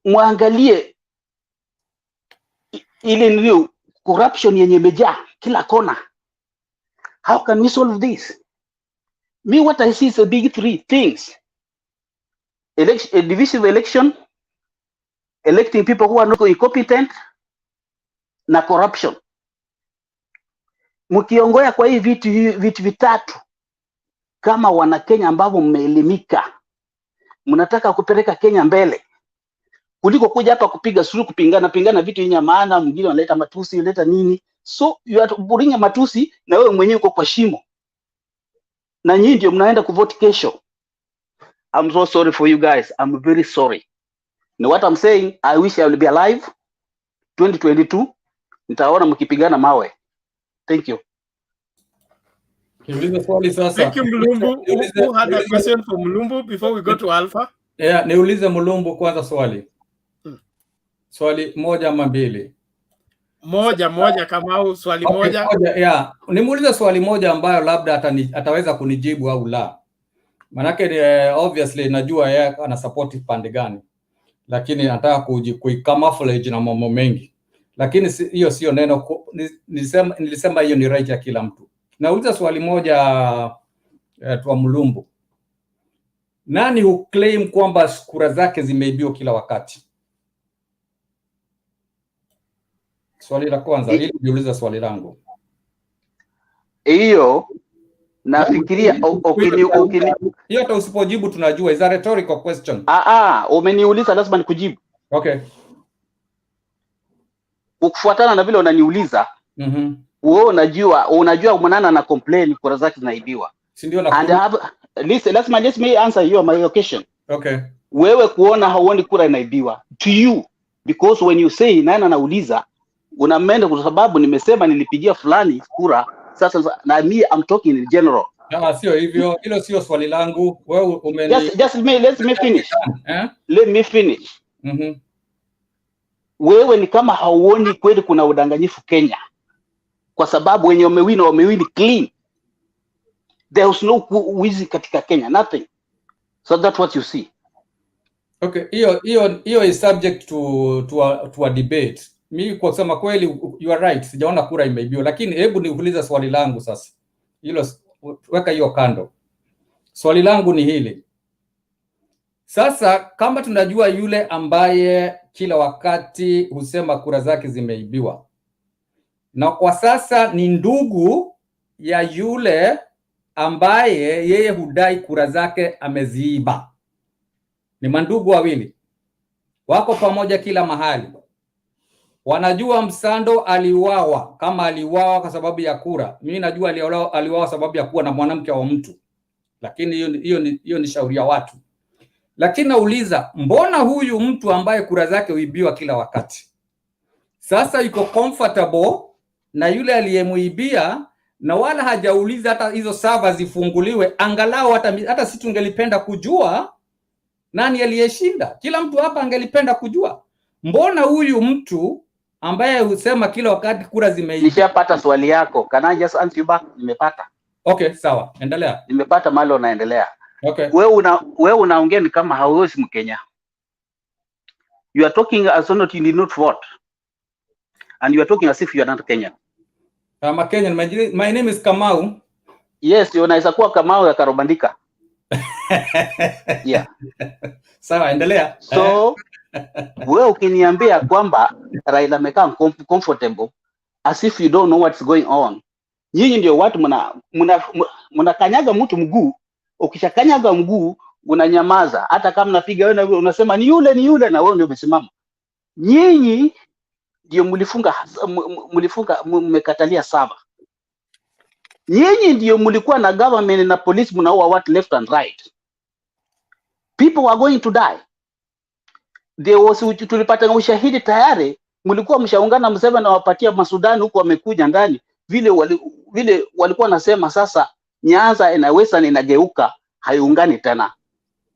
muangalie ile ndio corruption yenye imejaa kila kona. How can we solve this? Me, what I see is the big three things. A divisive election, electing people who are not incompetent, na corruption. Mkiongoya kwa hii vitu vitatu, kama wana Kenya ambao mmeelimika, mnataka kupeleka Kenya mbele, kuliko kuja hapa kupiga suru, kupingana vitu yenye maana, mwingine analeta matusi, analeta nini. So you are bringing matusi na wewe mwenyewe uko kwa shimo. Na nyinyi ndio mnaenda kuvote kesho. I'm so sorry for you guys. I'm very sorry. Now what I'm saying, I wish I will be alive 2022. Nitaona mkipigana mawe. Thank you. Thank you, Mulumbu. Who had a question for Mulumbu before we go to Alpha? Yeah, niulize Mulumbu kwanza swali. Swali moja ama mbili? Moja Kamau, swali moja. Yeah, nimuulize swali moja ambayo labda ataweza kunijibu au la. Manake obviously najua yeye ana support pande gani. Lakini nataka kuicamouflage na mambo mengi. Lakini hiyo sio neno, nilisema hiyo ni right ya kila mtu. Nauliza swali moja kwa Mulumbu. Nani who claim kwamba kura zake zimeibiwa kila wakati? Swali la kwanza, ili niulize swali langu. Hiyo nafikiria hiyo hata usipojibu tunajua is a rhetorical question. Umeniuliza lazima nikujibu. Okay. Ukifuatana na vile unaniuliza, wewe unajua mwanana na complain kura zake zinaibiwa. Si ndio na let me answer your question. Okay. Wewe kuona hauoni kura inaibiwa to you, because when you say nani anauliza unamenda kwa sababu nimesema nilipigia fulani kura. Sasa na me I'm talking in general. Sio hivyo, hilo sio swali langu. Wewe let me finish. Let me finish. Wewe ni kama hauoni kweli kuna udanganyifu Kenya, kwa sababu wenye wamewini clean. There was no wizi katika Kenya, nothing. So that's what you see. Okay, hiyo is subject to a debate. Mimi kwa kusema kweli, you are right, sijaona kura imeibiwa, lakini hebu niulize swali langu sasa. Hilo weka hiyo kando. Swali langu ni hili. Sasa kama tunajua yule ambaye kila wakati husema kura zake zimeibiwa, na kwa sasa ni ndugu ya yule ambaye yeye hudai kura zake ameziiba, ni mandugu wawili, wako pamoja kila mahali, wanajua Msando aliuawa, kama aliuawa kwa sababu ya kura. Mimi najua aliuawa sababu ya kuwa na mwanamke wa mtu, lakini hiyo ni shauri ya watu. Lakini nauliza, mbona huyu mtu ambaye kura zake huibiwa kila wakati sasa yuko comfortable na yule aliyemuibia, na wala hajauliza hata hizo server zifunguliwe? Angalau hata si tungelipenda kujua nani aliyeshinda. Kila mtu hapa angelipenda kujua. Mbona huyu mtu ambaye husema kila wakati kura zimeibiwa? Nishapata swali yako. Can I just answer you back? Nimepata. Okay, sawa. Endelea. Nimepata mahali unaendelea. Okay. Wewe unaongea ni kama hauwezi Mkenya. You are talking as though you did not vote. And you are talking as if you are not Kenyan. I'm a Kenyan. My name is Kamau. Yes, unaweza kuwa Kamau ya Karobandika. Yeah. Sawa, endelea. So, wewe ukiniambia kwamba Raila amekaa comfortable as if you don't know what's going on. Nyinyi ndio watu mnakanyaga mtu mguu, ukishakanyaga mguu unanyamaza, hata kama napiga wewe unasema ni yule na wewe ndio umesimama. Nyinyi ndio mmekatalia saba. Nyinyi ndio mlikuwa na government na police mnaua watu left and right. People were going to die. Tulipata ushahidi tayari, mlikuwa mshaungana msema na wapatia Masudani huko wamekuja ndani. Vile walikuwa nasema sasa Nyanza na Western inageuka, haiungani tena.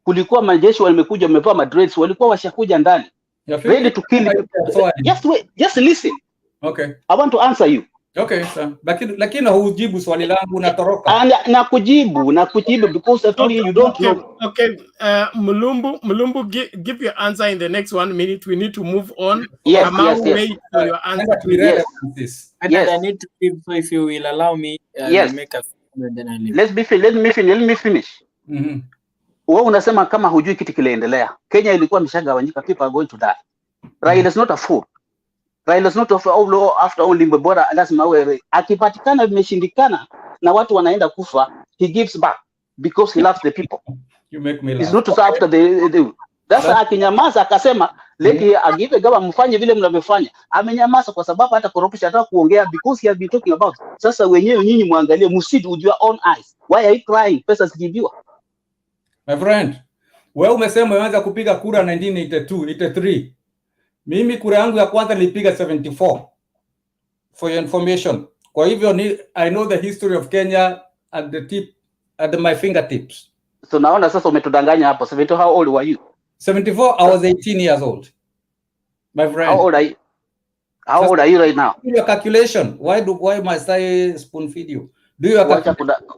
Kulikuwa majeshi wamekuja wamevaa madress, walikuwa washakuja ndani. Ready to kill you. Just listen. Okay. I want to answer you. Okay, sir. Lakini hujibu swali langu, unatoroka. Na kujibu because I told you don't know. Okay, Mulumbu, give your answer in the next 1 minute. We need to move on. Yes. Wait for your answer. Yes. I need to leave, so if you will allow me, make a then I leave. Let me finish. Wewe unasema kama hujui kitu kiliendelea. Kenya ilikuwa mshagawanyika, people are going to die. Raila is not a fool. Raila is not after only bora lazima wewe akipatikana vimeshindikana na watu wanaenda kufa, he gives back because he loves the people. You make me laugh. It's not to after the that's akinyamaza akasema let agive gaba mfanye vile mnavyofanya. Amenyamaza kwa sababu hata corruption hata kuongea because he has been talking about. Sasa wenyewe nyinyi muangalie msidi with your own eyes. Why are you crying? Pesa zikibiwa. My friend, wewe umesema umeanza kupiga kura 1983. Mimi kura yangu ya kwanza nilipiga 74. For your information. Kwa hivyo I know the history of Kenya at my fingertips. So naona sasa umetudanganya hapo. 74, how old were you? 74, I was 18 years old. My friend. How old are you? How old are you right now? Do your calculation. Why must I spoon feed you? Do your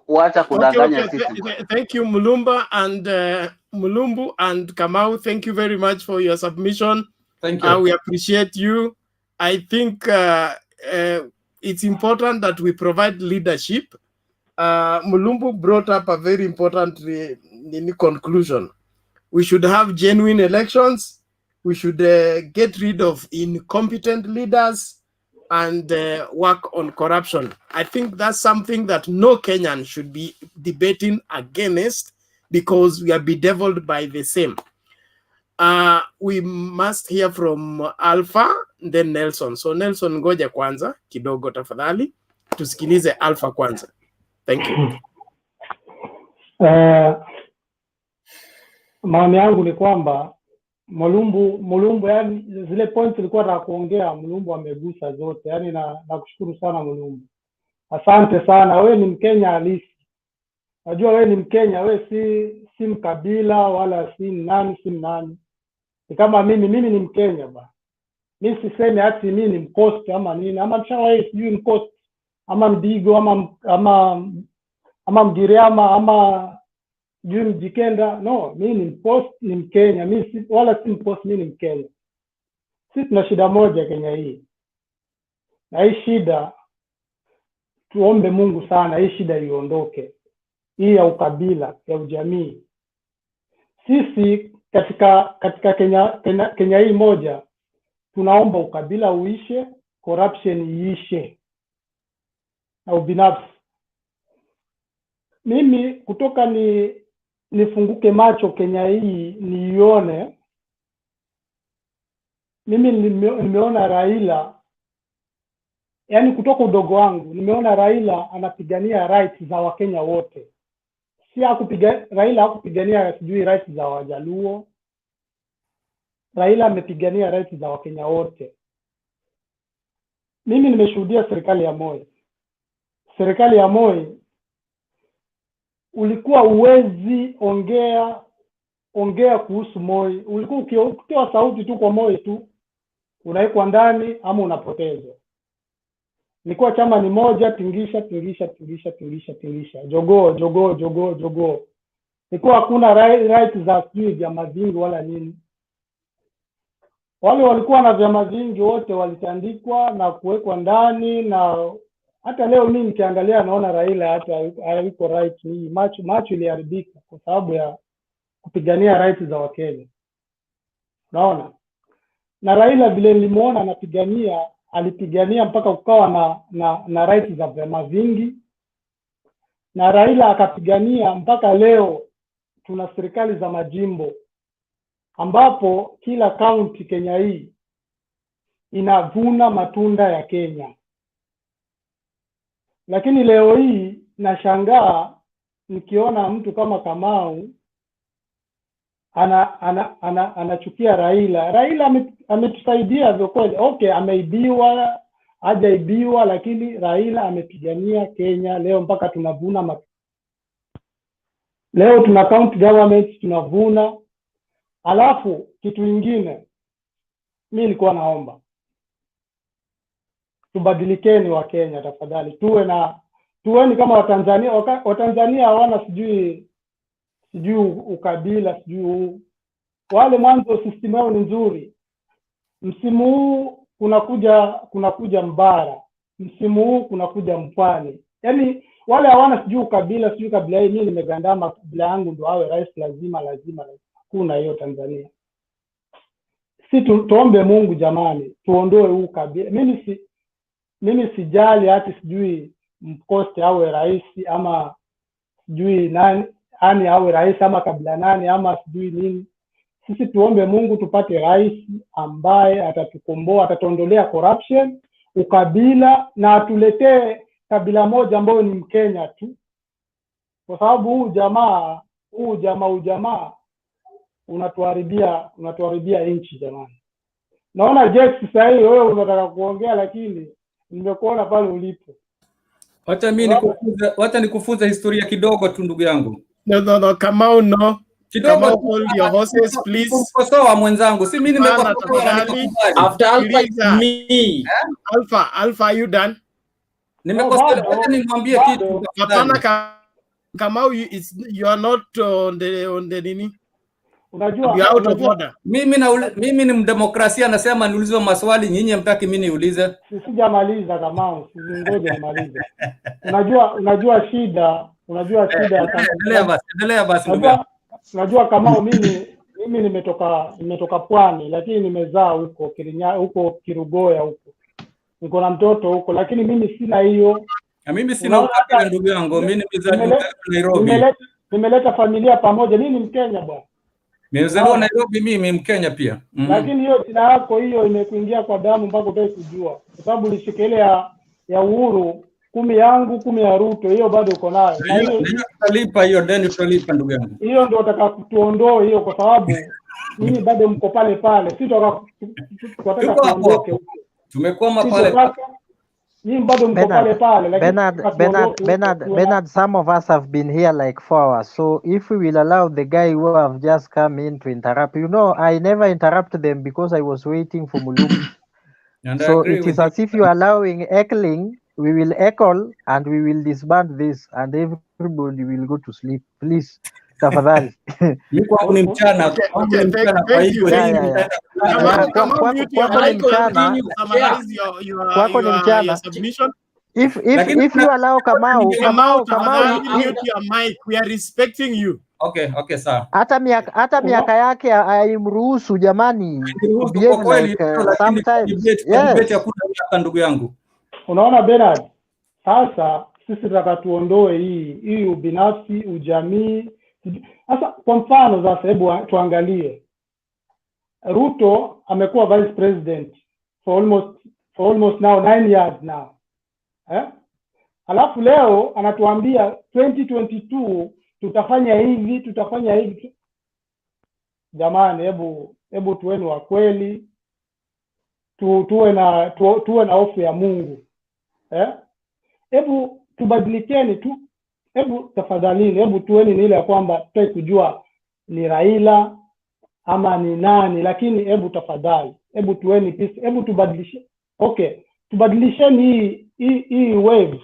wacha kudanganya sisi. Thank you Mulumba and Mulumbu and Kamau. Thank you very much for your submission. Thank you. We appreciate you. I think it's important that we provide leadership. Mulumbu brought up a very important conclusion. We should have genuine elections. We should get rid of incompetent leaders and work on corruption. I think that's something that no Kenyan should be debating against because we are bedeviled by the same. We must hear from Alpha, then Nelson. So Nelson, ngoja kwanza kidogo tafadhali. Tusikilize Alpha kwanza. Thank you. Maoni yangu ni kwamba Mulumbu yani zile points nilikuwa nataka kuongea Mulumbu amegusa zote. Yani nakushukuru sana Mulumbu. Asante sana. Wewe ni Mkenya halisi. Najua wewe ni Mkenya, wewe si mkabila wala si nani. Ni kama mimi ni Mkenya ba. Mimi sisemi ati mimi ni Mcoast ama nini, ama mshawahi sijui Mcoast ama Mdigo ama ama Mgiriama ama juu Mjikenda. No, mimi ni mpost, ni Mkenya. Mimi wala si mpost, mimi ni Mkenya. Sisi tuna shida moja Kenya hii, na hii shida tuombe Mungu sana hii shida iondoke, hii ya ukabila, ya ujamii. Sisi katika Kenya hii moja tunaomba ukabila uishe, corruption iishe na ubinafsi. Mimi kutoka nifunguke macho Kenya hii niione, mimi nimeona Raila, yani kutoka udogo wangu nimeona Raila anapigania rights za Wakenya wote. Raila hakupigania sijui rights za Wajaluo. Raila amepigania rights za Wakenya wote. Mimi nimeshuhudia serikali ya Moi. Serikali ya Moi ulikuwa uwezi ongea kuhusu Moi. Ulikuwa ukitoa sauti tu kwa Moi tu unaikwa ndani ama unapotezwa. Ilikuwa chama ni moja, tingisha. Jogoo. Ilikuwa hakuna right za sijui vyama vingi wala nini. Wale walikuwa na vyama vingi wote walitandikwa na kuwekwa ndani, na hata leo mimi nikiangalia naona Raila hata hayuko right. Hii macho iliharibika kwa sababu ya kupigania rights za Wakenya. Naona na Raila vile nilimuona alipigania mpaka ukawa na rights za vyama vingi, na Raila akapigania mpaka leo tuna serikali za majimbo ambapo kila county Kenya hii inavuna matunda ya Kenya. Lakini leo hii nashangaa nikiona mtu kama Kamau anachukia Raila. Raila ametusaidia vyo kweli. Okay, ameibiwa, hajaibiwa, lakini Raila amepigania Kenya leo mpaka tunavuna leo tuna county government tunavuna. Alafu kitu kingine mimi nilikuwa naomba tubadilikeni wa Kenya tafadhali, tuweni kama Watanzania. Watanzania hawana sijui ukabila, sijui wale mwanzo system yao ni nzuri. Msimu huu kunakuja Mbara, msimu huu kunakuja Mpwani. Yaani wale hawana sijui ukabila, sijui kabila hii, mimi nimegandama kabila yangu ndo awe rais lazima. Kuna hiyo Tanzania. Si tuombe Mungu jamani, tuondoe huu kabila. Mimi sijali hata sijui Mkoste awe rais ama sijui nani awe rais ama kabila nani ama sijui nini. Sisi tuombe Mungu tupate rais ambaye atatukomboa, atatuondolea corruption, ukabila, na atuletee kabila moja ambayo ni Mkenya tu. Kwa sababu huu jamaa unatuharibia nchi jamani. Naona Jex sasa hivi wewe unataka kuongea, lakini nimekuona pale ulipo. Wacha nikufunza historia kidogo tu ndugu yangu. No, Kamau, no. Kidogo, hold your horses please. Sawa mwenzangu, si mimi nimekosoa. After me. Alpha, are you done? Nimekosoa, wacha nimwambie kitu. Hapana Kamau, you are not on the nini? Unajua mimi ni mdemokrasia, nasema niulizwe maswali, nyinyi hamtaki mimi niulize. Sijamaliza Kamau, ngoja nimalize. Unajua shida endelea basi. Unajua Kamau, mimi nimetoka Pwani, lakini nimezaa huko Kirugoya huko. Niko na mtoto huko, lakini mimi sina hiyo. Na mimi sina ukabila ndugu yangu, mimi nimezaliwa Nairobi. Nimeleta familia pamoja, mimi ni Mkenya bwana. Nimezaliwa Nairobi, mimi Mkenya pia. Lakini hiyo jina yako hiyo imekuingia kwa damu mpaka utaki kujua. Kwa sababu ulishikilia ya Uhuru, 10 yangu 10 ya Ruto, hiyo bado uko nayo. Na hiyo tutalipa hiyo deni, tutalipa ndugu yangu. Hiyo ndio nataka kutuondoa hiyo, kwa sababu mimi bado mko pale. Si tunataka kuondoke huko. Tumekwama pale. Mimi bado mko pale. Bernard, some of us have been here like 4 hours. So if we will allow the guy who have just come in to interrupt, I never interrupt them because I was waiting for Mulumbu. So it is as if you are allowing heckling echo and we will disband this and everybody will go to sleep. Please, tafadhali. Mimi kwangu ni mchana, kwangu ni mchana, kwa hivyo kwako ni mchana. Kwako ni mchana. If you allow Kamau, mute your mic. We are respecting you. Okay, sawa. Hata miaka yake haimruhusu jamani. Behave like sometimes. Yes. Ndugu yangu. Unaona Bernard, sasa sisi tunataka tuondoe hii ubinafsi, ujamii. Sasa kwa mfano sasa, hebu tuangalie. Ruto amekuwa vice president for almost now 9 years now. Alafu leo anatuambia 2022 tutafanya hivi. Jamani, hebu tuweni wa kweli. Tuwe na hofu ya Mungu. Hebu tubadilikeni tu. Hebu tafadhalini, hebu tuweni ni ile ya kwamba tutaki kujua ni Raila ama ni nani, lakini hebu tafadhali, hebu tuweni peace, hebu tubadilishe. Okay, tubadilisheni hii wave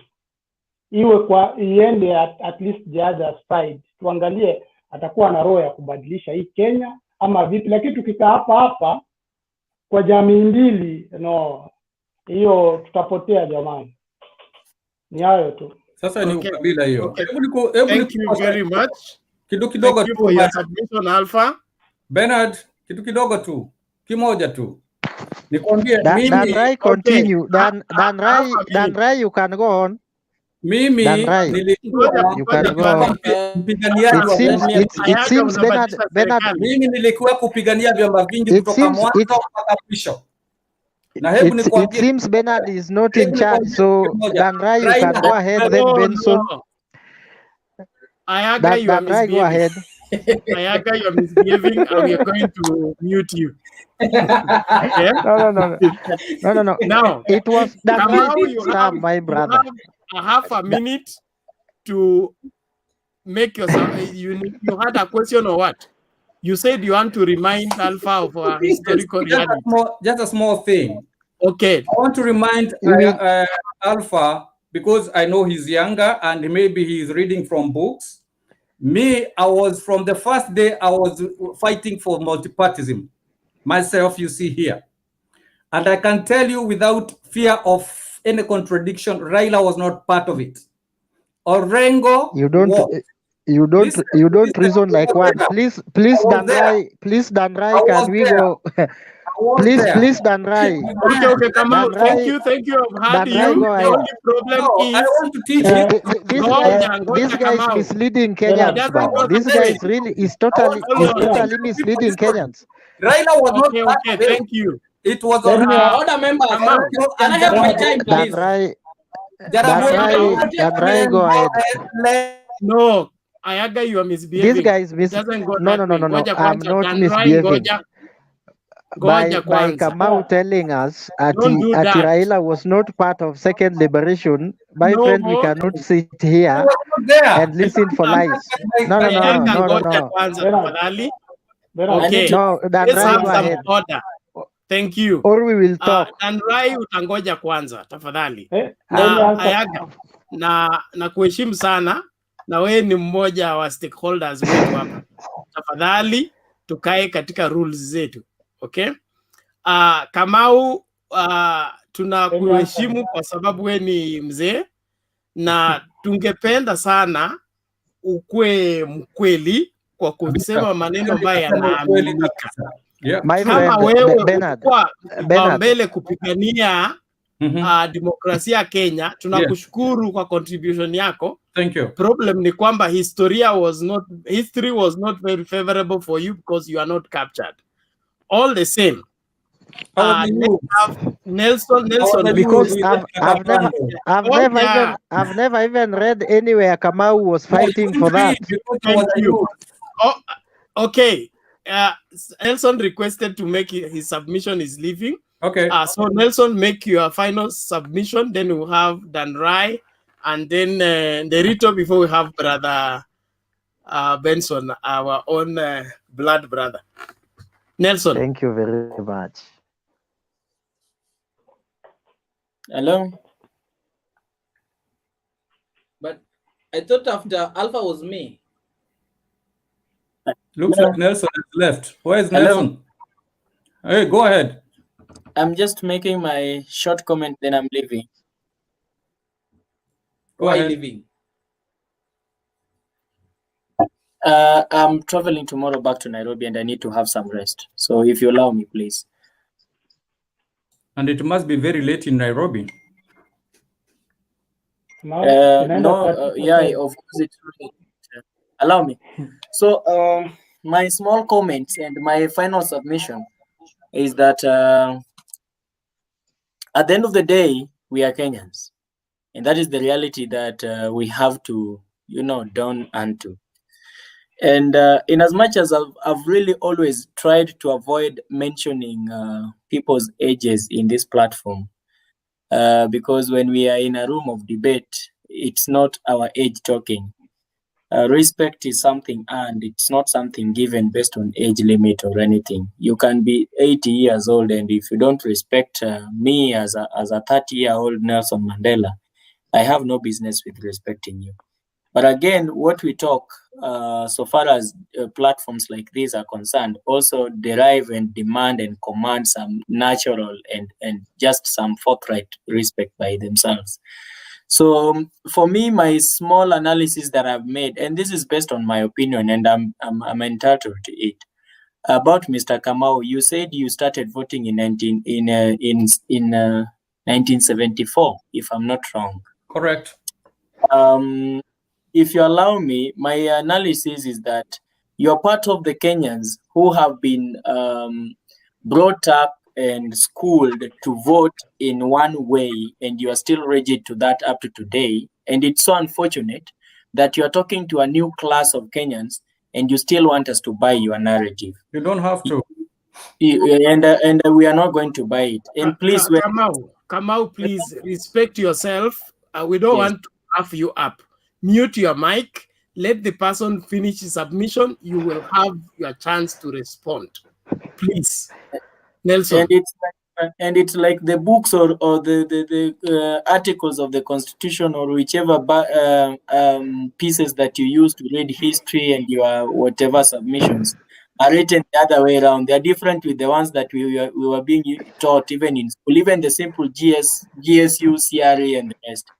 iwe iende at least the other side. Tuangalie atakuwa na roho ya kubadilisha hii Kenya ama vipi, lakini tukikaa hapa kwa jamii mbili, hiyo tutapotea jamani. Ni hayo tu. Sasa ni ukabila hiyo. Thank you very much. Kidogo tu for your submission Alpha. Bernard, kitu kidogo tu. Kimoja tu. Nikwambie mimi Dan Rai continue. Dan Rai you can go on. Mimi nilikuwa nilikuwa kupigania vyama vingi kutoka mwanzo mpaka mwisho. Na hebu nikwambie, it seems Bernard is not in charge, so Dan Rai you can go ahead, then Benson. Ayaga, you are misbehaving. Go ahead. Ayaga, you are misbehaving and we are going to mute you. Okay? No. Now, it was Dan Rai, my brother. You have a minute to make yourself. You had a question or what? You said you want to remind Alpha of a historical reality. Just a small thing. Okay. I want to remind Alpha, because I know he's younger and maybe he's reading from books. Me, I was from the first day I was fighting for multipartism. Myself, you see here. And I can tell you without fear of any contradiction, Raila was not part of it. Orengo, you don't reason like one. Please, Dan Rai, can we go? Please, Dan Rai. Okay, come out. Thank you. I've heard you. The only problem is I want to teach you. This guy is misleading Kenyans. This guy is totally misleading Kenyans. Raila was not. Okay. Thank you. It was order members. Can I have my time, please? Dan Rai, go ahead. No, Ayaga, you are misbehaving. This guy is misbehaving. No. I'm not misbehaving. By Kamau telling us that Raila was not part of second liberation, my friend, we cannot sit here and listen for lies. No. Okay. No, Dan Rai, go ahead. Order. Thank you. Or we will talk. Dan Rai, utangoja kwanza tafadhali. Ayaga, na kuheshimu sana, na wewe ni mmoja wa stakeholders wetu hapa. Tafadhali tukae katika rules zetu. Okay? Kamau, tunakuheshimu kwa sababu wewe ni mzee na tungependa sana ukue mkweli kwa kusema maneno ambayo yanaaminika. Kama wewe kwa mbele kupigania demokrasia ya Kenya, tunakushukuru kwa contribution yako. Thank you. Problem ni kwamba history was not very favorable for you because you are not captured. All the same, Nelson, because I've never even read anywhere Kamau was fighting for that. Thank you. Oh, okay. Nelson requested to make his submission is leaving. Okay. So Nelson, make your final submission. Then we'll have Dan Rai, and then the Ruto before we have brother Benson, our own blood brother. Nelson. Thank you very much. Hello. I thought after Alpha was me. Looks like Nelson has left. Where is Hello? Nelson? Hey, go ahead. I'm just making my short comment, then I'm leaving. Why leaving? I'm traveling tomorrow back to Nairobi and I need to have some rest. So if you allow me, please. And it must be very late in Nairobi. Yeah, of course it's late. Allow me. So my small comments and my final submission is that at the end of the day, we are Kenyans. And that is the reality that we have to, down unto. And in as much as I've really always tried to avoid mentioning people's ages in this platform, because when we are in a room of debate, it's not our age talking. Respect is something earned. It's not something given based on age limit or anything. You can be 80 years old, and if you don't respect me as a 30-year-old Nelson Mandela, I have no business with respecting you. But again, what we talk, so far as platforms like these are concerned, also derive and demand and command some natural and just some forthright respect by themselves. So for me, my small analysis that I've made, and this is based on my opinion, and I'm entitled to it, about Mr. Kamau. You said you started voting in 1974, if I'm not wrong. Correct. If you allow me, my analysis is that you're part of the Kenyans who have been brought up and schooled to vote in one way, and you are still rigid to that up to today. And it's so unfortunate that you are talking to a new class of Kenyans and you still want us to buy your narrative. You don't have to. And we are not going to buy it. And please, Kamau, please respect yourself. We don't want to have you up. Mute your mic. Let the person finish his submission. You will have your chance to respond. Please, Nelson. And it's like the books or the articles of the Constitution or whichever pieces that you use to read history and your whatever submissions are written the other way around. They are different with the ones that we were being taught even in school, even the simple GSU, CRE, and the rest.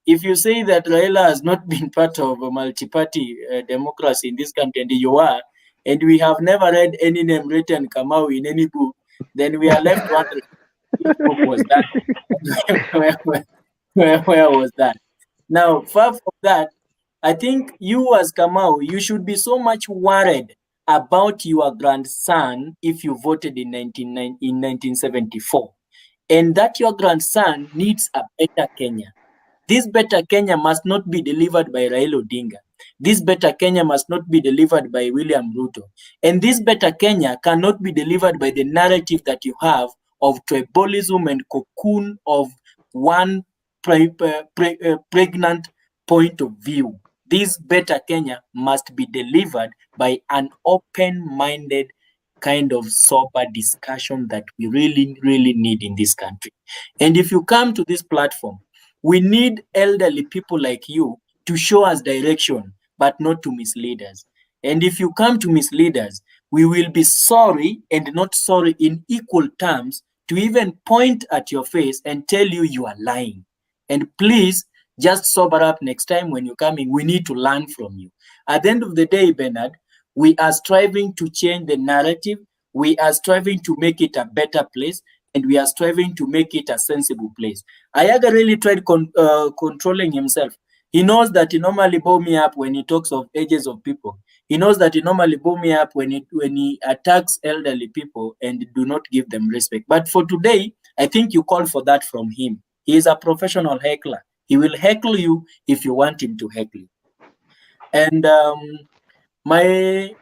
If you say that Raila has not been part of a multi-party democracy in this country, and you are, and we have never read any name written Kamau in any book, then we are left wondering which book was that? Where was that? Now, far from that, I think you as Kamau, you should be so much worried about your grandson if you voted in 1974, and that your grandson needs a better Kenya. This better Kenya must not be delivered by Raila Odinga. This better Kenya must not be delivered by William Ruto. And this better Kenya cannot be delivered by the narrative that you have of tribalism and cocoon of one pregnant point of view. This better Kenya must be delivered by an open-minded kind of sober discussion that we really, really need in this country. And if you come to this platform, we need elderly people like you to show us direction, but not to mislead us. And if you come to mislead us, we will be sorry and not sorry in equal terms to even point at your face and tell you you are lying. And please just sober up next time when you're coming. We need to learn from you. At the end of the day, Bernard, we are striving to change the narrative. We are striving to make it a better place, and we are striving to make it a sensible place. Ayaga really tried controlling himself. He knows that he normally blow me up when he talks of ages of people. He knows that he normally blow me up when he attacks elderly people and do not give them respect. But for today, I think you call for that from him. He is a professional heckler. He will heckle you if you want him to heckle you. And my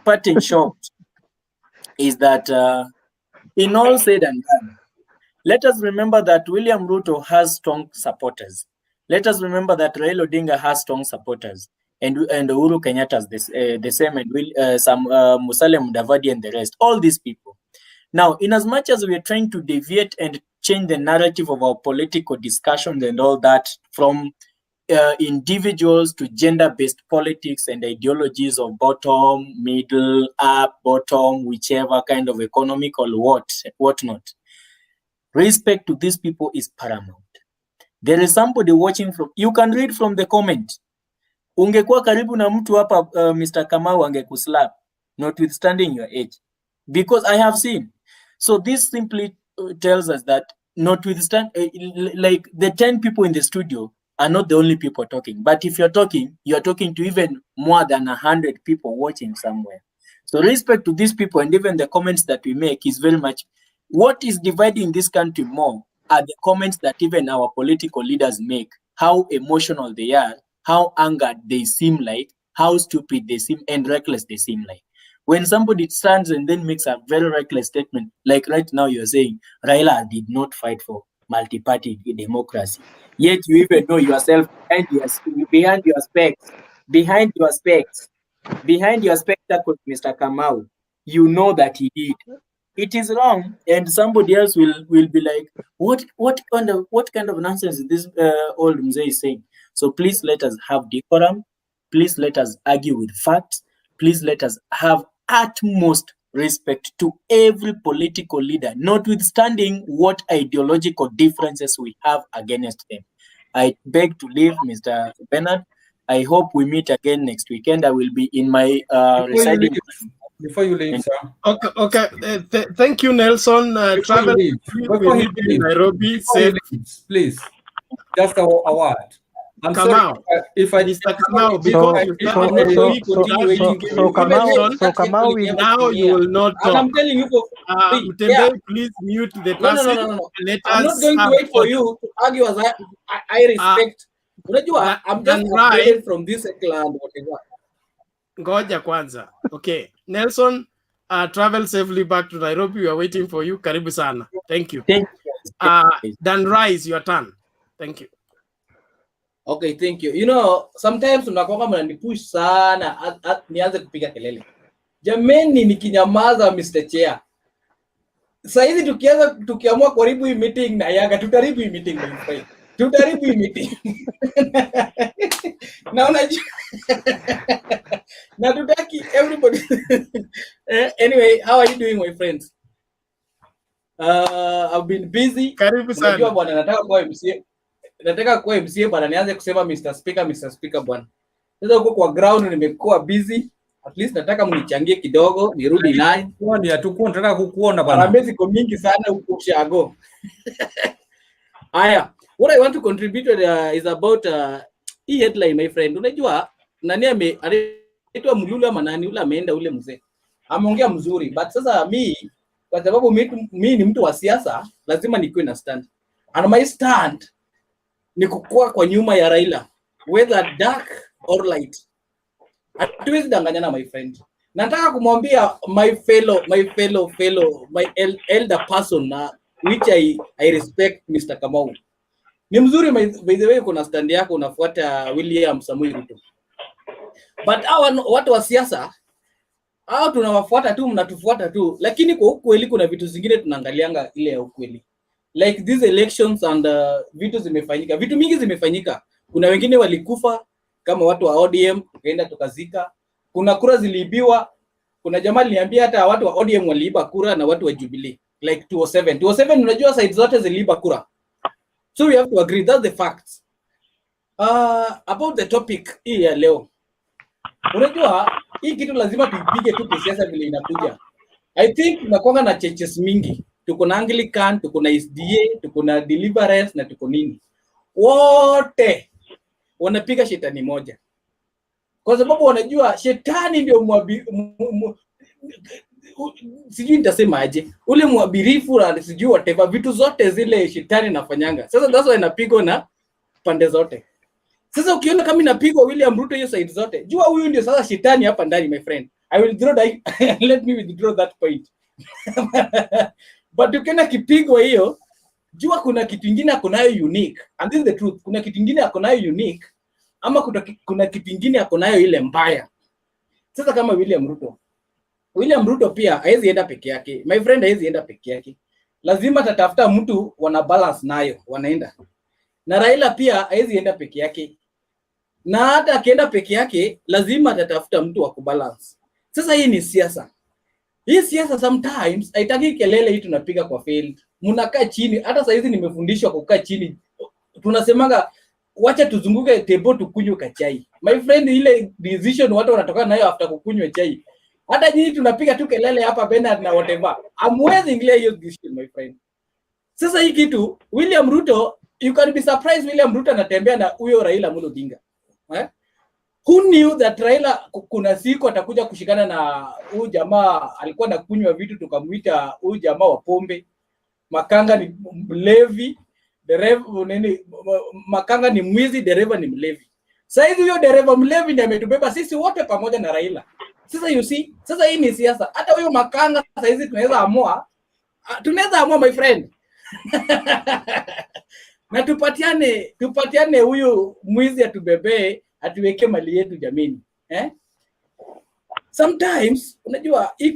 parting shot is that in all said and done, let us remember that William Ruto has strong supporters. Let us remember that Raila Odinga has strong supporters, and Uhuru Kenyatta the same, and some Musalia Mudavadi and the rest. All these people. Now, in as much as we are trying to deviate and change the narrative of our political discussions and all that from individuals to gender-based politics and ideologies of bottom, middle, up, bottom, whichever kind of economic or whatnot. Respect to these people is paramount. There is somebody watching from, you can read from the comment. Ungekuwa karibu na mtu hapa, Mr. Kamau angekuslap, notwithstanding your age. Because I have seen. So this simply tells us that notwithstanding, like the 10 people in the studio are not the only people talking. But if you're talking to even more than 100 people watching somewhere. So respect to these people, and even the comments that we make is very much, what is dividing this country more are the comments that even our political leaders make, how emotional they are, how angered they seem like, how stupid they seem, and reckless they seem like. When somebody stands and then makes a very reckless statement, like right now you're saying, Raila did not fight for multi-party democracy. Yet you even know yourself behind your spectacles, Mr. Kamau, you know that he did. It is wrong, and somebody else will be like, what kind of nonsense is this old Mzee is saying? So please let us have decorum. Please let us argue with facts. Please let us have utmost respect to every political leader, notwithstanding what ideological differences we have against them. I beg to leave, Mr. Bernard. I hope we meet again next weekend. I will be in my residing. Before you leave, sir. Okay. Thank you, Nelson. Travel with Nairobi. Please, just a word. I'm sorry if I Kamau, because you Kamau, now you will not talk. And I'm telling you, please mute the person. No. I'm not going to wait for you to argue as I respect. I'm just upgraded from this land, whatever. Ngoja kwanza. Okay. Nelson, travel safely back to Nairobi. We are waiting for you. Karibu sana. Thank you. Dan Rise, your turn. Thank you. Okay, thank you. You know, sometimes unakuwa mnanipush sana nianze kupiga kelele. Jameni, nikinyamaza Mr. Chair. Saizi tukiamua kuharibu hii meeting na Yaga, tutaribu hii meeting my friend. Tutaribu hii meeting. Na unajua na tutaki everybody. Anyway, how are you doing, my friends? I've been busy. Karibu sana. Unajua bwana, nataka kuwa MCA bwana, nianze kusema Mr. Speaker bwana. Sasa huko kwa ground nimekuwa busy. At least nataka mnichangie kidogo nirudi naye. Kwani hatukuwa tunataka kukuona bwana. Harambee ziko mingi sana huko Shago. Aya, what I want to contribute is about hii headline, my friend. Unajua nani anaitwa Mululu ama nani ule ameenda ule mzee. Ameongea mzuri, but sasa kwa sababu mimi ni mtu wa siasa, lazima nikuwe na stand. And my stand ni kukua kwa nyuma ya Raila, whether dark or light. Hatuwezi danganyana, my friend. Nataka kumwambia my elder person which I respect, Mr. Kamau. Ni mzuri by the way, kuna stand yako unafuata William Samoei Ruto. But watu wa siasa hao tunawafuata tu, mnatufuata tu, lakini kwa ukweli kuna vitu zingine tunaangalianga ile ya ukweli. Like these elections and vitu zimefanyika. Vitu mingi zimefanyika. Kuna wengine walikufa kama watu wa ODM, tukaenda tukazika. Kuna kura ziliibiwa. Kuna jamaa aliniambia hata watu wa ODM waliiba kura na watu wa Jubilee. Like 207 unajua side zote ziliiba kura. So we have to agree, that's the facts. About the topic hii ya leo. Unajua hii kitu lazima tuipige tu kisiasa vile inakuja. I think tunakuanga na churches mingi. Tuko na Anglican, tuko na SDA, tuko na Deliverance na tuko nini. Wote wanapiga shetani moja. Kwa sababu wanajua shetani ndio sijui nitasema aje. Ule mwabirifu na sijui whatever, vitu zote zile shetani nafanyanga. Sasa that's why inapigwa na pande zote. Sasa ukiona kama inapigwa William Ruto hiyo side zote, jua huyu ndio sasa shetani hapa ndani, my friend. Let me withdraw that point. But ukiona kipigwa hiyo, jua kuna kitu kingine ako nayo unique. And this is the truth. Kuna kitu kingine ako nayo unique ama kuna kitu kingine ako nayo ile mbaya. Sasa kama William Ruto pia haizi enda peke yake. My friend, haizi enda peke yake. Lazima tatafuta mtu wana balance nayo, wanaenda. Na Raila pia haizi enda peke yake. na hata akienda peke yake lazima atatafuta mtu wa kubalance. Sasa hii ni siasa. Hii siasa sometimes haitaki kelele hii tunapiga kwa field. Mnakaa chini, hata saa hizi nimefundishwa kukaa chini. Tunasemanga wacha tuzunguke table tukunywe kachai. My friend, ile decision watu wanatoka nayo after kukunywa chai. Hata nyinyi tunapiga tu kelele hapa Bernard na whatever. Amwezi ingilia hiyo decision my friend. Sasa hii kitu William Ruto, you can be surprised William Ruto anatembea na huyo Raila Amolo Odinga. Who knew that Raila kuna siku atakuja kushikana na huyu jamaa alikuwa anakunywa vitu tukamuita huyu jamaa wa pombe. Makanga ni mlevi, dereva nini, Makanga ni mwizi, dereva ni mlevi. Sasa hivi huyo dereva mlevi ndiye ametubeba sisi wote pamoja na Raila. Sasa you see, sasa hii ni siasa. Hata huyo Makanga sasa hivi tunaweza amua my friend. Na tupatiane huyu mwizi atubebee, atuweke mali yetu jamini. Sometimes unajua hii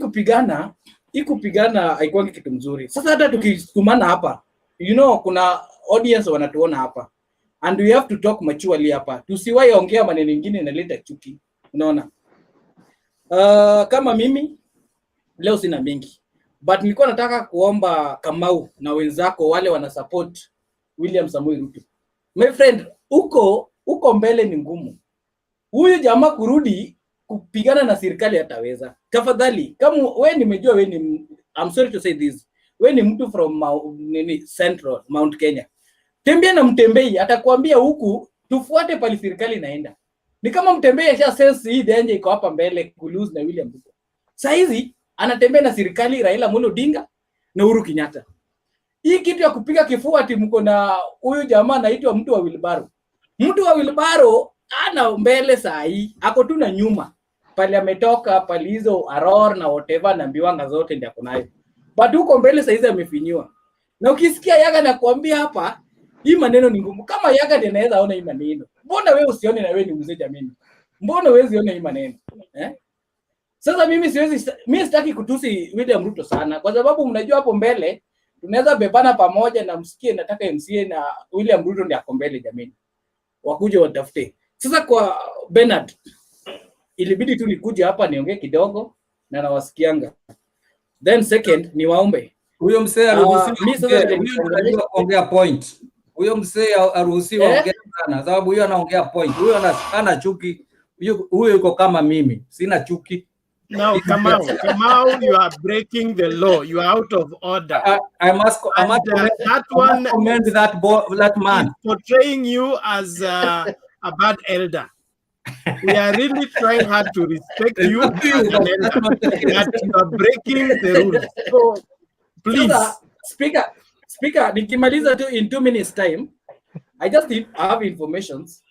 kupigana haikuangi kitu mzuri. Sasa hata tukisukumana hapa, you know kuna audience wanatuona hapa. And we have to talk maturely hapa. Tusiwahi ongea maneno mengine inaleta chuki. Unaona? Kama mimi leo sina mingi. But nilikuwa nataka kuomba Kamau na wenzako wale wana support William Samoei Ruto. My friend, uko mbele ni ngumu. Huyu jamaa kurudi kupigana na serikali ataweza. Tafadhali, kama wewe nimejua wewe ni, I'm sorry to say this, wewe ni mtu from Central Mount Kenya. Tembea na Mtembei, atakwambia huku tufuate pale serikali inaenda. Ni kama Mtembei asha sense hii danger iko hapa mbele kulose na William Ruto. Sasa hizi anatembea na serikali Raila Amolo Odinga na Uhuru Kenyatta. Hii kitu ya kupiga kifua ati mko na huyu jamaa anaitwa mtu wa Wilbaro. Mtu wa Wilbaro ana mbele saa hii, ako tu na nyuma. Pale ametoka pale hizo Aror na whatever na mbiwanga zote ndio kunayo. But huko mbele saa hizi amefinyiwa. Na ukisikia Yaga na kuambia hapa, hii maneno ni ngumu. Kama Yaga ndiye anaweza ona hii maneno, mbona wewe usione na wewe ni mzee jamini? Mbona wewe usione hii maneno? Sasa mimi sitaki kutusi William Ruto sana kwa sababu mnajua hapo mbele tunaweza bebana pamoja na msikie nataka MCA na William Ruto ndiye ako mbele jamini. Wakuje watafute. Sasa kwa Bernard ilibidi tu nikuje hapa niongee kidogo na nawasikianga. Then second ni waombe. Huyo msee aruhusiwa kuongea point. Huyo msee aruhusiwa kuongea sana sababu huyo anaongea point. Huyo ana chuki. Huyo yuko kama mimi. Sina chuki. Now, Kamau, you are breaking the law. You are out of order. I must comment that man. Is portraying you as a bad elder. We are really trying hard to respect you as an elder, but you are breaking the rules. So, please. Speaker, nikimaliza tu in 2 minutes time. I just have informations.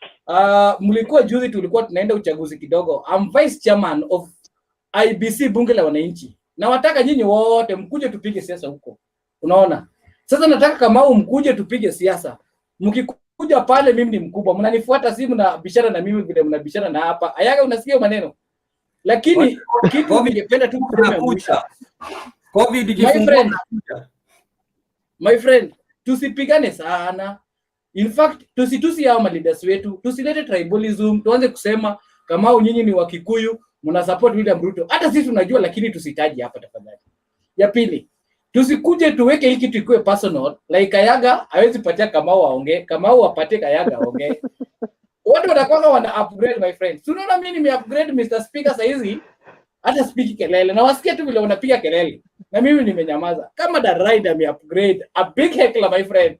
Mlikuwa juzi tulikuwa tunaenda uchaguzi kidogo. I'm vice chairman of IBC bunge la wananchi. Na wataka nyinyi wote mkuje tupige siasa huko. Unaona? Sasa nataka Kamau mkuje tupige siasa. Mkikuja pale mimi ni mkubwa. Mnanifuata simu na bishara na mimi vile mnabishara na hapa. Ayaga unasikia maneno. Lakini kitu ningependa tu kusema COVID ikifungua. My friend, tusipigane sana. In fact, tusitusi hao leaders wetu. Tusilete tribalism. Tuanze kusema Kamau nyinyi ni wa Kikuyu, mna support William Ruto. Hata sisi tunajua lakini tusitaji hapa tafadhali. Ya pili, tusikuje tuweke hii kitu ikuwe personal. Like Ayaga hawezi patia Kamau aongee, Kamau apate Ayaga aongee. Watu watakuwa wana upgrade my friend. Si unaona mimi nime upgrade Mr. Speaker sasa hizi hata speak kelele. Na wasikia tu vile wanapiga kelele. Na mimi nimenyamaza. Kama the rider ame upgrade, a big heckler my friend.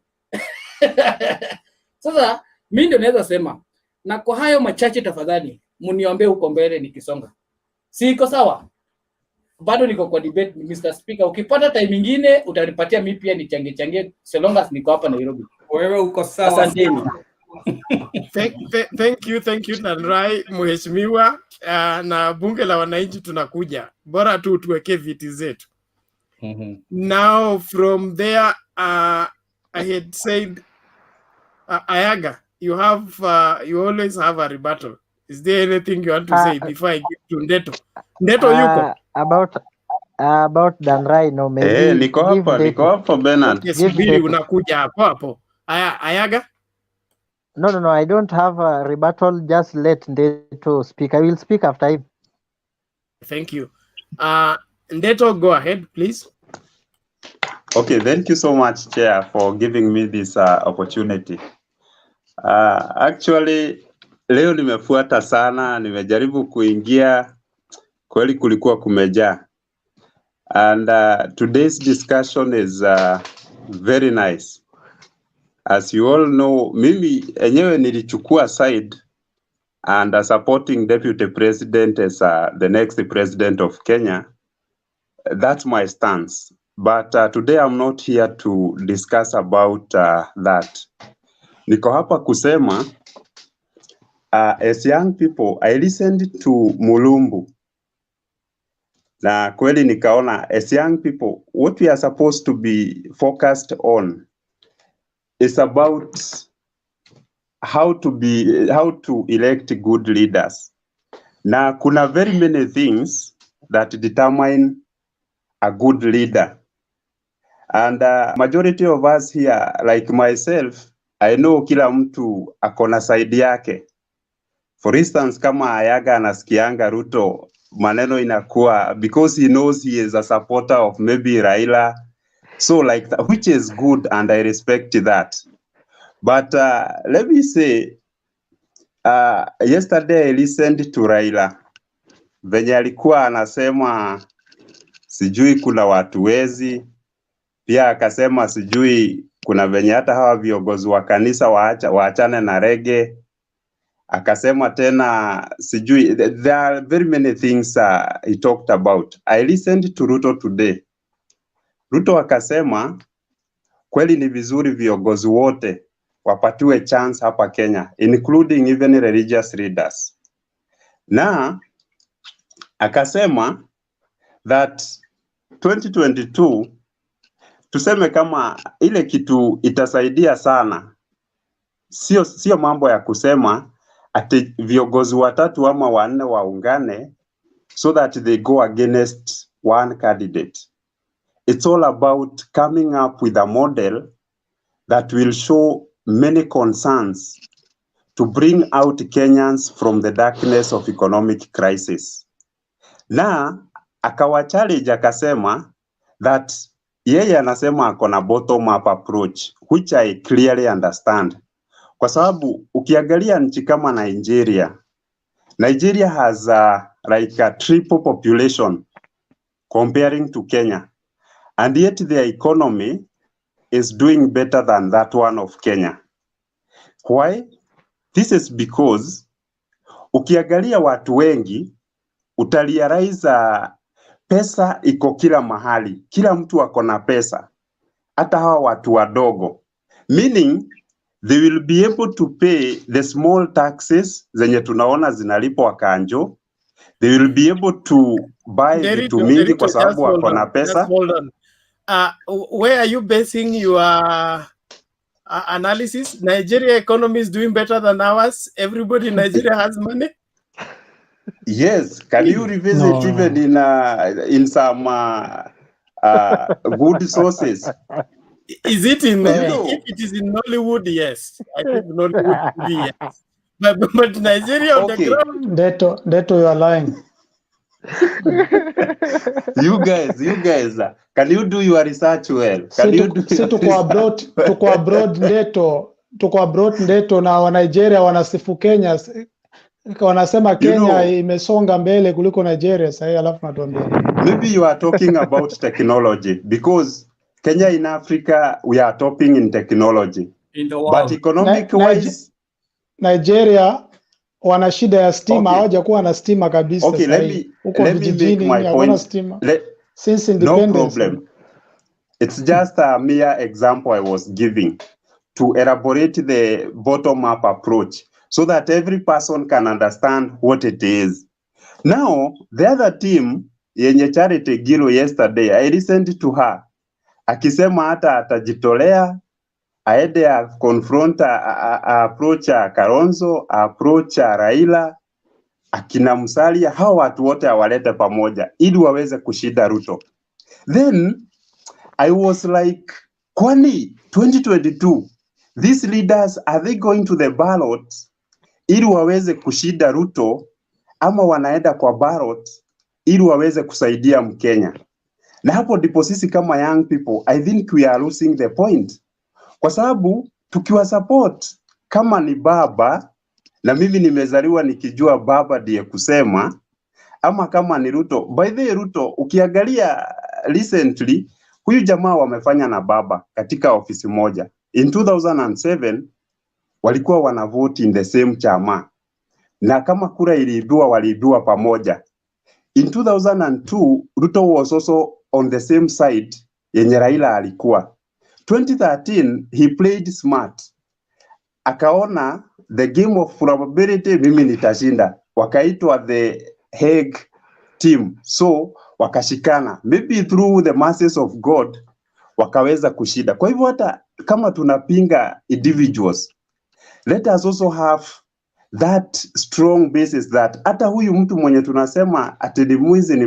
Sasa mimi ndio naweza sema na kwa hayo machache tafadhali mniombe huko mbele nikisonga. Si iko sawa? Bado niko kwa debate Mr. Speaker. Ukipata time nyingine utanipatia mimi pia nichangie so long as niko hapa Nairobi. Wewe uko sawa. Asanteni. Thank you Nanrai mheshimiwa, na bunge la wananchi tunakuja. Bora tu tuweke viti zetu. Now from there I had said Ayaga, you always have a rebuttal. Is there anything you want to say before I give to Ndeto? Ndeto yuko? About Danrai, no, maybe. Niko hapa Bernard. Yes, Billy unakuja hapo. Ayaga? No. I don't have a rebuttal. Just let Ndeto speak. I will speak after him. Thank you. Ndeto, go ahead, please. Okay, thank you so much, Chair, for giving me this opportunity. Actually, leo nimefuata sana, nimejaribu kuingia, kweli kulikuwa kumejaa. And today's discussion is very nice. As you all know, mimi enyewe nilichukua side and supporting Deputy President as the next President of Kenya. That's my stance. But today I'm not here to discuss about that. Niko hapa kusema, as young people, I listened to Mulumbu. Na kweli nikaona, as young people, what we are supposed to be focused on is about how to elect good leaders. Na kuna very many things that determine a good leader. And majority of us here, like myself, I know kila mtu akona side yake. For instance, kama Ayaga anasikianga Ruto, maneno inakuwa, because he knows he is a supporter of maybe Raila. So like, which is good and I respect that. But let me say, yesterday I listened to Raila. Venye alikuwa anasema sijui kuna watu wezi, pia akasema sijui kuna venye hata hawa viongozi wa kanisa waachane na rege. Akasema tena sijui, there are very many things he talked about. I listened to Ruto today. Ruto akasema kweli ni vizuri viongozi wote wapatiwe chance hapa Kenya, including even religious leaders. Na akasema that 2022 tuseme kama ile kitu itasaidia sana, sio mambo ya kusema ati viongozi watatu ama wanne waungane so that they go against one candidate. It's all about coming up with a model that will show many concerns to bring out Kenyans from the darkness of economic crisis. Na akawa challenge akasema that yeye anasema akona bottom up approach, which I clearly understand. Kwa sababu ukiangalia nchi kama Nigeria has like a triple population comparing to Kenya, and yet their economy is doing better than that one of Kenya. Why? This is because ukiangalia watu wengi utarealize pesa iko kila mahali, kila mtu akona pesa, hata hawa watu wadogo, meaning they will be able to pay the small taxes zenye tunaona zinalipwa kanjo. They will be able to buy vitu mingi kwa sababu wakona pesa. Hold on. Where are you basing your analysis? Nigeria economy is doing better than ours. Everybody in Nigeria has money. Yes, can you revisit even in some good sources? Is it in? If it is in Nollywood, yes. I think Nollywood, yes. But Nigeria on the ground. Deto, you are lying. You guys, can you do your research well? Can you do tuko abroad Ndeto na wa Nigeria wanasifu Kenya, wanasema Kenya imesonga mbele kuliko Nigeria sasa, alafu natuambia. Maybe you are talking about technology, because Kenya in Africa we are topping in technology. In the world. But economic wise, Nigeria wana shida ya stima, hawaja kuwa na stima kabisa. Okay, let me make my point. Since independence. No problem. It's just a mere example I was giving to elaborate the bottom-up approach so that every person can understand what it is. Now, the other team, yenye Charity Gilo yesterday, I listened to her. Akisema hata atajitolea, aende confront approach Kalonzo, approach Raila, akina Musalia, hao watu wote awalete pamoja ili waweze kushinda Ruto. Then I was like, kwani 2022 these leaders, are they going to the ballot ili waweze kushida Ruto, ama wanaenda kwa ballot ili waweze kusaidia Mkenya? Na hapo ndipo sisi kama young people, I think we are losing the point. Kwa sababu tukiwa support kama ni baba, na mimi nimezaliwa nikijua baba ndiye kusema, ama kama ni Ruto. By the way, Ruto ukiangalia recently, huyu jamaa wamefanya na baba katika ofisi moja. In 2007 walikuwa wanavote in the same chama, na kama kura iliibiwa waliibiwa pamoja. In 2002 Ruto was also on the same side yenye Raila alikuwa. 2013 he played smart, akaona the game of probability, mimi nitashinda, wakaitwa the Hague team, so wakashikana, maybe through the mercies of God wakaweza kushida. Kwa hivyo hata kama tunapinga individuals, let us also have that strong basis that hata huyu mtu mwenye tunasema ati ni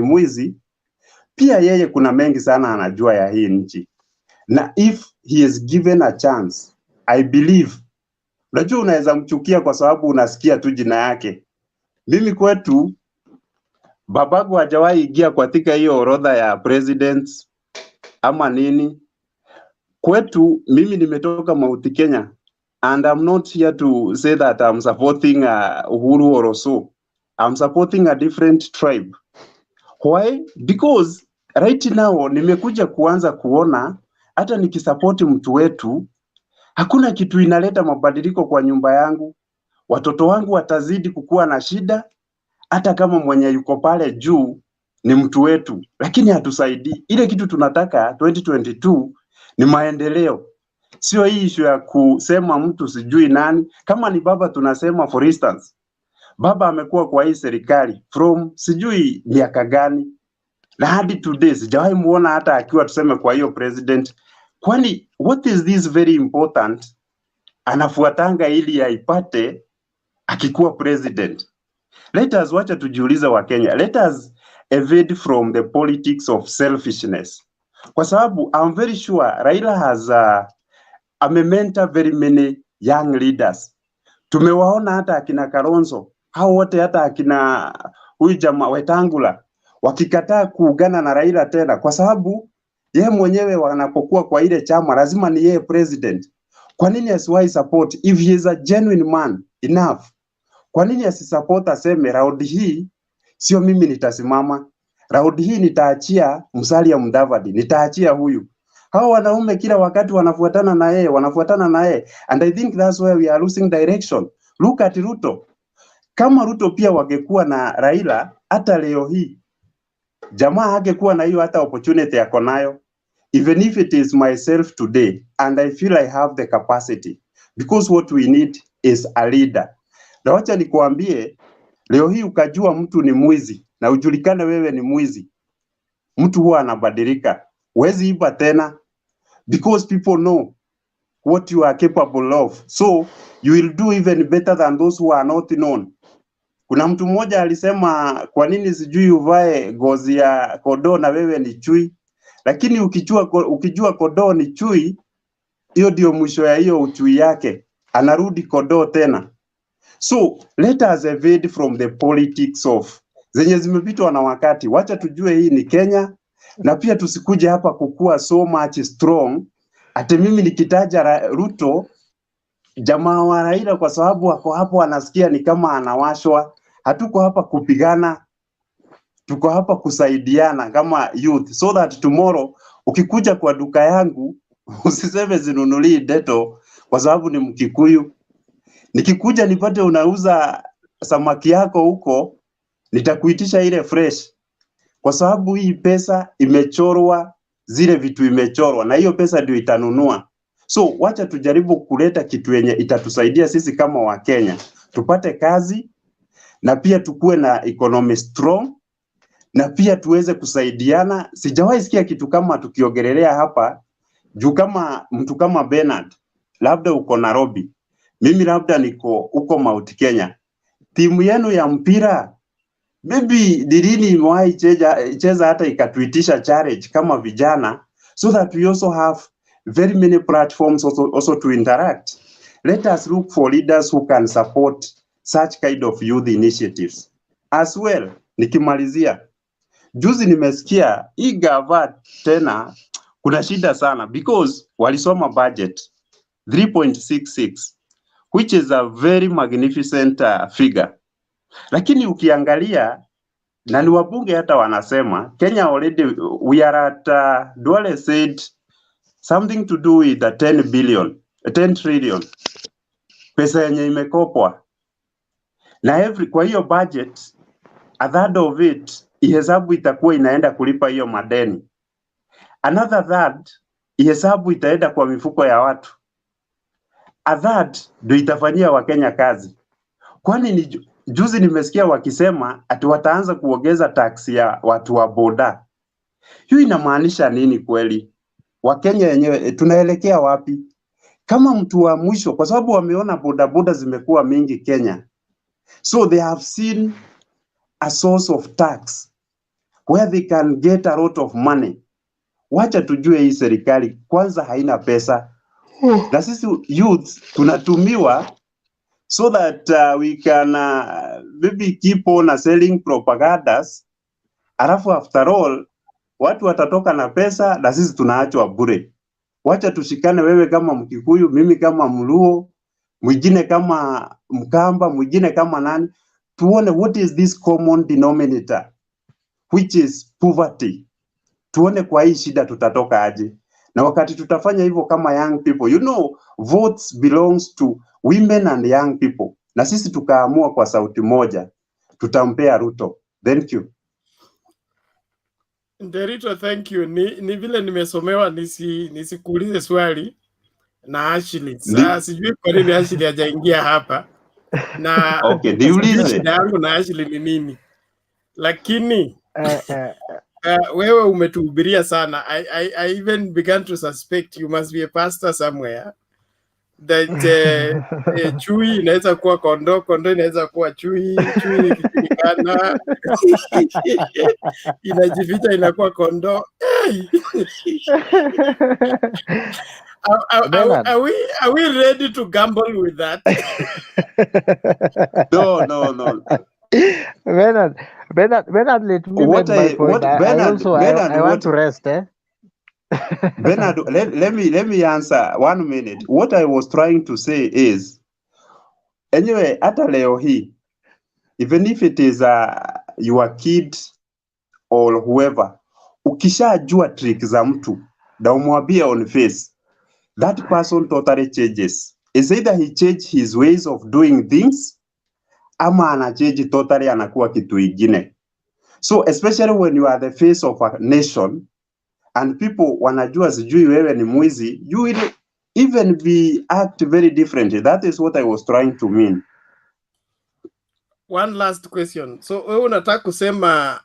mwizi, pia yeye kuna mengi sana anajua ya hii nchi, na if he is given a chance, I believe, unajua unaweza mchukia kwa sababu unasikia tu jina yake. Mimi kwetu babagu hajawahi ingia katika hiyo orodha ya presidents ama nini. Kwetu mimi nimetoka Mount Kenya, and I'm not here to say that I'm supporting Uhuru or so. I'm supporting a different tribe. Why? Because right now nimekuja kuanza kuona hata nikisupport mtu wetu hakuna kitu inaleta mabadiliko kwa nyumba yangu. Watoto wangu watazidi kukua na shida, hata kama mwenye yuko pale juu ni mtu wetu, lakini hatusaidii. Ile kitu tunataka 2022 ni maendeleo, sio hii issue ya kusema mtu sijui nani. Kama ni baba tunasema, for instance, baba amekuwa kwa hii serikali from sijui miaka gani, na hadi today sijawahi muona hata akiwa tuseme kwa hiyo president. Kwani what is this very important anafuatanga ili aipate akikuwa president? Let us wacha tujiulize wa Kenya, let us evade from the politics of selfishness, kwa sababu I'm very sure Raila has amementa very many young leaders. Tumewaona hata akina Kalonzo, hao wote, hata akina huyu jamaa Wetangula wakikataa kuungana na Raila tena, kwa sababu yeye mwenyewe wanapokuwa kwa ile chama lazima ni yeye president. Kwa nini asiwahi support if he is a genuine man enough? Kwa nini asisupport aseme round hii sio mimi nitasimama, round hii nitaachia Musalia Mudavadi, nitaachia huyu? Hao wanaume kila wakati wanafuatana na yeye, and I think that's where we are losing direction. Look at Ruto. Kama Ruto pia wangekuwa na Raila, hata leo hii jamaa hangekuwa na hiyo hata opportunity yako nayo. Even if it is myself today, and I feel I have the capacity, because what we need is a leader. Na wacha nikuambie, leo hii ukajua mtu ni mwizi na ujulikane wewe ni mwizi, mtu huwa anabadilika. Huwezi iba tena, because people know what you are capable of, so you will do even better than those who are not known. Kuna mtu mmoja alisema, kwa nini sijui uvae gozi ya kodoo na wewe ni chui? Lakini ukijua kodoo ni chui, hiyo ndio mwisho ya hiyo uchui yake, anarudi kodoo tena. So let us evade from the politics of zenye zimepitwa na wakati. Wacha tujue hii ni Kenya, na pia tusikuje hapa kukua so much strong. Ate mimi nikitaja Ruto, jamaa wa Raila, kwa sababu wako hapo anasikia ni kama anawashwa. Hatuko hapa kupigana, tuko hapa kusaidiana kama youth, so that tomorrow ukikuja kwa duka yangu usiseme zinunulii Deto kwa sababu ni Mkikuyu. Nikikuja nipate unauza samaki yako huko, nitakuitisha ile fresh, kwa sababu hii pesa imechorwa, zile vitu imechorwa, na hiyo pesa ndio itanunua. So wacha tujaribu kuleta kitu yenye itatusaidia sisi kama wa Kenya tupate kazi, na pia tukue na economy strong, na pia tuweze kusaidiana. Sijawahi sikia kitu kama tukiongelelea hapa juu, kama mtu kama Bernard, labda uko Nairobi, mimi labda niko uko Mount Kenya, timu yenu ya mpira maybe dilini imewahi cheza hata ikatuitisha challenge kama vijana, so that we also have very many platforms also to interact. Let us look for leaders who can support such kind of youth initiatives. As well, nikimalizia, juzi nimesikia hii gava tena kuna shida sana because walisoma budget 3.66 which is a very magnificent figure. Lakini ukiangalia na ni wabunge hata wanasema Kenya already we are at Duale said something to do with 10 trillion pesa yenye imekopwa na kwa hiyo budget a third of it ihesabu itakuwa inaenda kulipa hiyo madeni, another third ihesabu itaenda kwa mifuko ya watu, a third ndio itafanyia Wakenya kazi. Kwani ni juzi nimesikia wakisema ati wataanza kuongeza tax ya watu wa boda. Hiyo inamaanisha nini kweli? Wakenya wenyewe tunaelekea wapi? Kama mtu wa mwisho, kwa sababu wameona boda zimekuwa mingi Kenya, so they have seen a source of tax where they can get a lot of money. Wacha tujue hii serikali kwanza haina pesa. Na sisi youth tunatumiwa so that we can maybe keep on selling propagandas. Alafu after all watu watatoka na pesa na sisi tunaachwa bure. Wacha tushikane, wewe kama Mkikuyu, mimi kama Mluo, mwingine kama Mkamba, mwingine kama nani, tuone what is this common denominator which is poverty. Tuone kwa hii shida tutatoka aje. Na wakati tutafanya hivyo kama young people, you know, votes belongs to women and young people. Na sisi tukaamua kwa sauti moja, tutampea Ruto. Thank you. Nderito, thank you. Ni vile nimesomewa nisikuulize swali na Ashley. Sasa sijui kwa nini Ashley hajaingia hapa. Na okay, niulize. Shida yangu na Ashley ni nini? Lakini wewe umetuhubiria sana. I even began to suspect you must be a pastor somewhere. That chui inaweza kuwa kondoo inaweza kuwa chui ikijulikana inajificha inakuwa kondoo. Are we ready to gamble with that? No. Bernard, let me make my point. I want to rest. Bernard, let me answer 1 minute. What I was trying to say is, anyway, hata leo hii, even if it is your kid or whoever, ukishajua trick za mtu na umwambie on face, that person totally changes. It's either he change his ways of doing things ama anachange totally, anakuwa kitu ingine. So especially when you are the face of a nation and people wanajua sijui wewe ni mwizi, you will even be act very differently. That is what I was trying to mean. One last question. So wewe unataka kusema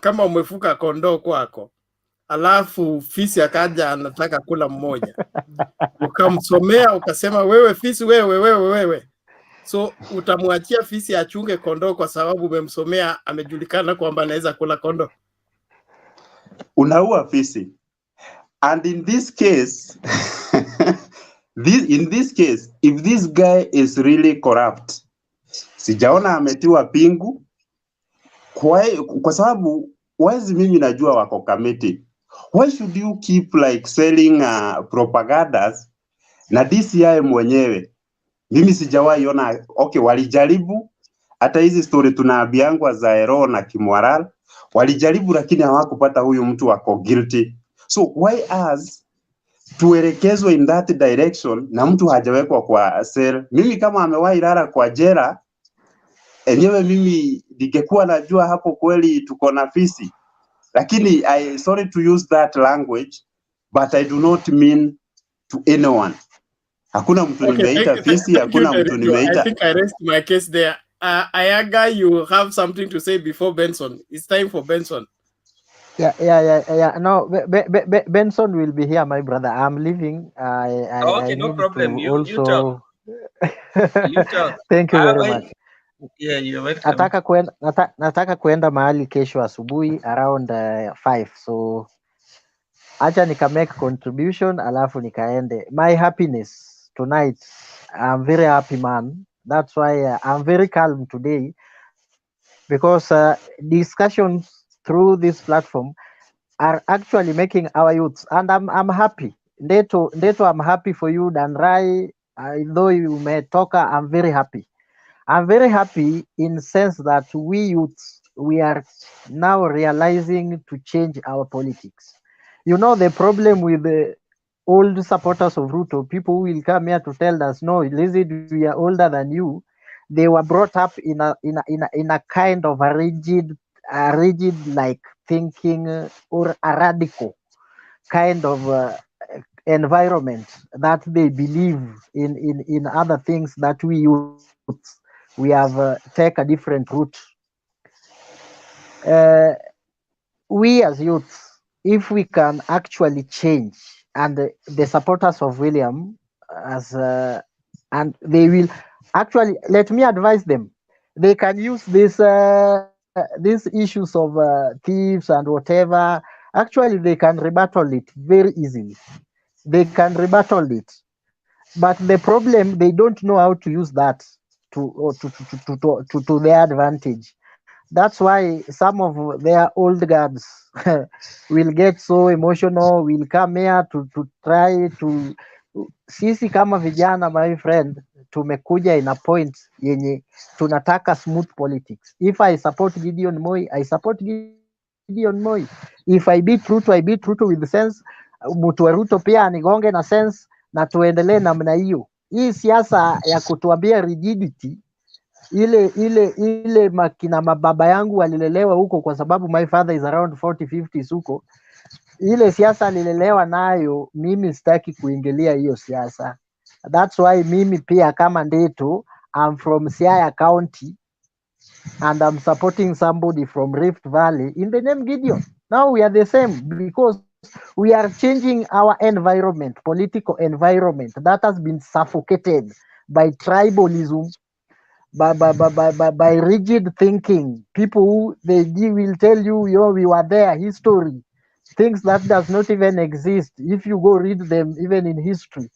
kama umefuka kondoo kwako alafu fisi akaja anataka kula mmoja ukamsomea ukasema wewe fisi wewe, so utamwachia fisi achunge kondoo kwa sababu umemsomea amejulikana kwamba anaweza kula kondoo? Unaua fisi. And in this case in this case, if this guy is really corrupt, sijaona ametiwa pingu kwa sababu wazi mimi najua wako committee. Why should you keep like selling propagandas na DCI mwenyewe? Mimi sijawahi ona. Okay, walijaribu hata hizi story tunaambiangwa za Ero na Kimwaral, walijaribu lakini hawakupata huyu mtu wako guilty. So why us tuelekezwe in that direction na mtu hajawekwa kwa cell? Mimi kama amewahi lala kwa jela, enyewe mimi ningekuwa najua hapo kweli tuko na fisi. Lakini sorry to use that language, but I do not mean to anyone. Hakuna mtu nimeita fisi, hakuna mtu nimeita. I think I rest my case there. Ayaga, you have something to say before Benson. It's time for Benson. Yeah. No, Benson will be here, my brother. I'm leaving. Okay, no problem. You talk. You talk. Thank you very much. Yeah, you're welcome. Nataka kuenda mahali kesho asubuhi around 5. So acha nika make contribution alafu nikaende. My happiness tonight. I'm very happy, man. That's why I'm very calm today, because discussions through this platform are actually making our youths, and I'm happy. Ndeto, I'm happy for you, Dan Rai. Though you may talk, I'm very happy. I'm very happy in sense that we youths, we are now realizing to change our politics. You know, the problem with the old supporters of Ruto, people who will come here to tell us, no, Lizzie, we are older than you. They were brought up in a kind of a rigid like thinking, or a radical kind of environment, that they believe in other things that we youths, we have take a different route. Uh, we as youths, if we can actually change, and the supporters of William, as and they will actually, let me advise them, they can use these issues of thieves and whatever. Actually, they can rebuttal it very easily. They can rebuttal it, but the problem, they don't know how to use that to their advantage. That's why some of their old guards will get so emotional, will come here to try to. Sisi kama vijana, my friend, tumekuja in a point yenye tunataka smooth politics. If I support Gideon Moi, I support Gideon Moi. If I beat Ruto, I beat Ruto with sense. Mtu wa Ruto pia anigonge na sense, na tuendelee namna hiyo. Hii siasa ya kutuambia rigidity, ile makina mababa yangu walilelewa huko, kwa sababu my father is around 40-50s huko. Ile siasa alilelewa nayo, mimi sitaki kuingilia hiyo siasa. That's why mimi pia kama Ndeto, I'm from Siaya County and I'm supporting somebody from Rift Valley in the name Gideon. Now we are the same, because we are changing our environment, political environment that has been suffocated by tribalism, by rigid thinking. People who they will tell you, yo, we were there, history, things that does not even exist if you go read them even in history.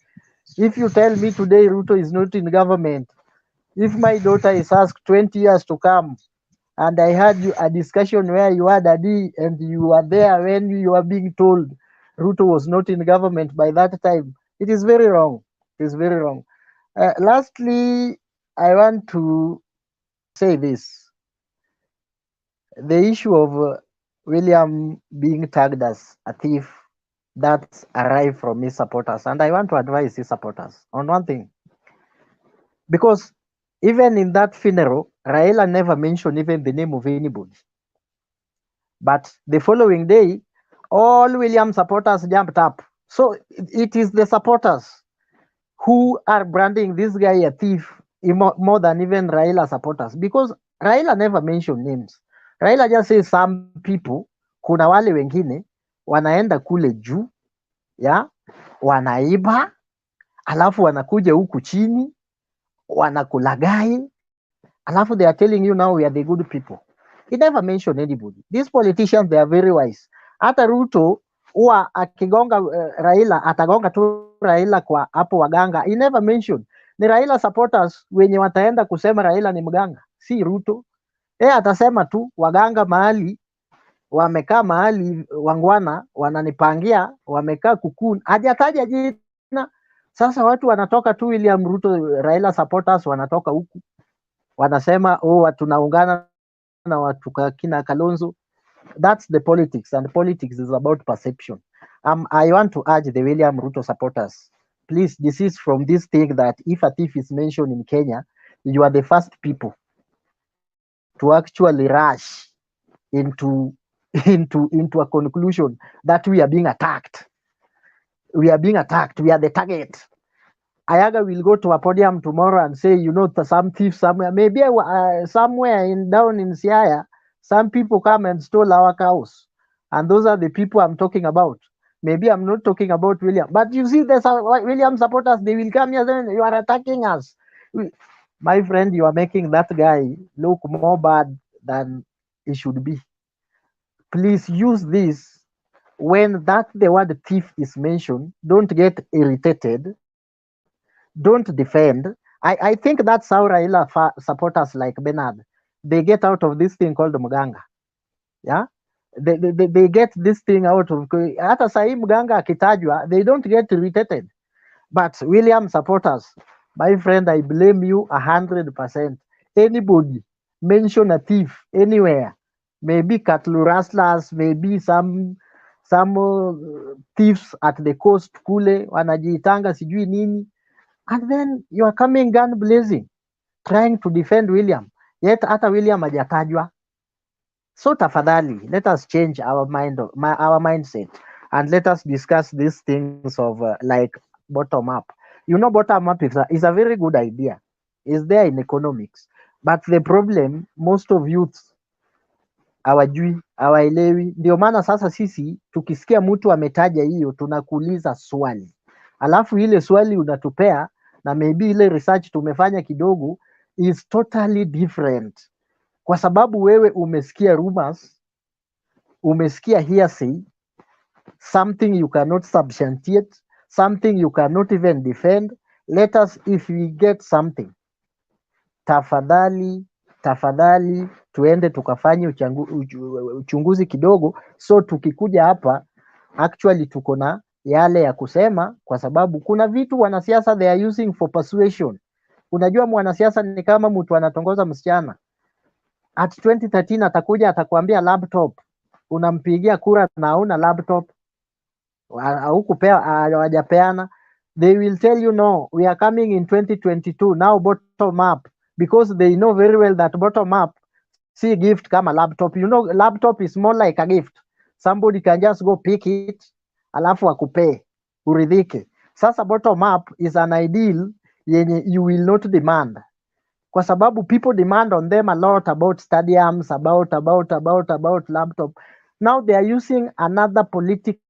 If you tell me today Ruto is not in government, if my daughter is asked 20 years to come, and I had a discussion where you had Adi and you were there when you were being told Ruto was not in government by that time, it is very wrong. It is very wrong. Lastly, I want to say this. The issue of William being tagged as a thief, that's arrived from his supporters. And I want to advise his supporters on one thing. Because even in that funeral, Raila never mentioned even the name of anybody. But the following day, all William supporters jumped up. So it is the supporters who are branding this guy a thief more than even Raila supporters, because Raila never mentioned names. Raila just says some people, kuna wale wengine wanaenda kule juu ya wanaiba, alafu wanakuja huku chini wanakulagai, alafu they are telling you now we are the good people. He never mentioned anybody. These politicians, they are very wise. Hata Ruto huwa akigonga Raila, atagonga tu Raila kwa hapo waganga. He never mentioned. Ni Raila supporters wenye wataenda kusema Raila ni mganga, si Ruto. Atasema tu waganga mahali wamekaa, mahali wangwana wananipangia, wamekaa kukuni, hajataja jina. Sasa watu wanatoka tu William Ruto, Raila supporters wanatoka huku wanasema tunaungana na watu kina Kalonzo. That's the politics, and politics is about perception. I want to urge the William Ruto supporters, please desist from this thing that if a thief is mentioned in Kenya, you are the first people to actually rush into a conclusion that we are being attacked. We are being attacked. We are the target. Ayaga will go to a podium tomorrow and say, some thief somewhere, maybe somewhere down in Siaya, some people come and stole our cows. And those are the people I'm talking about. Maybe I'm not talking about William. But you see, there's William supporters, they will come here saying, you are attacking us. My friend, you are making that guy look more bad than he should be. Please use this. When the word thief is mentioned, don't get irritated. don't defend. I think that's how Raila supporters like Bernard, they get out of this thing called Muganga. Yeah, they get this thing out of, hata sahi Muganga akitajwa, they don't get irritated. But William supporters, my friend, I blame you 100%. Anybody mention a thief anywhere, maybe cattle rustlers, maybe some thieves at the coast kule wanajiitanga sijui nini, and then you are coming gun blazing trying to defend William, yet hata William hajatajwa. So tafadhali, let us change our mindset, and let us discuss these things of like bottom up. You know, bottom up is a very good idea. It's there in economics, but the problem, most of youths hawajui, hawaelewi. Ndio maana sasa sisi tukisikia mtu ametaja hiyo tunakuuliza swali, alafu ile swali unatupea na maybe ile research tumefanya kidogo is totally different, kwa sababu wewe umesikia rumors, umesikia hearsay, something you cannot substantiate, something you cannot even defend. Let us, if we get something, tafadhali tuende tukafanye uchunguzi kidogo, so tukikuja hapa actually tuko na yale ya kusema, kwa sababu kuna vitu wanasiasa they are using for persuasion. Unajua mwanasiasa ni kama mtu anatongoza msichana. At 2013 atakuja atakwambia laptop, unampigia kura na hauna laptop, hawajapeana. They will tell you no, we are coming in 2022 now bottom up, because they know very well that bottom up see gift kama laptop. You know, laptop is more like a gift, somebody can just go pick it alafu akupe uridhike. Sasa bottom up is an ideal yenye you will not demand, kwa sababu people demand on them a lot about stadiums, about laptop. Now they are using another political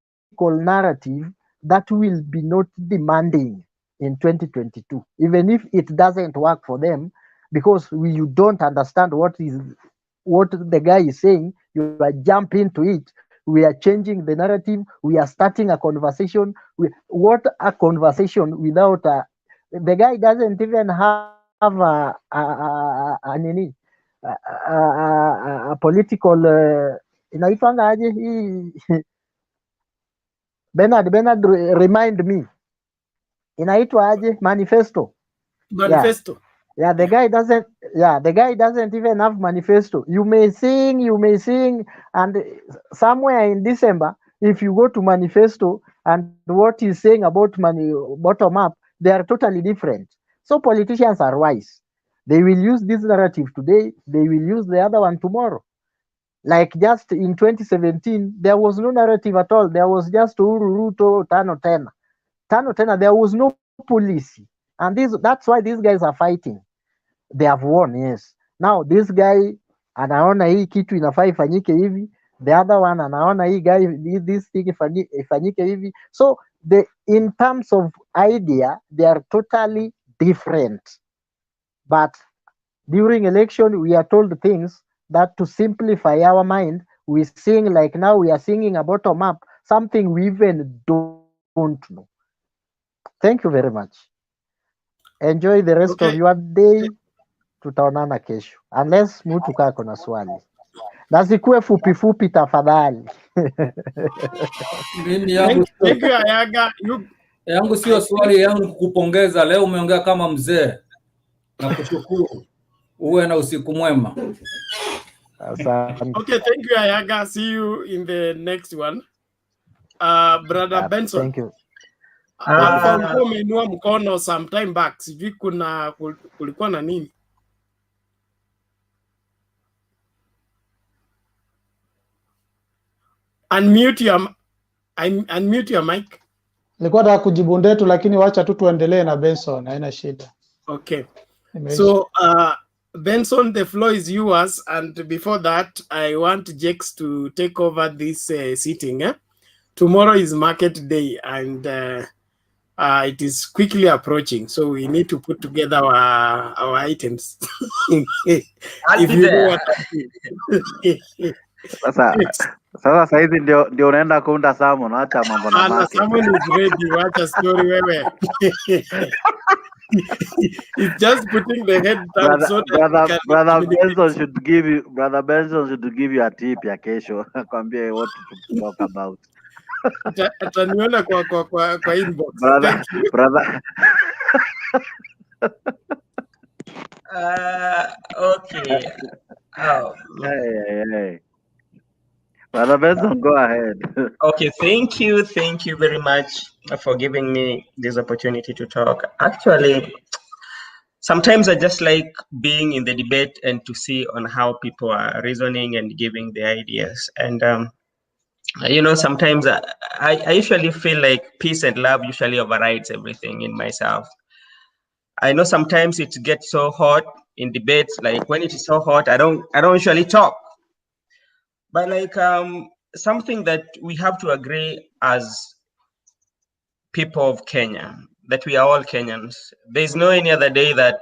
narrative that will be not demanding in 2022, even if it doesn't work for them, because you don't understand what the guy is saying. You are jumping into it. We are changing the narrative. We are starting a conversation. What a conversation without the guy doesn't even have a political inaitwanga aje hii Bernard remind me, inaitwa aje? Manifesto. Yeah, the guy doesn't even have manifesto. You may sing, and somewhere in December, if you go to manifesto and what he's saying about bottom up, they are totally different. So politicians are wise. They will use this narrative today, they will use the other one tomorrow. Like just in 2017, there was no narrative at all. There was just Ruto, Tano Tena. There was no policy. And that's why these guys are fighting. They have won, yes. Now this guy anaona hii kitu inafaa ifanyike hivi, the other one anaona hii guy this thing ifanyike hivi. So in terms of idea, they are totally different. But during election, we are told things that to simplify our mind, we sing like now we are singing a bottom up, something we even don't know. Thank you very much. Enjoy the rest of your day. Tutaonana kesho, unless mtu kako na swali, na zikuwe fupi tafadhali. Mimi yangu sio swali, yangu kukupongeza. Leo umeongea kama mzee, na kushukuru. Uwe na usiku mwema. Okay, thank you Ayaga. See you in the next one. Brother Benson. Thank you. Umeinua mkono sometime back, sijui kulikuwa na nini? Unmute your mic. Nilikuwa nataka kujibu ndetu, lakini wacha tu tuendelee na Benson, haina shida. Okay. So Benson, the floor is yours, and before that I want Jex to take over this sitting. Tomorrow is market day, and it is quickly approaching, so we need to put together our items. If you know what I mean. Sasa saizi ndio unaenda kuunda Salmon, acha mambo na market. Salmon is ready, wacha story wewe. He's just putting the head down so that brother Benson should give you a tip ya kesho akwambie what to talk about. Ataniona kwa inbox. Brother, Thank you. brother. Okay. Oh. Hey. Brother Benson, go ahead. Okay, thank you very much for giving me this opportunity to talk. Actually, sometimes I just like being in the debate and to see on how people are reasoning and giving their ideas. And sometimes I usually feel like peace and love usually overrides everything in myself. I know sometimes it gets so hot in debates, like when it is so hot, I don't usually talk. But like something that we have to agree as people of Kenya, that we are all Kenyans. There's no any other day that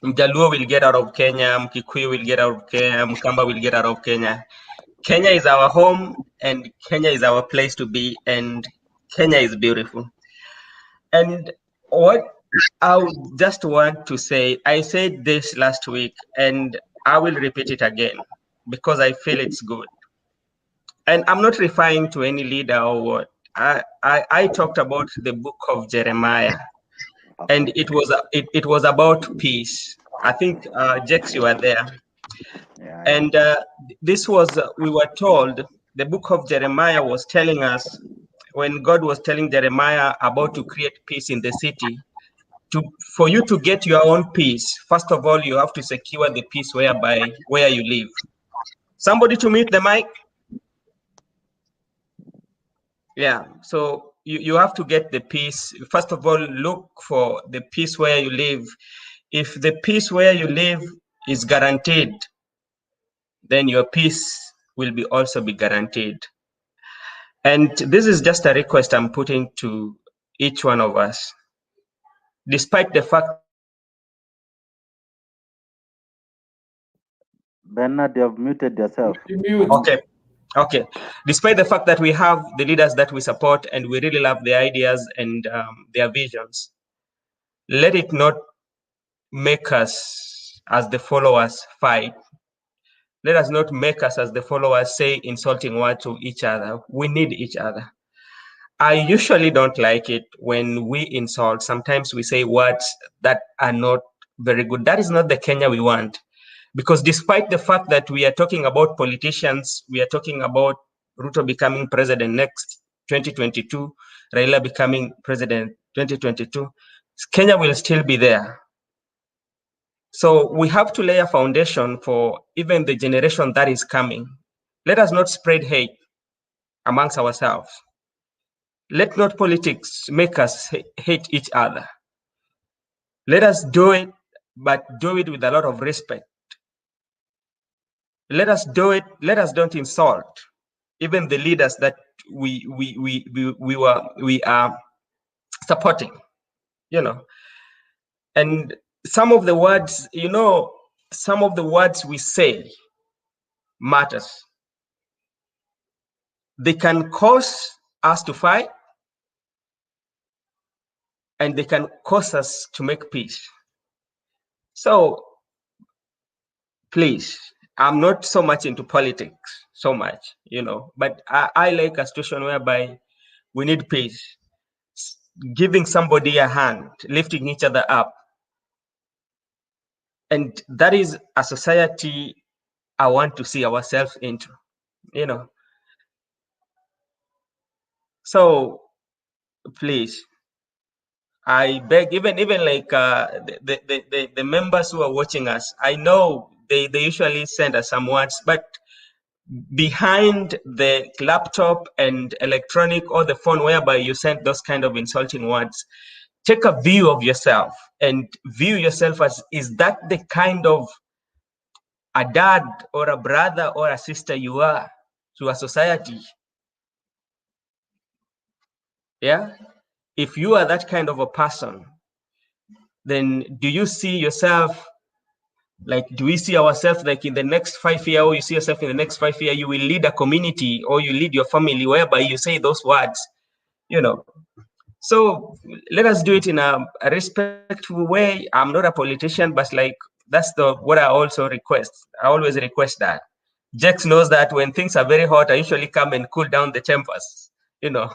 Mjaluo will get out of Kenya, Mkikuyu will get out of Kenya, Mkamba will get out of Kenya. Kenya is our home and Kenya is our place to be, and Kenya is beautiful. And what I would just want to say, I said this last week and I will repeat it again because I feel it's good. And I'm not referring to any leader or what. I talked about the book of Jeremiah, and it was about peace. I think Jex, you were there. And this was we were told the book of Jeremiah was telling us when God was telling Jeremiah about to create peace in the city. For you to get your own peace, first of all, you have to secure the peace where you live. Somebody to mute the mic. Yeah, so you have to get the peace. First of all, look for the peace where you live. If the peace where you live is guaranteed, then your peace will also be guaranteed. And this is just a request I'm putting to each one of us. Despite the fact Bernard, you have muted yourself. Okay. Despite the fact that we have the leaders that we support and we really love their ideas and their visions, let it not make us as the followers fight. Let us not make us as the followers say insulting words to each other. We need each other. I usually don't like it when we insult. Sometimes we say words that are not very good. That is not the Kenya we want. Because despite the fact that we are talking about politicians, we are talking about Ruto becoming president next 2022, Raila becoming president 2022, Kenya will still be there. So we have to lay a foundation for even the generation that is coming. Let us not spread hate amongst ourselves. Let not politics make us hate each other. Let us do it, but do it with a lot of respect. Let us do it. Let us don't insult even the leaders that we are supporting. And some of the words, some of the words we say matters. They can cause us to fight, and they can cause us to make peace. So please, I'm not so much into politics, but I like a situation whereby we need peace, giving somebody a hand, lifting each other up. And that is a society I want to see ourselves into, So please, I beg, even like the members who are watching us, I know they usually send us some words, but behind the laptop and electronic or the phone whereby you send those kind of insulting words, take a view of yourself and view yourself as, is that the kind of a dad or a brother or a sister you are to a society? Yeah. If you are that kind of a person, then do you see yourself, like, do we see ourselves like in the next 5 years, or you see yourself in the next 5 years, you will lead a community or you lead your family whereby you say those words, So let us do it in a respectful way. I'm not a politician, but like that's what I also request. I always request that. Jex knows that when things are very hot, I usually come and cool down the chambers. You know,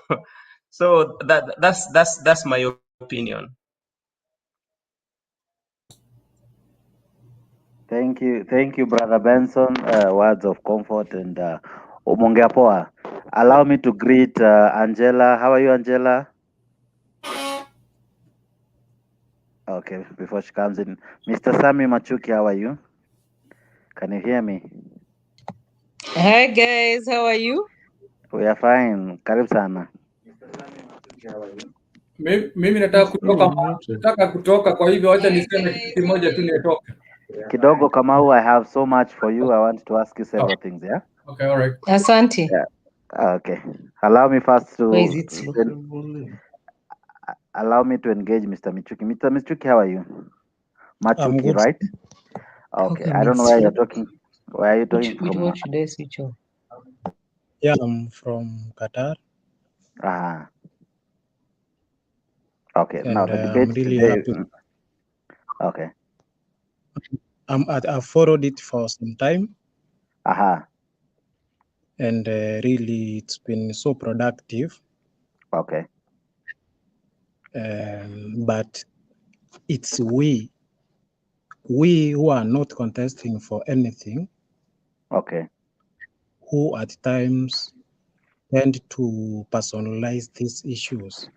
so that's my opinion. Thank you, Brother Benson. Words of comfort and umongea poa. Allow me to greet Angela. How are you, Angela? Okay, before she comes in, Mr. Sami Machuki, how are you? Can you hear me? Hi guys, how are you? We are fine. Karibu sana. Mimi nataka kutoka, kwa hivyo acha niseme kitu kimoja tu nitoke. Kidogo Kamau, I have so much for you. I want to ask you several things, yeah? Okay, all right. Asante. Yeah. Okay. Allow me first to Why is it slow? allow me to engage Mr. Michuki. Mr. Michuki, how are you? Machuki, good. right? Okay. I don't know where you're talking. Where are you talking from? What should I switch on? Yeah, I'm from Qatar. Ah. Okay. And Now the I'm debate really today. happy. Okay. I followed it for some time. Aha. And really, it's been so productive. Okay. But it's we who are not contesting for anything. Okay. Who at times tend to personalize these issues.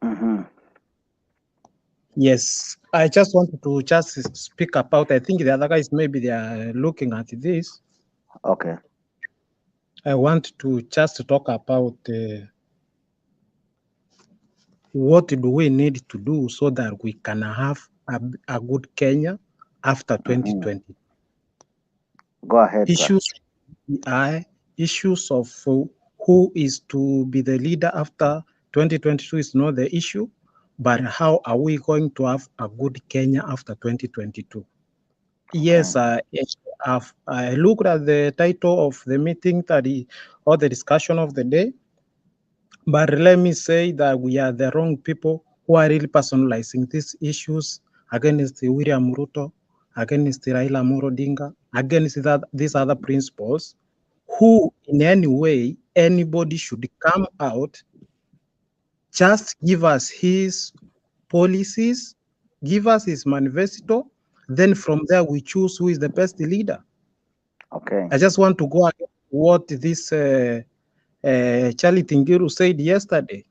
Mm-hmm. Yes, I just wanted to just speak about, I think the other guys, maybe they are looking at this. Okay. I want to just talk about what do we need to do so that we can have a good Kenya after 2020. Go ahead, Issues of who is to be the leader after 2022 is not the issue, but how are we going to have a good Kenya after 2022? Yes, I looked at the title of the meeting or the discussion of the day, but let me say that we are the wrong people who are really personalizing these issues against William Ruto, against Raila Odinga, against these other principles, who in any way, anybody should come out, just give us his policies, give us his manifesto, then from there we choose who is the best leader. Okay. I just want to go against what this Charlie Tingiru said yesterday.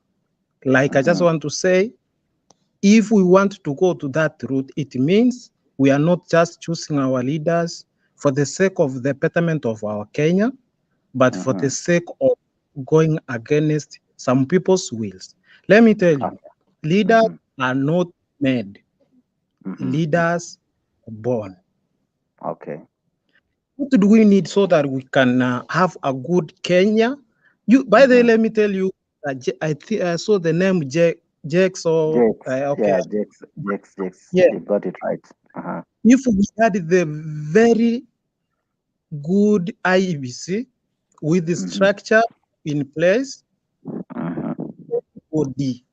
Like, I just want to say, if we want to go to that route, it means we are not just choosing our leaders for the sake of the betterment of our Kenya, but for the sake of going against some people's wills. Let me tell you, leaders are not made. Leaders are born. Okay. What do we need so that we can have a good Kenya? By the way, let me tell you, I saw the name Jex or okay. Jex. Yeah. You got it right. If we had the very good IEBC with the structure in place,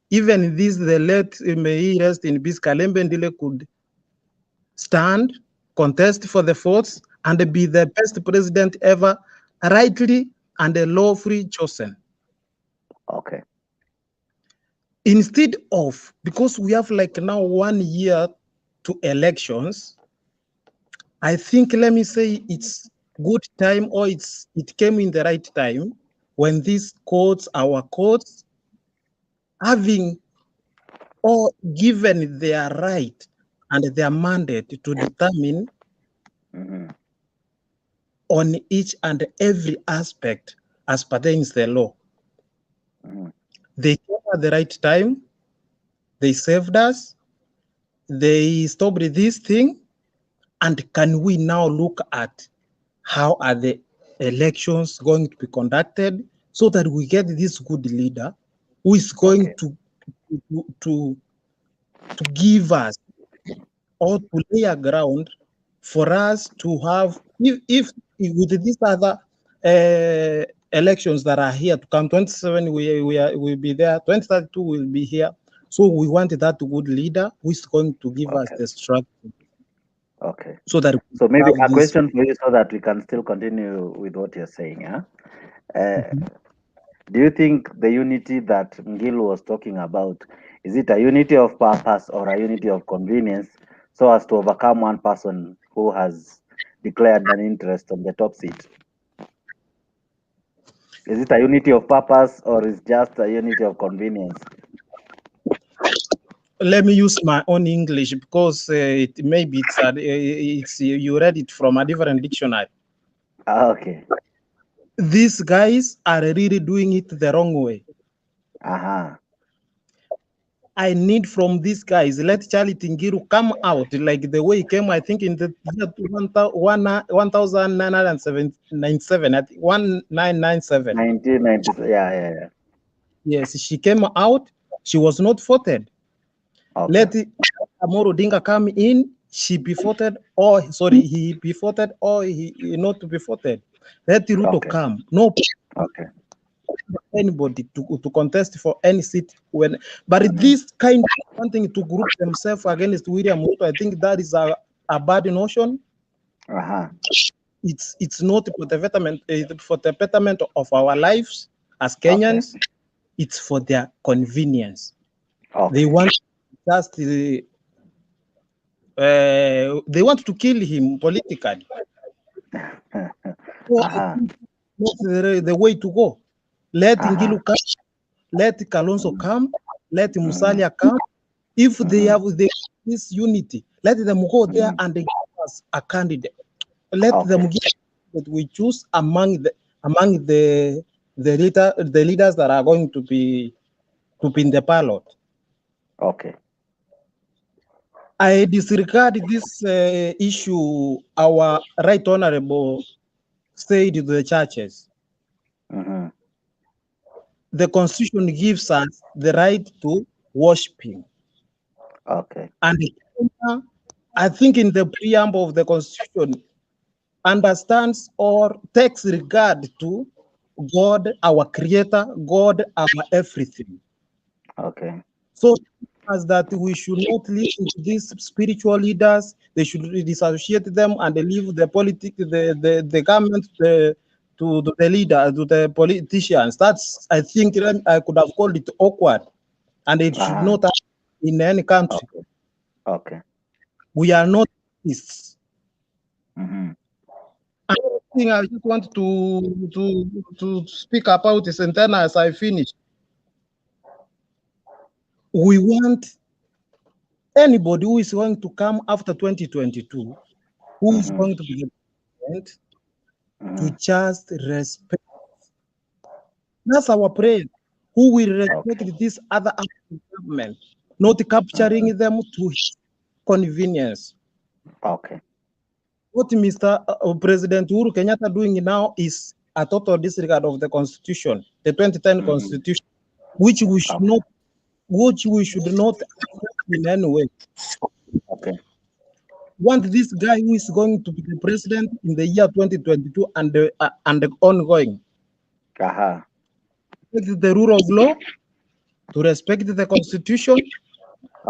even this the late may he rest in peace, Kalembe Ndile could stand, contest for the votes, and be the best president ever, rightly and lawfully chosen. Okay. Instead of, because we have like now 1 year to elections, I think, let me say, it's good time, or it came in the right time when these courts, our courts, having or given their right and their mandate to determine on each and every aspect as pertains the law. They came at the right time, they saved us, they stopped this thing, and can we now look at how are the elections going to be conducted so that we get this good leader who is going to give us or to lay a ground for us to have, if with these other elections that are here to come. 27 will be there. 2032 will be here. So we want that good leader who is going to give us the structure. Okay. So that so maybe a question for you so that we can still continue with what you're saying. Do you think the unity that Ngil was talking about, is it a unity of purpose or a unity of convenience so as to overcome one person who has declared an interest on the top seat? Is it a unity of purpose or is just a unity of convenience? Let me use my own English because maybe it's you read it from a different dictionary. Okay. These guys are really doing it the wrong way. I need from these guys, let Charlie Tingiru come out like the way he came, I think in the year 1997, I think 1997. 1997, yeah. Yes, she came out, she was not voted. Okay. Let Amoro Dinga come in, she be voted, or sorry, he be voted or he not to be voted. Let Ruto come. No. Okay. Anybody to contest for any seat but this kind of wanting to group themselves against William Ruto, I think that is a bad notion. It's not for the betterment of our lives as Kenyans. It's for their convenience. They want just they want to kill him politically. Not the way to go. Let Ngilu come, let Kalonzo come, let Musalia come. If they have this unity, let them go there and give us a candidate. Let them give that we choose among the leaders that are going to be in the ballot. Okay. I disregard this issue. Our right honorable said to the churches. The constitution gives us the right to worship him. Okay. And I think in the preamble of the constitution understands or takes regard to God, our creator, God, our everything. Okay. So as that we should not listen to these spiritual leaders, they should disassociate them and leave the politics, the government, to the leader, to the politicians. That's, I think I could have called it awkward, and it should not happen in any country. Okay. We are not artists. Another thing I just want to speak about is, and then as I finish, we want anybody who is going to come after 2022, who is going to be the president, to just respect. That's our prayer. Who will respect this other government, not capturing them to his convenience. Okay. What Mr. President Uhuru Kenyatta doing now is a total disregard of the Constitution, the 2010 Constitution, which we should not in any way. Okay. Want this guy who is going to be the president in the year 2022 and the ongoing. Respect the rule of law, to respect the Constitution,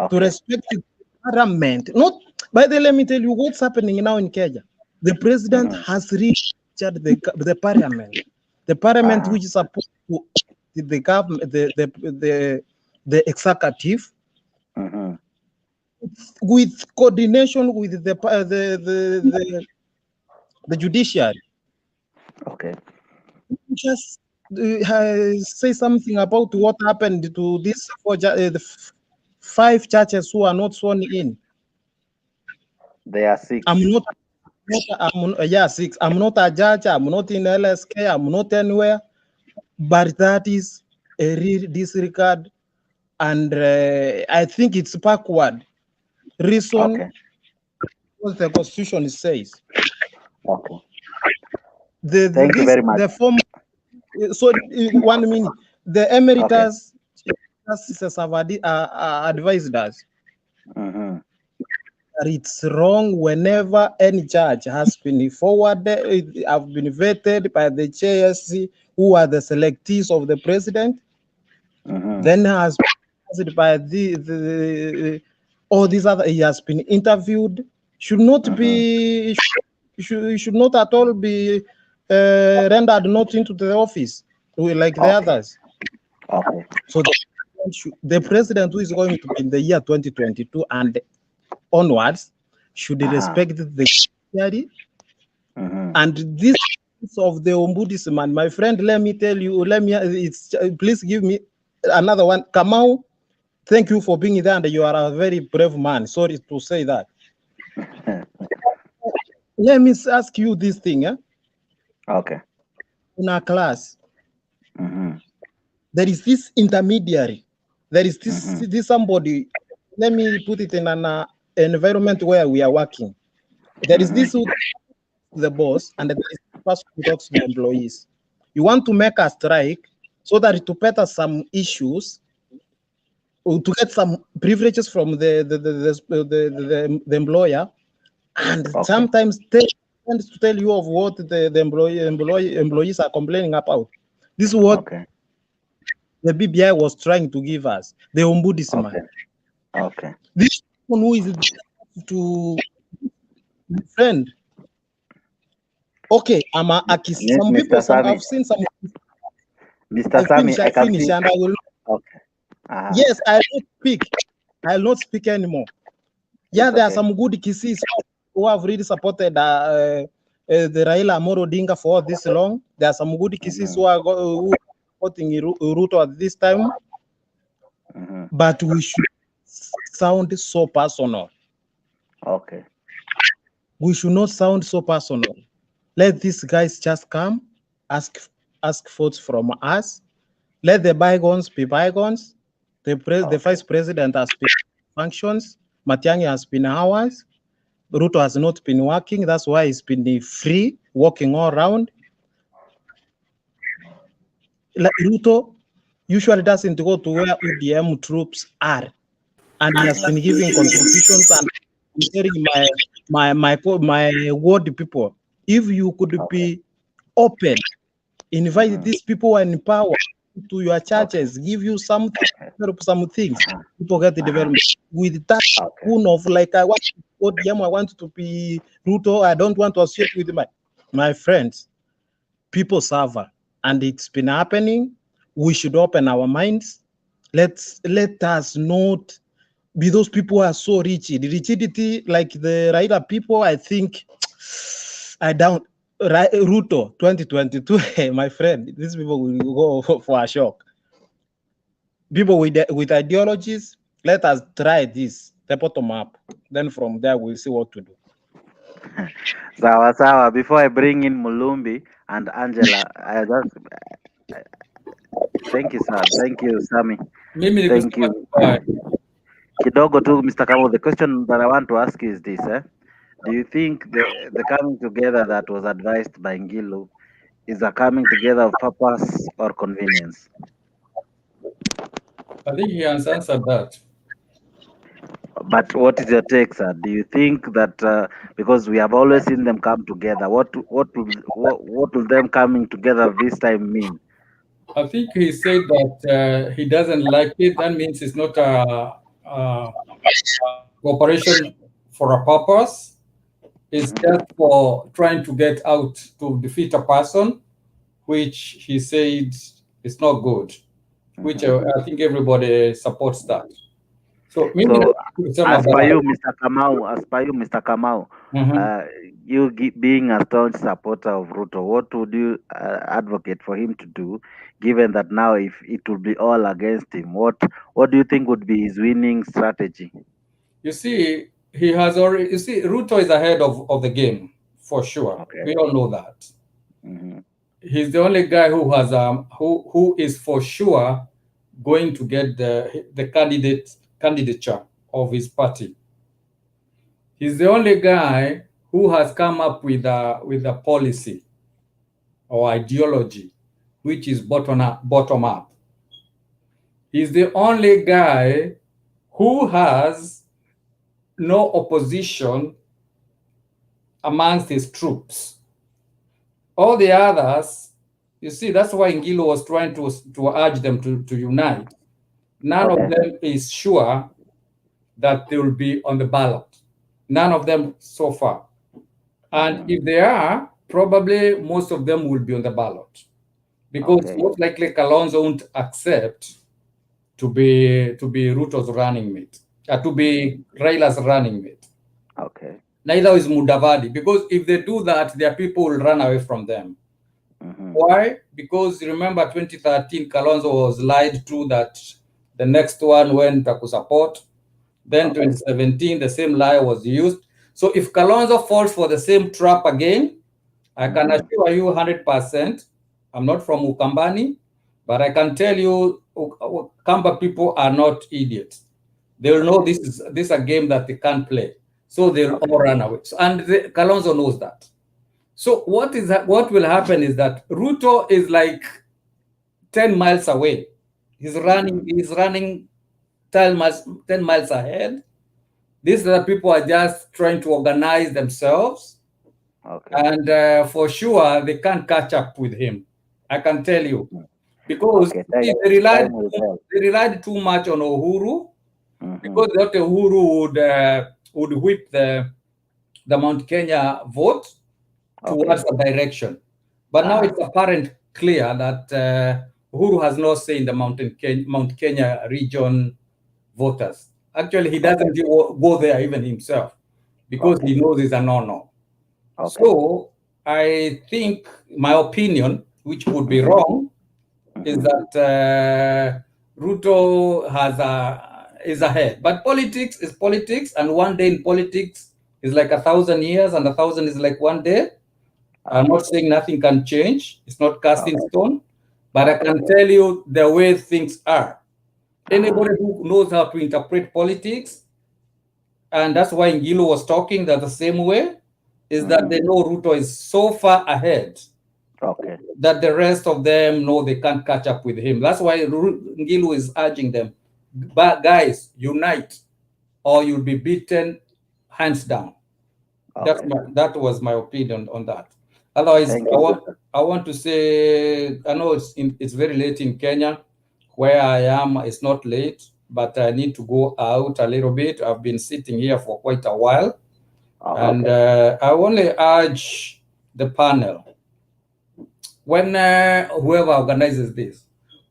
to respect the parliament. Not, by the way, let me tell you what's happening now in Kenya. The president has reached the parliament. The parliament, which is supposed to the government, the executive, with coordination with the judiciary. Okay. Just say something about what happened to these the 5 churches who are not sworn in. They are 6. I'm not 6. I'm not a judge. I'm not in LSK. I'm not anywhere. But that is a real disregard, and I think it's backward. Reason what the Constitution says. Okay. Thank you very much. The form. So 1 minute. The emeritus have advised us. It's wrong whenever any judge has been forwarded, have been vetted by the JSC, who are the selectees of the president, then has been by all these other, he has been interviewed, should not be, should not at all be rendered not into the office like the others. So the president who is going to be in the year 2022 and onwards should respect the judiciary. And this of the ombudsman, my friend, let me tell you, please give me another one. Kamau, thank you for being there, and you are a very brave man. Sorry to say that. Let me ask you this thing. Okay. In our class, there is this intermediary. There is this somebody. Let me put it in an environment where we are working. There is this the boss, and there is the person who talks to the employees. You want to make a strike so that to better some issues, or to get some privileges from the employer, and sometimes tends to tell you of what the employees are complaining about. This is what the BBI was trying to give us, the ombudsman. This one who is to friend. Okay, I'm a some people, I've seen some. Mr. Sami, I finish, and I will. Okay. Yes, I will speak. I will not speak anymore. Yeah, there are some good cases who have really supported the Raila Amolo Odinga for this long. There are some good cases who are supporting Ruto at this time. But we should sound so personal. Okay. We should not sound so personal. Let these guys just come, ask votes from us. Let the bygones be bygones. The vice president has been functions. Matiang'i has been ours. Ruto has not been working. That's why he's been free, walking all around. Like Ruto usually doesn't go to where UDM troops are, and he has been giving contributions and sharing my ward people. If you could be open, invite these people in power to your churches, give you something, some things, people get the development. With that spoon of like, I want ODM, I want to be Ruto, I don't want to associate with my friends. People suffer, and it's been happening. We should open our minds. Let us not be those people who are so rigid. Rigidity, like the Raila people, I think, I don't. Ruto 2022, my friend, these people will go for a shock. People with ideologies, let us try this, the bottom up. Then from there, we'll see what to do. Sawa. Before I bring in Mulumbi and Angela, thank you, sir. Thank you, Sami. Thank you. Kidogo too, Mr. Kamau, the question that I want to ask you is this, do you think the coming together that was advised by Ngilu is a coming together of purpose or convenience? I think he has answered that. But what is your take, sir? Do you think that because we have always seen them come together, what will them coming together this time mean? I think he said that he doesn't like it. That means it's not a cooperation for a purpose. It's just for trying to get out to defeat a person, which he said is not good, which I think everybody supports that. So as per you, Mr. Kamau, you being a staunch supporter of Ruto, what would you advocate for him to do, given that now if it will be all against him? What do you think would be his winning strategy? You see, he has already. You see, Ruto is ahead of the game for sure. Okay. We all know that. He's the only guy who has who is for sure going to get the candidature of his party. He's the only guy who has come up with a policy or ideology which is bottom up. He's the only guy who has no opposition amongst his troops. All the others, You see, that's why Ngilu was trying to urge them to unite. None of them is sure that they will be on the ballot. None of them so far. And if they are, probably most of them will be on the ballot. Because most likely Kalonzo won't accept to be Ruto's running mate, to be Raila's running mate. Okay. Neither is Mudavadi, because if they do that, their people will run away from them. Why? Because remember 2013, Kalonzo was lied to that the next one went to support. Then 2017, the same lie was used. So if Kalonzo falls for the same trap again, I can assure you 100%, I'm not from Ukambani, but I can tell you Kamba people are not idiots. They will know this is a game that they can't play. So they'll all run away. So, and Kalonzo knows that. So what will happen is that Ruto is like 10 miles away. He's running 10 miles ahead. These other people are just trying to organize themselves. And for sure, they can't catch up with him. I can tell you. Because they relied too much on Uhuru. Because that Uhuru would whip the Mount Kenya vote towards a direction. But now it's apparent clear that Uhuru has no say in the Mount Kenya region voters. Actually, he doesn't go there even himself because he knows it's a no-no. So I think my opinion, which would be wrong, is that Ruto is ahead. But politics is politics, and one day in politics is like 1,000 years, and 1,000 is like one day. I'm not saying nothing can change. It's not cast in stone. But I can tell you the way things are. Anybody who knows how to interpret politics, and that's why Ngilu was talking that the same way, is that they know Ruto is so far ahead that the rest of them know they can't catch up with him. That's why Ngilu is urging them, but guys, unite or you'll be beaten hands down. That was my opinion on that. Otherwise, I want to say, I know it's very late in Kenya. Where I am, it's not late, but I need to go out a little bit. I've been sitting here for quite a while. And I only urge the panel, when whoever organizes this,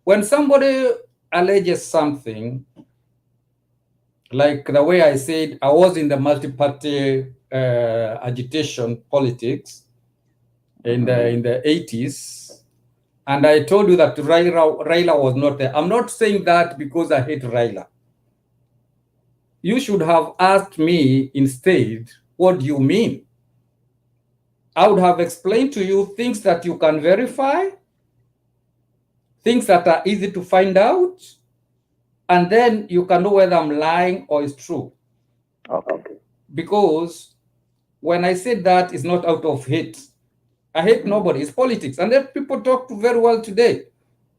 when somebody alleges something, like the way I said, I was in the multi-party agitation politics in the 80s, and I told you that Raila was not there. I'm not saying that because I hate Raila. You should have asked me instead, what do you mean? I would have explained to you things that you can verify, things that are easy to find out, and then you can know whether I'm lying or it's true. Because when I said that, it's not out of hate. I hate nobody. It's politics. And then people talk very well today.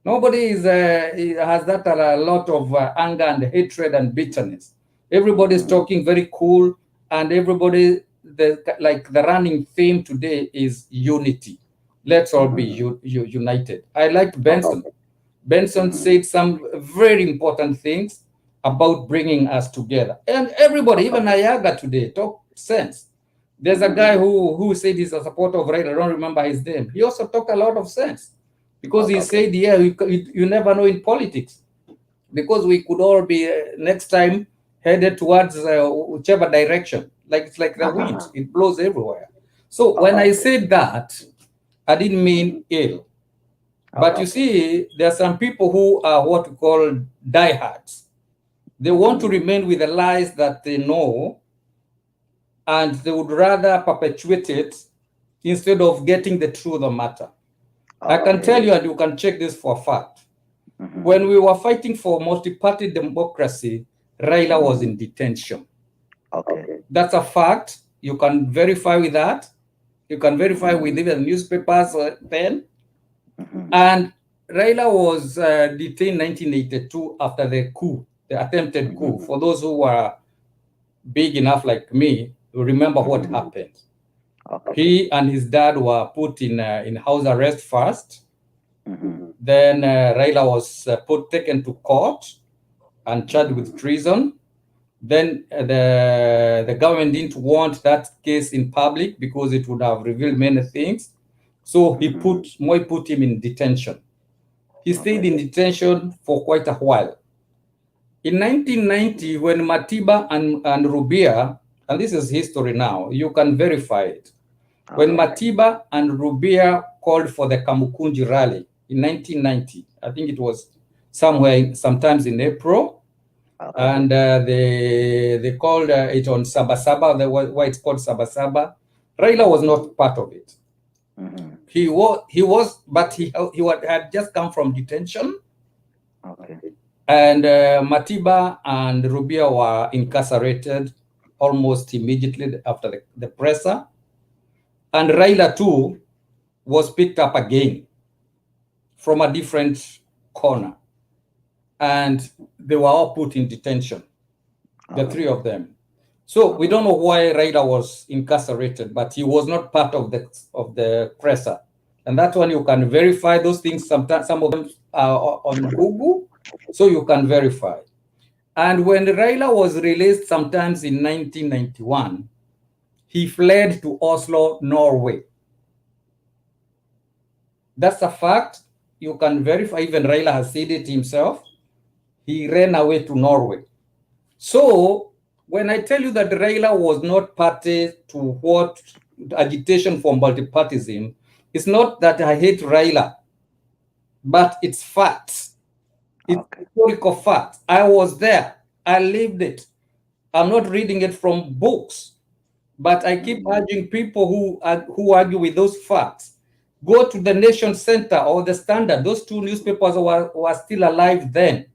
Nobody has that a lot of anger and hatred and bitterness. Everybody's talking very cool, and everybody, the running theme today is unity. Let's all be united. I liked Benson. Benson said some very important things about bringing us together. And everybody, even Ayaga today, talk sense. There's a guy who said he's a supporter of Raila. I don't remember his name. He also talked a lot of sense. Because he said, yeah, you never know in politics. Because we could all be next time headed towards whichever direction. Like it's like the wind, it blows everywhere. So when I said that, I didn't mean ill. But you see, there are some people who are what we call diehards. They want to remain with the lies that they know, and they would rather perpetuate it instead of getting the truth of the matter. I can tell you, and you can check this for a fact. When we were fighting for multi-party democracy, Raila was in detention. That's a fact. You can verify with that. You can verify with even newspapers then. And Raila was detained in 1982 after the coup, the attempted coup. For those who were big enough like me to remember what happened. He and his dad were put in house arrest first. Then Raila was taken to court and charged with treason. Then the government didn't want that case in public because it would have revealed many things. So Moi put him in detention. He stayed in detention for quite a while. In 1990, when Matiba and Rubia, and this is history now, you can verify it. When Matiba and Rubia called for the Kamukunji rally in 1990, I think it was sometimes in April, and they called it on Sabasaba, why it's called Sabasaba. Raila was not part of it. He was, but he had just come from detention. And Matiba and Rubia were incarcerated almost immediately after the presser. And Raila too was picked up again from a different corner. And they were all put in detention, the three of them. So we don't know why Raila was incarcerated, but he was not part of the presser. And that's when you can verify those things. Sometimes some of them are on Google, so you can verify. And when Raila was released sometimes in 1991, he fled to Oslo, Norway. That's a fact. You can verify. Even Raila has said it himself. He ran away to Norway. So when I tell you that Raila was not party to what agitation for multipartyism, it's not that I hate Raila, but it's facts. It's historical facts. I was there. I lived it. I'm not reading it from books, but I keep urging people who argue with those facts. Go to the Nation Center or the Standard. Those two newspapers were still alive then.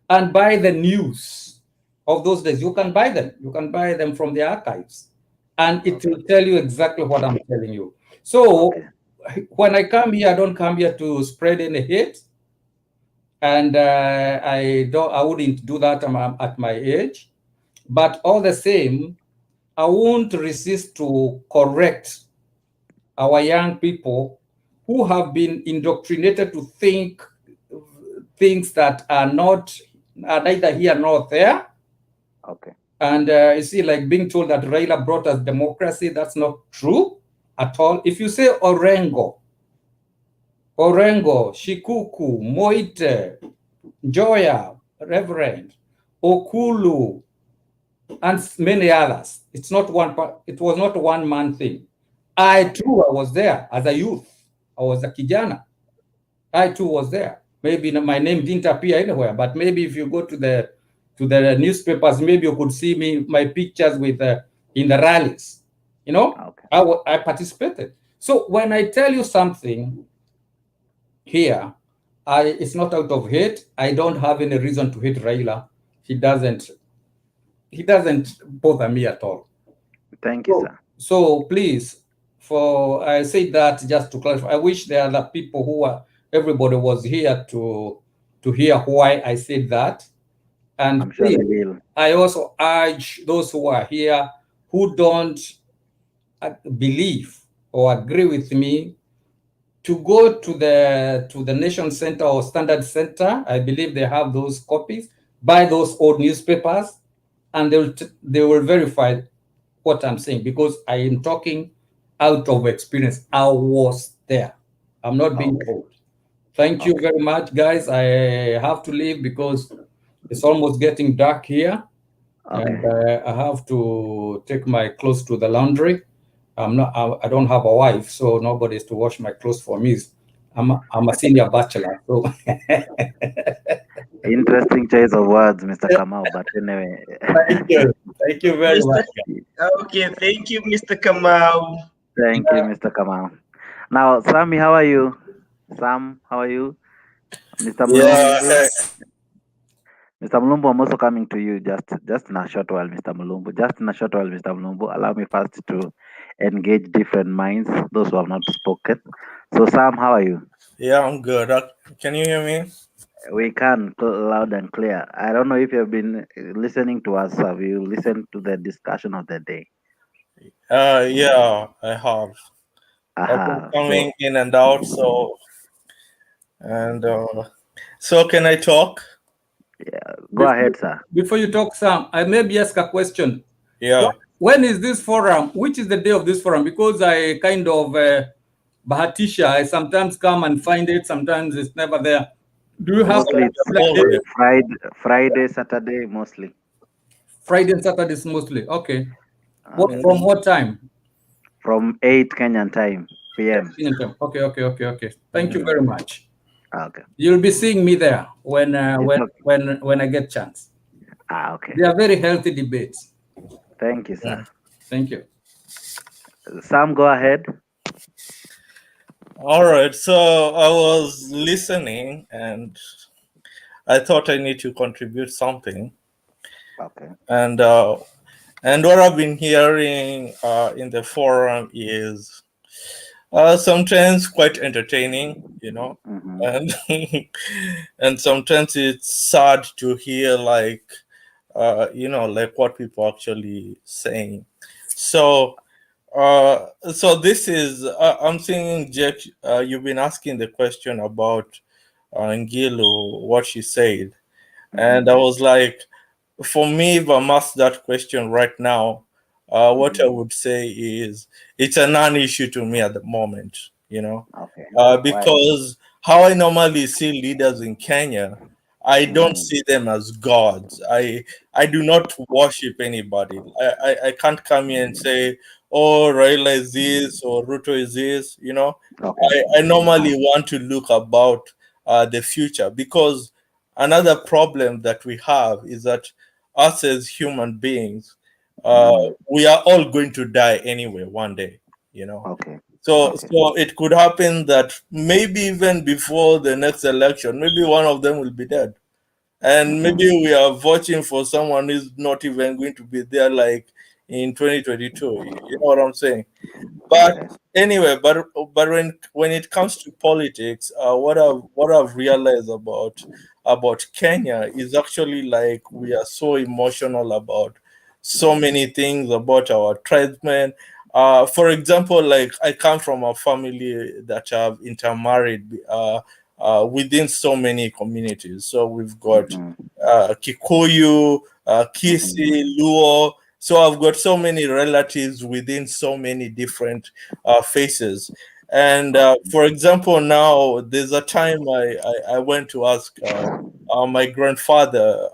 And buy the news of those days. You can buy them. You can buy them from the archives. And it will tell you exactly what I'm telling you. So when I come here, I don't come here to spread any hate. And I wouldn't do that at my age. But all the same, I won't resist to correct our young people who have been indoctrinated to think things that are neither here nor there. And you see, like being told that Raila brought us democracy, that's not true at all. If you say Orengo, Shikuku, Moite, Joya, Reverend, Okulu, and many others. It was not a one-man thing. I too, I was there as a youth. I was a Kijana. I too was there. Maybe my name didn't appear anywhere, but maybe if you go to the newspapers, maybe you could see my pictures with in the rallies. You know, I participated. So when I tell you something here, it's not out of hate. I don't have any reason to hate Raila. He doesn't bother me at all. Thank you, sir. So please, I say that just to clarify. I wish there are the people everybody was here to hear why I said that. And I'm sure they will. I also urge those who are here who don't believe or agree with me to go to the Nation Center or Standard Center. I believe they have those copies. Buy those old newspapers, and they will verify what I'm saying, because I am talking out of experience. I was there. I'm not being told. Thank you very much, guys. I have to leave because it's almost getting dark here. And I have to take my clothes to the laundry. I don't have a wife, so nobody's to wash my clothes for me. I'm a senior bachelor. So interesting choice of words, Mr. Kamau. But anyway, thank you very much. Okay, thank you, Mr. Kamau. Thank you, Mr. Kamau. Now, Sammy, how are you? Sam, how are you? Mr. Mulumbu. Mr. Mulumbu, I'm also coming to you just in a short while, Mr. Mulumbu. Just in a short while, Mr. Mulumbu. Allow me first to engage different minds, those who have not spoken. So, Sam, how are you? Yeah, I'm good. Can you hear me? We can, loud and clear. I don't know if you've been listening to us. Have you listened to the discussion of the day? Yeah, I have. I've been coming in and out, so And so can I talk? Yeah, go ahead, sir. Before you talk, Sam, I maybe ask a question. Yeah. When is this forum? Which is the day of this forum? Because I kind of Bahatisha, I sometimes come and find it, sometimes it's never there. Do you have Mostly a Friday, Saturday, mostly. Friday and Saturdays mostly? Okay. From what time? From 8 Kenyan time, PM. Kenyan time. Okay. Thank you very much. Okay. You'll be seeing me there when I get chance. Okay. They are very healthy debates. Thank you, sir. Thank you. Sam, go ahead. All right. So I was listening and I thought I need to contribute something. Okay. And what I've been hearing in the forum is sometimes quite entertaining, and and sometimes it's sad to hear like what people actually saying. So this is I'm thinking, Jack, you've been asking the question about Ngilu, what she said, and I was like, for me, if I'm asked that question right now, what I would say is it's a non-issue to me at the moment, Okay. because how I normally see leaders in Kenya, I don't see them as gods. I do not worship anybody. I can't come here and say, oh, Raila is this or Ruto is this, I normally want to look about the future, because another problem that we have is that us as human beings, we are all going to die anyway one day, Okay. So it could happen that maybe even before the next election, maybe one of them will be dead. And maybe we are voting for someone who's not even going to be there like in 2022. You know what I'm saying? But anyway, but when it comes to politics, what I've realized about Kenya is actually like we are so emotional about so many things about our tribesmen. For example, like I come from a family that have intermarried within so many communities. So we've got Kikuyu, Kisi, Luo. So I've got so many relatives within so many different faces. And for example, now there's a time I went to ask my grandfather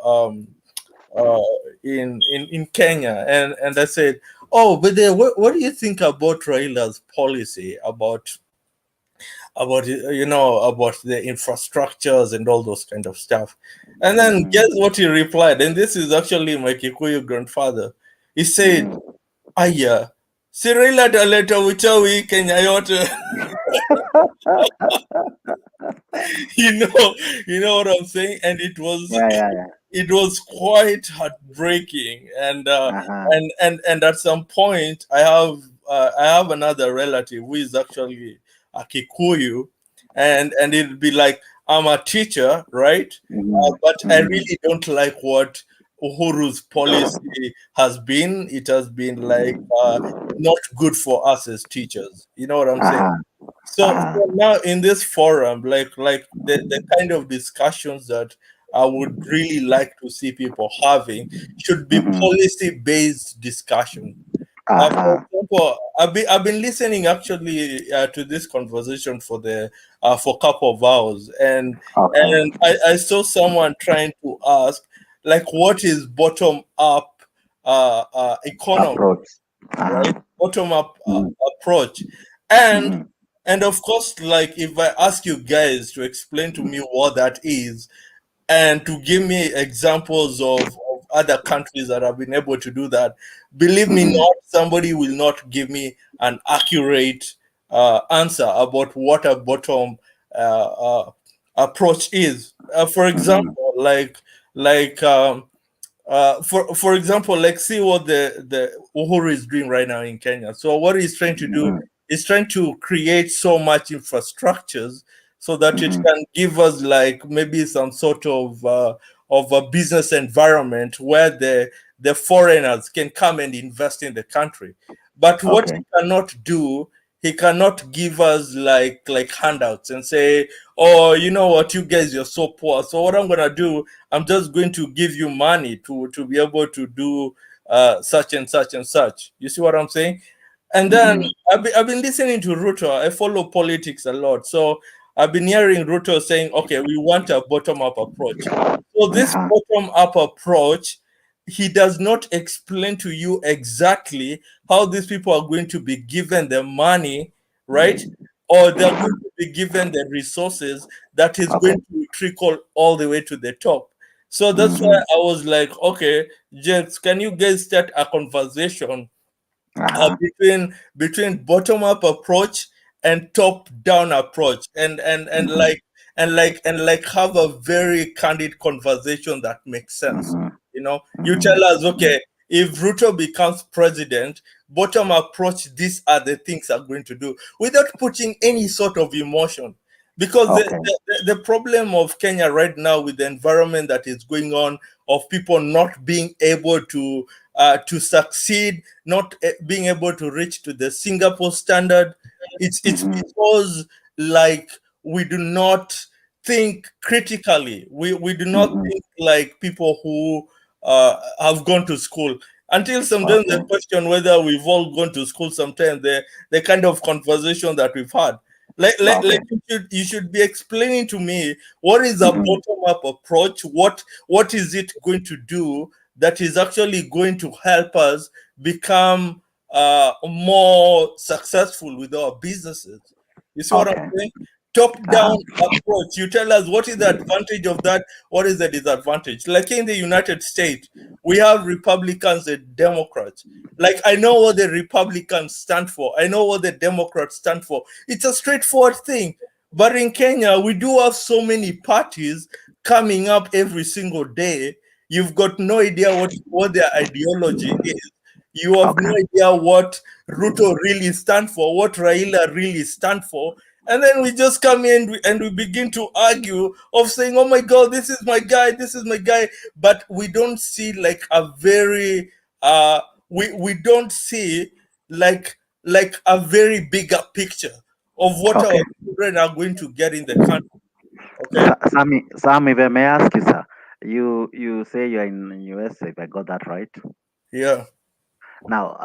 in Kenya, and I said, "Oh, but what do you think about Raila's policy about about the infrastructures and all those kind of stuff?" And then guess what he replied? And this is actually my Kikuyu grandfather. He said, "Aya, si Raila ataleta uchawi Kenya yote." you know what I'm saying? And it was quite heartbreaking. And and at some point I have another relative who is actually a Kikuyu, and it'll be like, I'm a teacher, right? But I really don't like what Uhuru's policy has been. It has been like not good for us as teachers. You know what I'm saying? So now in this forum, like the kind of discussions that I would really like to see people having should be policy-based discussion. For example, I've been listening actually to this conversation for a couple of hours, and I saw someone trying to ask, like, what is bottom up economy, right? Bottom up approach, and of course, like, if I ask you guys to explain to me what that is, and to give me examples of other countries that have been able to do that, believe me not, somebody will not give me an accurate answer about what a bottom approach is. For example, for example, like, see what the Uhuru is doing right now in Kenya. So what he's trying to do is trying to create so much infrastructures so that it can give us like maybe some sort of a business environment where the foreigners can come and invest in the country. But what he cannot do he cannot give us like handouts and say, oh, you know what, you guys, you're so poor, so what I'm gonna do, I'm just going to give you money to be able to do such and such and such. You see what I'm saying? And then I've been listening to Ruto. I follow politics a lot, so I've been hearing Ruto saying, okay, we want a bottom-up approach. So this bottom-up approach, he does not explain to you exactly how these people are going to be given the money, right? Or they're going to be given the resources that is going to trickle all the way to the top. So that's why I was like, okay, James, can you guys start a conversation between bottom-up approach and top-down approach, and have a very candid conversation that makes sense. You know, you tell us, okay, if Ruto becomes president, bottom approach, these are the things are going to do, without putting any sort of emotion. Because the problem of Kenya right now, with the environment that is going on, of people not being able to succeed, not being able to reach to the Singapore standard, it's because like we do not think critically. We do not think like people who have gone to school. Until sometimes they question whether we've all gone to school. Sometimes the kind of conversation that we've had. Like you should be explaining to me, what is a bottom-up approach? What is it going to do that is actually going to help us become more successful with our businesses? You see what I'm saying? Top-down approach. You tell us what is the advantage of that, what is the disadvantage. Like in the United States, we have Republicans and Democrats. Like, I know what the Republicans stand for, I know what the Democrats stand for. It's a straightforward thing. But in Kenya, we do have so many parties coming up every single day. You've got no idea what their ideology is. You have no idea what Ruto really stand for, what Raila really stand for. And then we just come in and we begin to argue of saying, oh my God, this is my guy, this is my guy. But we don't see like a very, we don't see like a very bigger picture of what our children are going to get in the country. Okay. Sammy, if I may ask you, sir, you say you're in the US, if I got that right? Yeah. Now,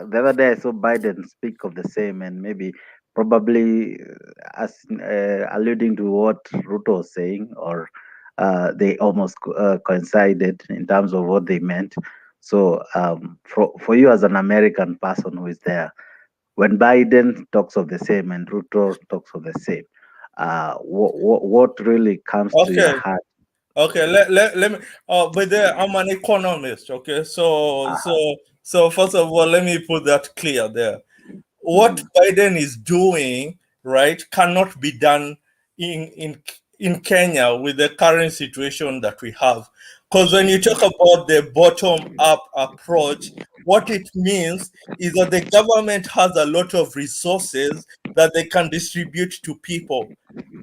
the other day I saw Biden speak of the same, and maybe probably as alluding to what Ruto was saying, or they almost coincided in terms of what they meant. So, for you as an American person who is there, when Biden talks of the same and Ruto talks of the same, what really comes to your heart? Okay, let me. But there, I'm an economist. Okay, so first of all, let me put that clear there. What Biden is doing, right, cannot be done in Kenya with the current situation that we have. Because when you talk about the bottom-up approach, what it means is that the government has a lot of resources that they can distribute to people.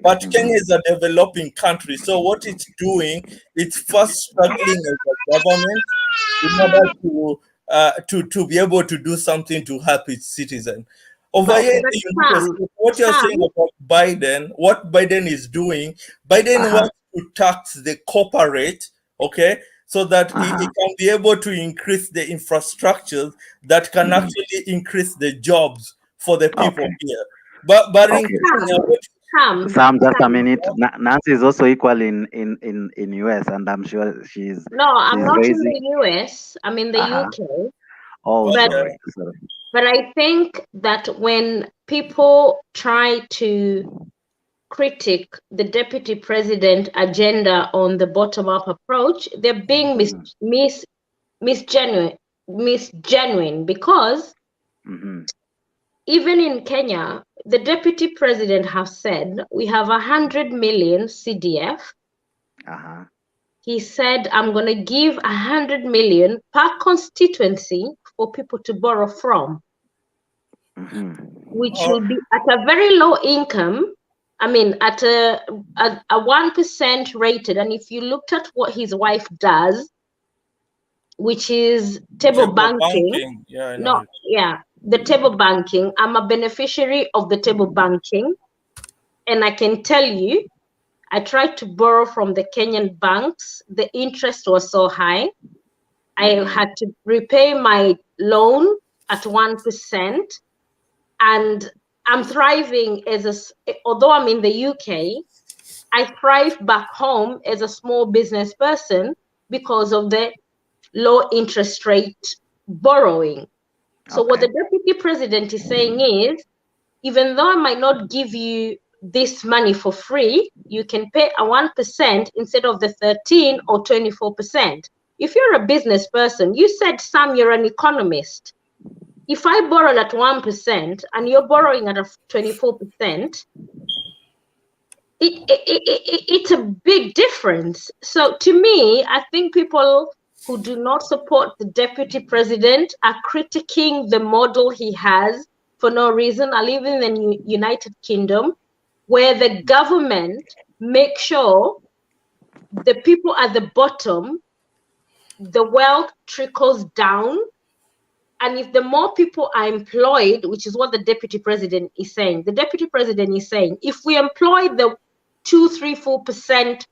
But Kenya is a developing country, so what it's doing, it's first struggling as a government in order to be able to do something to help its citizen. Over here in the United States, what you're saying about Biden, what Biden is doing, Biden wants to tax the corporate, okay, so that he can be able to increase the infrastructure that can actually increase the jobs for the people here. But in Kenya, Sam, just a minute. Nancy is also equal in US, and I'm sure she's. No, I'm not raising... in the US. I'm in the UK. Oh, sorry. But I think that when people try to critique the deputy president agenda on the bottom-up approach, they're being misgenuine because even in Kenya, the deputy president has said we have 100 million CDF. He said, I'm going to give 100 million per constituency for people to borrow from, which will be at a very low income. I mean, at a 1% rated. And if you looked at what his wife does, which is table banking. Yeah, I know. the table banking. I'm a beneficiary of the table banking. And I can tell you, I tried to borrow from the Kenyan banks. The interest was so high. I had to repay my loan at 1%. And I'm thriving although I'm in the UK, I thrive back home as a small business person because of the low interest rate borrowing. So what the deputy president is saying is, even though I might not give you this money for free, you can pay a 1% instead of the 13 or 24%. If you're a business person, you said, Sam, you're an economist. If I borrow at 1% and you're borrowing at a 24%, it's a big difference. So to me, I think people who do not support the deputy president are critiquing the model he has for no reason. I live in the United Kingdom, where the government makes sure the people at the bottom, the wealth trickles down. And if the more people are employed, which is what the deputy president is saying, the deputy president is saying, if we employ the 2, 3, 4%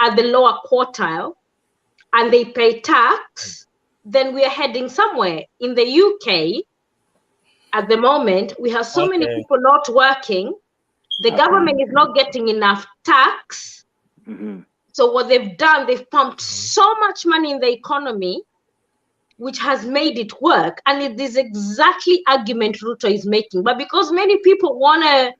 at the lower quartile and they pay tax, then we are heading somewhere. In the UK, at the moment, we have so many people not working. The government is not getting enough tax. So what they've done, they've pumped so much money in the economy, which has made it work. And it is exactly argument Ruto is making. But because many people want to,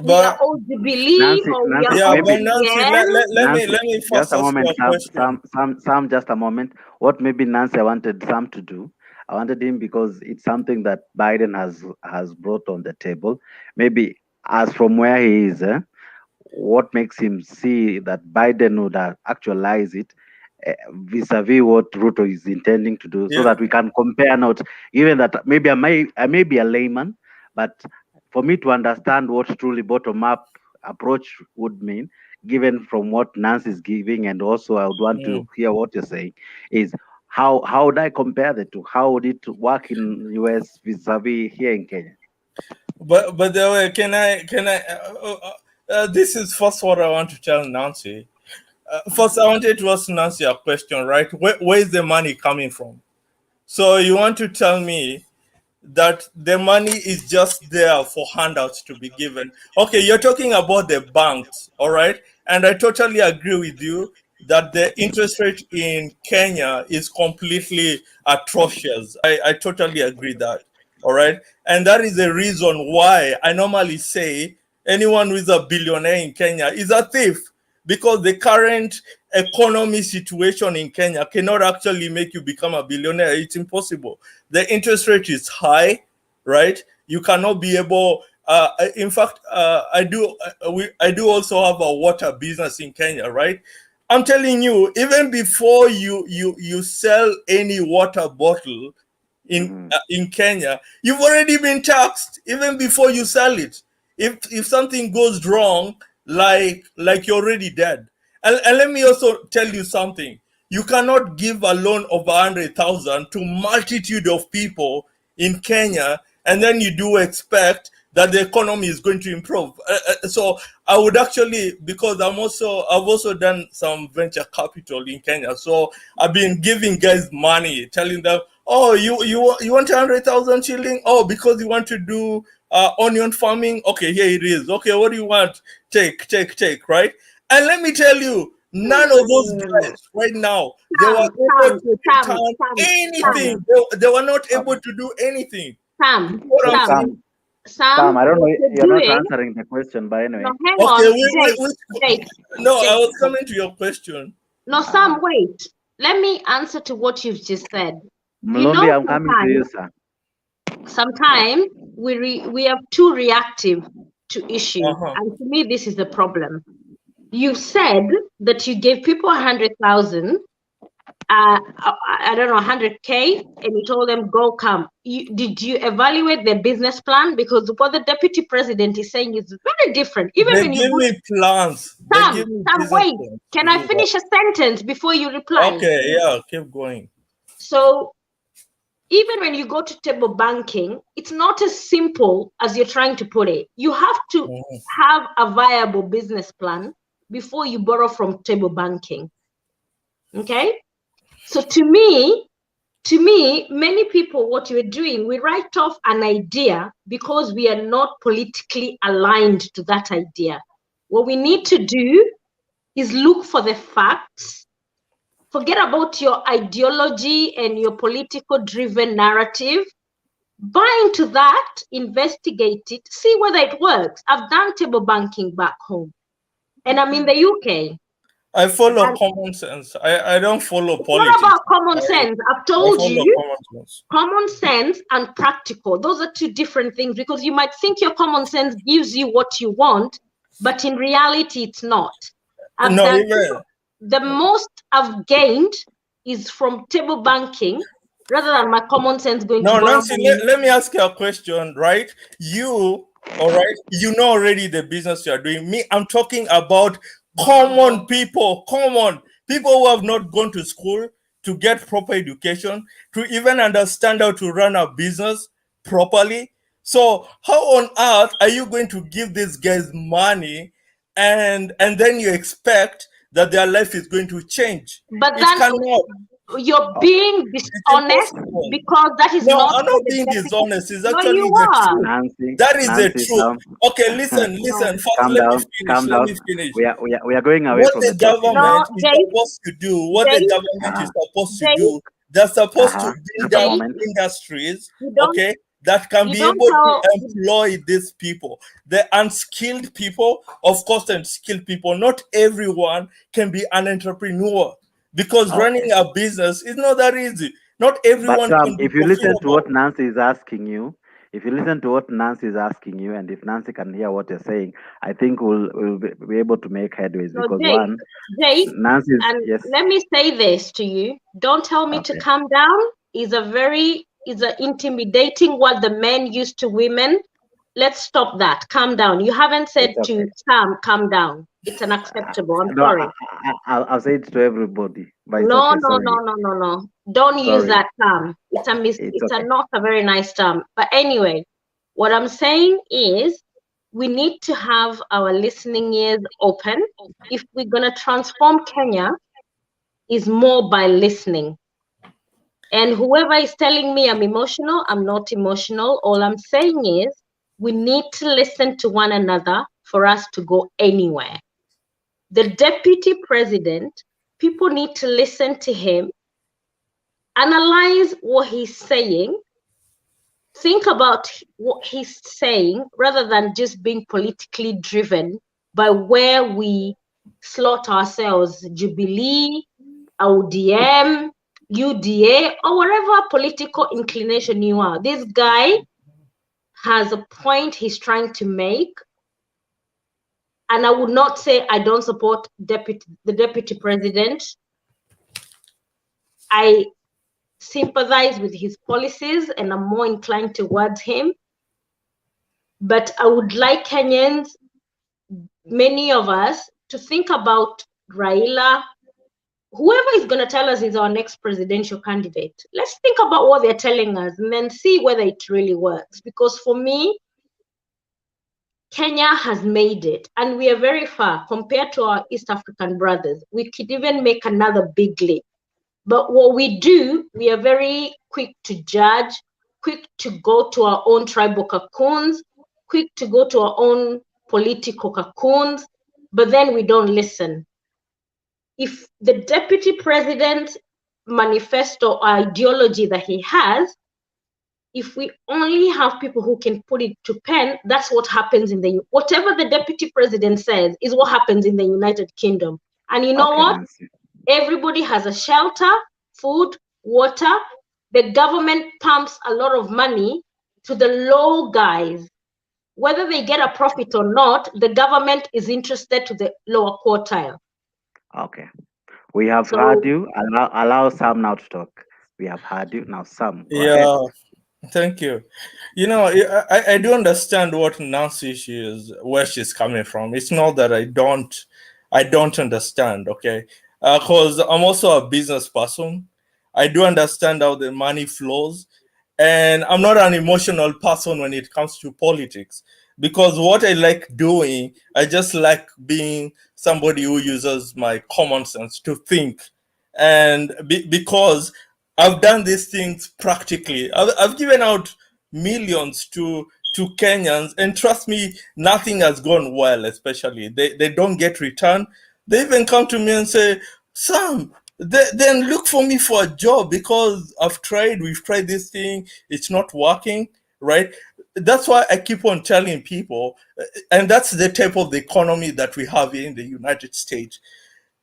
we are all to believe, or we are all Let me first just a ask moment, you a question. Sam, just a moment. What maybe Nancy wanted Sam to do, I wanted him because it's something that Biden has brought on the table. Maybe as from where he is, what makes him see that Biden would actualize it vis-a-vis what Ruto is intending to do, so that we can compare notes. Even that maybe I may be a layman, but for me to understand what truly bottom-up approach would mean, given from what Nancy is giving, and also I would want to hear what you're saying, is how would I compare the two? How would it work in US vis-a-vis here in Kenya? But the way, can I? This is first what I want to tell Nancy. First, I wanted to ask Nancy a question, right? Where is the money coming from? So you want to tell me that the money is just there for handouts to be given? Okay, you're talking about the banks, all right? And I totally agree with you that the interest rate in Kenya is completely atrocious. I totally agree that, all right? And that is the reason why I normally say anyone who is a billionaire in Kenya is a thief, because the current economy situation in Kenya cannot actually make you become a billionaire. It's impossible. The interest rate is high, right? You cannot be able. In fact, I do also have a water business in Kenya, right? I'm telling you, even before you sell any water bottle in Kenya, you've already been taxed even before you sell it. If something goes wrong, like you're already dead. And let me also tell you something. You cannot give a loan of 100,000 to multitude of people in Kenya, and then you do expect that the economy is going to improve. So I would actually, because I've also done some venture capital in Kenya. So I've been giving guys money, telling them, oh, you want 100,000 shilling? Oh, because you want to do onion farming? Okay, here it is. Okay, what do you want? Take, right? And let me tell you, none of those guys right now, they were able to return anything. They were not able to do anything. Sam, I don't know. You're not answering the question, but anyway. No, hang on. Jake. I was coming to your question. No, Sam, wait. Let me answer to what you've just said. Mlombi, I'm coming to you, sir. Sometimes we are too reactive to issues, and to me, this is the problem. You said that you gave people 100,000, I don't know, 100K, and you told them, go come. Did you evaluate their business plan? Because what the deputy president is saying is very different. Even they when give me plans. Sam, wait. Can I finish a sentence before you reply? Okay, yeah, keep going. So even when you go to table banking, it's not as simple as you're trying to put it. You have to have a viable business plan before you borrow from table banking. Okay? So to me, many people, what we're doing, we write off an idea because we are not politically aligned to that idea. What we need to do is look for the facts, forget about your ideology and your political driven narrative, buy into that, investigate it, see whether it works. I've done table banking back home and I'm in the UK. I follow common sense. I don't follow politics. What about common sense? I've told you common sense and practical. Those are two different things, because you might think your common sense gives you what you want, but in reality, it's not. The most I've gained is from table banking rather than my common sense going to borrow Nancy, money. let me ask you a question, right? You know already the business you are doing. Me, I'm talking about common people who have not gone to school to get proper education, to even understand how to run a business properly. So how on earth are you going to give these guys money and then you expect that their life is going to change? But then you're being dishonest, because that is not. I'm not being dishonest. It's actually you the are. truth. Nancy, That is the Nancy, truth. Okay, listen. First, let me finish. We are going away from the government is supposed to do. What the government is supposed to do. They're supposed to build up industries, okay, that can be able to employ these people. The unskilled people, of course, and skilled people. Not everyone can be an entrepreneur, because running a business is not that easy. Not everyone can be if you listen to profitable. what Nancy is asking you, and if Nancy can hear what you're saying, I think we'll be able to make headways. So because Jay, Nancy's yes. Let me say this to you. Don't tell me to calm down. Is a intimidating word the men use to women. Let's stop that. Calm down. You haven't said to Sam, calm down. It's unacceptable. I'm sorry. I'll say it to everybody. But No. sorry. Don't use that term. It's not a very nice term. But anyway, what I'm saying is we need to have our listening ears open. If we're going to transform Kenya, is more by listening. And whoever is telling me I'm emotional, I'm not emotional. All I'm saying is we need to listen to one another for us to go anywhere. The deputy president, people need to listen to him, analyze what he's saying, think about what he's saying, rather than just being politically driven by where we slot ourselves, Jubilee, ODM, UDA, or whatever political inclination you are. This guy has a point he's trying to make. And I would not say I don't support the deputy president. I sympathize with his policies and I'm more inclined towards him. But I would like Kenyans, many of us, to think about Raila, whoever is going to tell us is our next presidential candidate. Let's think about what they're telling us and then see whether it really works. Because for me, Kenya has made it, and we are very far compared to our East African brothers. We could even make another big leap. But what we do, we are very quick to judge, quick to go to our own tribal cocoons, quick to go to our own political cocoons, but then we don't listen. If the deputy president's manifesto or ideology that he has, if we only have people who can put it to pen, that's what happens whatever the deputy president says is what happens in the United Kingdom. And you know what? Nancy. Everybody has a shelter, food, water. The government pumps a lot of money to the low guys. Whether they get a profit or not, the government is interested to the lower quartile. Okay. We have heard you. Allow Sam now to talk. We have heard you. Now, Sam, go ahead. Thank you. You know, I do understand what Nancy where she's coming from. It's not that I don't understand, okay? Because I'm also a business person. I do understand how the money flows. And I'm not an emotional person when it comes to politics, because what I like doing, I just like being somebody who uses my common sense to think. And because I've done these things practically, I've given out millions to Kenyans, and trust me, nothing has gone well. Especially they don't get return. They even come to me and say, Sam, then look for me for a job, because we've tried this thing, it's not working, right? That's why I keep on telling people, and that's the type of the economy that we have here in the United States.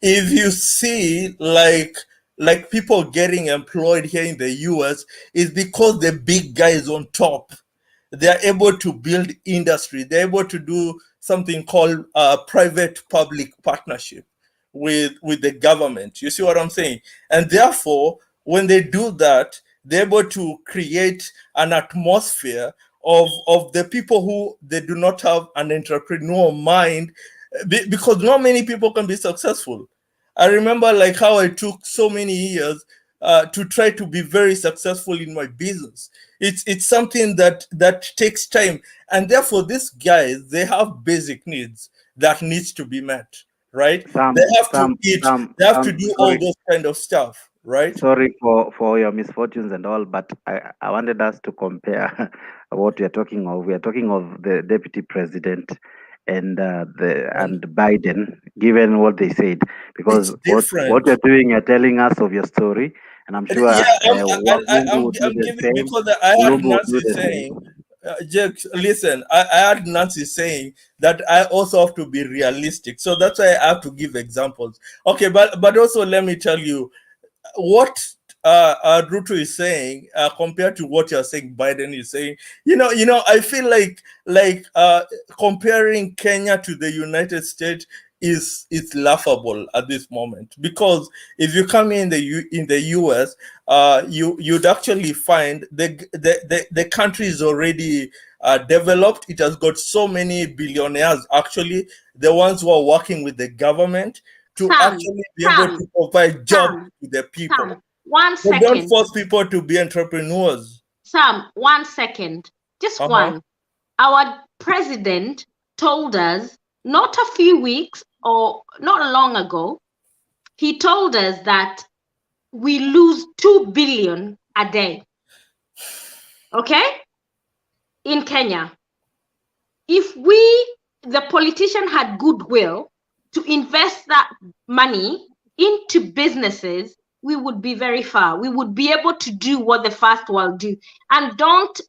If you see like people getting employed here in the US, is because the big guys on top, they're able to build industry. They're able to do something called private-public partnership with the government. You see what I'm saying? And therefore, when they do that, they're able to create an atmosphere of the people who they do not have an entrepreneurial mind, because not many people can be successful. I remember like how I took so many years to try to be very successful in my business. It's something that takes time, and therefore these guys, they have basic needs that needs to be met, right? They have to eat, they have to do all those kind of stuff, right? Sorry for your misfortunes and all, but I wanted us to compare what we are talking of. We are talking of the deputy president and Biden, given what they said, because what you're doing, you're telling us of your story, and I'm sure I'm giving, because I heard Nancy saying, Jake, listen, I heard Nancy saying that I also have to be realistic, so that's why I have to give examples. Okay, but also let me tell you what Ruto is saying compared to what you're saying Biden is saying. You know, I feel like comparing Kenya to the United States is laughable at this moment, because if you come in the US, you'd actually find the country is already developed. It has got so many billionaires, actually, the ones who are working with the government to actually be able to provide jobs to the people. Sam, 1 So second. don't force people to be entrepreneurs. Sam, 1 second. Just one. Our president told us not a few weeks or not long ago, he told us that we lose 2 billion a day. Okay? In Kenya. If we, the politician, had goodwill to invest that money into businesses, we would be very far. We would be able to do what the first world do. And don't,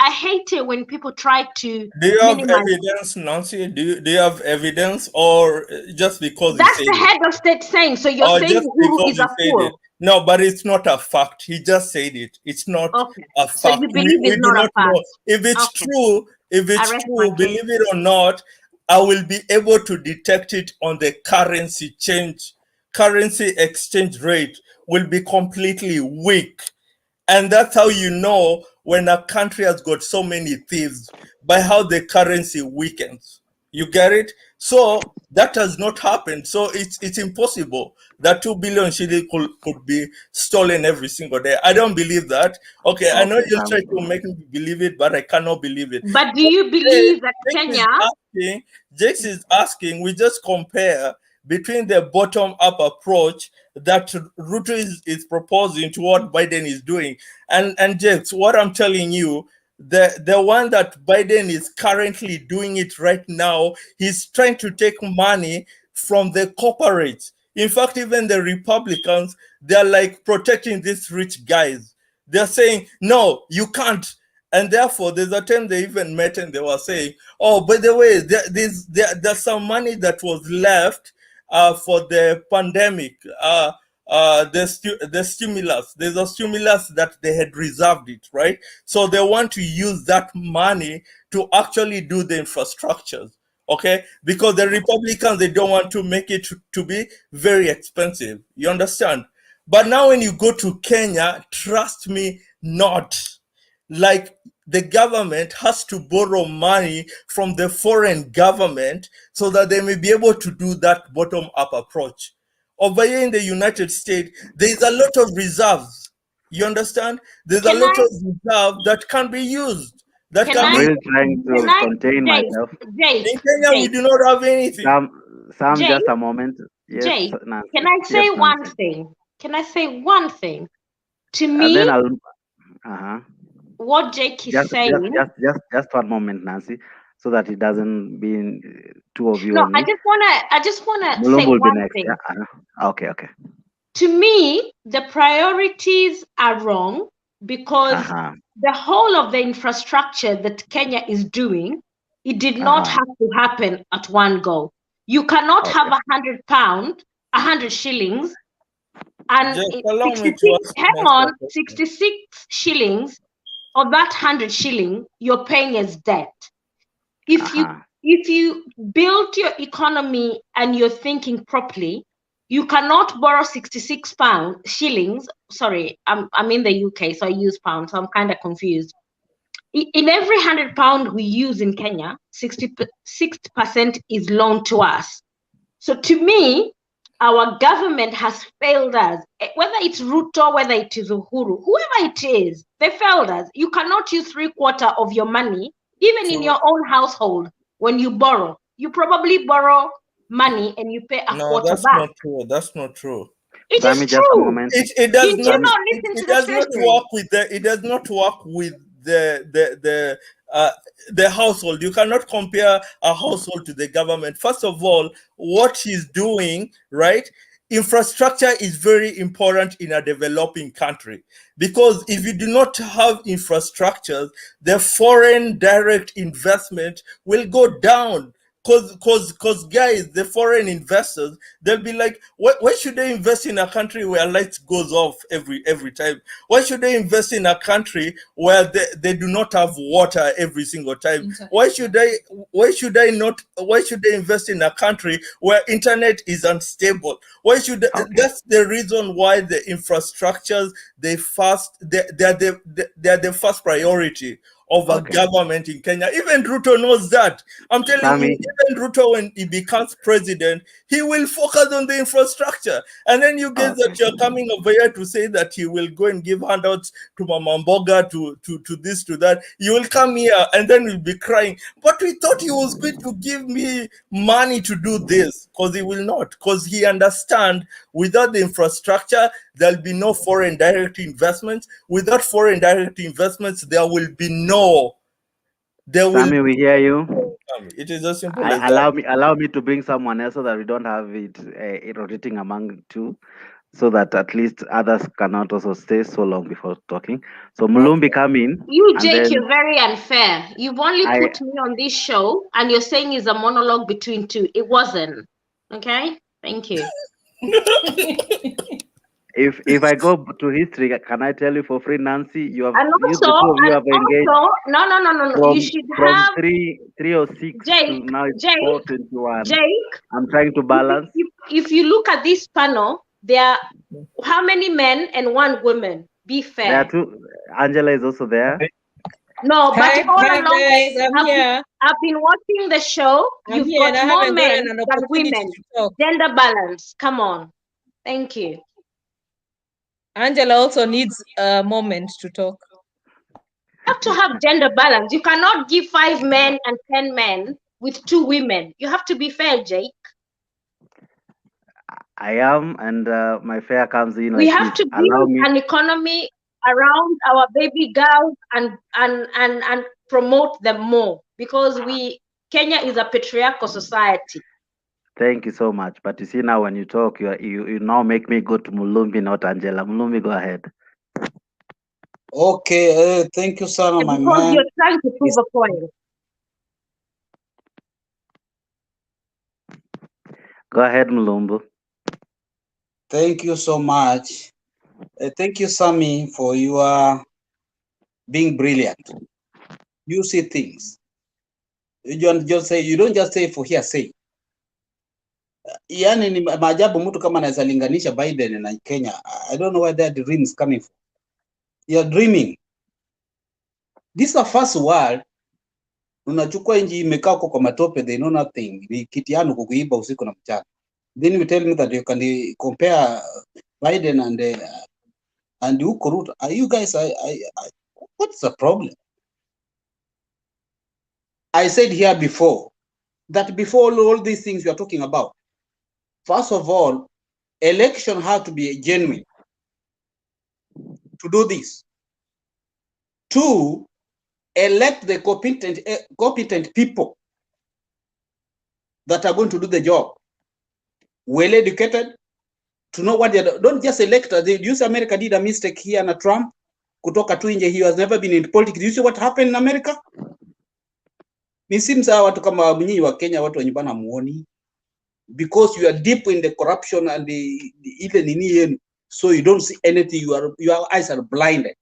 I hate it when people try to Do you have minimize. evidence, Nancy? Do you have evidence, or just because That's he the said it? head of state saying, so you're Or saying just Uhuru because is he a said fool. it? No, but it's not a fact. He just said it. It's not Okay. a So fact. you believe We it's do not a not know. fact. If it's Okay. true, believe it or not, I will be able to detect it on the currency change. Currency exchange rate will be completely weak. And that's how you know when a country has got so many thieves, by how the currency weakens. You get it? So that has not happened. So it's impossible that 2 billion shilling could be stolen every single day. I don't believe that. Okay, I know you'll try to make me believe it, but I cannot believe it. But do you believe that Kenya? Jax is asking, we just compare between the bottom-up approach that Ruto is proposing to what Biden is doing. And Jax, what I'm telling you, the one that Biden is currently doing it right now, he's trying to take money from the corporates. In fact, even the Republicans, they're like protecting these rich guys. They're saying, no, you can't. And therefore, there's a time they even met and they were saying, oh, by the way, there's some money that was left for the pandemic, the stimulus. There's a stimulus that they had reserved it, right? So they want to use that money to actually do the infrastructures, okay? Because the Republicans, they don't want to make it to be very expensive. You understand? But now when you go to Kenya, trust me not, like the government has to borrow money from the foreign government so that they may be able to do that bottom-up approach. over here in the United States, there's a lot of reserves. You understand? There's a lot of reserve that can be used. That I'm really trying to contain myself. In Kenya, we do not have anything. Sam, just a moment. Yes, Jay, Nancy. can I say Yes, one Nancy. thing? Can I say one thing? To And me, then I'll. what Jake is saying. Just 1 moment, Nancy, so that it doesn't be two of you No, only. I just wanna say Mulumbu will be one next. thing. Yeah. Okay. To me, the priorities are wrong because the whole of the infrastructure that Kenya is doing, it did not have to happen at one go. You cannot have £100, 100 shillings, and Just allow me to ask 66 shillings of that 100 shilling you're paying as debt. If you build your economy and you're thinking properly, you cannot borrow 66 shillings. Sorry, I'm in the UK, so I use pounds, so I'm kind of confused. In every £100 we use in Kenya, 60% is loaned to us. So to me, our government has failed us. Whether it's Ruto, whether it is Uhuru, whoever it is, they failed us. You cannot use 3/4 of your money, even in your own household. When you borrow, you probably borrow money and you pay a quarter that's back. not true. That's not true. It is true. It does Did not. you not listen to It the does not treasury? work with the. It does not work with the household. You cannot compare a household to the government. First of all, what he's doing, right? Infrastructure is very important in a developing country, because if you do not have infrastructures, the foreign direct investment will go down. Cause guys, the foreign investors, they'll be like, why should they invest in a country where lights goes off every time? Why should they invest in a country where they do not have water every single time? Why should they invest in a country where internet is unstable? That's the reason why the infrastructures, they're the first priority of a government in Kenya. Even Ruto knows that. I'm telling you, even Ruto, when he becomes president, he will focus on the infrastructure. And then you guys that you're coming over here to say that he will go and give handouts to Mama Mboga, to this, to that. You will come here and then we'll be crying. But we thought he was going to give me money to do this, because he will not. Because he understands without the infrastructure, there'll be no foreign direct investments. Without foreign direct investments, there will be no. Sammy, we hear you. It is as simple as that. Allow me to bring someone else so that we don't have it rotating among two, so that at least others cannot also stay so long before talking. So Mulumbi, come in. You, Jake, you're very unfair. You've only put me on this show and you're saying it's a monologue between two. It wasn't. Okay? Thank you. If I go to history, can I tell you for free, Nancy? You have and used the two of you have engaged. No. You should from have 306 Jake, to now it's Jake, 421. Jake, I'm trying to balance. If you look at this panel, there are how many men and one woman? Be fair. There are two. Angela is also there. No, but Hi, all guys, along, I'm here. I've been watching the show. I'm You've here and got I more haven't men gotten an than opportunity women. to talk. Gender balance. Come on. Thank you. Angela also needs a moment to talk. You have to have gender balance. You cannot give 5 men and 10 men with 2 women. You have to be fair, Jake. I am, and my fare comes in We like have this. to build an economy around our baby girls and promote them more, because Kenya is a patriarchal society. Thank you so much. But you see now, when you talk, you now make me go to Mulumbi, not Angela. Mulumbi, go ahead. Okay, thank you, Sana, my because man. you're trying to prove a point. Go ahead, Mulumbu. Thank you so much. Thank you, Sammy, for your being brilliant. You see things. You don't just say for hearsay. Yani ni maajabu mtu kama anaweza linganisha Biden na Kenya. I don't know where that dream is coming from. You're dreaming. This is a first world. Unachukua nchi imekaa kwa matope, they know nothing. Ni kitiano kukuiba usiku na mchana. Then you tell me that you can compare Biden and Ruto. Are you guys? What's the problem? I said here before that before all these things you are talking about, first of all, election had to be genuine to do this. 2, elect the competent people that are going to do the job, well educated, to know what they're. Don't just elect. The US America did a mistake here, and Trump kutoka tu nje. He has never been in politics. Do you see what happened in America? Ni seems watu kama mnyinyi wa Kenya, watu wenye bana muoni, because you are deep in the corruption and the ile nini yenu, so you don't see anything. Your eyes are blinded.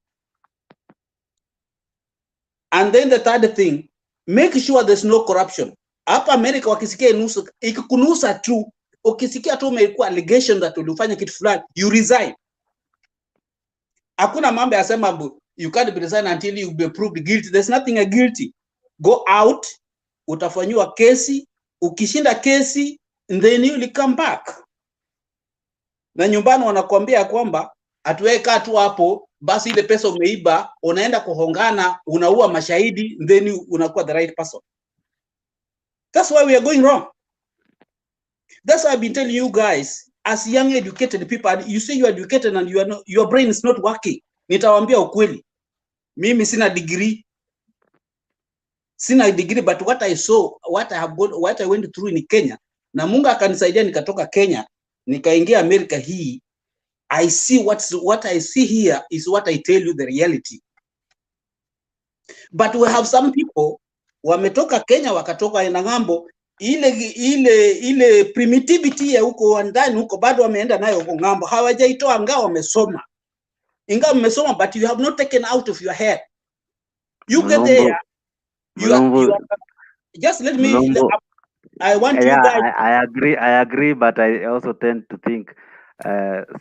And then the third thing, make sure there's no corruption. Hapa America wakisikia nusu, ikikunusa tu, ukisikia tu umekuwa allegation that ulifanya kitu fulani, you resign. Hakuna mambo ya sema you can't be resign until you be proved guilty. There's nothing a guilty. Go out, utafanywa kesi, ukishinda kesi, and then you will come back. Na nyumbani wanakuambia kwamba atuweka tu hapo, basi ile pesa umeiba, unaenda kuhongana, unaua mashahidi, then unakuwa the right person. That's why we are going wrong. That's why I've been telling you guys, as young educated people, you say you are educated and you are not, your brain is not working. Nitawaambia ukweli. Mimi sina degree. Sina degree, but what I saw, what I went through in Kenya, na Mungu akanisaidia nikatoka Kenya, nikaingia America hii. I see what I see here is what I tell you the reality. But we have some people wametoka Kenya wakatoka ina ngambo, ile primitivity ya huko ndani huko bado wameenda nayo huko ngambo, hawajaitoa ngao wamesoma. Ingawa mmesoma, but you have not taken out of your head. You get there, you are just let me I want you guys. I agree, but I also tend to think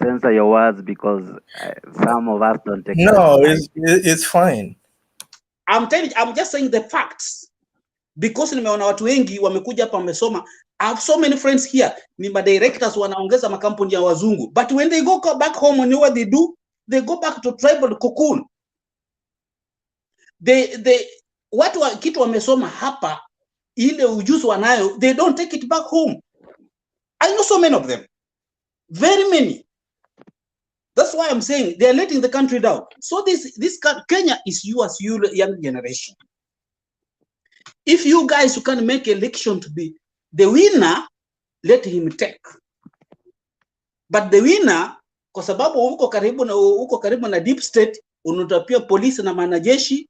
censor your words because some of us don't take. No, it's fine. I'm just saying the facts, because nimeona watu wengi wamekuja hapa wamesoma. I have so many friends here, ni directors wanaongeza makampuni ya wazungu, but when they go back home, you know what they do? They go back to tribal cocoon. Watu kitu wamesoma hapa, ile ujuzi wanayo, they don't take it back home. I know so many of them, very many. That's why I'm saying they're letting the country down. So this Kenya is yours, you young generation. If you guys who can make election to be the winner, let him take. But the winner, kwa sababu uko karibu na deep state, unatapia polisi na wanajeshi,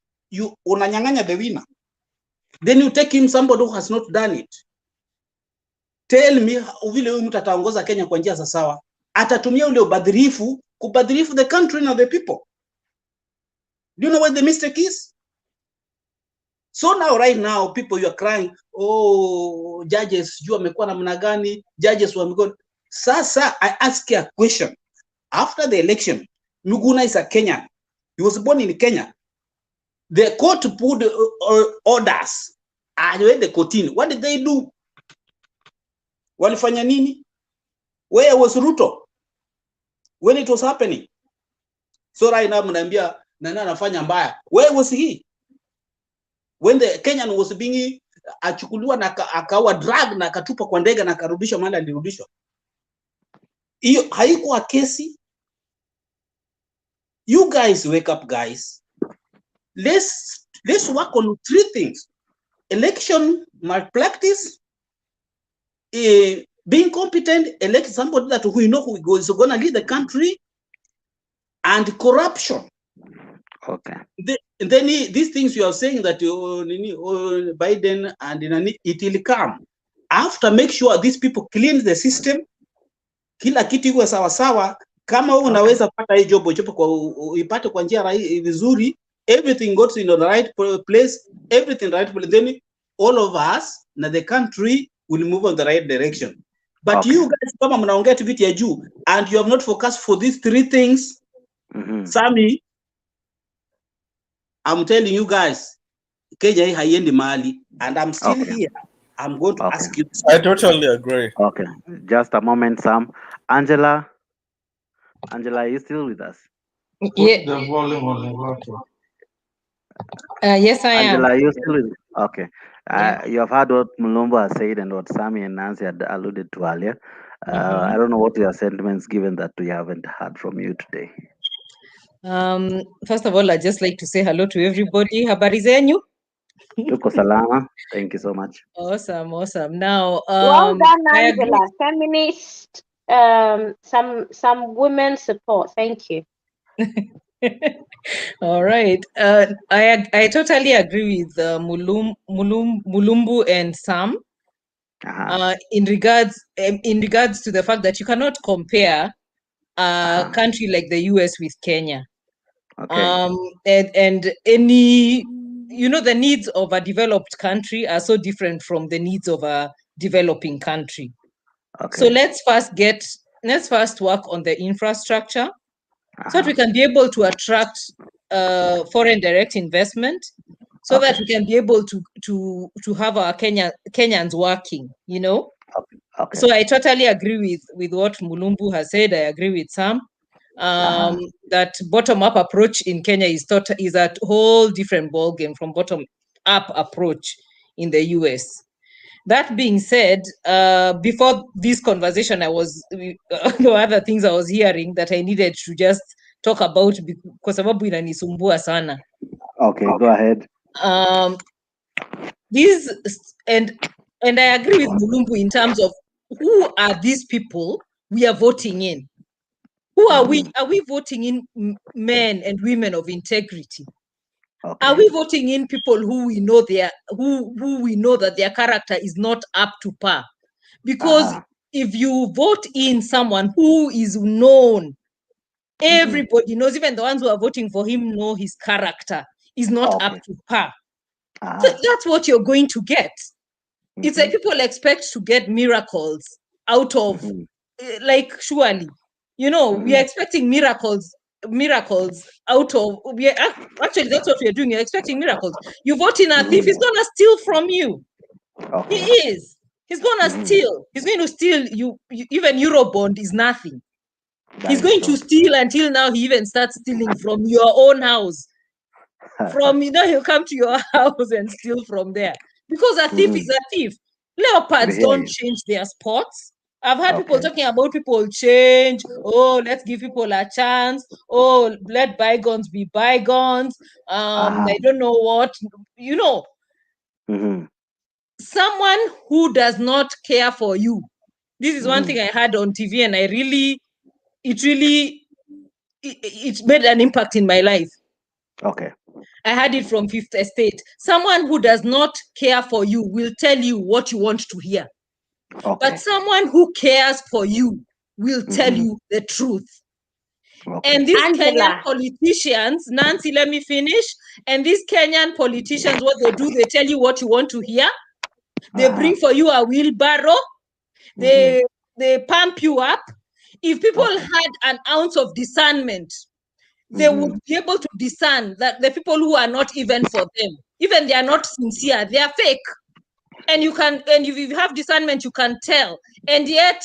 unanyang'anya the winner. Then you take him somebody who has not done it. Tell me vile huyu mtu ataongoza Kenya kwa njia sawa. Atatumia ule ubadhirifu kubadhirifu the country and the people. Do you know what the mistake is? So now, right now, people, you are crying, oh, judges, you wamekuwa namna gani? Judges wamekuwa. Sasa, I ask you a question. After the election, Miguna is a Kenyan. He was born in Kenya. The court put orders. And when the court in, what did they do? Walifanya nini? Where was Ruto when it was happening? So right now, mnaambia nani anafanya mbaya. Where was he? When the Kenyan was being achukuliwa na akawa drag na akatupa kwa ndege na akarudishwa mahali alirudishwa. Hiyo haikuwa kesi. You guys wake up, guys. Let's work on 3 things: election malpractice, being competent, elect somebody that we know who is going to lead the country, and corruption. Okay. Then these things you are saying that Biden and it will come after. Make sure these people clean the system. Kila kitu iwe sawa sawa. Kama unaweza pata hii job ipate kwa njia vizuri, everything goes in the right place, everything right place, then all of us na the country will move on the right direction. But you guys kama mnaongea tu vitu ya juu and you have not focused for these 3 things, Sami, I'm telling you guys, Kenya haiendi mahali, and I'm still here. I'm going to ask you. I totally agree. Okay, just a moment, Sam. Angela, are you still with us? Yeah. The volume on the laptop. Yes, I am. Angela, are you still with? Okay. Yeah. You have heard what Mulumba has said and what Sammy and Nancy had alluded to earlier. I don't know what your sentiments, given that we haven't heard from you today. First of all, I'd just like to say hello to everybody. Habari zenyu? Tuko salama. Thank you so much. Awesome. Now, Well done, I agree. Angela. Feminist, some women support. Thank you. All right. I totally agree with Mulumbu and Sam. In regards to the fact that you cannot compare a country like the US with Kenya. Okay. And any, the needs of a developed country are so different from the needs of a developing country. Okay. So let's first work on the infrastructure so that we can be able to attract foreign direct investment, so that we can be able to have our Kenyans working, Okay. So I totally agree with what Mulumbu has said. I agree with Sam. That bottom-up approach in Kenya is a whole different ballgame from bottom-up approach in the US. That being said, before this conversation, there were other things I was hearing that I needed to just talk about kwa sababu inanisumbua sana. Okay, go ahead. And I agree with Mulumbu in terms of who are these people we are voting in. Who are we? Are we voting in men and women of integrity? Okay. Are we voting in people who we know who we know that their character is not up to par? Because if you vote in someone who is known, everybody knows, even the ones who are voting for him know his character is not up to par. So that's what you're going to get. It's like people expect to get miracles out of, like, surely, we are expecting miracles out of, actually, that's what we are doing. You're expecting miracles. You vote in a thief, he's gonna steal from you. He is. He's gonna steal. He's going to steal you. Even Eurobond is nothing. He's going to steal until now. He even starts stealing from your own house. He'll come to your house and steal from there. Because a thief is a thief. Leopards don't change their spots. I've heard people talking about people change. Oh, let's give people a chance. Oh, let bygones be bygones. I don't know what. Someone who does not care for you. This is one thing I had on TV, and it made an impact in my life. Okay. I had it from Fifth Estate. Someone who does not care for you will tell you what you want to hear. But someone who cares for you will tell you the truth. And these Kenyan politicians, Nancy, let me finish. And these Kenyan politicians, what they do, they tell you what you want to hear. They bring for you a wheelbarrow. They pump you up. If people had an ounce of discernment, they would be able to discern that the people who are not even for them, even they are not sincere, they are fake. And if you have discernment, you can tell. And yet,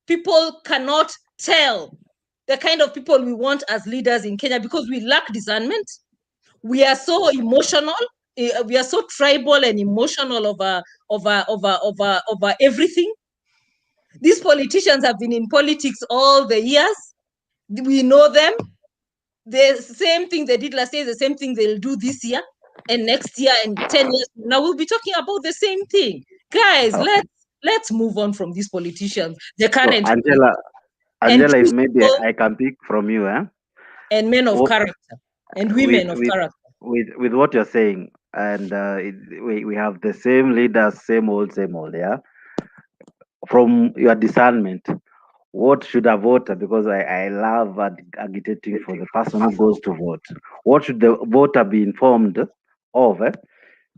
people cannot tell the kind of people we want as leaders in Kenya because we lack discernment. We are so emotional. We are so tribal and emotional over everything. These politicians have been in politics all the years. We know them. The same thing they did last year, the same thing they'll do this year and next year and 10 years. Now we'll be talking about the same thing. Guys, let's move on from these politicians. The current Angela, if maybe I can pick from you, and men of character and women of character. With what you're saying, and we have the same leaders, same old, yeah. From your discernment, what should a voter, because I love agitating for the person who goes to vote, what should the voter be informed of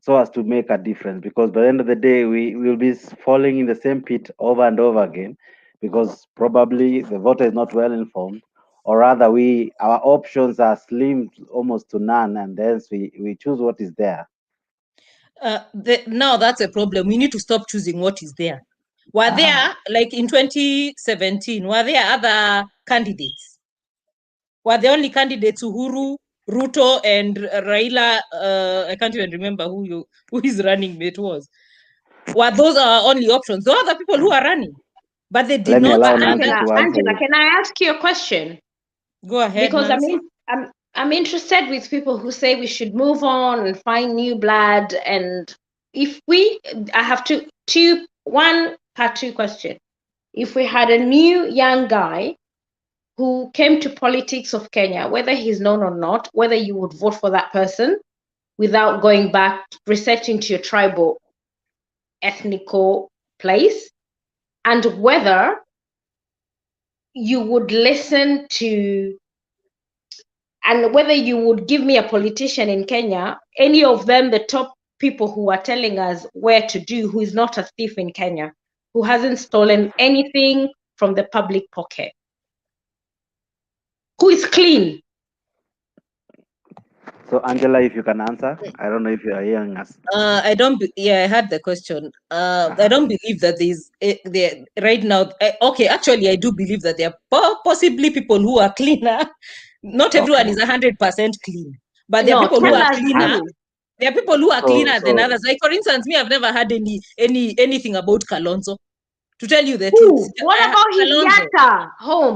so as to make a difference? Because by the end of the day, we will be falling in the same pit over and over again, because probably the voter is not well informed, or rather our options are slim almost to none, and hence we choose what is there. Now that's a problem. We need to stop choosing what is there. Were there, like in 2017, were there other candidates? Were the only candidates Uhuru, Ruto, and Raila? I can't even remember who his running mate was. Were those our only options? Those are the people who are running, but they did not. Angela, can I ask you a question? Go ahead, because Nancy. I'm interested with people who say we should move on and find new blood. And if I have one part two question. If we had a new young guy who came to politics of Kenya, whether he's known or not, whether you would vote for that person without going back, researching to your tribal, ethnical place, and whether you would listen to, and whether you would give me a politician in Kenya, any of them, the top people who are telling us where to do, who is not a thief in Kenya, who hasn't stolen anything from the public pocket, who is clean. So, Angela, if you can answer, I don't know if you are hearing us. I don't. I had the question. I don't believe that there right now. Okay, actually, I do believe that there are possibly people who are cleaner. Not everyone is 100% clean, but there are people who are cleaner. There are people who are cleaner than others. Like, for instance, me, I've never had anything about Kalonzo. To tell you the truth. What about his Yatta home?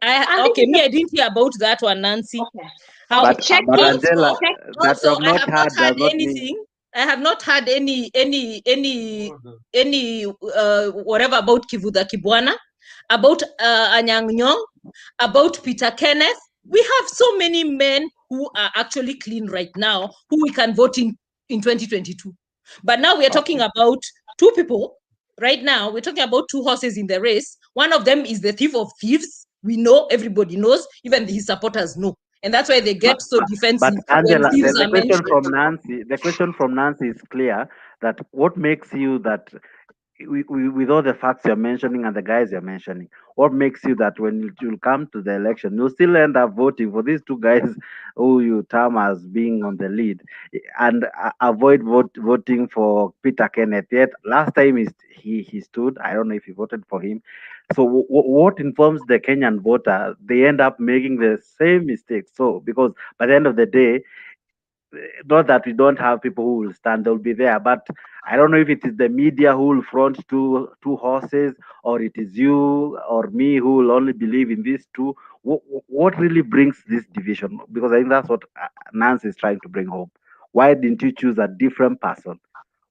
Me, I didn't hear about that one, Nancy. Okay. But Angela, that Also, you have not had does not anything. mean. I have not had any whatever about Kivuda Kibwana, about Anyang' Nyong', about Peter Kenneth. We have so many men who are actually clean right now, who we can vote in 2022. But now we are talking about two people. Right now, we're talking about two horses in the race. One of them is the thief of thieves. We know, everybody knows, even his supporters know. And that's why they get so defensive. But Angela, when thieves the are question from Nancy is clear, that what makes you that with all the facts you're mentioning and the guys you're mentioning, what makes you that when you'll come to the election, you'll still end up voting for these two guys who you term as being on the lead, and avoid voting for Peter Kenneth? Yet last time he stood, I don't know if you voted for him. So what informs the Kenyan voter? They end up making the same mistakes. So because by the end of the day, not that we don't have people who will stand, they'll be there, but I don't know if it is the media who will front two horses, or it is you or me who will only believe in these two. What really brings this division? Because I think that's what Nancy is trying to bring home. Why didn't you choose a different person?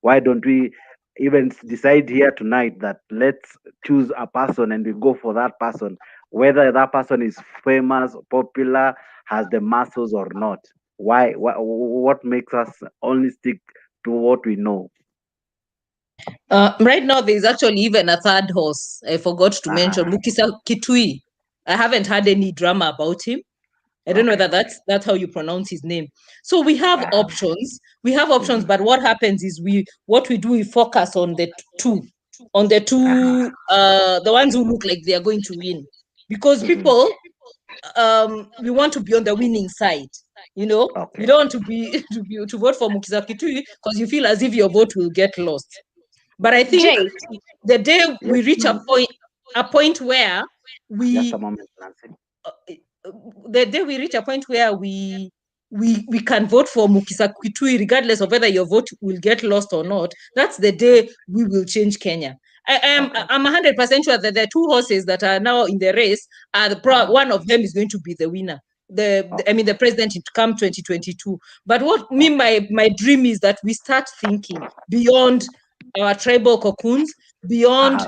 Why don't we even decide here tonight that let's choose a person and we go for that person, whether that person is famous, popular, has the muscles or not? Why? What makes us only stick to what we know? Right now, there's actually even a third horse. I forgot to mention Mukisa Kitui. I haven't had any drama about him. I don't know whether that's how you pronounce his name. So we have options. We have options, but what happens is we focus on the two, the ones who look like they are going to win, because people we want to be on the winning side. You know, you don't want to be to vote for Mukisa Kitui because you feel as if your vote will get lost. But I think the day we reach a point where we can vote for Mukisa Kitui, regardless of whether your vote will get lost or not, that's the day we will change Kenya. I'm 100% sure that the two horses that are now in the race are one of them is going to be the winner. The president to come 2022. But what my dream is that we start thinking beyond our tribal cocoons, beyond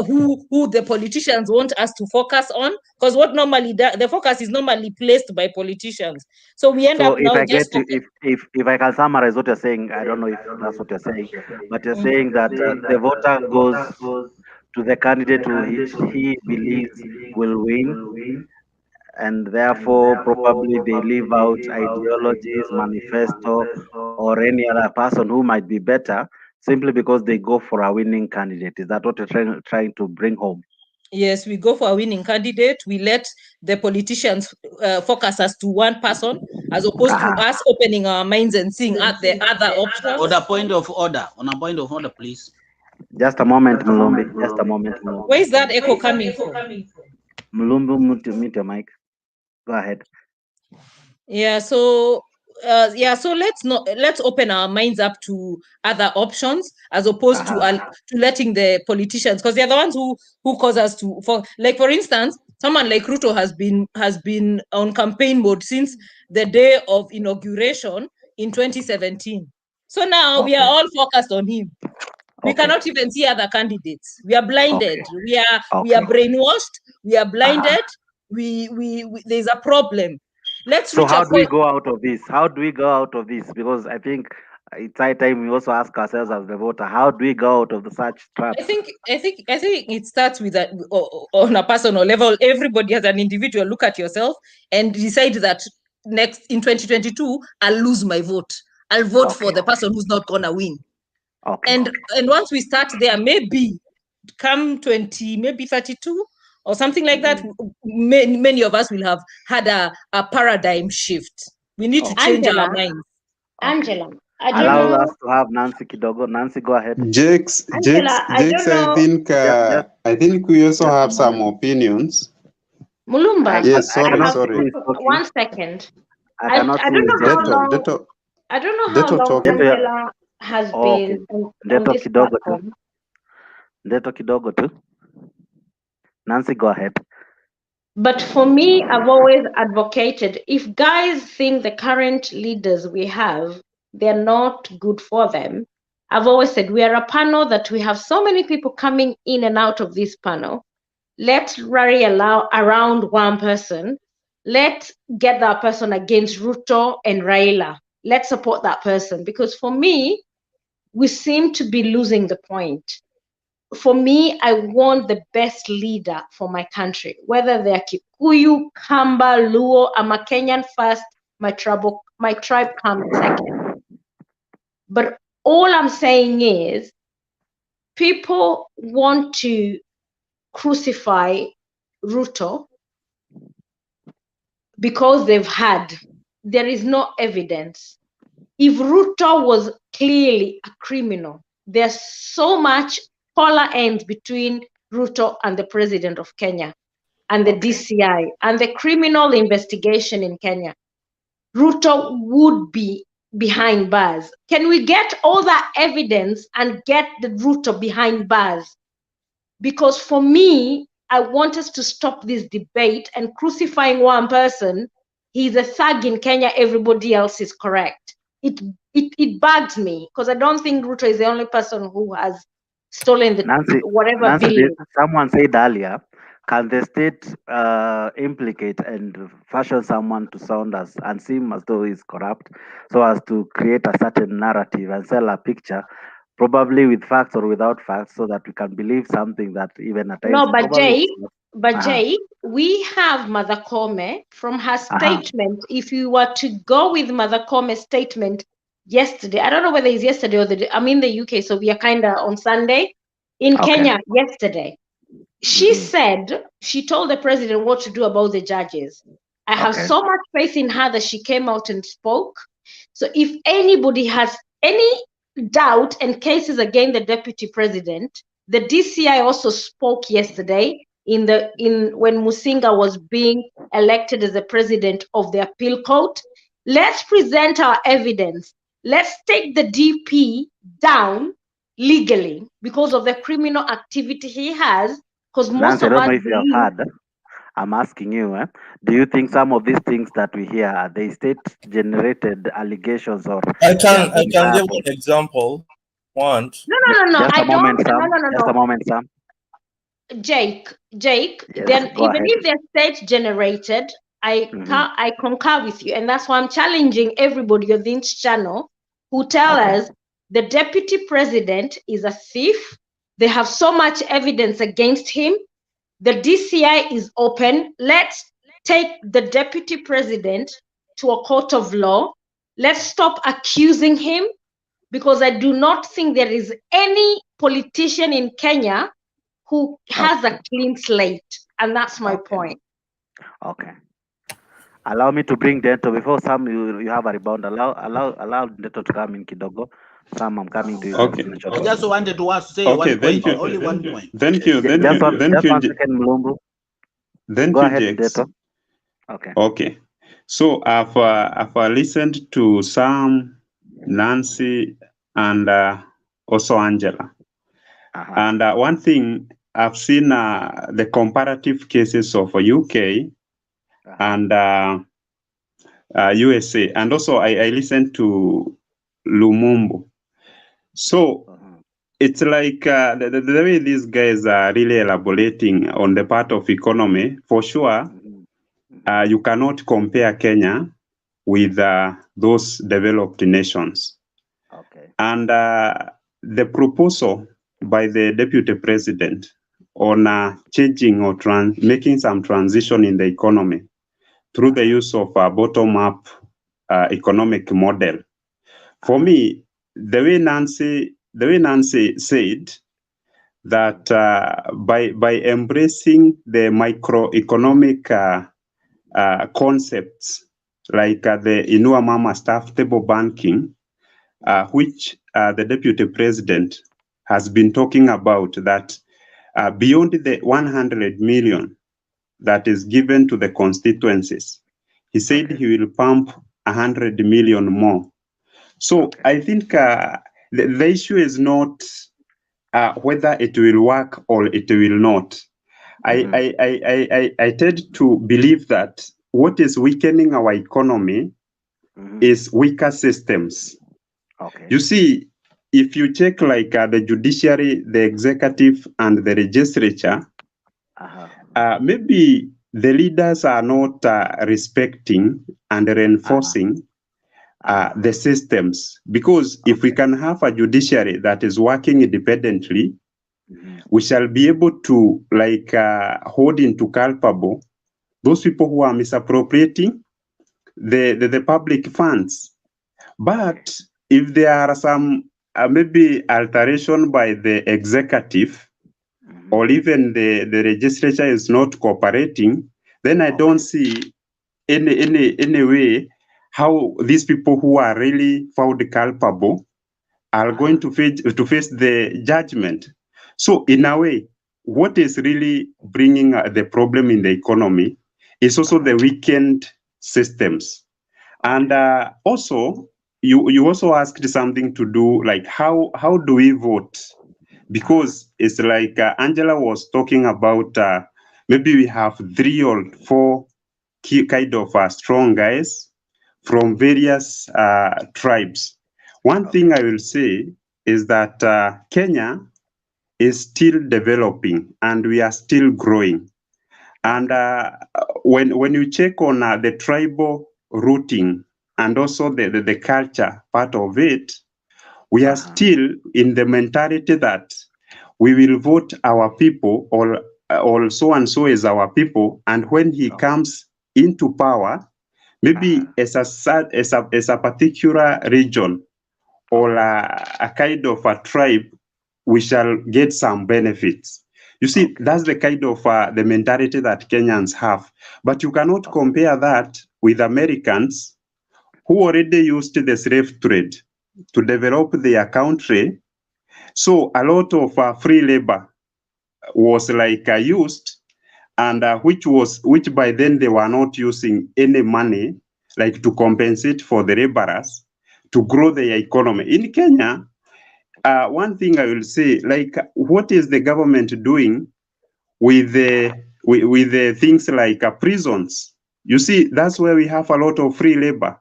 who the politicians want us to focus on, because what normally the focus is normally placed by politicians. So we end up if now I get to, if I can summarize what you're saying, I don't know if that's what you're saying, but you're saying that the voter goes to the candidate who he believes will win, and therefore probably they leave out ideologies, manifesto, or any other person who might be better, simply because they go for a winning candidate. Is that what you're trying to bring home? Yes, we go for a winning candidate. We let the politicians focus us to one person, as opposed to us opening our minds and seeing at the other options. On a point of order, please. Just a moment, Mulumbi. Just a moment, Mulumbi. Where is that echo coming from? Mulumbi, mute your mic. Go ahead. Yeah, so let's open our minds up to other options, as opposed to letting the politicians, because they're the ones who cause us to, for instance, someone like Ruto has been on campaign mode since the day of inauguration in 2017. So now we are all focused on him. We cannot even see other candidates. We are blinded. We are brainwashed. We are blinded. There's a problem. So how do we go out of this? How do we go out of this? Because I think it's high time we also ask ourselves as the voter, how do we go out of such traps? I think it starts with that on a personal level. Everybody as an individual, look at yourself and decide that next in 2022, I'll lose my vote. I'll vote for the person who's not gonna win. And once we start there, maybe come 32 or something like that, many of us will have had a paradigm shift. We need to change our minds. Angela, allow us to have Nancy Kidogo. Nancy, go ahead. Jakes, I think we also have some opinions. Mulumba, yes, sorry. 1 second. I don't know how long. I don't know how long Angela has been on this platform. Deto Kidogo too. Nancy, go ahead. But for me, I've always advocated, if guys think the current leaders we have, they're not good for them, I've always said we are a panel that we have so many people coming in and out of this panel. Let's rally around one person. Let's get that person against Ruto and Raila. Let's support that person, because for me, we seem to be losing the point. For me, I want the best leader for my country, whether they're Kikuyu, Kamba, Luo. I'm a Kenyan first, my tribe comes second. But all I'm saying is, people want to crucify Ruto because there is no evidence. If Ruto was clearly a criminal, there's so much polar ends between Ruto and the president of Kenya and the DCI and the criminal investigation in Kenya. Ruto would be behind bars. Can we get all that evidence and get the Ruto behind bars? Because for me, I want us to stop this debate and crucifying one person. He's a thug in Kenya, everybody else is correct. It bugs me, because I don't think Ruto is the only person who has stolen the Nancy, billion. someone said earlier, can the state implicate and fashion someone to sound as and seem as though he's corrupt, so as to create a certain narrative and sell a picture, probably with facts or without facts, so that we can believe something that even at times. No, but Jake, we have Mother Kome from her statement. If you were to go with Mother Kome's statement yesterday, I don't know whether it's yesterday or I'm in the UK, so we are kind of on Sunday. In Kenya yesterday, she said, she told the president what to do about the judges. I have so much faith in her that she came out and spoke. So if anybody has any doubt and cases against the deputy president, the DCI also spoke yesterday when Musinga was being elected as the president of the appeal court. Let's present our evidence. Let's take the DP down legally because of the criminal activity he has. Because most Nancy, of I don't us know if you have heard. I'm asking you, do you think some of these things that we hear are they state-generated allegations or? I can give an example. No. Just I a moment, don't. Sam. No. Just a moment, Sam. Jake. Yes, Then go even ahead. if they're state-generated, I concur with you, and that's why I'm challenging everybody on this channel who tell us the deputy president is a thief. They have so much evidence against him. The DCI is open. Let's take the deputy president to a court of law. Let's stop accusing him, because I do not think there is any politician in Kenya who has a clean slate. And that's my point. Okay. Allow me to bring Dento before Sam. You have a rebound. Allow Dento to come in kidogo. Sam, I'm coming to you. Okay. I just wanted to say Okay, one thank point, you. only one point. Thank you. Just one second, Mulumbu. Thank Go you, ahead, Jex. Deto. Okay. Okay. So I've listened to Sam, Nancy, and also Angela. And one thing I've seen the comparative cases of UK and USA, and also I listened to Lumumbu. So it's like the way these guys are really elaborating on the part of economy, for sure, you cannot compare Kenya with those developed nations. Okay. And the proposal by the deputy president on changing or making some transition in the economy through the use of a bottom-up economic model. For me, the way Nancy said that by embracing the microeconomic concepts like the Inua Mama staff table banking, which the deputy president has been talking about, that beyond the 100 million that is given to the constituencies, he said he will pump 100 million more. So I think the issue is not whether it will work or it will not. I tend to believe that what is weakening our economy is weaker systems. Okay. You see, if you check like the judiciary, the executive, and the legislature, maybe the leaders are not respecting and reinforcing the systems. Because if we can have a judiciary that is working independently, we shall be able to like hold into culpable those people who are misappropriating the public funds. But if there are some maybe alteration by the executive or even the legislature is not cooperating, then I don't see any way how these people who are really found culpable are going to face the judgment. So in a way, what is really bringing the problem in the economy is also the weakened systems. And also, you also asked something to do like how do we vote? Because it's like Angela was talking about maybe we have 3 or 4 key kind of strong guys from various tribes. One thing I will say is that Kenya is still developing and we are still growing. And when you check on the tribal routing and also the culture part of it, we are still in the mentality that we will vote our people or so and so is our people, and when he comes into power, maybe as a particular region or a kind of a tribe, we shall get some benefits. You see, that's the kind of the mentality that Kenyans have. But you cannot compare that with Americans who already used the slave trade to develop their country. So a lot of free labor was like used, and which by then they were not using any money like to compensate for the laborers to grow their economy. In Kenya, one thing I will say, like what is the government doing with the things like prisons? You see, that's where we have a lot of free labor.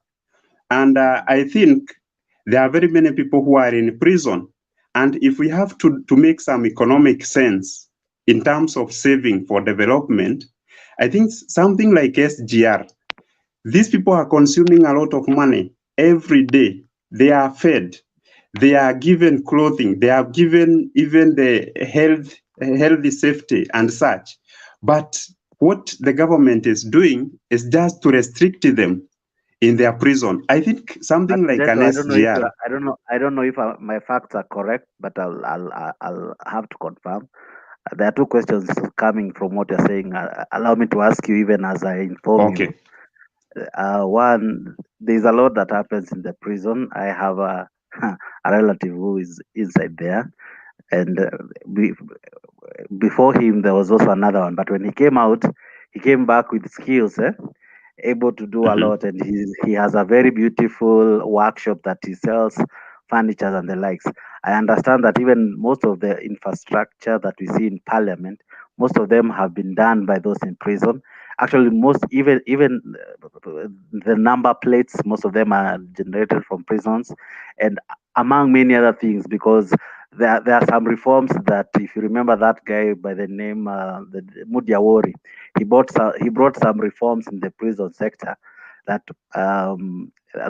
And I think there are very many people who are in prison. And if we have to make some economic sense in terms of saving for development, I think something like SGR, these people are consuming a lot of money every day. They are fed, they are given clothing, they are given even the healthy safety and such. But what the government is doing is just to restrict them in their prison. I think something like an SGR. I don't know if my facts are correct, but I'll have to confirm. There are two questions coming from what you're saying. Allow me to ask you, even as I inform you. One, there's a lot that happens in the prison. I have a relative who is inside there, and before him there was also another one. But when he came out, he came back with skills, able to do a lot, and he has a very beautiful workshop that he sells furniture and the likes. I understand that even most of the infrastructure that we see in parliament, most of them have been done by those in prison. Actually, most even the number plates, most of them are generated from prisons, and among many other things, because there are some reforms that, if you remember that guy by the name the Mudiawori, he brought some reforms in the prison sector that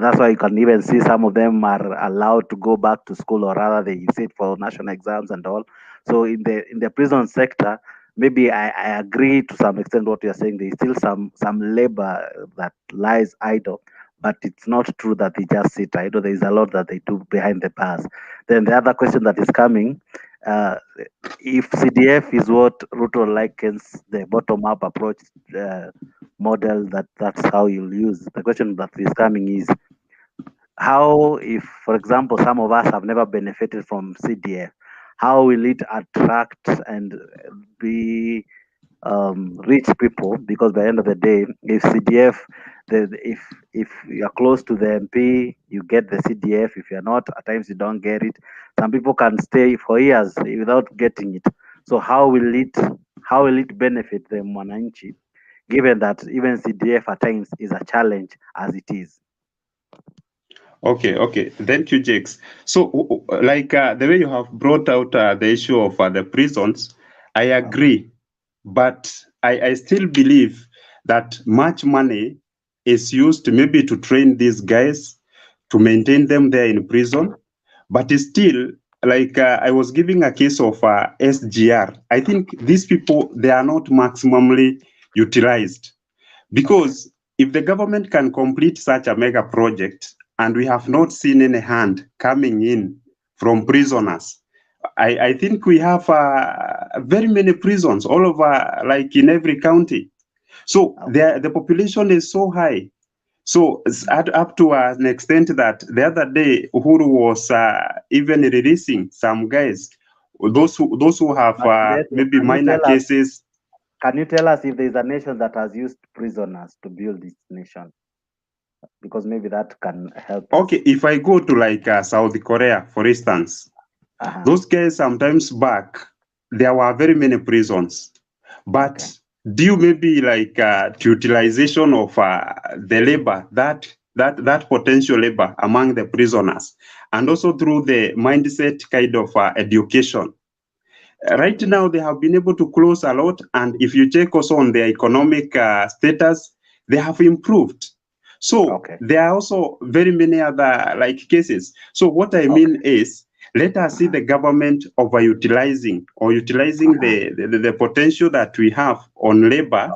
that's why you can even see some of them are allowed to go back to school, or rather they sit for national exams and all. So in the prison sector, maybe I agree to some extent what you're saying. There's still some labor that lies idle, but it's not true that they just sit idle. There is a lot that they do behind the bars. Then the other question that is coming, if CDF is what Ruto likens the bottom-up approach model, that's how you'll use. The question that is coming is, how, if, for example, some of us have never benefited from CDF, how will it attract and be rich people? Because by the end of the day, if CDF, if you're close to the MP, you get the CDF. If you're not, at times you don't get it. Some people can stay for years without getting it. So how will it benefit the mwananchi, given that even CDF at times is a challenge as it is? Okay. Thank you, Jakes. So, like the way you have brought out the issue of the prisons, I agree, but I still believe that much money is used maybe to train these guys, to maintain them there in prison, but it's still, like I was giving a case of SGR. I think these people, they are not maximally utilized, because if the government can complete such a mega project and we have not seen any hand coming in from prisoners, I think we have very many prisons all over, like in every county. So the population is so high. So it's up to an extent that the other day Uhuru was even releasing some guys, those who have maybe minor cases. Can you tell us if there is a nation that has used prisoners to build this nation? Because maybe that can help. Okay, if I go to like South Korea, for instance, those guys sometimes back, there were very many prisons, but due maybe like to utilization of the labor, that potential labor among the prisoners, and also through the mindset kind of education. Right now, they have been able to close a lot, and if you check also on their economic status, they have improved. So there are also very many other like cases. So what I mean is, let us see the government overutilizing or utilizing the potential that we have on labor,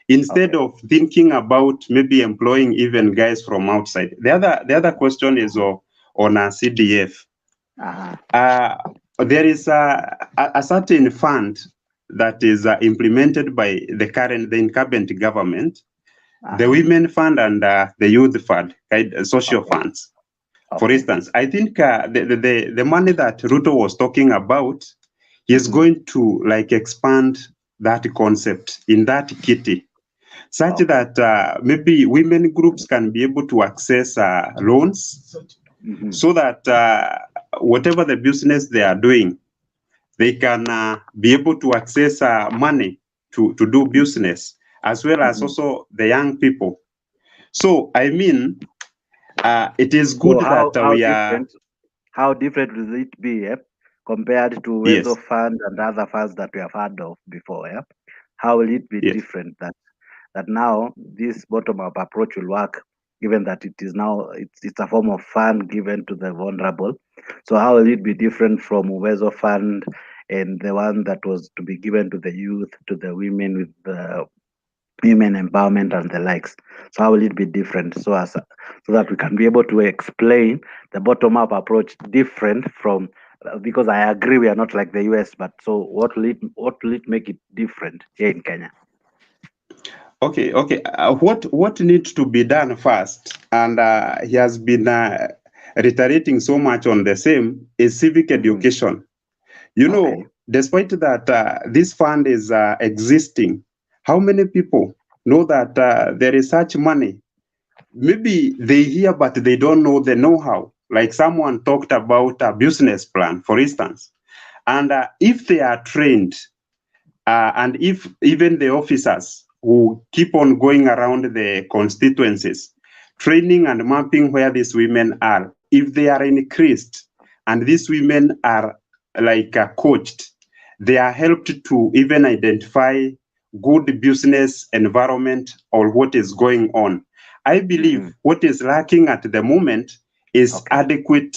instead of thinking about maybe employing even guys from outside. The other question is on CDF. There is a certain fund that is implemented by the incumbent government, the women fund and the youth fund, social funds. For instance, I think the money that Ruto was talking about, he is going to like expand that concept in that kitty, such that maybe women groups can be able to access loans, so that whatever the business they are doing, they can be able to access money to do business, as well as also the young people. So, I mean, it is good How different will it be compared to Wezo Fund and other funds that we have heard of before? How will it be different that now this bottom-up approach will work, given that it is now it's a form of fund given to the vulnerable? So how will it be different from Wezo Fund and the one that was to be given to the youth, to the women with the women empowerment and the likes? So how will it be different, so that we can be able to explain the bottom-up approach different from because I agree we are not like the US, but so what will it make it different here in Kenya? Okay. What needs to be done first, and he has been reiterating so much on the same, is civic education. You know, despite that this fund is existing, how many people know that there is such money? Maybe they hear, but they don't know the know-how. Like someone talked about a business plan, for instance. And if they are trained, and if even the officers who keep on going around the constituencies, training and mapping where these women are, if they are increased and these women are like coached, they are helped to even identify good business environment or what is going on. I believe what is lacking at the moment is adequate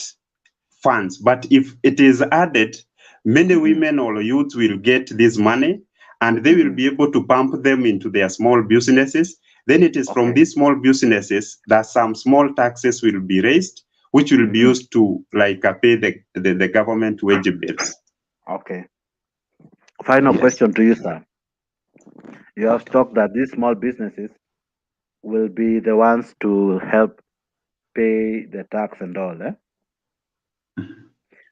funds. But if it is added, many women or youth will get this money and they will be able to pump them into their small businesses. Then it is from these small businesses that some small taxes will be raised, which will be used to like pay the government wage bills. Okay. Final question to you, sir. You have talked that these small businesses will be the ones to help pay the tax and all.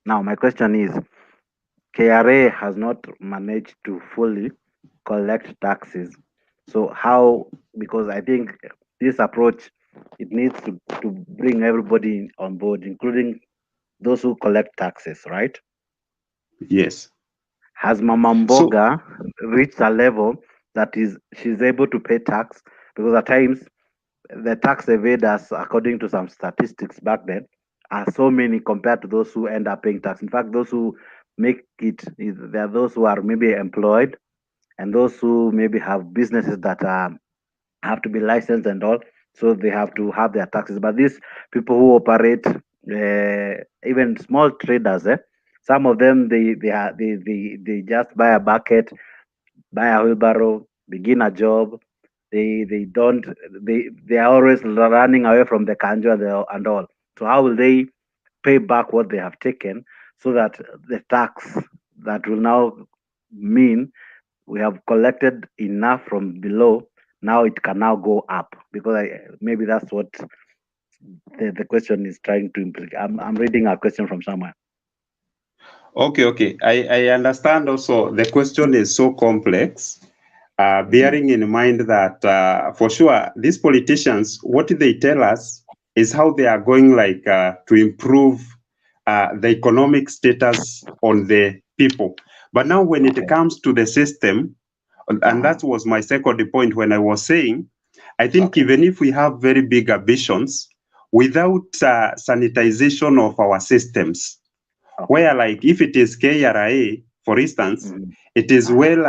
Now, my question is, KRA has not managed to fully collect taxes. So how, because I think this approach, it needs to bring everybody on board, including those who collect taxes, right? Yes. Has Mama Mboga reached a level that she's able to pay tax? Because at times the tax evaders, according to some statistics back then, are so many compared to those who end up paying tax. In fact, those who make it, there are those who are maybe employed and those who maybe have businesses that have to be licensed and all, so they have to have their taxes. But these people who operate, even small traders, some of them they just buy a bucket, buy a wheelbarrow, begin a job. They are always running away from the kanjo and all. So how will they pay back what they have taken, so that the tax that will now mean we have collected enough from below, now it can now go up? Because maybe that's what the question is trying to implicate. I'm reading a question from somewhere. Okay. I understand also the question is so complex, bearing in mind that for sure, these politicians, what they tell us is how they are going like to improve the economic status on the people. But now when it comes to the system, and that was my second point when I was saying, I think even if we have very big ambitions, without sanitization of our systems, where like if it is KRA, for instance, it is well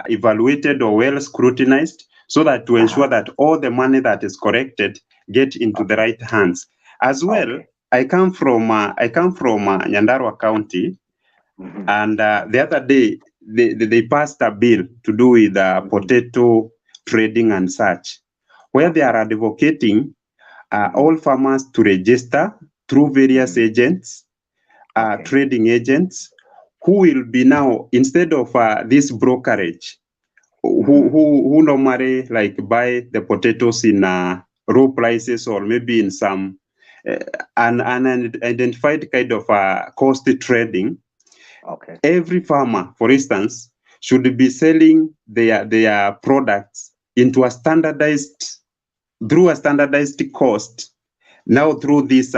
evaluated or well scrutinized, so that to ensure that all the money that is collected get into the right hands. As well, I come from Nyandarua County, and the other day they passed a bill to do with potato trading and such, where they are advocating all farmers to register through various agents, trading agents, who will be now, instead of this brokerage, who normally like buy the potatoes in low prices or maybe in some an unidentified kind of cost trading. Every farmer, for instance, should be selling their products into a standardized, through a standardized cost, now through these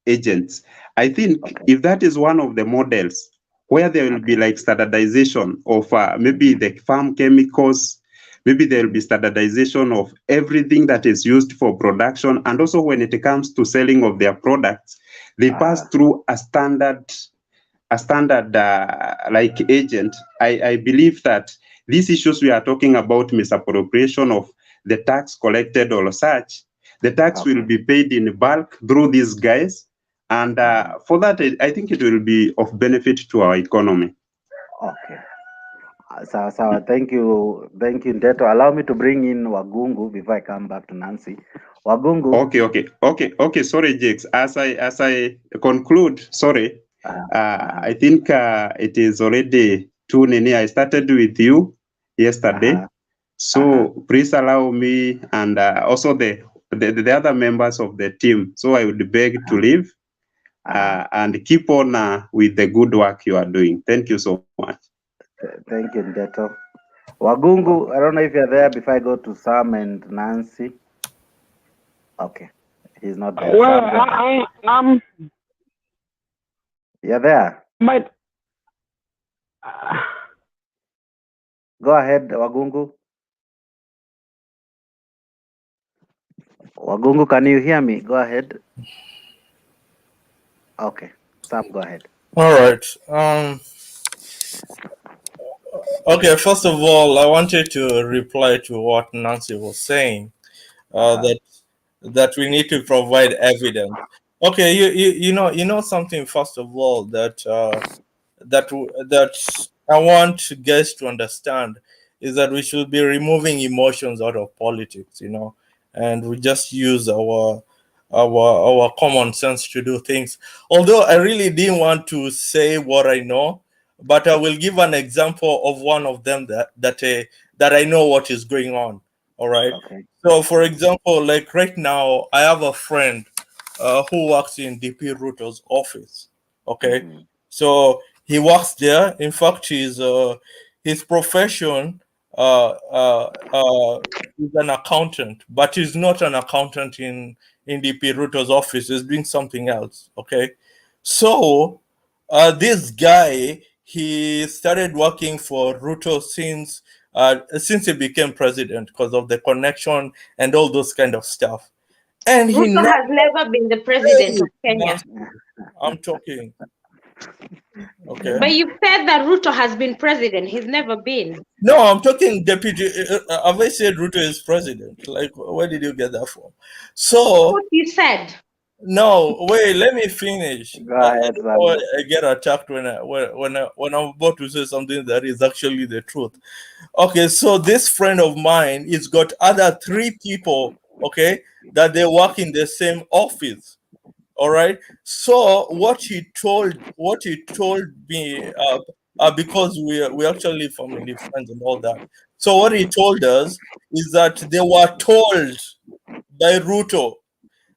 agents. I think if that is one of the models where there will be like standardization of maybe the farm chemicals, maybe there will be standardization of everything that is used for production, and also when it comes to selling of their products, they pass through a standard like agent. I believe that these issues we are talking about, misappropriation of the tax collected or such, the tax will be paid in bulk through these guys. And for that, I think it will be of benefit to our economy. Okay. So thank you, Ndeto. Allow me to bring in Wagungu before I come back to Nancy. Wagungu. Okay. Sorry, Jakes. As I conclude, sorry, I think it is already 2 Nini. I started with you yesterday. So please allow me and also the other members of the team. So I would beg to leave and keep on with the good work you are doing. Thank you so much. Thank you, Ndeto. Wagungu, I don't know if you're there before I go to Sam and Nancy. Okay, he's not there. Well, Sam, you're there. But Go ahead, Wagungu. Wagungu, can you hear me? Go ahead. Okay, Sam, go ahead. All right. Okay, first of all, I wanted to reply to what Nancy was saying, that we need to provide evidence. Okay, you know something. First of all, that I want guys to understand is that we should be removing emotions out of politics, and we just use our common sense to do things. Although I really didn't want to say what I know, but I will give an example of one of them that I know what is going on. All right. Okay. So, for example, like right now, I have a friend who works in DP Ruto's office. Okay. So he works there. In fact, his profession is an accountant, but he's not an accountant in DP Ruto's office. He's doing something else. Okay. So this guy, he started working for Ruto since he became president because of the connection and all those kind of stuff. And he Ruto has never been the president of Kenya. I'm talking. Okay. But you said that Ruto has been president. He's never been. No, I'm talking deputy. Have I said Ruto is president? Like, where did you get that from? So what you said. No, wait. Let me finish. Go ahead, I get attacked when I'm about to say something that is actually the truth. Okay, so this friend of mine is got other 3 people. Okay, that they work in the same office. All right. So what he told me, because we actually family friends and all that. So what he told us is that they were told by Ruto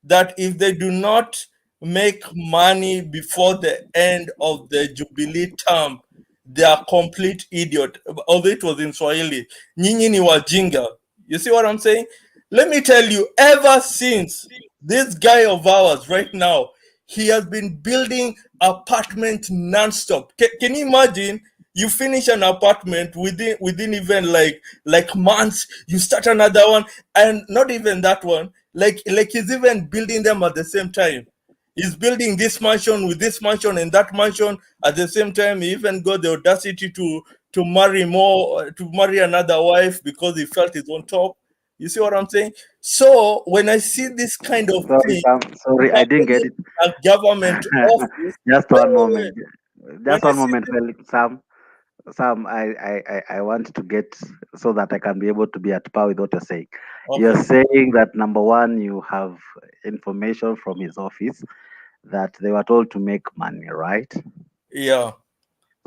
that if they do not make money before the end of the Jubilee term, they are complete idiot. Although it was in Swahili, nyinyi ni wajinga. You see what I'm saying? Let me tell you, ever since this guy of ours right now, he has been building apartment non-stop. Can you imagine? You finish an apartment within even like months, you start another one, and not even that one. Like he's even building them at the same time. He's building this mansion with this mansion and that mansion at the same time. He even got the audacity to marry another wife because he felt he's on top. You see what I'm saying? So when I see this kind of thing, sorry, I didn't get it. A government office. Just one moment. Just one moment, Sam. Sam, I want to get so that I can be able to be at par with what you're saying. Okay. You're saying that number one, you have information from his office that they were told to make money, right? Yeah.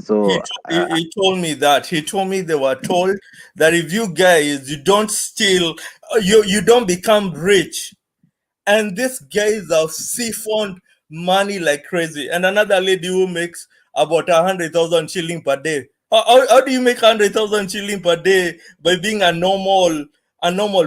So he told me that. He told me they were told that if you guys, you don't steal, you don't become rich. And these guys have siphoned money like crazy. And another lady who makes about 100,000 shilling per day. How do you make 100,000 shilling per day by being a normal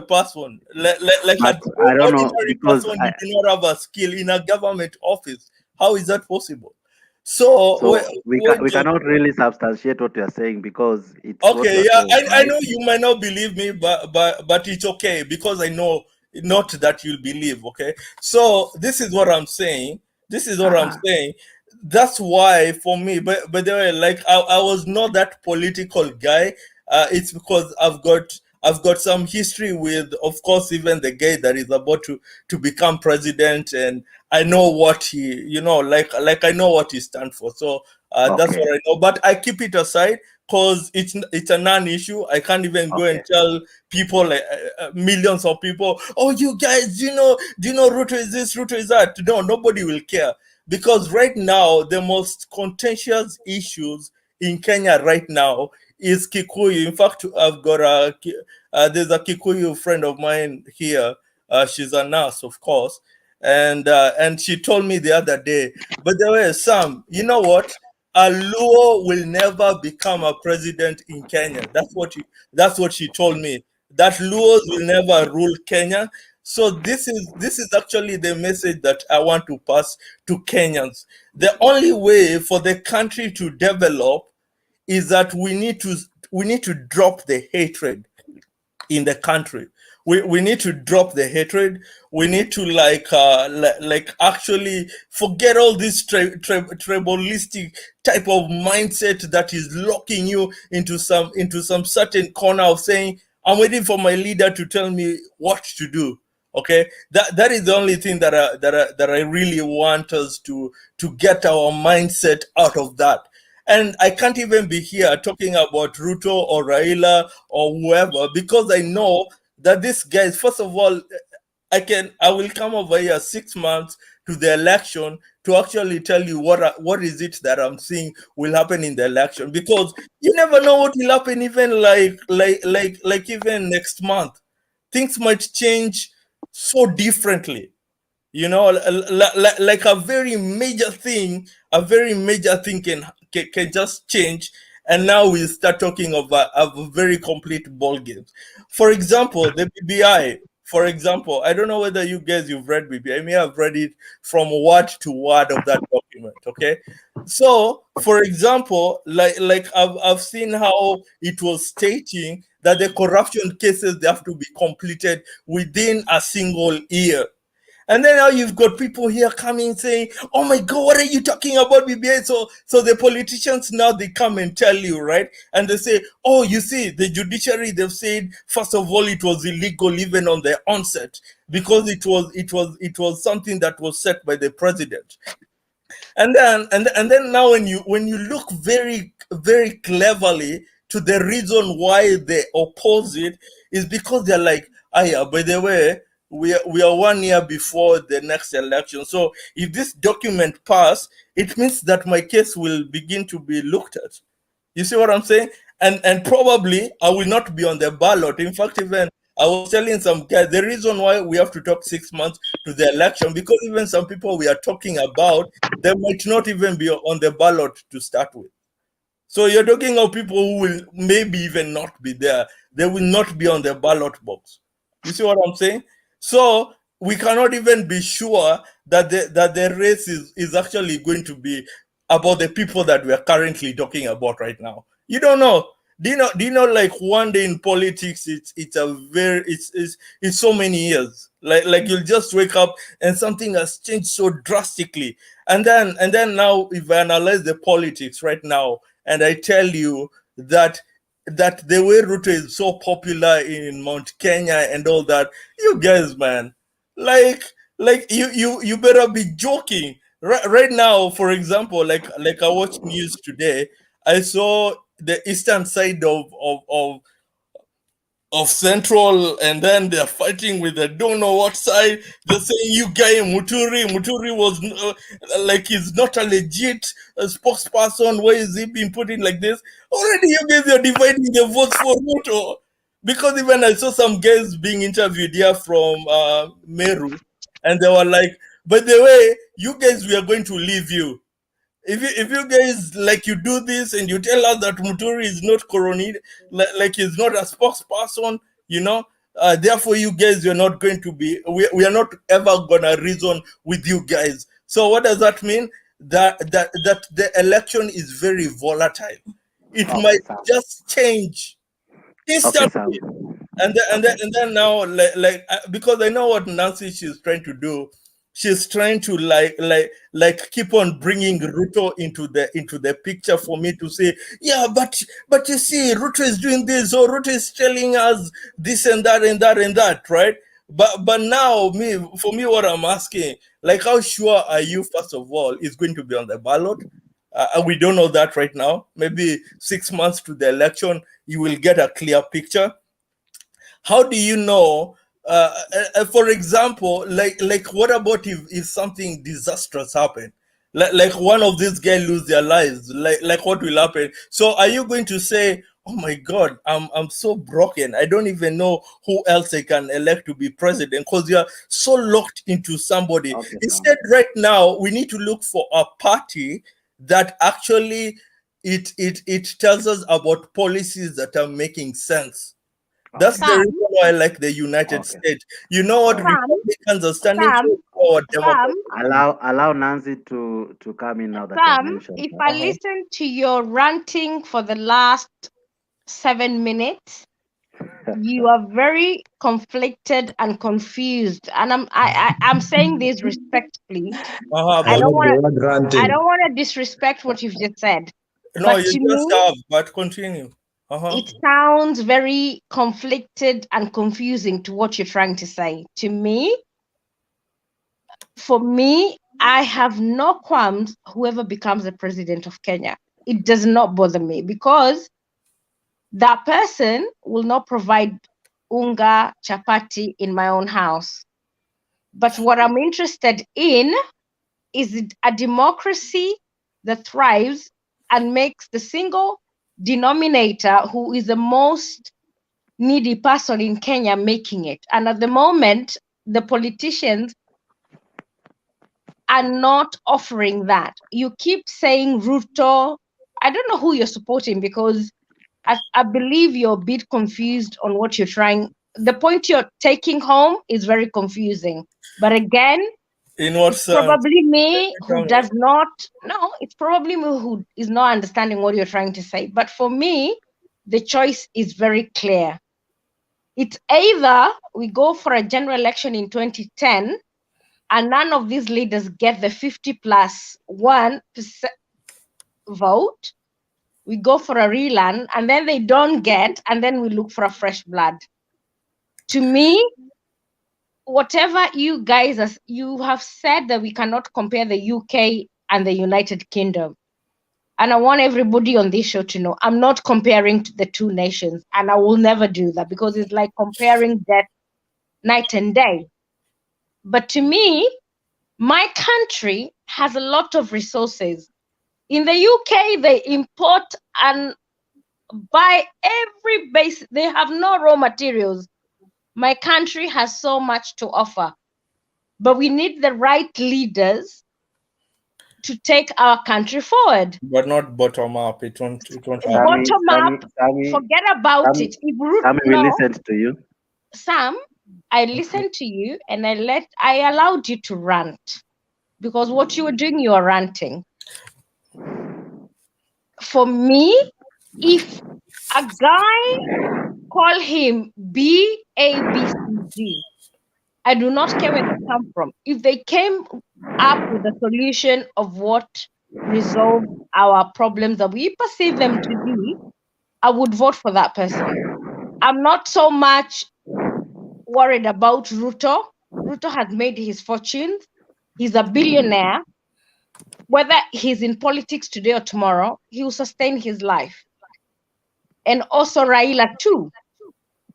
person? Like but an I don't know, ordinary because person, you do not have a skill in a government office. How is that possible? So we cannot really substantiate what you're saying because it's what okay, you're yeah, saying, I right? know you might not believe me, but it's okay because I know not that you'll believe. Okay, so this is what I'm saying. This is what I'm saying. That's why for me, but the way, like I was not that political guy. It's because I've got some history with, of course, even the guy that is about to become president, and I know what he, like I know what he stands for. So that's what I know. But I keep it aside because it's a non-issue. I can't even go and tell people, like millions of people, oh, you guys, do you know Ruto is this, Ruto is that. No, nobody will care. because right now the most contentious issues in Kenya right now is Kikuyu. In fact, I've got there's a Kikuyu friend of mine here. She's a nurse, of course, and she told me the other day. But there were Sam. You know what? A Luo will never become a president in Kenya. That's what she told me. That Luos will never rule Kenya. So this is actually the message that I want to pass to Kenyans. The only way for the country to develop is that we need to drop the hatred in the country. We need to drop the hatred. We need to like actually forget all this tribalistic type of mindset that is locking you into some certain corner of saying, I'm waiting for my leader to tell me what to do. Okay, that is the only thing that I really want us to get our mindset out of that. And I can't even be here talking about Ruto or Raila or whoever, because I know that these guys, first of all, I will come over here 6 months to the election to actually tell you what is it that I'm seeing will happen in the election, because you never know what will happen even like even next month. Things might change so differently. You know, like a very major thing can just change, and now we start talking of a very complete ball game. For example, the BBI. For example, I don't know whether you've read BBI. I may have read it from word to word of that document. Okay, so for example, like I've seen how it was stating that the corruption cases, they have to be completed within a single year. And then now you've got people here coming saying, "Oh my God, what are you talking about, BBI?" So the politicians now, they come and tell you, right? And they say, "Oh, you see, the judiciary, they've said first of all it was illegal even on the onset because it was something that was set by the president." And then now when you look very very cleverly to the reason why they oppose it, is because they're like, "Ah, yeah, by the way, we are 1 year before the next election. So if this document pass, it means that my case will begin to be looked at." You see what I'm saying? And probably I will not be on the ballot. In fact, even I was telling some guys, the reason why we have to talk 6 months to the election, because even some people we are talking about, they might not even be on the ballot to start with. So you're talking of people who will maybe even not be there. They will not be on the ballot box. You see what I'm saying? So we cannot even be sure that the race is actually going to be about the people that we are currently talking about right now. You don't know. Do you know like one day in politics, it's so many years. Like you'll just wake up and something has changed so drastically. And then now if I analyze the politics right now, and I tell you that the way Ruto is so popular in Mount Kenya and all that, you guys, man, like you better be joking. Right now, for example, like I watched news today, I saw the eastern side of Central, and then they're fighting with the don't know what side. They're saying you guy Muturi was like he's not a legit spokesperson. Why is he being put in like this? Already you guys are dividing the votes for Ruto. Because even I saw some guys being interviewed here from Meru, and they were like, "By the way, you guys, we are going to leave you. If you guys like you do this and you tell us that Muturi is not coroned, like he's not a spokesperson, therefore you guys, you're not going to be, we are not ever gonna reason with you guys." So what does that mean? That the election is very volatile. It might just change instantly. And then now, because I know what Nancy she's trying to do. She's trying to like keep on bringing Ruto into the picture for me to say, yeah, but you see, Ruto is doing this, or Ruto is telling us this and that and that and that, right? But now for me, what I'm asking, like, how sure are you, first of all, is going to be on the ballot? We don't know that right now. Maybe 6 months to the election, you will get a clear picture. How do you know? For example, like what about if something disastrous happened? like one of these guys lose their lives, like what will happen? So are you going to say, oh my God, I'm so broken, I don't even know who else I can elect to be president, because you are so locked into somebody? Okay, Instead, right now we need to look for a party that actually it tells us about policies that are making sense. That's the reason why I like the United States. You know what Republicans are standing for, or Democrats? Allow Nancy to come in now that you have Sam, mentioned if her. I listen to your ranting for the last 7 minutes, you are very conflicted and confused, and I'm saying this respectfully. I don't want to disrespect what you've just said, No, but you to just me, have, but continue. it sounds very conflicted and confusing to what you're trying to say. To me, for me, I have no qualms whoever becomes the president of Kenya. It does not bother me, because that person will not provide unga chapati in my own house. But what I'm interested in is a democracy that thrives and makes the single denominator who is the most needy person in Kenya making it. And at the moment, the politicians are not offering that. You keep saying Ruto. I don't know who you're supporting, because I believe you're a bit confused on what you're trying. The point you're taking home is very confusing. But again, in what it's sense? probably me who does not. No, it's probably me who is not understanding what you're trying to say. But for me, the choice is very clear. It's either we go for a general election in 2010 and none of these leaders get the 50+1% vote, we go for a rerun, and then they don't get, and then we look for a fresh blood. To me, whatever you guys you have said that we cannot compare the UK and the United Kingdom. And I want everybody on this show to know I'm not comparing the two nations, and I will never do that, because it's like comparing death night and day. But to me, my country has a lot of resources. In the UK, they import and buy every base. They have no raw materials. My country has so much to offer, but we need the right leaders to take our country forward. But not bottom up. It won't happen. Bottom up, forget about it. If Sammy, we listened to you. Sam, I listened to you, and I allowed you to rant, because what you were doing, you are ranting. For me, if a guy call him BABCD, I do not care where they come from. If they came up with a solution of what resolve our problems that we perceive them to be, I would vote for that person. I'm not so much worried about Ruto. Ruto has made his fortune. He's a billionaire. Whether he's in politics today or tomorrow, he will sustain his life. And also Raila too.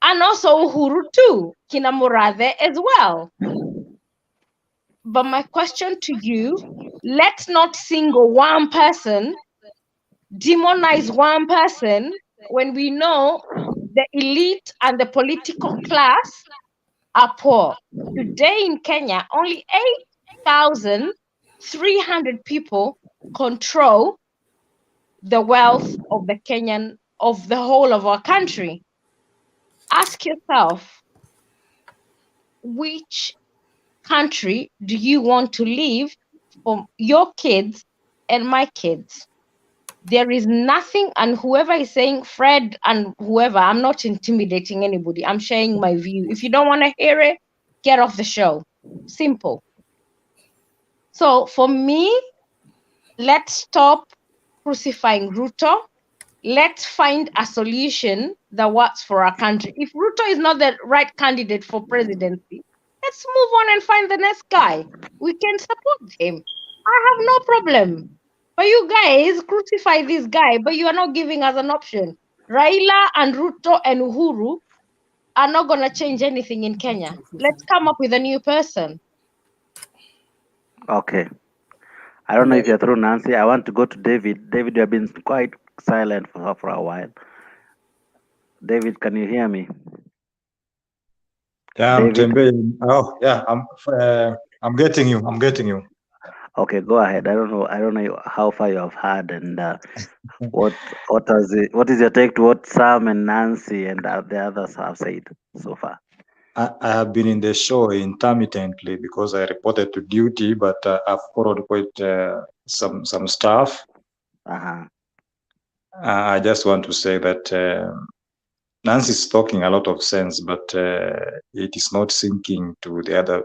And also Uhuru too. Kina Murathe as well. But my question to you, let's not single one person, demonize one person, when we know the elite and the political class are poor. Today in Kenya, only 8,300 people control the wealth of the whole of our country. Ask yourself, which country do you want to live for your kids and my kids? There is nothing, and whoever is saying Fred and whoever, I'm not intimidating anybody. I'm sharing my view. If you don't want to hear it, get off the show. Simple. So for me, let's stop crucifying Ruto. Let's find a solution that works for our country. If Ruto is not the right candidate for presidency, let's move on and find the next guy. We can support him. I have no problem. But you guys crucify this guy, but you are not giving us an option. Raila and Ruto and Uhuru are not going to change anything in Kenya. Let's come up with a new person. Okay. I don't know if you're through, Nancy. I want to go to David. David, you have been quite silent for a while. David, can you hear me? Yeah, David? oh, yeah, I'm getting you. I'm getting you. Okay, go ahead. I don't know how far you have heard, and what is your take to what Sam and Nancy and the others have said so far? I have been in the show intermittently because I reported to duty, but I've followed quite some stuff. I just want to say that Nancy is talking a lot of sense, but it is not sinking to the other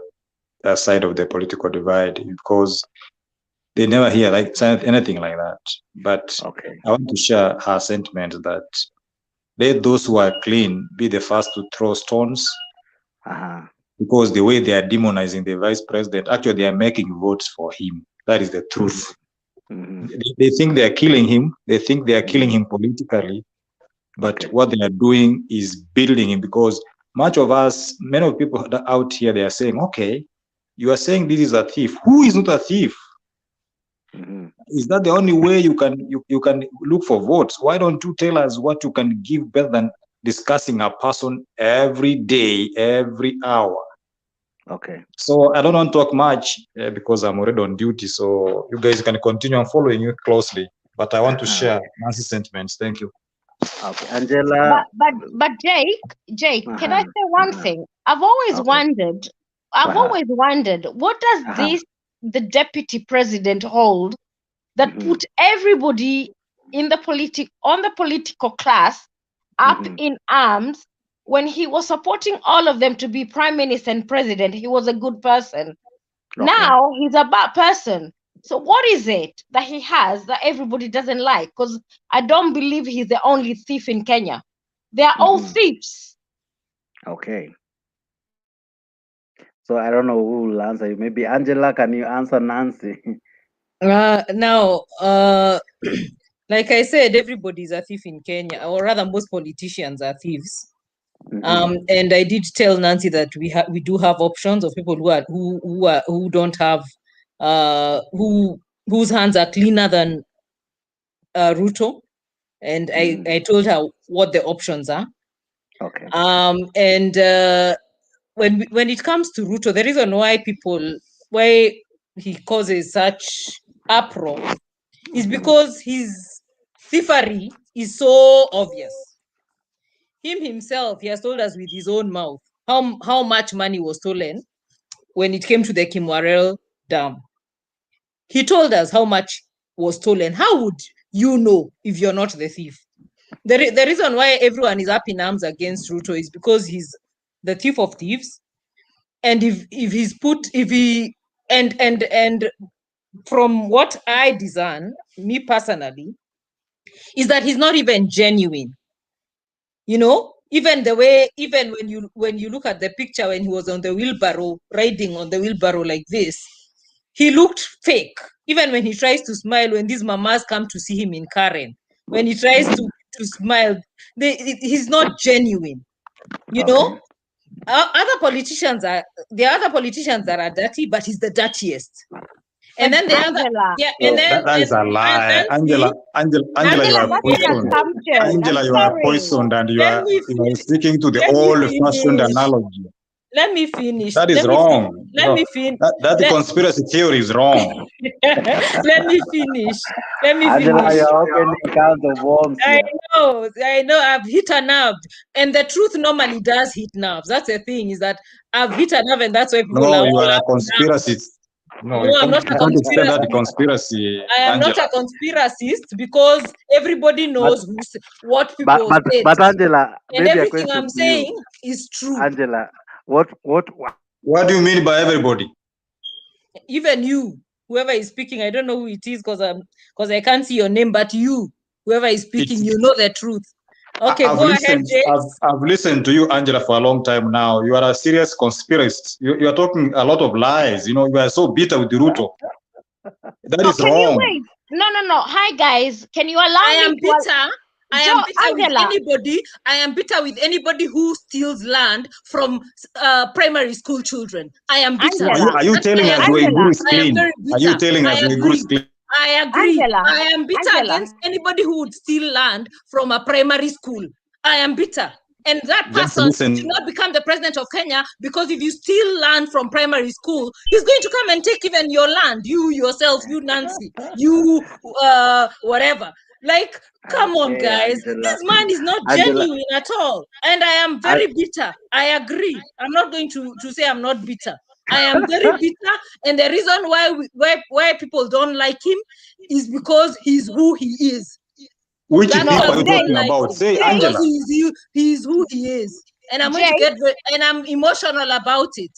side of the political divide because they never hear like anything like that. But I want to share her sentiment that let those who are clean be the first to throw stones. Because the way they are demonizing the vice president, actually they are making votes for him. That is the truth. They think they are killing him. They think they are killing him politically. But what they are doing is building him, because much of us, many of people out here, they are saying, okay, you are saying this is a thief. Who is not a thief? Is that the only way you can look for votes? Why don't you tell us what you can give better than discussing a person every day, every hour? Okay. So I don't want to talk much because I'm already on duty. So you guys can continue. I'm following you closely, but I want to share Nancy's sentiments. Thank you. Okay, Angela. But Jake, can I say one thing? I've always wondered, what does the deputy president hold that put everybody in the political class up in arms when he was supporting all of them to be prime minister and president? He was a good person. Now he's a bad person. So what is it that he has that everybody doesn't like? Because I don't believe he's the only thief in Kenya. They are all thieves. Okay. So I don't know who will answer you. Maybe Angela, can you answer Nancy? Now, like I said, everybody's a thief in Kenya, or rather, most politicians are thieves. And I did tell Nancy that we do have options of people who don't have whose hands are cleaner than Ruto, and I told her what the options are. Okay. And when it comes to Ruto, the reason why he causes such uproar is because his thievery is so obvious. Himself, he has told us with his own mouth how much money was stolen when it came to the Kimwarel Dam. He told us how much was stolen. How would you know if you're not the thief? The reason why everyone is up in arms against Ruto is because he's the thief of thieves. And and from what I discern, me personally, is that he's not even genuine. You know, even when you look at the picture when he was on the wheelbarrow, riding on the wheelbarrow like this, he looked fake. Even when he tries to smile, when these mamas come to see him in Karen, when he tries to smile, he's not genuine. You know, there are other politicians that are dirty, but he's the dirtiest. And then the other, That is a lie. Angela, you are poisoned. Angela, you are poisoned, and you are sticking to the old-fashioned analogy. Let me finish. That is wrong. Let me finish. That conspiracy theory is wrong. Let me finish. Angela, you're opening cans of worms. I know. I've hit a nerve, and the truth normally does hit nerves. That's the thing, is that I've hit a nerve, and that's why people No, are you all are a up conspiracist. No, I'm not a extend that conspiracist. conspiracy. I am Angela. not a conspiracist because everybody knows what people say. But Angela, and maybe a everything question I'm to you. saying is true. Angela, what do you mean by everybody? Even you, whoever is speaking, I don't know who it is because I can't see your name, but you, whoever is speaking, you know the truth. Okay, go ahead, Jake. I've listened to you, Angela, for a long time now. You are a serious conspiracist. You are talking a lot of lies. You know, you are so bitter with Ruto. That is can wrong. You wait? No. Hi, guys. Can you allow I me am bitter. I am bitter with anybody. I am bitter with anybody who steals land from primary school children. I am bitter. Are you telling us Waiguru is I am clean? very Are you bitter. telling us I Waiguru is agree. clean? I agree. I am bitter against anybody who would steal land from a primary school. I am bitter. And that Just person listen. should not become the president of Kenya, because if you steal land from primary school, he's going to come and take even your land. You yourself, you Nancy, you whatever. Like, come on, guys. This man is not genuine at all. And I am very bitter. I agree. I'm not going to say I'm not bitter. I am very bitter, and the reason why people don't like him is because he's who he is. Which That's people why are you we don't talking like about? him. Say, Because Angela. he's who he is, and I'm going to get and I'm emotional about it.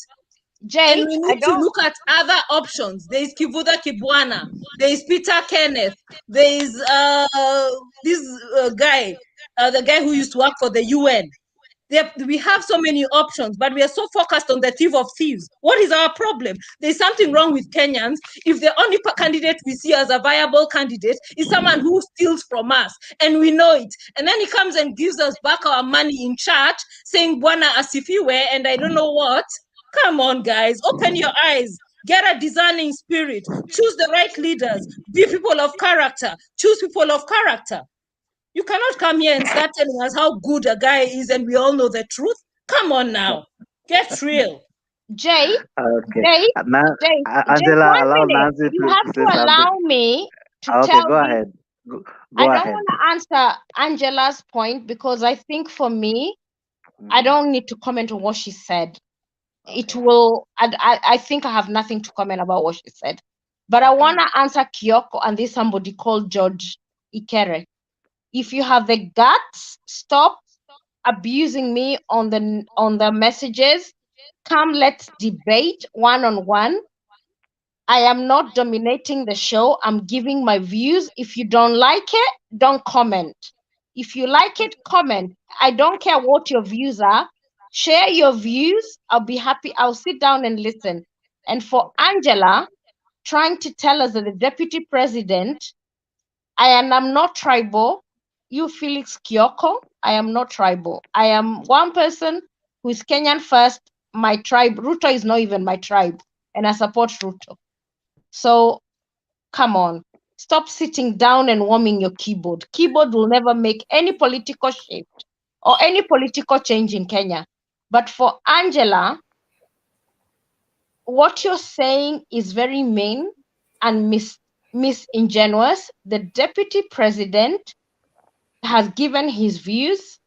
And we need to look at other options. There is Kivuda Kibwana. There is Peter Kenneth. There is this guy, the guy who used to work for the UN. We have so many options, but we are so focused on the thief of thieves. What is our problem? There's something wrong with Kenyans if the only candidate we see as a viable candidate is someone who steals from us, and we know it. And then he comes and gives us back our money in church, saying Bwana asifiwe, and I don't know what. Come on, guys, open your eyes. Get a discerning spirit. Choose the right leaders. Be people of character. Choose people of character. You cannot come here and start telling us how good a guy is and we all know the truth. Come on now. Get real. Okay. Jay, Angela, just 1 allow minute. Nancy You to have say to something. allow me to Okay, tell go you. ahead. Go I don't ahead. want to answer Angela's point, because I think for me, I don't need to comment on what she said. It will, I think I have nothing to comment about what she said. But I want to answer Kyoko and this somebody called George Ikere. If you have the guts, stop abusing me on the messages. Come, let's debate one-on-one. I am not dominating the show. I'm giving my views. If you don't like it, don't comment. If you like it, comment. I don't care what your views are. Share your views. I'll be happy. I'll sit down and listen. And for Angela, trying to tell us that the deputy president, I'm not tribal. You, Felix Kyoko, I am not tribal. I am one person who is Kenyan first. My tribe, Ruto is not even my tribe, and I support Ruto. So come on, stop sitting down and warming your keyboard. Keyboard will never make any political shift or any political change in Kenya. But for Angela, what you're saying is very mean and misingenuous. The deputy president has given his views.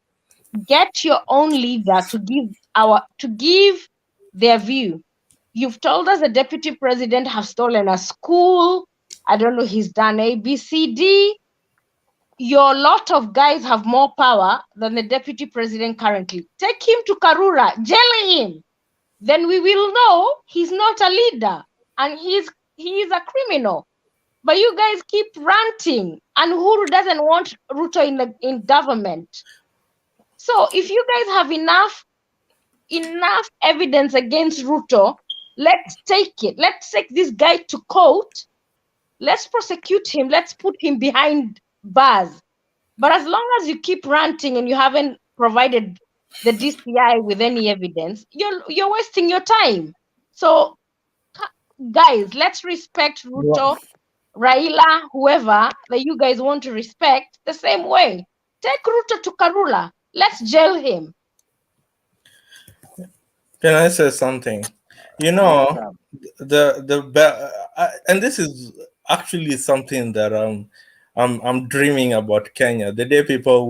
Get your own leader to give their view. You've told us the deputy president has stolen a school. I don't know, he's done A, B, C, D. Your lot of guys have more power than the deputy president currently. Take him to Karura, jail him. Then we will know he's not a leader and he is a criminal. But you guys keep ranting, and Uhuru doesn't want Ruto in government. So if you guys have enough evidence against Ruto, let's take it. Let's take this guy to court. Let's prosecute him. Let's put him behind bars. But as long as you keep ranting and you haven't provided the DCI with any evidence, you're wasting your time. So, guys, let's respect Ruto, Raila, whoever that you guys want to respect the same way. Take Ruto to Karula. Let's jail him. Can I say something? You know, and this is actually something that I'm dreaming about Kenya. The day people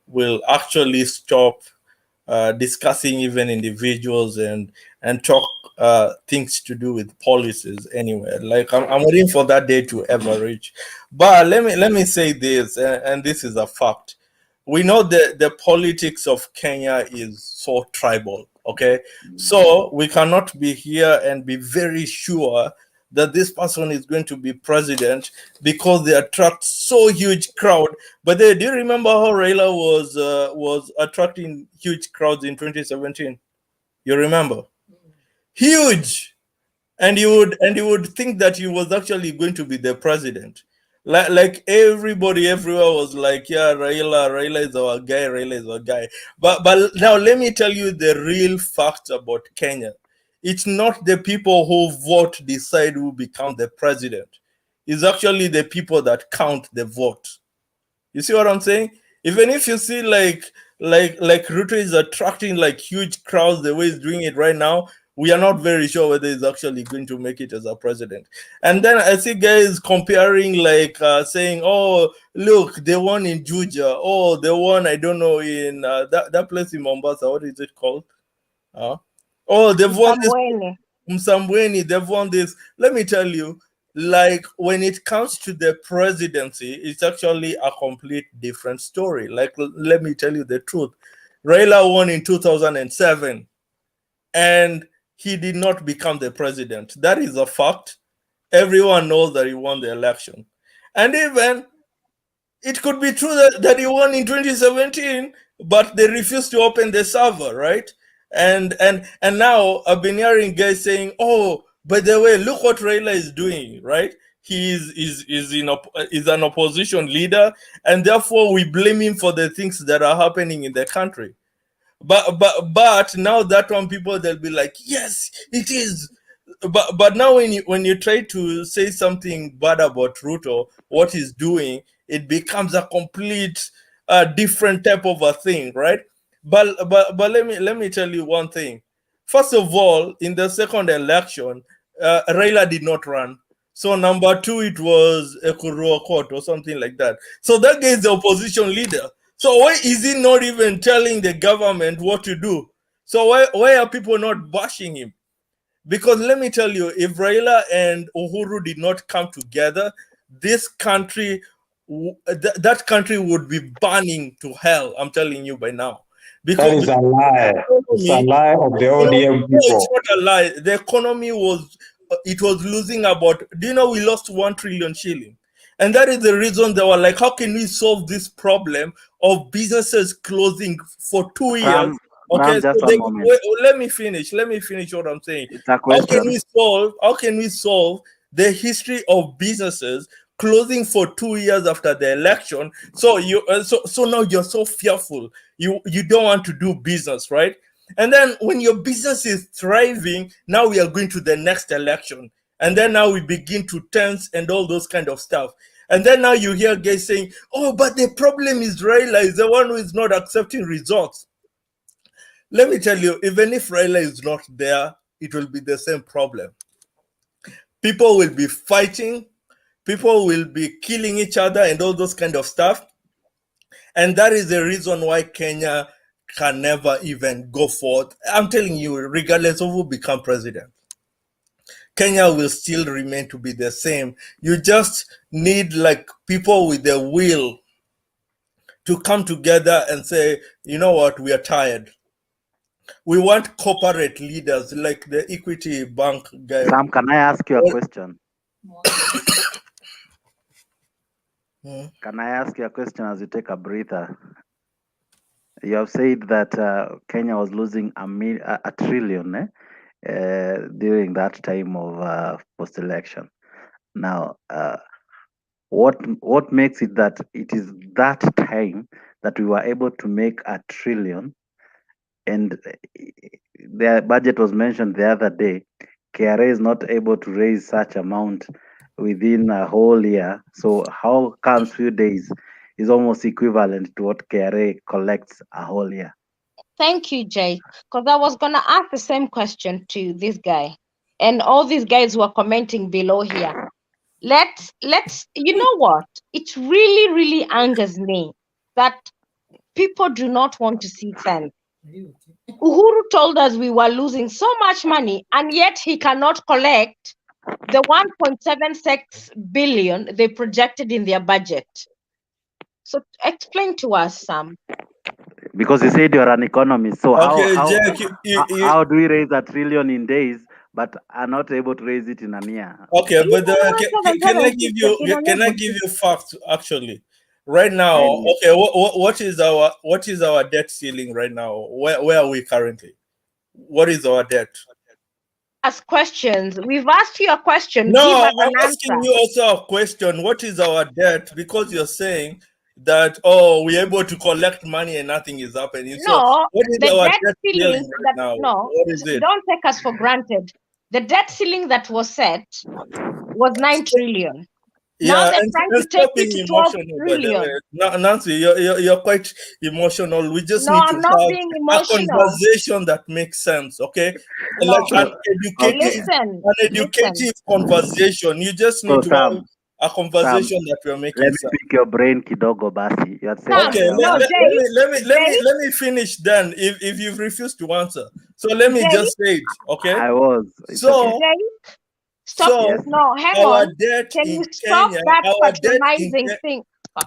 will actually stop discussing even individuals and talk things to do with policies anywhere. Like I'm waiting for that day to ever reach. But let me say this, and this is a fact. We know that the politics of Kenya is so tribal. Okay, so we cannot be here and be very sure that this person is going to be president because they attract so huge crowd. But do you remember how Raila was attracting huge crowds in 2017? You remember? Huge. And you would think that he was actually going to be the president. Like everybody everywhere was like, yeah, Raila is our guy, Raila is our guy. But now let me tell you the real fact about Kenya. It's not the people who vote decide who become the president. It's actually the people that count the vote. You see what I'm saying? Even if you see like Ruto is attracting like huge crowds the way he's doing it right now, we are not very sure whether he's actually going to make it as a president. And then I see guys comparing like saying, oh, look, they won in Juja. Oh, they won, I don't know, in that place in Mombasa. What is it called? Oh, they've won this. Msambweni, they've won this. Let me tell you, like when it comes to the presidency, it's actually a complete different story. Like, let me tell you the truth. Raila won in 2007 and he did not become the president. That is a fact. Everyone knows that he won the election. And even it could be true that he won in 2017, but they refused to open the server, right? And now I've been hearing guys saying, oh, by the way, look what Raila is doing, right? He is an opposition leader, and therefore we blame him for the things that are happening in the country. But now that one people they'll be like, yes, it is. But now when you try to say something bad about Ruto, what he's doing, it becomes a complete different type of a thing, right? But let me tell you one thing. First of all, in the second election, Raila did not run. So number two, it was Ekuru Court or something like that. So that guy is the opposition leader. So why is he not even telling the government what to do? So why are people not bashing him? Because let me tell you, if Raila and Uhuru did not come together, this country, that country would be burning to hell. I'm telling you by now. Because that is a lie. It's a lie of the ODM people. No, it's not a lie. The economy was losing about. Do you know we lost 1 trillion shilling? And that is the reason they were like, how can we solve this problem of businesses closing for 2 years? Okay, so let me finish what I'm saying. How can we solve the history of businesses closing for 2 years after the election? So so now you're so fearful. You don't want to do business, right? And then when your business is thriving, now we are going to the next election. And then now we begin to tense and all those kind of stuff. And then now you hear guys saying, oh, but the problem is Raila is the one who is not accepting results. Let me tell you, even if Raila is not there, it will be the same problem. People will be fighting, people will be killing each other and all those kind of stuff. And that is the reason why Kenya can never even go forth. I'm telling you, regardless of who become president, Kenya will still remain to be the same. You just need like people with the will to come together and say, you know what, we are tired. We want corporate leaders like the Equity Bank guy. Sam, can I ask you a question? Can I ask you a question as you take a breather? You have said that Kenya was losing a trillion during that time of post-election. Now, what makes it that it is that time that we were able to make a trillion? And the budget was mentioned the other day. KRA is not able to raise such amount within a whole year. So how comes few days is almost equivalent to what KRA collects a whole year? Thank you, Jake. Because I was gonna ask the same question to this guy and all these guys who are commenting below here. Let's you know what? It really, really angers me that people do not want to see sense. Uhuru told us we were losing so much money, and yet he cannot collect the 1.76 billion they projected in their budget. So explain to us, Sam. Because you said you're an economist, so Okay, how do we raise a trillion in days but are not able to raise it in a year? Okay, but can I give you facts actually? Right now, okay, what is our debt ceiling right now? Where are we currently? What is our debt? ask questions. We've asked you a question. No, Give us I'm an asking answer. you also a question. What is our debt? Because you're saying that, oh, we're able to collect money and nothing is happening. So No, what is the our debt debt ceiling ceiling right that now? no, What is it? don't take us for granted. The debt ceiling that was set was 9 trillion. Now Yeah, they're and trying to take stop it being to 12 emotional, by the way. trillion. Nancy, you're quite emotional. We just No, need to I'm not have being a emotional. conversation that makes sense, okay? Like No. an educative conversation. You just So need to have Sam, a conversation that we're let making me sense. pick your brain kidogo basi. You are saying Okay, no, let me finish then. If you've refused to answer, so let me just say it. Okay. I was. It's So okay. Stop. so No, hang our on. debt Can in you stop Kenya, that our debt in patronizing thing?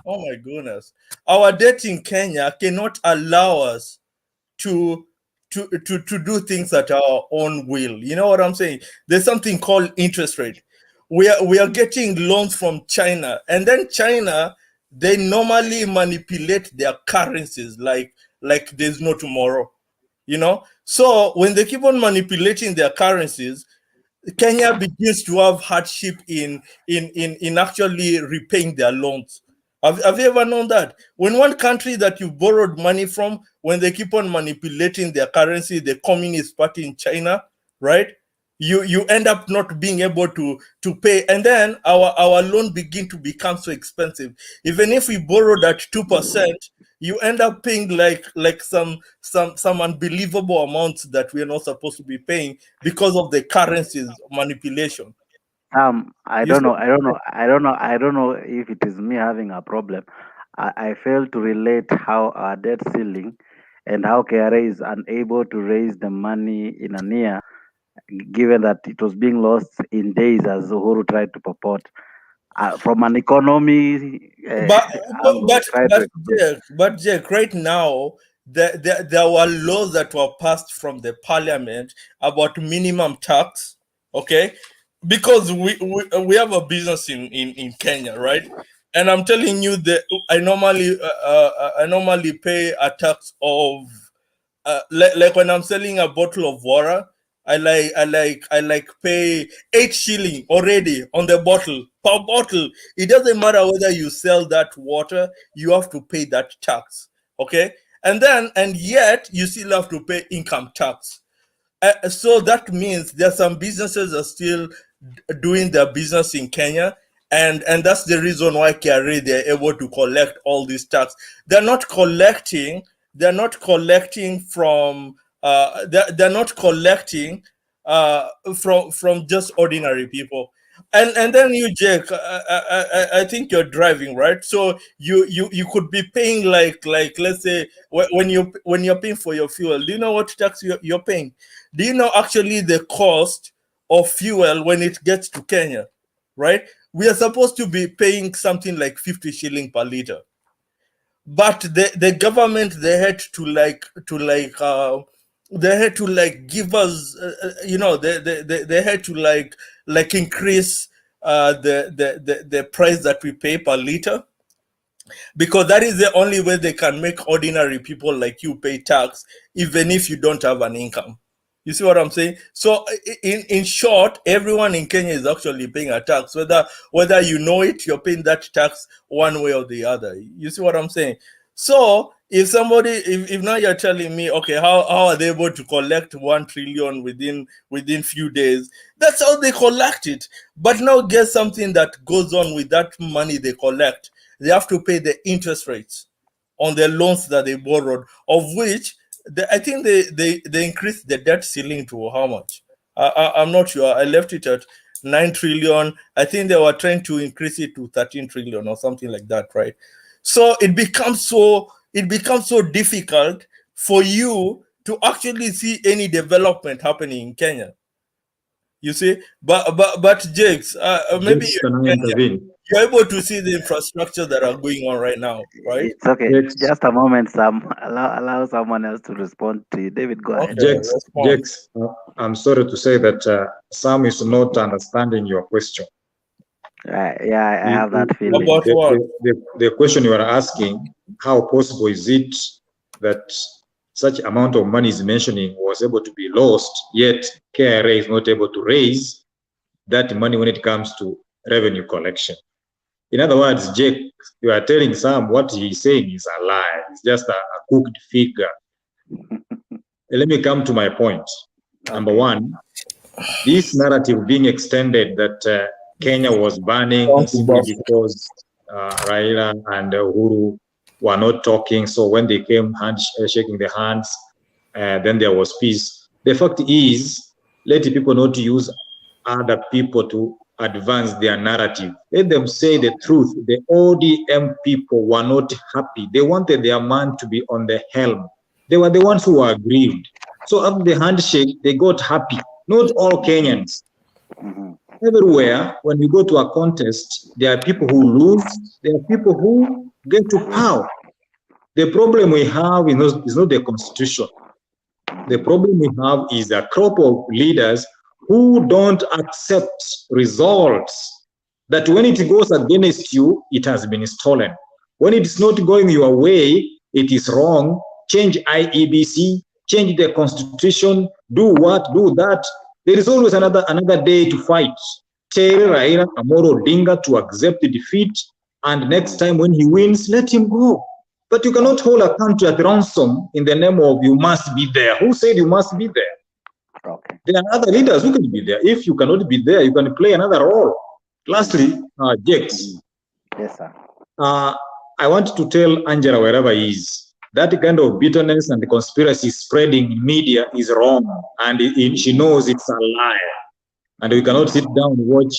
oh my goodness, our debt in Kenya cannot allow us to do things at our own will. You know what I'm saying? There's something called interest rate. We are getting loans from China, and then China, they normally manipulate their currencies like there's no tomorrow. You know, so when they keep on manipulating their currencies, Kenya begins to have hardship in actually repaying their loans. Have you ever known that? When one country that you borrowed money from, when they keep on manipulating their currency, the Communist Party in China, right? You end up not being able to pay, and then our loan begin to become so expensive. Even if we borrowed at 2%, you end up paying like some unbelievable amounts that we are not supposed to be paying because of the currencies manipulation. I don't know if it is me having a problem. I fail to relate how our debt ceiling and how KRA is unable to raise the money in a year, given that it was being lost in days as Uhuru tried to purport. From an economy angle, try to explain. But Jake, right now there were laws that were passed from the parliament about minimum tax, okay? Because we have a business in Kenya, right? And I'm telling you that I normally pay a tax of like when I'm selling a bottle of water, I like pay 8 shilling already on the bottle per bottle. It doesn't matter whether you sell that water, you have to pay that tax. Okay, and yet you still have to pay income tax. So that means there are some businesses are still doing their business in Kenya, and that's the reason why KRA, they're able to collect all these tax. They're not collecting. They're not collecting from. They're not collecting from just ordinary people. And then you, Jake, I think you're driving, right? So you could be paying like let's say when you're paying for your fuel. Do you know what tax you're paying? Do you know actually the cost of fuel when it gets to Kenya, right? We are supposed to be paying something like 50 shilling per liter, but the government, they had to give us they had to increase the price that we pay per liter, because that is the only way they can make ordinary people like you pay tax, even if you don't have an income. You see what I'm saying? So in short, everyone in Kenya is actually paying a tax, whether you know it, you're paying that tax one way or the other. You see what I'm saying? So if now you're telling me, okay, how are they able to collect 1 trillion within few days? That's how they collect it. But now guess something that goes on with that money they collect. They have to pay the interest rates on the loans that they borrowed, of which I think they increased the debt ceiling to how much? I'm not sure. I left it at 9 trillion. I think they were trying to increase it to 13 trillion or something like that, right? So it becomes so difficult for you to actually see any development happening in Kenya. You see, but Jakes, maybe Jakes, can I intervene? you're able to see the infrastructure that are going on right now, right? It's okay. Jakes. Just a moment, Sam. Allow someone else to respond to you. David, go ahead. Jakes, I'm sorry to say that Sam is not understanding your question. Yeah, I have that feeling. About what? The question you are asking, how possible is it that such amount of money is mentioning was able to be lost, yet KRA is not able to raise that money when it comes to revenue collection. In other words, Jake, you are telling Sam what he's saying is a lie. It's just a cooked figure. Let me come to my point. Number one, this narrative being extended that Kenya was burning simply because Raila and Uhuru were not talking. So when they came shaking their hands, then there was peace. The fact is, let people not use other people to advance their narrative. Let them say the truth. The ODM people were not happy. They wanted their man to be on the helm. They were the ones who were aggrieved. So after the handshake, they got happy. Not all Kenyans. Everywhere, when you go to a contest, there are people who lose, there are people who get to power. The problem we have is not the constitution. The problem we have is a crop of leaders who don't accept results. That when it goes against you, it has been stolen. When it's not going your way, it is wrong. Change IEBC, change the constitution, do what, do that. There is always another day to fight. Tell Raila Amolo Odinga to accept the defeat, and next time when he wins, let him go. But you cannot hold a country at ransom in the name of you must be there. Who said you must be there? Okay. There are other leaders who can be there. If you cannot be there, you can play another role. Lastly, Jex. Yes, sir. I want to tell Angela wherever he is, that kind of bitterness and the conspiracy spreading in media is wrong, and she knows it's a lie. And we cannot sit down and watch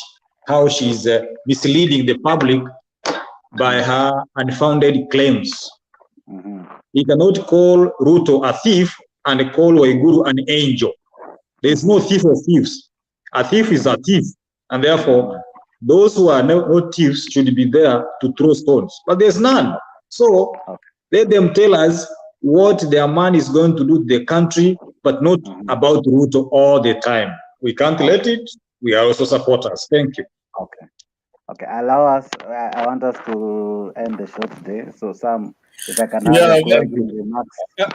how she's misleading the public by her unfounded claims. You cannot call Ruto a thief and call Waiguru an angel. There's no thief of thieves. A thief is a thief, and therefore those who are not thieves should be there to throw stones, but there's none. So let them tell us what their man is going to do to the country, but not about Ruto all the time. We can't let it. We are also supporters. Thank you. Okay. Okay. Allow us. I want us to end the show today. So Sam, if I can have your closing remarks. I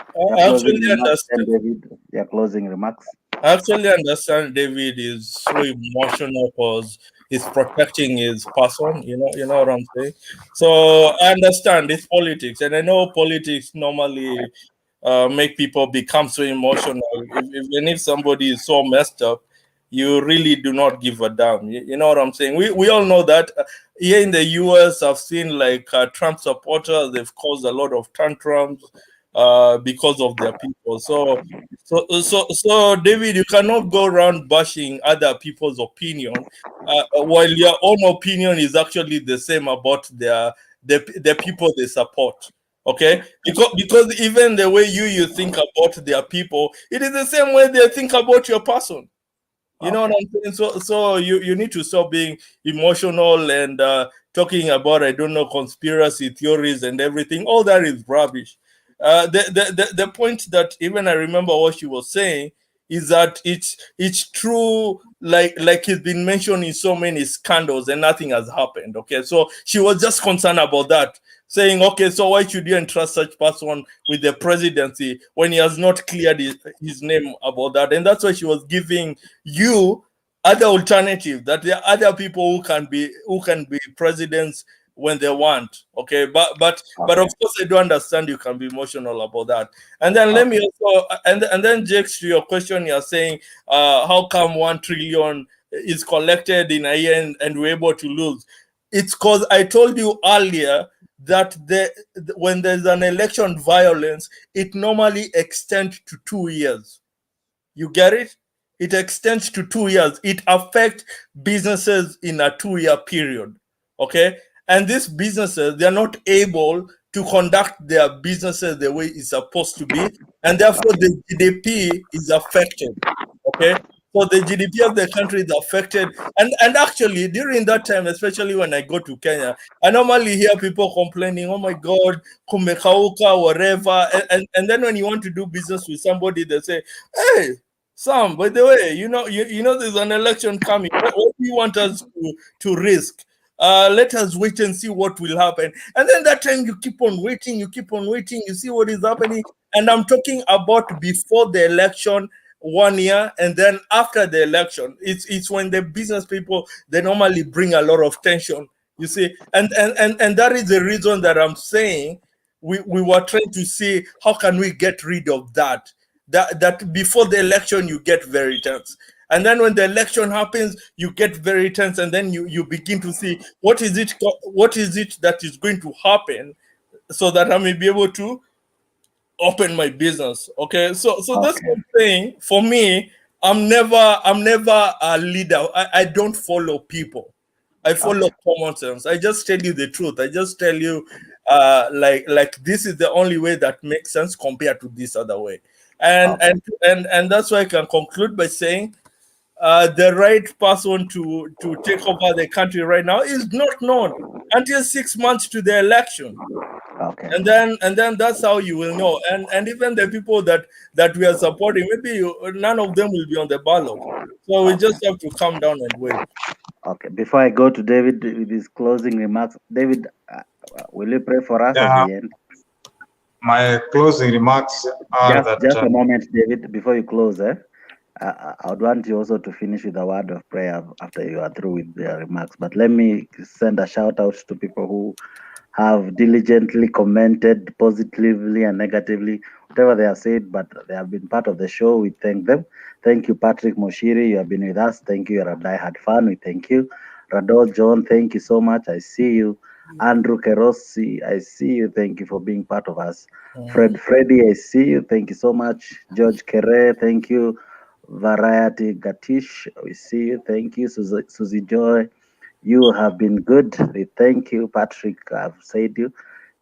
actually understand. David, your closing remarks. I actually understand David is so emotional because he's protecting his person. You know what I'm saying. So I understand it's politics, and I know politics normally make people become so emotional. Even if somebody is so messed up, you really do not give a damn. You know what I'm saying? We all know that. Here in the US, I've seen like Trump supporters, they've caused a lot of tantrums because of their people. So David, you cannot go around bashing other people's opinion while your own opinion is actually the same about the people they support. Okay, because even the way you think about their people, it is the same way they think about your person. You know what I'm saying? So you need to stop being emotional and talking about, I don't know, conspiracy theories and everything. All that is rubbish. The point that even I remember what she was saying is that it's true, like it's been mentioned in so many scandals and nothing has happened. Okay, so she was just concerned about that, saying, okay, so why should you entrust such person with the presidency when he has not cleared his name about that? And that's why she was giving you other alternative, that there are other people who can be presidents when they want. Okay, but of course I do understand you can be emotional about that. And then let me also and then Jakes, to your question, you're saying how come 1 trillion is collected in a year and we're able to lose? It's because I told you earlier that when there's an election violence, it normally extends to 2 years. You get it? It extends to 2 years. It affects businesses in a 2-year period. Okay? And these businesses, they're not able to conduct their businesses the way it's supposed to be. And therefore, the GDP is affected. Okay? So the GDP of the country is affected. And actually, during that time, especially when I go to Kenya, I normally hear people complaining, oh my God, kumekauka, whatever. And then when you want to do business with somebody, they say, hey, Sam, by the way, you know there's an election coming. What do you want us to risk? Let us wait and see what will happen. And then that time you keep on waiting, you see what is happening. And I'm talking about before the election, 1 year, and then after the election. It's when the business people, they normally bring a lot of tension, you see. And that is the reason that I'm saying we were trying to see how can we get rid of that before the election you get very tense. And then when the election happens, you get very tense, and then you begin to see what is it that is going to happen, so that I may be able to open my business. Okay, so that's what I'm saying. For me, I'm never a leader. I don't follow people. I follow common sense. I just tell you the truth. I just tell you, like this is the only way that makes sense compared to this other way. And that's why I can conclude by saying, the right person to take over the country right now is not known until 6 months to the election. And then that's how you will know. And even the people that we are supporting, maybe none of them will be on the ballot. So we just have to calm down and wait. Okay, before I go to David with his closing remarks, David, will you pray for us at the end? My closing remarks are just a moment, David, before you close. I would want you also to finish with a word of prayer after you are through with the remarks. But let me send a shout out to people who have diligently commented positively and negatively, whatever they have said, but they have been part of the show. We thank them. Thank you, Patrick Moshiri. You have been with us. Thank you. You're a diehard fan. We thank you. Radol John, thank you so much. I see you. Andrew Kerossi, I see you. Thank you for being part of us. Freddy, I see you. Thank you so much. George Kere, thank you. Variety Gatish, we see you. Thank you. Susie Joy, you have been good. We thank you. Patrick, I've said you.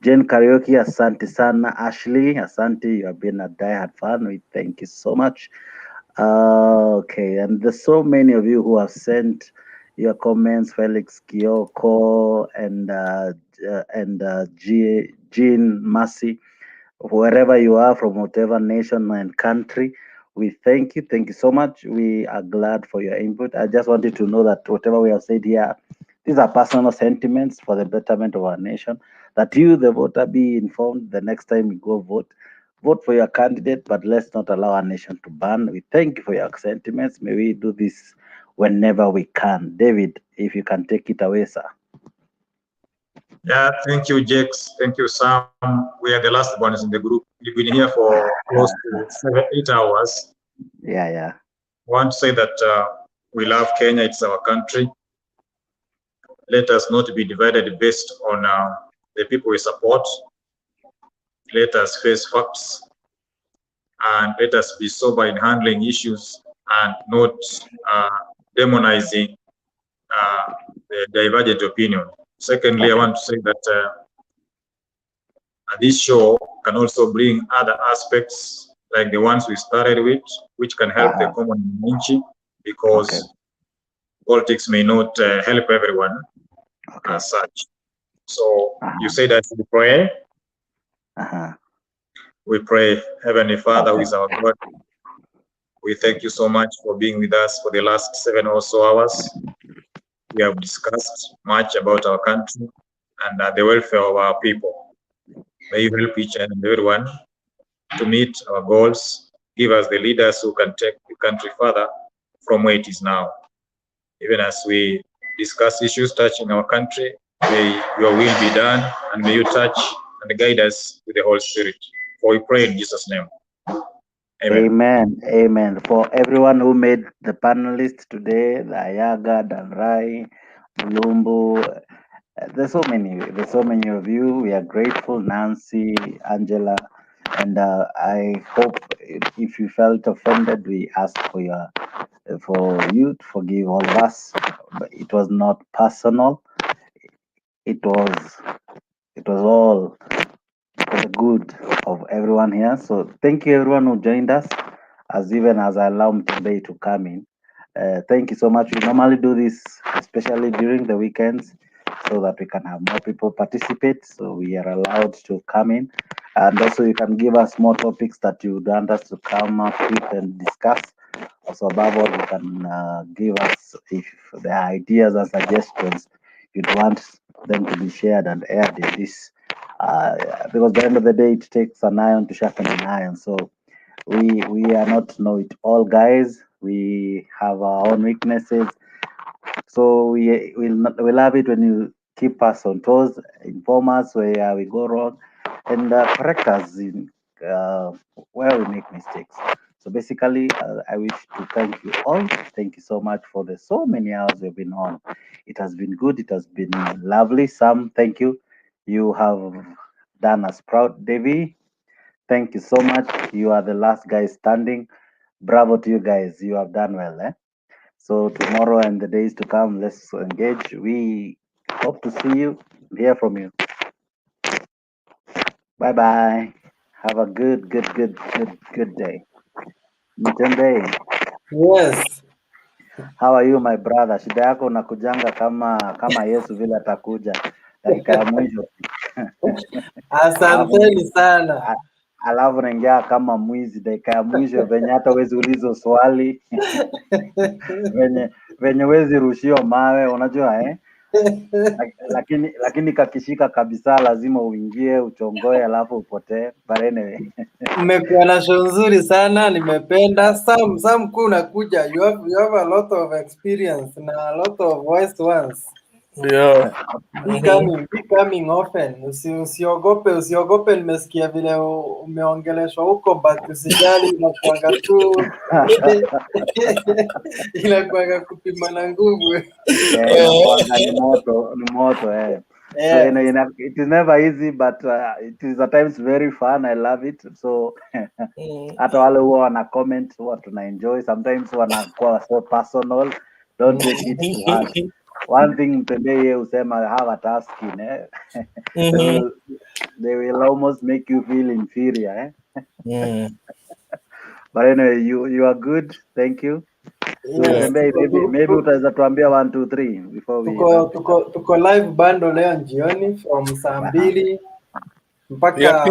Jane Karaoke, asante sana. Ashley, asante, you have been a diehard fan. We thank you so much. Okay, and there's so many of you who have sent your comments. Felix Kioko and Jean Massey, wherever you are from whatever nation and country, we thank you. Thank you so much. We are glad for your input. I just wanted to know that whatever we have said here, these are personal sentiments for the betterment of our nation. That you, the voter, be informed the next time you go vote. Vote for your candidate, but let's not allow our nation to burn. We thank you for your sentiments. May we do this whenever we can. David, if you can take it away, sir. Yeah, thank you, Jakes. Thank you, Sam. We are the last ones in the group. We've been here for close to 8 hours. Yeah. I want to say that we love Kenya. It's our country. Let us not be divided based on the people we support. Let us face facts, and let us be sober in handling issues and not demonizing the divergent opinion. Secondly, I want to say that this show can also bring other aspects like the ones we started with, which can help the common Minchi, because politics may not help everyone as such. So you say that we pray. We pray, Heavenly Father, who is our God. We thank you so much for being with us for the last 7 or so hours. We have discussed much about our country and the welfare of our people. May you help each and everyone to meet our goals. Give us the leaders who can take the country further from where it is now. Even as we discuss issues touching our country, may your will be done, and may you touch and guide us with the Holy Spirit. For we pray in Jesus' name. Amen. For everyone who made the panelists today, the Ayaga, Danrai, Mulumbu, there's so many of you. We are grateful, Nancy, Angela, and I hope if you felt offended, we ask for you to forgive all of us. But it was not personal. It was all for the good of everyone here. So thank you everyone who joined us, even as I allow today to come in. Thank you so much. We normally do this, especially during the weekends, so that we can have more people participate. So we are allowed to come in. And also you can give us more topics that you want us to come up with and discuss. Also above all, you can give us if there are ideas and suggestions you'd want them to be shared and aired in this because at the end of the day, it takes an iron to sharpen an iron. So we are not know-it-all guys. We have our own weaknesses. So we love it when you keep us on toes, inform us where we go wrong, and correct us in where we make mistakes. So basically, I wish to thank you all. Thank you so much for the so many hours we've been on. It has been good. It has been lovely. Sam, thank you. You have done us proud. Davy, thank you so much. You are the last guy standing. Bravo to you guys. You have done well. So tomorrow and the days to come, let's engage. We hope to see you, hear from you. Bye bye. Have a good day. Mtembei. Yes. How are you my brother? Shida yako unakujanga kama Yesu vile atakuja dakika ya mwisho. Asanteni sana. Alafu naingia kama mwizi dakika ya mwisho venye hata wezi ulizo swali venye wezi rushio mawe, unajua lakini kakishika kabisa lazima uingie uchongoe alafu upotee. But anyway. Mmekuwa na show nzuri sana, nimependa. Sam kuu unakuja. You have a lot of experience na a lot of voiced ones. Yeah. Be coming often. Usiogope, nimesikia vile umeongeleshwa huko, but usijali, inakuanga tu inakuanga kupima na nguvu. Ni moto So it is never easy, but it is at times very fun. I love it. So hata wale huwa wana comment huwa tuna enjoy. Sometimes wanakuwa so personal. Don't take it too hard. One thing Mtembei usema have a task in they will almost make you feel inferior But anyway, you are good. Thank you. Mtembei, maybe utaweza tuambia 1 2 3 before we tuko live bando leo jioni from saa 2 mpaka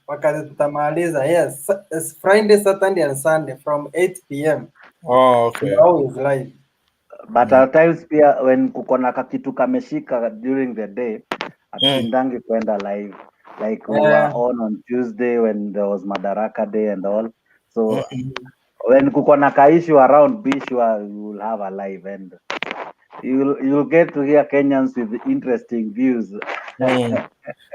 wakati tutamaliza. Yes, it's Friday, Saturday and Sunday from 8 p.m. Oh, okay. We're always live. But at times pia when kuko na kakitu kameshika during the day atupindangi kwenda live, like we were on Tuesday when there was Madaraka Day and all. So when kuko na ka issue around Bishwa, you will have a live and you'll get to hear Kenyans with interesting views. Yani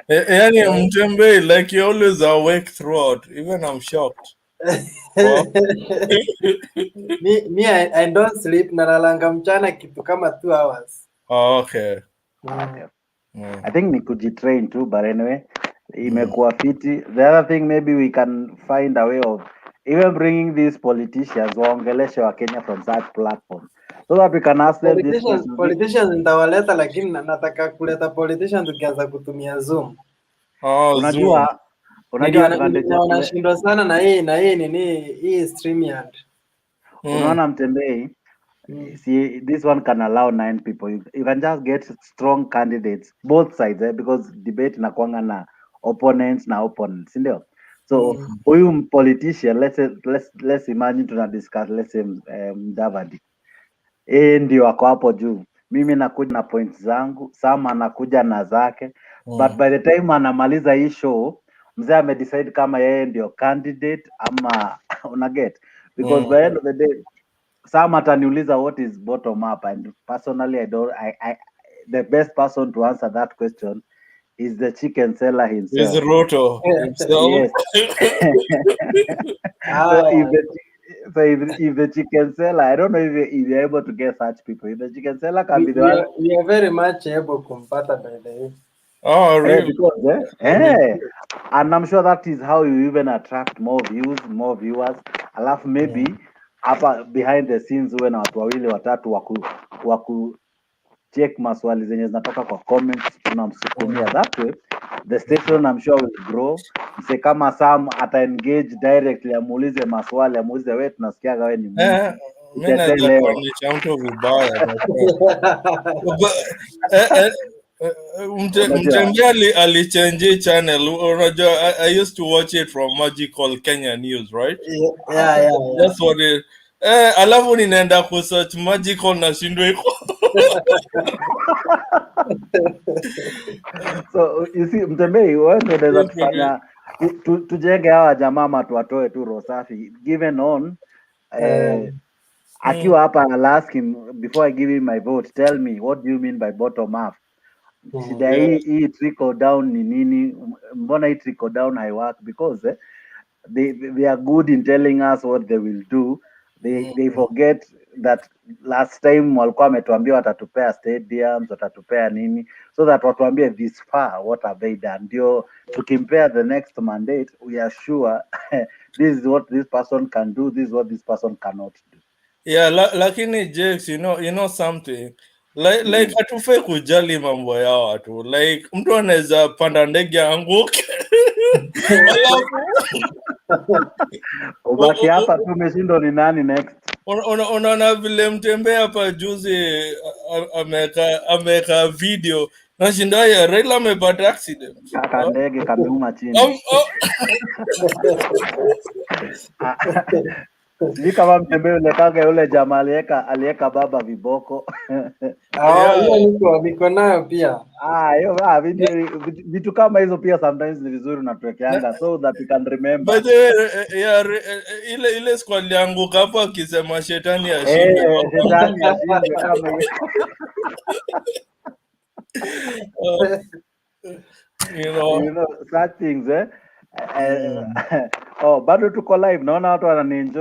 Mtembei, like you always awake throughout. Even I'm shocked. me I don't sleep, nalalanga mchana kitu kama 2 hours. Oh, okay. I think ni kujitrain too, but anyway, imekuwa fiti. The other thing, maybe we can find a way of even bringing these politicians waongeleshe wa Kenya from such platform so that we can ask them this question. Politicians nitawaleta, lakini nataka kuleta politicians tukianza kutumia Zoom. Unajua wanashindwa sana na hii nini hii StreamYard. Unaona Mtembei, see, this one can allow 9 people. You can just get strong candidates both sides because debate inakuanga na opponents na opponents, ndio. So huyu politician, let's imagine tuna discuss, let's say Mdavadi ndio wako hapo juu, mimi nakuja na points zangu, Sam anakuja na zake, but by the time anamaliza hii show mzee amedecide kama yeye ndio candidate ama unaget, because by the end of the day Sam ataniuliza what is bottom up, and personally the best person to answer that question is the chicken seller himself. Is Ruto himself? Yes. So if the chicken seller, I don't know if you're able to get such people. If the chicken seller can be the one, we are very much able kumpata by the way. Oh, really? And I'm sure that is how you even attract more views, more viewers. Alafu maybe hapa behind the scenes uwe na watu wawili watatu waku check maswali zenye zinatoka kwa comments, tunamsukumia that way. The station I'm sure will grow. Mse kama Sam ata engage directly, amuulize maswali, amuulize wewe tunasikiaga wewe ni mwizi. Mtembei alichange channel. Unajua, I used to watch it from Magical Kenyan News, right? Yeah. That's what it. Alafu ninaenda kusearch Magical na shindwe iko. So you see, Mtembei, wewe ndio unaweza tufanya tujenge hawa jamaa ama tuwatoe tu roho safi, given on akiwa hapa, I'll ask him before I give him my vote, tell me what do you mean by bottom up? Shida hii trickle down ni nini? Mbona hii trickle down haiwork? Because they are good in telling us what they will do. They forget that last time walikuwa wametuambia watatupea stadiums, watatupea nini, so that watuambie this far what have they done, ndio tukimpea the next mandate we are sure this is what this person can do, this is what this person cannot do. Yeah, lakini Jakes, you know something like hatufai kujali mambo ya watu, like mtu anaweza panda ndege anguke alafu ubaki hapa tu umeshindwa ni nani next. Unaona vile Mtembea hapa juzi ameka video nashinda ya Raila amepata accident, kaka ndege kameuma chini. Sijui kama Mtembea ule kaka yule jamaa alieka baba viboko. Hiyo niko nayo pia. Hiyo vitu kama hizo pia sometimes ni vizuri unatuwekeanga so that you can remember. But ile squad yangu hapa akisema shetani ashinde. Shetani ashinde kama hiyo. You know such things bado tuko live, naona watu wananienjoy.